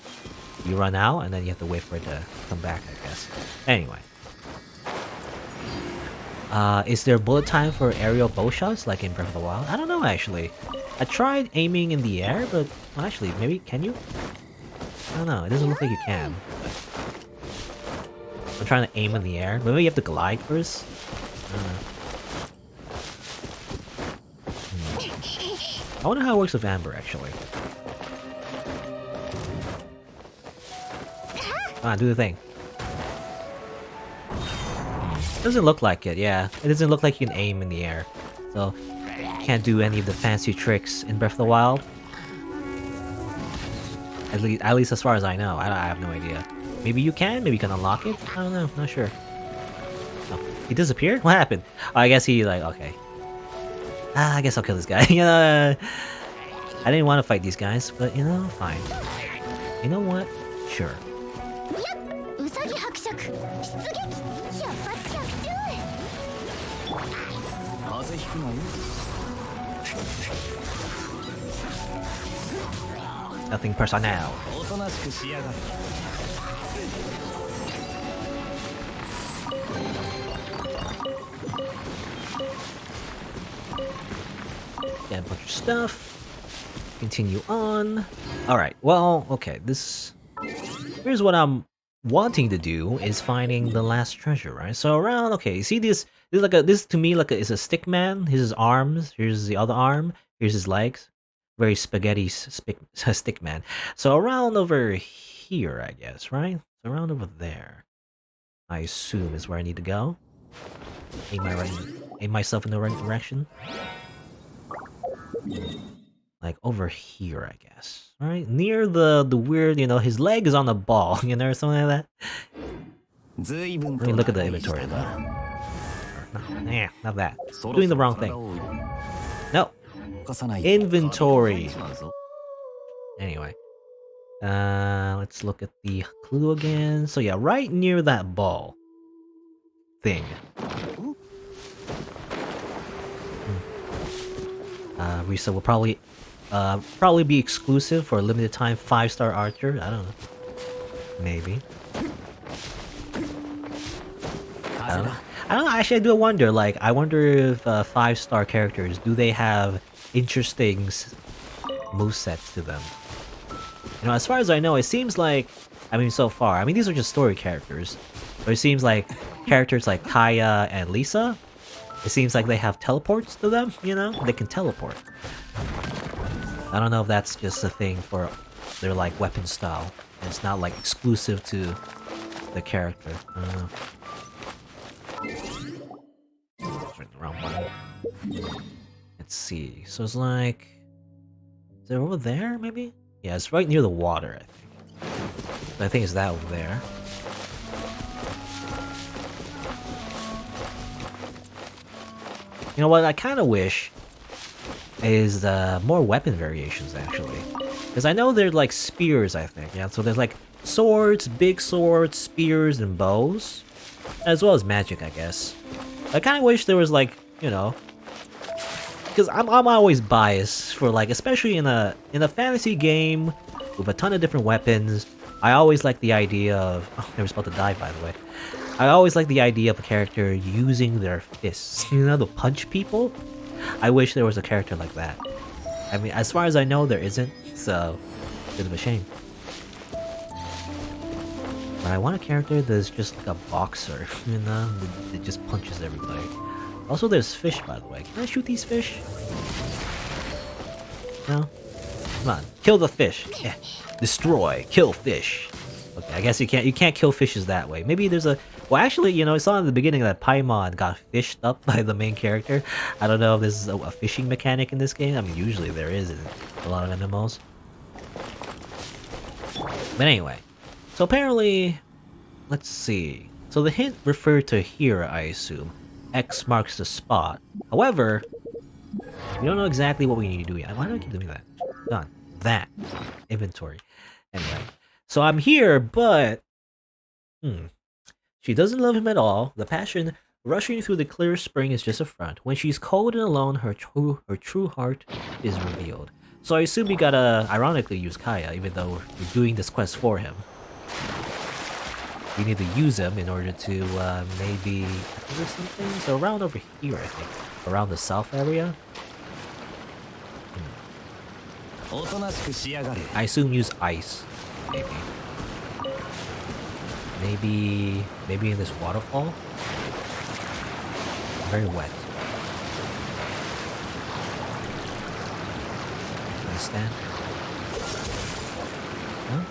you run out, and then you have to wait for it to come back, I guess. Anyway. Is there bullet time for aerial bow shots like in Breath of the Wild? I don't know, actually. I tried aiming in the air, but well, actually, maybe can you? I don't know. It doesn't look like you can. But I'm trying to aim in the air. Maybe you have to glide first. I don't know. I wonder how it works with Amber, actually. Come on, do the thing. Doesn't look like it, yeah. It doesn't look like you can aim in the air. So, can't do any of the fancy tricks in Breath of the Wild. At least as far as I know. I have no idea. Maybe you can? Maybe you can unlock it? I don't know. Not sure. Oh, he disappeared? What happened? Oh, I guess he, like, okay. I guess I'll kill this guy. You know, I didn't want to fight these guys, but, you know, fine. You know what? Sure. Nothing personnel. Get a bunch of stuff. Continue on. Alright, well, okay, here's what I'm wanting to do is finding the last treasure, right? So around, okay, you see this to me like is a stick man. Here's his arms, here's the other arm, here's his legs. Very spaghetti stick man. So around over here, I guess, right? So around over there, I assume is where I need to go. Aim myself in the right direction. Like over here, I guess. Right? Near the weird, you know, his leg is on the ball, you know, or something like that. Let me look at the inventory though. Nah, not that. Doing the wrong thing. No. Inventory. Anyway. Let's look at the clue again. So yeah, right near that ball thing. Risa will probably be exclusive for a limited time 5-star archer. I don't know. Maybe. I don't know. Actually, I do wonder. Like, I wonder if 5-star characters, do they have interesting movesets to them? You know, as far as I know, it seems like, I mean, so far, I mean, these are just story characters, but it seems like characters like Kaya and Lisa, it seems like they have teleports to them, you know? They can teleport. I don't know if that's just a thing for their, like, weapon style. And it's not, like, exclusive to the character. I don't know. The wrong button. Let's see. So it's like... Is it over there, maybe? Yeah, it's right near the water, I think. I think it's that over there. You know what I kind of wish is more weapon variations, actually. Because I know they're like spears, I think. Yeah, so there's like swords, big swords, spears, and bows. As well as magic, I guess. I kind of wish there was like, you know... Because I'm always biased for like, especially in a fantasy game with a ton of different weapons, I always like the idea of... Oh, they were about to die, by the way. I always like the idea of a character using their fists, you know, to punch people. I wish there was a character like that. I mean, as far as I know, there isn't, so... Bit of a shame. But I want a character that's just like a boxer, you know, that just punches everybody. Also, there's fish, by the way. Can I shoot these fish? No? Come on, kill the fish. Yeah. Destroy, kill fish. Okay, I guess you can't kill fishes that way. Maybe there's a... Well, actually, you know, I saw in the beginning that Paimon got fished up by the main character. I don't know if this is a fishing mechanic in this game. I mean, usually there is in a lot of MMOs. But anyway, so apparently, let's see. So the hint referred to here, I assume. X marks the spot. However, we don't know exactly what we need to do yet. Why do I keep doing that? Done. That. Inventory. Anyway. So I'm here, but... She doesn't love him at all. The passion Rushing through the clear spring is just a front. When she's cold and alone, her true heart is revealed. So I assume we gotta, ironically, use Kaya, even though we're doing this quest for him. We need to use him in order to, maybe... There's something? So around over here, I think. Around the south area? I assume use ice. Maybe in this waterfall? Very wet. Understand? Huh?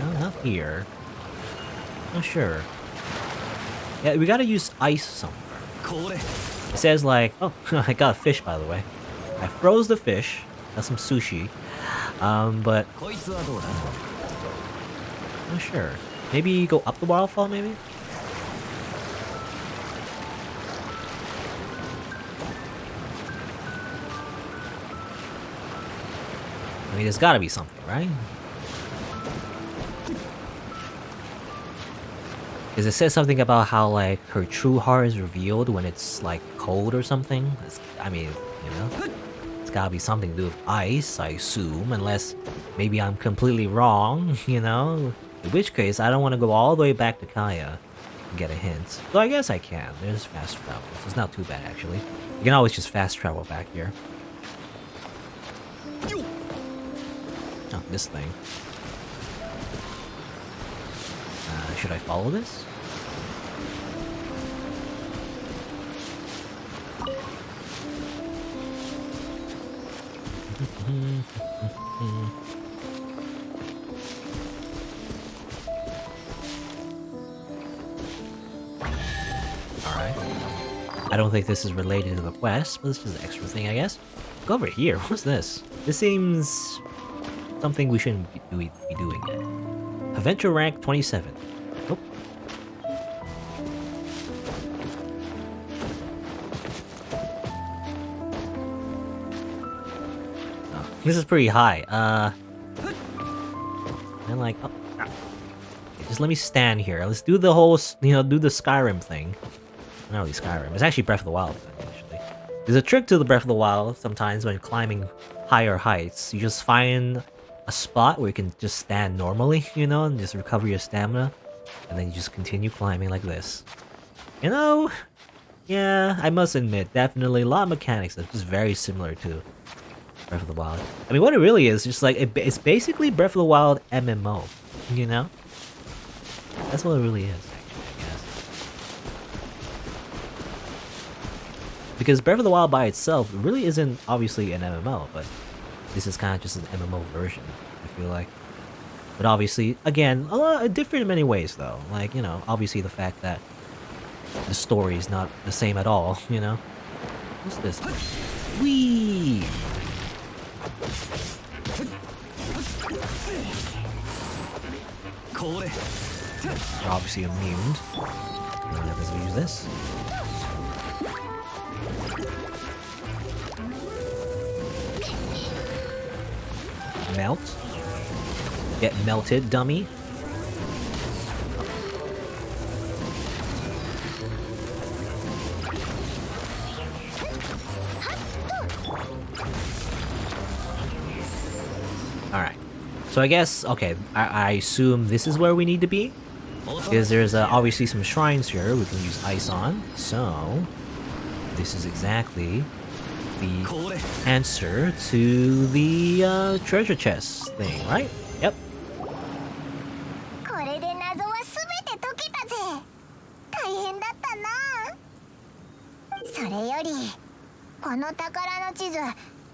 No, not here. Not sure. Yeah, we gotta use ice somewhere. It says like, oh, I got a fish by the way. I froze the fish. Got some sushi. But not sure. Maybe go up the waterfall, maybe? I mean, there's gotta be something, right? Because it says something about how, like, her true heart is revealed when it's, like, cold or something. I mean, you know? It's gotta be something to do with ice, I assume, unless maybe I'm completely wrong, you know? In which case, I don't want to go all the way back to Kaya and get a hint. So I guess I can. There's fast travel. So it's not too bad, actually. You can always just fast travel back here. Oh, this thing. Should I follow this? Alright. I don't think this is related to the quest, but this is an extra thing, I guess. Go over here. What's this? This seems something we shouldn't be doing yet. Adventure rank 27. Oh. Oh, this is pretty high. And like, oh, okay, just let me stand here. Let's do the whole, you know, do the Skyrim thing. Not really Skyrim. It's actually Breath of the Wild, actually. There's a trick to the Breath of the Wild sometimes when climbing higher heights. You just find a spot where you can just stand normally, you know, and just recover your stamina, and then you just continue climbing like this. You know, yeah, I must admit, definitely a lot of mechanics that's just very similar to Breath of the Wild. I mean, what it really is, just like, it's basically Breath of the Wild MMO, you know? That's what it really is, actually, I guess. Because Breath of the Wild by itself really isn't obviously an MMO, but this is kind of just an MMO version, I feel like. But obviously, again, a lot different in many ways, though. Like, you know, obviously the fact that the story is not the same at all, you know? What's this? Whee! You're obviously immune. Let's use this. Melt. Get melted, dummy. Alright. So I guess, okay, I assume this is where we need to be. Because there's obviously some shrines here we can use ice on. So, this is exactly the answer to the treasure chest thing, right? Yep. これで謎はすべて解けたぜ。大変だったな。それよりこの宝の地図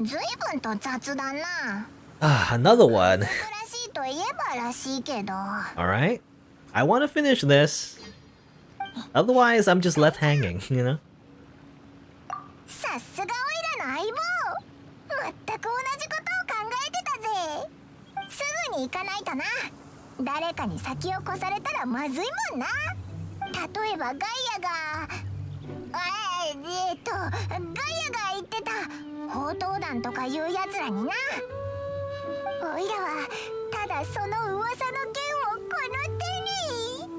ずいぶんと雑だな。Ah, another one. らしいといえばらしいけど。Alright. I want to finish this. Otherwise, I'm just left hanging, you know? さすがオイラの相棒。全く同じことを考えてたぜ。すぐに行かないとな。誰かに先を越されたらまずいもんな。例えばガイアがガイアが言ってた砲塔弾とかいうやつらにな。オイラはただらその噂の剣をこの手に。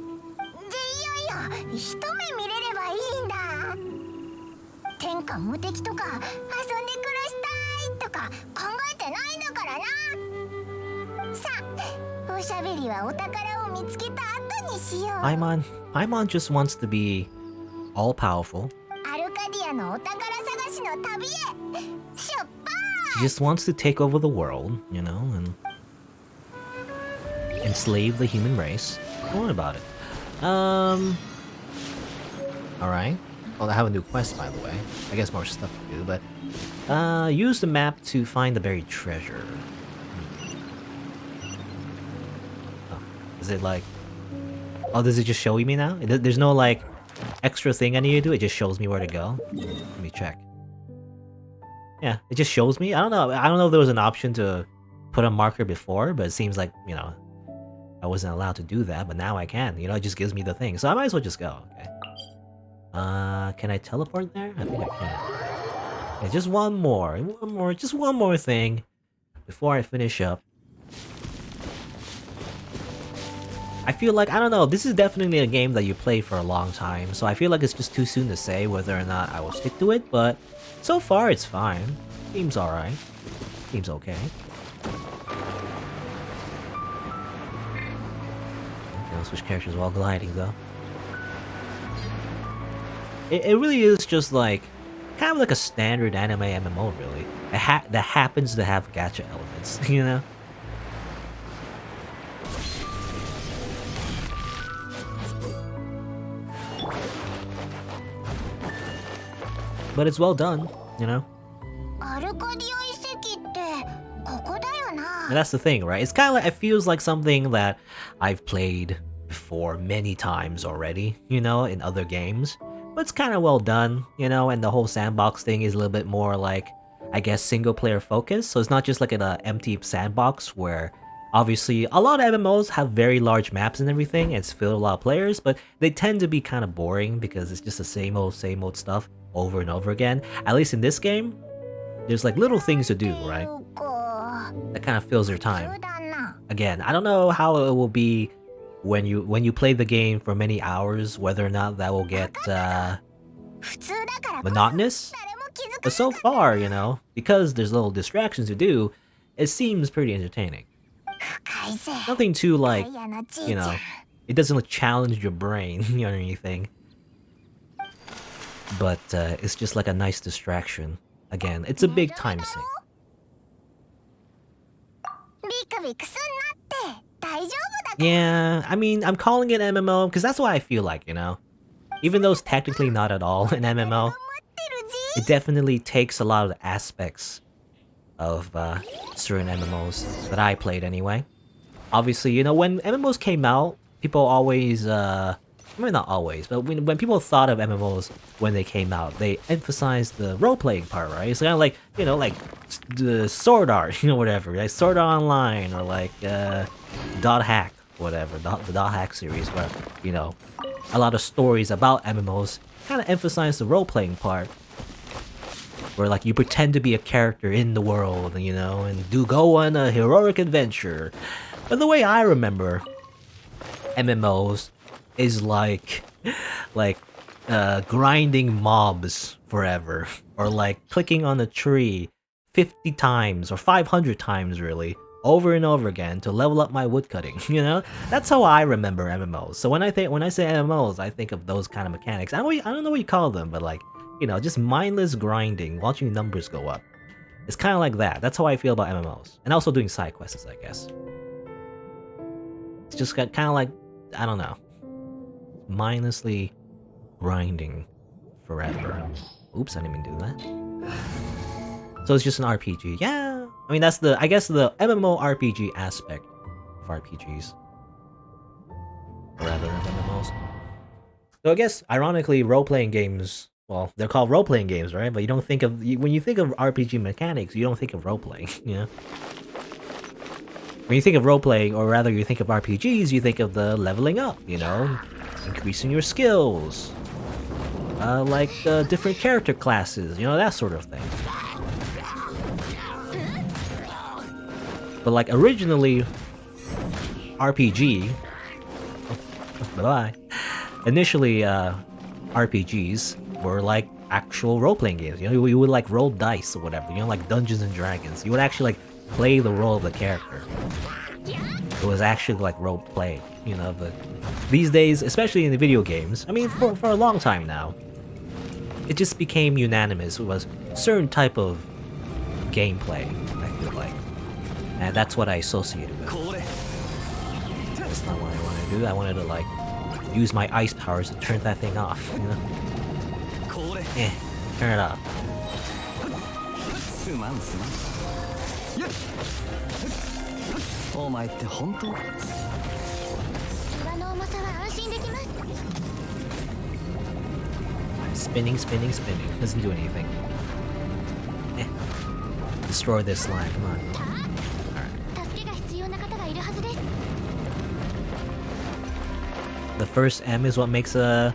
でいやいや、一目見れればいいんだ。天下無敵とか遊んで暮らしたいとか考えてないんだからな。さあ、おしゃべりはお宝を見つけた後にしよう。Paimon just wants to be all powerful. アルカディアのお宝探しの旅へ出発。 She just wants to take over the world, you know, and enslave the human race. Don't worry about it. Alright. Well, I have a new quest, by the way. I guess more stuff to do, but use the map to find the buried treasure. Oh, is it like... Oh, does it just show me now? There's no, like, extra thing I need to do? It just shows me where to go? Let me check. Yeah, it just shows me. I don't know if there was an option to put a marker before, but it seems like, you know, I wasn't allowed to do that, but now I can. You know, it just gives me the thing. So I might as well just go, okay. Can I teleport there? I think I can. Yeah, just one more thing before I finish up. I feel like, I don't know, this is definitely a game that you play for a long time, so I feel like it's just too soon to say whether or not I will stick to it, but so far it's fine. Seems alright. Seems okay. I'll switch characters while gliding though. It really is just like, kind of like a standard anime MMO really. That happens to have gacha elements, you know? But it's well done, you know? And that's the thing, right? It's kind of like, it feels like something that I've played before many times already, you know, in other games. But it's kind of well done, you know, and the whole sandbox thing is a little bit more like, I guess, single player focused. So it's not just like an empty sandbox where obviously a lot of MMOs have very large maps and everything, and it's filled with a lot of players, but they tend to be kind of boring because it's just the same old stuff over and over again. At least in this game, there's like little things to do, right? That kind of fills your time. Again, I don't know how it will be when you play the game for many hours, whether or not that will get monotonous. But so far, you know, because there's little distractions to do, it seems pretty entertaining. Nothing too like, you know, it doesn't like challenge your brain or anything. But it's just like a nice distraction. Again, it's a big time sink. Yeah, I mean, I'm calling it MMO because that's what I feel like, you know? Even though it's technically not at all an MMO, it definitely takes a lot of the aspects of certain MMOs that I played anyway. Obviously, you know, when MMOs came out, people always, I mean, not always, but when people thought of MMOs when they came out, they emphasized the role-playing part, right? It's kind of like, you know, like the Sword Art, you know, whatever, like Sword Art Online, or like Dot Hack, whatever, the Dot Hack series, where, you know, a lot of stories about MMOs kind of emphasize the role-playing part, where like you pretend to be a character in the world, you know, and go on a heroic adventure. But the way I remember MMOs is like grinding mobs forever, or like clicking on a tree 50 times or 500 times really, over and over again to level up my woodcutting, you know? That's how I remember MMOs. So when I say MMOs, I think of those kind of mechanics. I don't know what you call them, but like, you know, just mindless grinding, watching numbers go up. It's kind of like that. That's how I feel about MMOs. And also doing side quests, I guess. It's just kind of like, I don't know, mindlessly grinding forever. Oops, I didn't even do that. So it's just an RPG. Yeah, I mean, that's I guess the MMO RPG aspect of RPGs rather than MMOs. So I guess, ironically, role-playing games, well, they're called role-playing games, right? But you don't think of, when you think of RPG mechanics, you don't think of role-playing, you know? When you think of role-playing, or rather you think of RPGs, you think of the leveling up, you know? Increasing your skills. Like different character classes, you know, that sort of thing. But like originally, RPG. Bye. Initially, RPGs were like actual role-playing games. You know, you would like roll dice or whatever. You know, like Dungeons and Dragons. You would actually like play the role of the character. It was actually like role play. You know, but these days, especially in the video games, I mean, for a long time now, it just became unanimous. It was certain type of gameplay, I feel like, and that's what I associated with. That's not what I wanted to do. I wanted to like use my ice powers to turn that thing off, you know? Turn it off. お前って本当？ Spinning, spinning, spinning. Doesn't do anything. Destroy this slime, come on. The first M is what makes a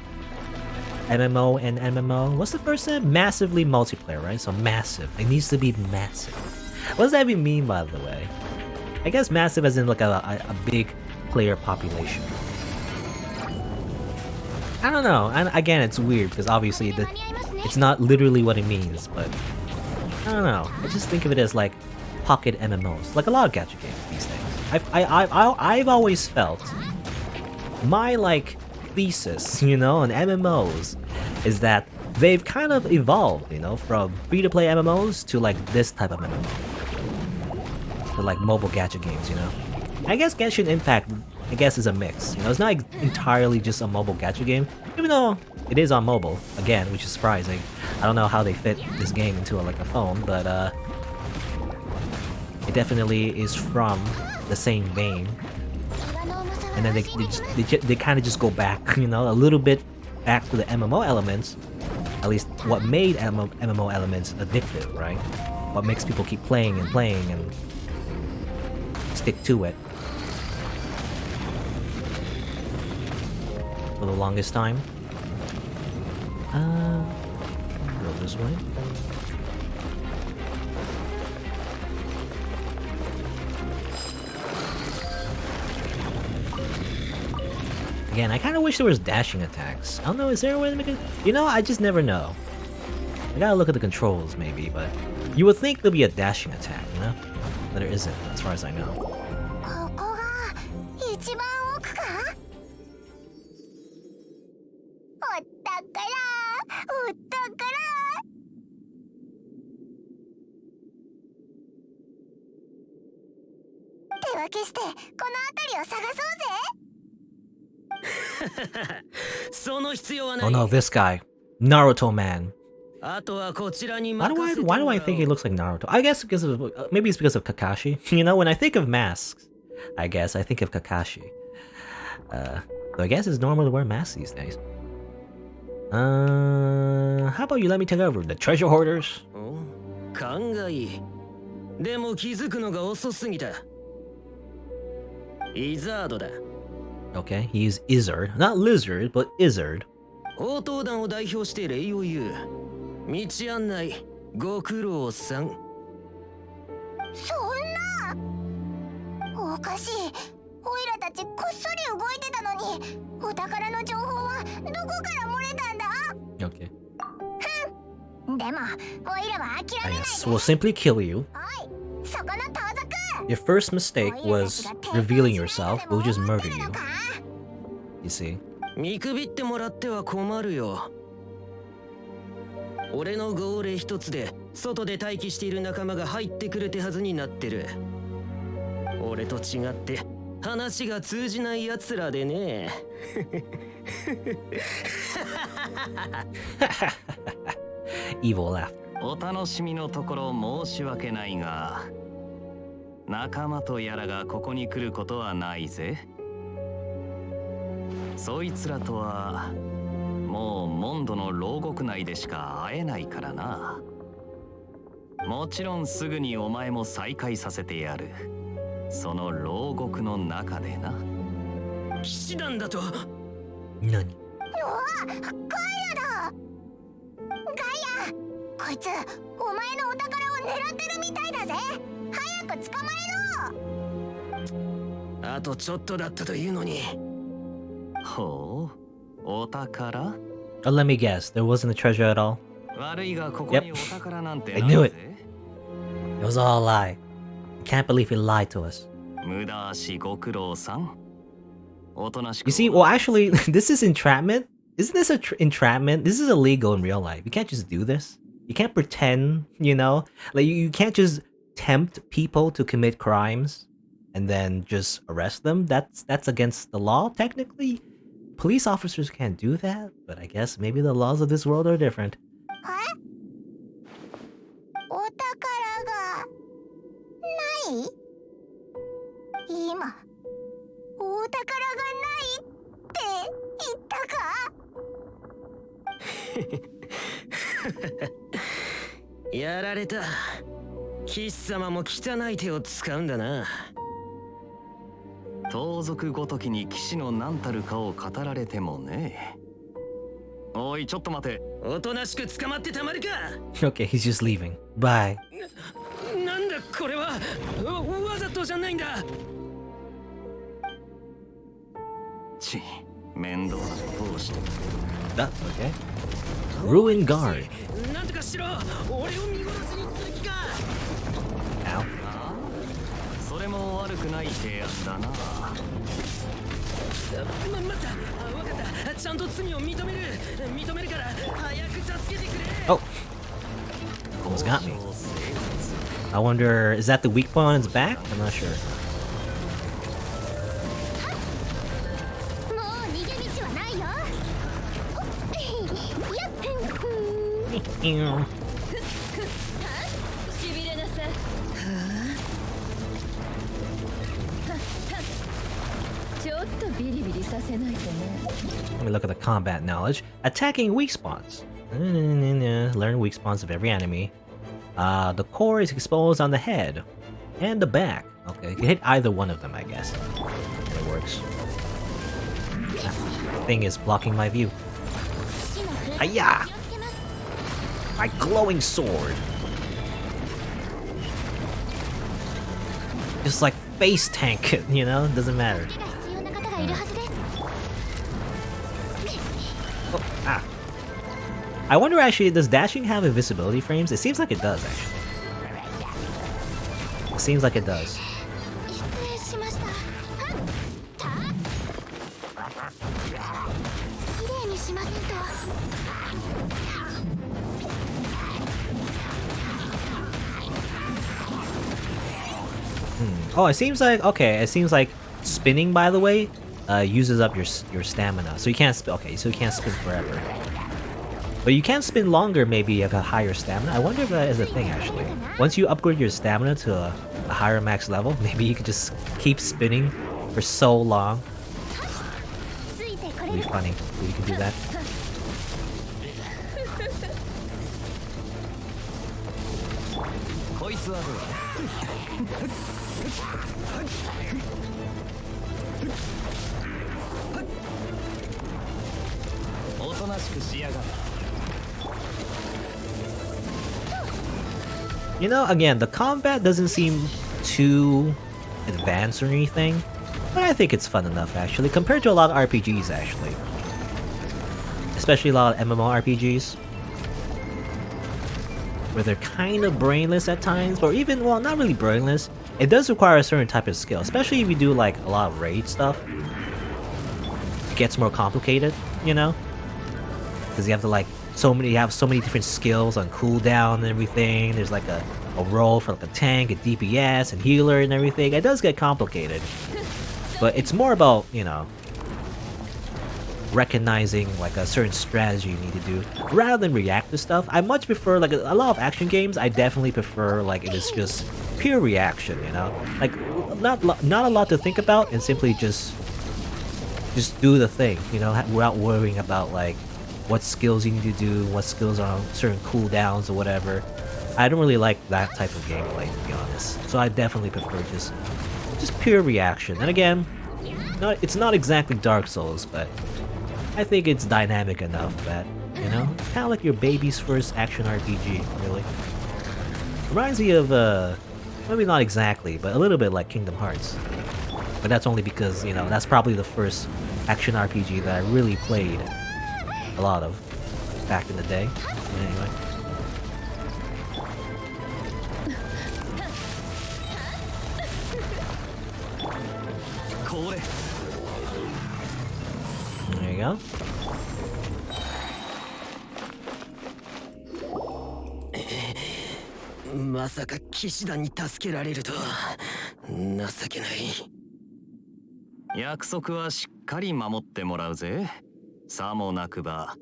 MMO and MMO. What's the first M? Massively multiplayer, right? So massive. It needs to be massive. What does that even mean, by the way? I guess massive as in like a big player population. I don't know. And again, it's weird because obviously it's not literally what it means, but I don't know. I just think of it as like pocket MMOs, like a lot of gacha games these days. I've always felt my like thesis, you know, on MMOs is that they've kind of evolved, you know, from free-to-play MMOs to like this type of MMO, to like mobile gacha games, you know. I guess Genshin Impact, I guess, is a mix. You know, it's not entirely just a mobile gacha game, even though it is on mobile again, which is surprising. I don't know how they fit this game into like a phone, but it definitely is from the same vein. And then they kind of just go back, you know, a little bit back to the MMO elements. At least what made MMO elements addictive, right? What makes people keep playing and playing and stick to it for the longest time. Go this way. Again, I kind of wish there was dashing attacks. I don't know, is there a way to make it? You know, I just never know. I gotta look at the controls maybe, but you would think there'd be a dashing attack, you know? But there isn't, as far as I know. Oh no, this guy. Naruto man. Why do I think he looks like Naruto? I guess because of maybe it's because of Kakashi. You know, when I think of masks, I guess I think of Kakashi. So I guess it's normal to wear masks these days. How about you let me take over the treasure hoarders? Okay, he's Izzard. Not Lizard, but Izzard. 応答団を代表して礼を言う。道案内ご苦労さん。そんな。おかしい。オイラたちこっそり動いてたのに、お宝の情報はどこから漏れたんだ？ Okay. でも、オイラは諦めないで。Yes, we'll simply kill you. おい、そこの盗賊。 Your first mistake was revealing yourself. We'll just murder you. You see? 見くびってもらっては困るよ。俺の号令一つで外で待機している仲間が入ってくる手はずになってる。俺と違って話が通じない奴らでね。Evil laughter. お楽しみのところ申し訳ないが、仲間とやらがここに来ることはないぜ。そいつらとはもうモンドの牢獄内でしか会えないからな。もちろんすぐにお前も再会させてやる。その牢獄の中でな。騎士団だと。何？うわ、ガイアだ。ガイア、こいつお前のお宝を狙ってるみたいだぜ。早く捕まえろ。あとちょっとだったというのに。ほう、お宝？ Oh, let me guess. There wasn't a treasure at all. 悪いがここにお宝なんて I ない knew ぜ。 it. It was all a lie. I can't believe he lied to us. 無駄足ご苦労さん。おとなしく。 You see, well, actually, this is entrapment. Isn't this a entrapment? This is illegal in real life. You can't just do this. You can't pretend, you know? Like, you can't just tempt people to commit crimes and then just arrest them. That's against the law, technically. Police officers can't do that, but I guess maybe the laws of this world are different. お宝がない今お宝がないって言ったかやられた。騎士様も汚い手を使うんだな。盗賊ごときに騎士の何たるかを語られてもね。おい、ちょっと待て。おとなしく捕まってたまるか。 Okay, he's just leaving. Bye. なんだこれは。わざとじゃないんだ。ち、面倒なことをして。 That's okay. Ruin guard. なんとかしろ。俺を見殺しにする気か。 Ow. それも悪くない提案だな。待った。わかった。ちゃんと罪を認めるから早く助けてくれ。 Oh. Almost got me. I wonder, is that the weak point on his back? I'm not sure. もう逃げ道はないよやっしびれなさい。ちょっとビリビリさせないとね。 Let me look at the combat knowledge. Attacking weak spawns. Learn weak spawns of every enemy. The core is exposed on the head and the back. Okay, you can hit either one of them, I guess. It works. That thing is blocking my view. Hiya! My glowing sword. Just like face tank, you know? Doesn't matter. 必要な方がいるはずです Oh, ah. I wonder actually, does dashing have invisibility frames? It seems like it does, actually. It seems like it does. 失礼しましたきれいにしませんと Oh, it seems like, okay, it seems like spinning, by the way, uses up your stamina. So you can't spin, okay, so you can't spin forever. But you can spin longer, maybe, if you have higher stamina. I wonder if that is a thing, actually. Once you upgrade your stamina to a higher max level, maybe you could just keep spinning for so long. ついてこれ It'd be る funny if you could do that. こいつはどうだ。おとなしくしやがる。 You know, again, the combat doesn't seem too advanced or anything, but I think it's fun enough, actually, compared to a lot of RPGs, actually. Especially a lot of MMORPGs, where they're kind of brainless at times, or even, well, not really brainless. It does require a certain type of skill, especially if you do, like, a lot of raid stuff. It gets more complicated, you know? Because you have to, like, you have so many different skills on cooldown and everything. There's like a role for like a tank, a DPS, and healer and everything. It does get complicated. But it's more about, you know, recognizing like a certain strategy you need to do rather than react to stuff. I much prefer, like, a lot of action games, I definitely prefer like it is just pure reaction, you know? Like not a lot to think about and simply just do the thing, you know, without worrying about like what skills you need to do, what skills are on certain cooldowns or whatever. I don't really like that type of gameplay, to be honest. So I definitely prefer just pure reaction. And again, it's not exactly Dark Souls, but I think it's dynamic enough that, you know, it's kind of like your baby's first action RPG, really. Reminds me of, maybe not exactly, but a little bit like Kingdom Hearts. But that's only because, you know, that's probably the first action RPG that I really played a lot of back in the day. Anyway. There you go.まさか騎士団に助けられるとは情けない。約束はしっかり守ってもらうぜ。さもなくば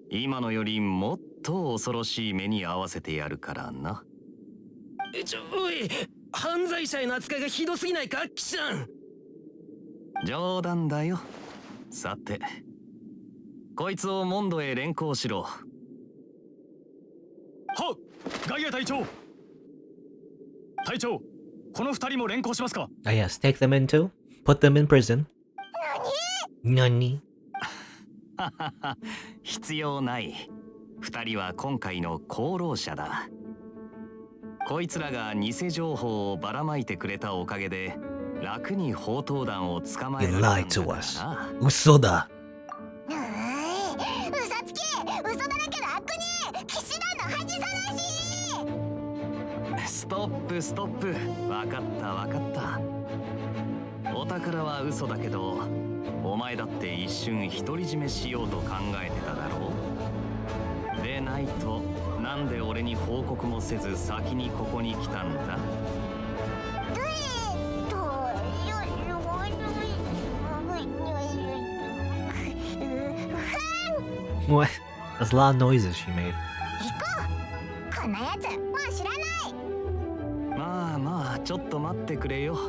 今のよりもっと恐ろしい目に遭わせてやるからな。おい、犯罪者への扱いがひどすぎないか、騎士団。冗談だよ。さてこいつをモンドへ連行しろ。はっ、ガイア隊長。隊長、この二人も連行しますか。Ah, yes, take them in too. Put them in prison. Nani? 必要ない。二人は今回の功労者だ。こいつらが偽情報をばらまいてくれたおかげで楽に宝刀団を捕まえ You られ lied たん to だ us. からな。嘘だ。嘘つき、嘘だらけの悪人、騎士団の恥さらし。ストップストップ。わかったわかった。お宝は嘘だけどお前だって一瞬独り占めしようと考えてただろう。でないとなんで俺に報告もせず先にここに来たんだ。What? That's a lot of noises she made. こんなやつもう知らない。まあまあちょっと待ってくれよ。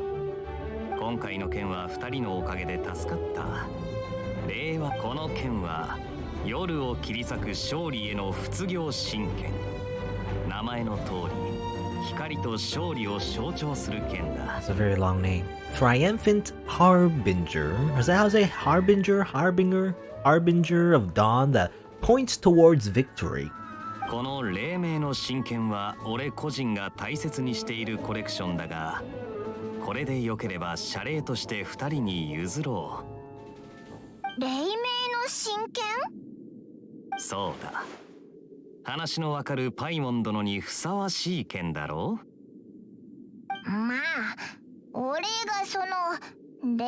今回の件は2人のおかげで助かった。令和この件は夜を切り裂く勝利への仏行神剣。名前の通り光と勝利を象徴する剣だ。 It's a very long name. Triumphant Harbinger. Is that how to say Harbinger? Harbinger? Harbinger of dawn that points towards victory. この黎明の神剣は俺個人が大切にしているコレクションだが、これでよければ謝礼として2人に譲ろう。黎明の神剣？そうだ。話のわかるパイモン殿にふさわしい剣だろう。まあ、俺がその黎明の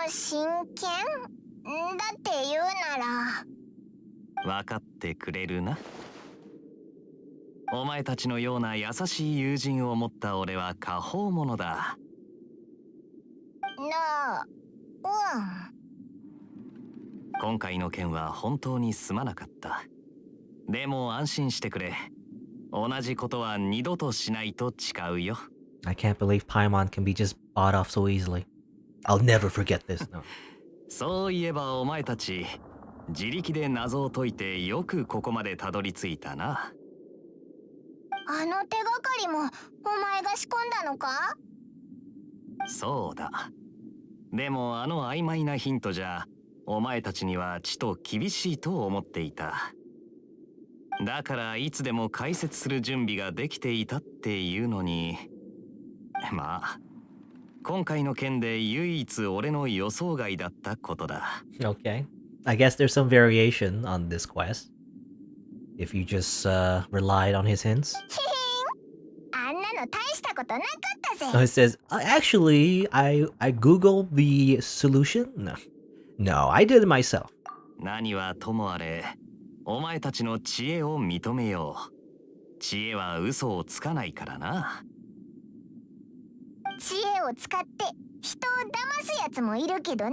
神剣だって言うなら。分かってくれるな。お前たちのような優しい友人を持った俺は果報者だ。今回の件は本当にすまなかった。でも安心してくれ。同じことは二度としないと誓うよ。I can't believe Paimon can be just bought off so easily. I'll never forget this. No. そういえばお前たち自力で謎を解いてよくここまでたどり着いたな。あの手がかりもお前が仕込んだのか？そうだ。でもあの曖昧なヒントじゃお前たちにはちと厳しいと思っていた。だからいつでも解説する準備ができていたっていうのに、まあ今回の件で唯一俺の予想外だったことだ。Okay. I guess there's some variation on this quest. If you just relied on his hints. あんなの大したことなかったぜ。 No, it says, actually, I googled the solution. No, I did it myself. 何はともあれ、お前たちの知恵を認めよう。知恵は嘘をつかないからな。知恵を使って人を騙すやつもいるけどな。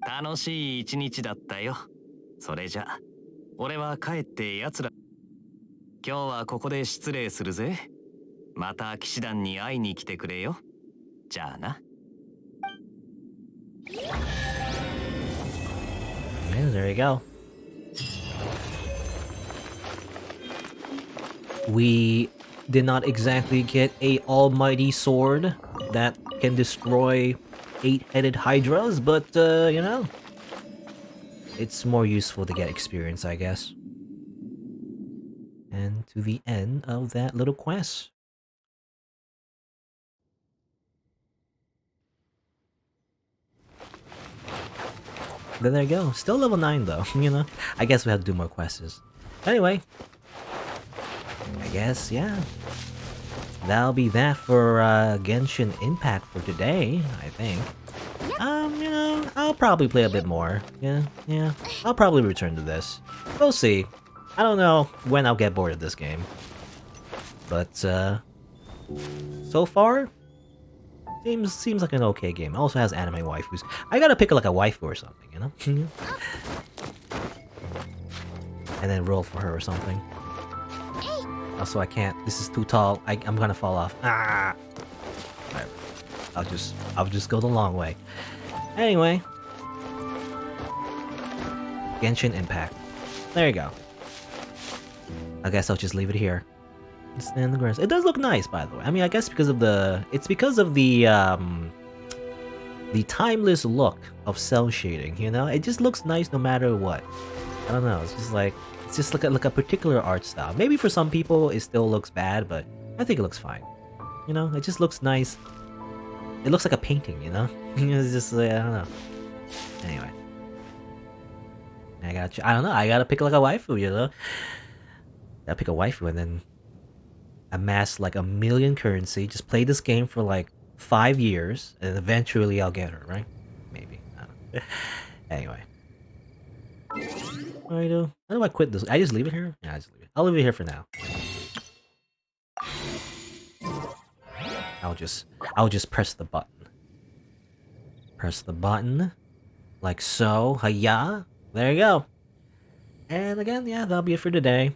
楽しい一日だったよ。それじゃ俺は帰って奴ら今日はここで失礼するぜ。また騎士団に会いに来てくれよ。じゃあな。Yeah, there you go. We did not exactly get a almighty sword that can destroy 8-headed hydras, but you know, it's more useful to get experience, I guess. And to the end of that little quest. then there you go. Still level 9 though, you know? I guess we have to do more quests. Anyway, I guess, yeah. That'll be that for Genshin Impact for today, I think. You know, I'll probably play a bit more. Yeah. I'll probably return to this. We'll see. I don't know when I'll get bored of this game. But, so far, seems like an okay game. It also has anime waifus. I gotta pick like a waifu or something, you know? And then roll for her or something. Also, I can't. This is too tall. I'm gonna fall off. Ah! Whatever. I'll just go the long way. Anyway. Genshin Impact. There you go. I guess I'll just leave it here. Stand the grass. It does look nice, by the way. I mean, I guess because of the... It's because of the timeless look of cell shading, you know? It just looks nice no matter what. I don't know, it's just like a particular art style. Maybe for some people it still looks bad, but I think it looks fine. You know, it just looks nice. It looks like a painting, you know? It's just like, I don't know. Anyway. I don't know, I gotta pick like a waifu, you know? Gotta pick a waifu and then amass like 1 million currency, just play this game for like 5 years, and eventually I'll get her, right? Maybe. I don't know. Anyway. What do I do? How do I quit this? I just leave it here? Yeah, I just leave it. I'll leave it here for now. I'll just press the button. Press the button. Like so. Hiya! There you go. And again, yeah, that'll be it for today.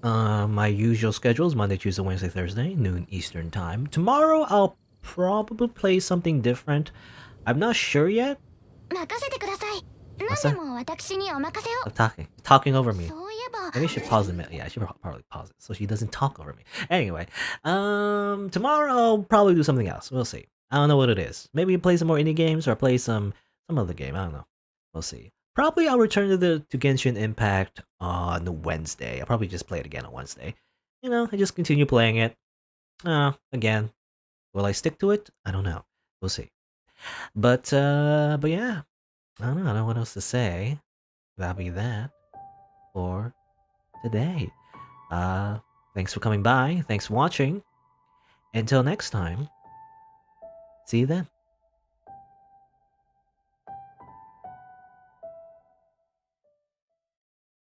My usual schedule is Monday, Tuesday, Wednesday, Thursday, noon Eastern time. Tomorrow I'll probably play something different. I'm not sure yet. What's that? I'm talking over me. Maybe I should pause the minute. Yeah, I should probably pause it so she doesn't talk over me. Anyway, tomorrow I'll probably do something else. We'll see. I don't know what it is. Maybe play some more indie games or play some other game. I don't know. We'll see. Probably I'll return to Genshin Impact on Wednesday. I'll probably just play it again on Wednesday. You know, I just continue playing it. Again, will I stick to it? I don't know. We'll see. But yeah. I don't know what else to say. That'll be that for today. Thanks for coming by. Thanks for watching. Until next time, see you then.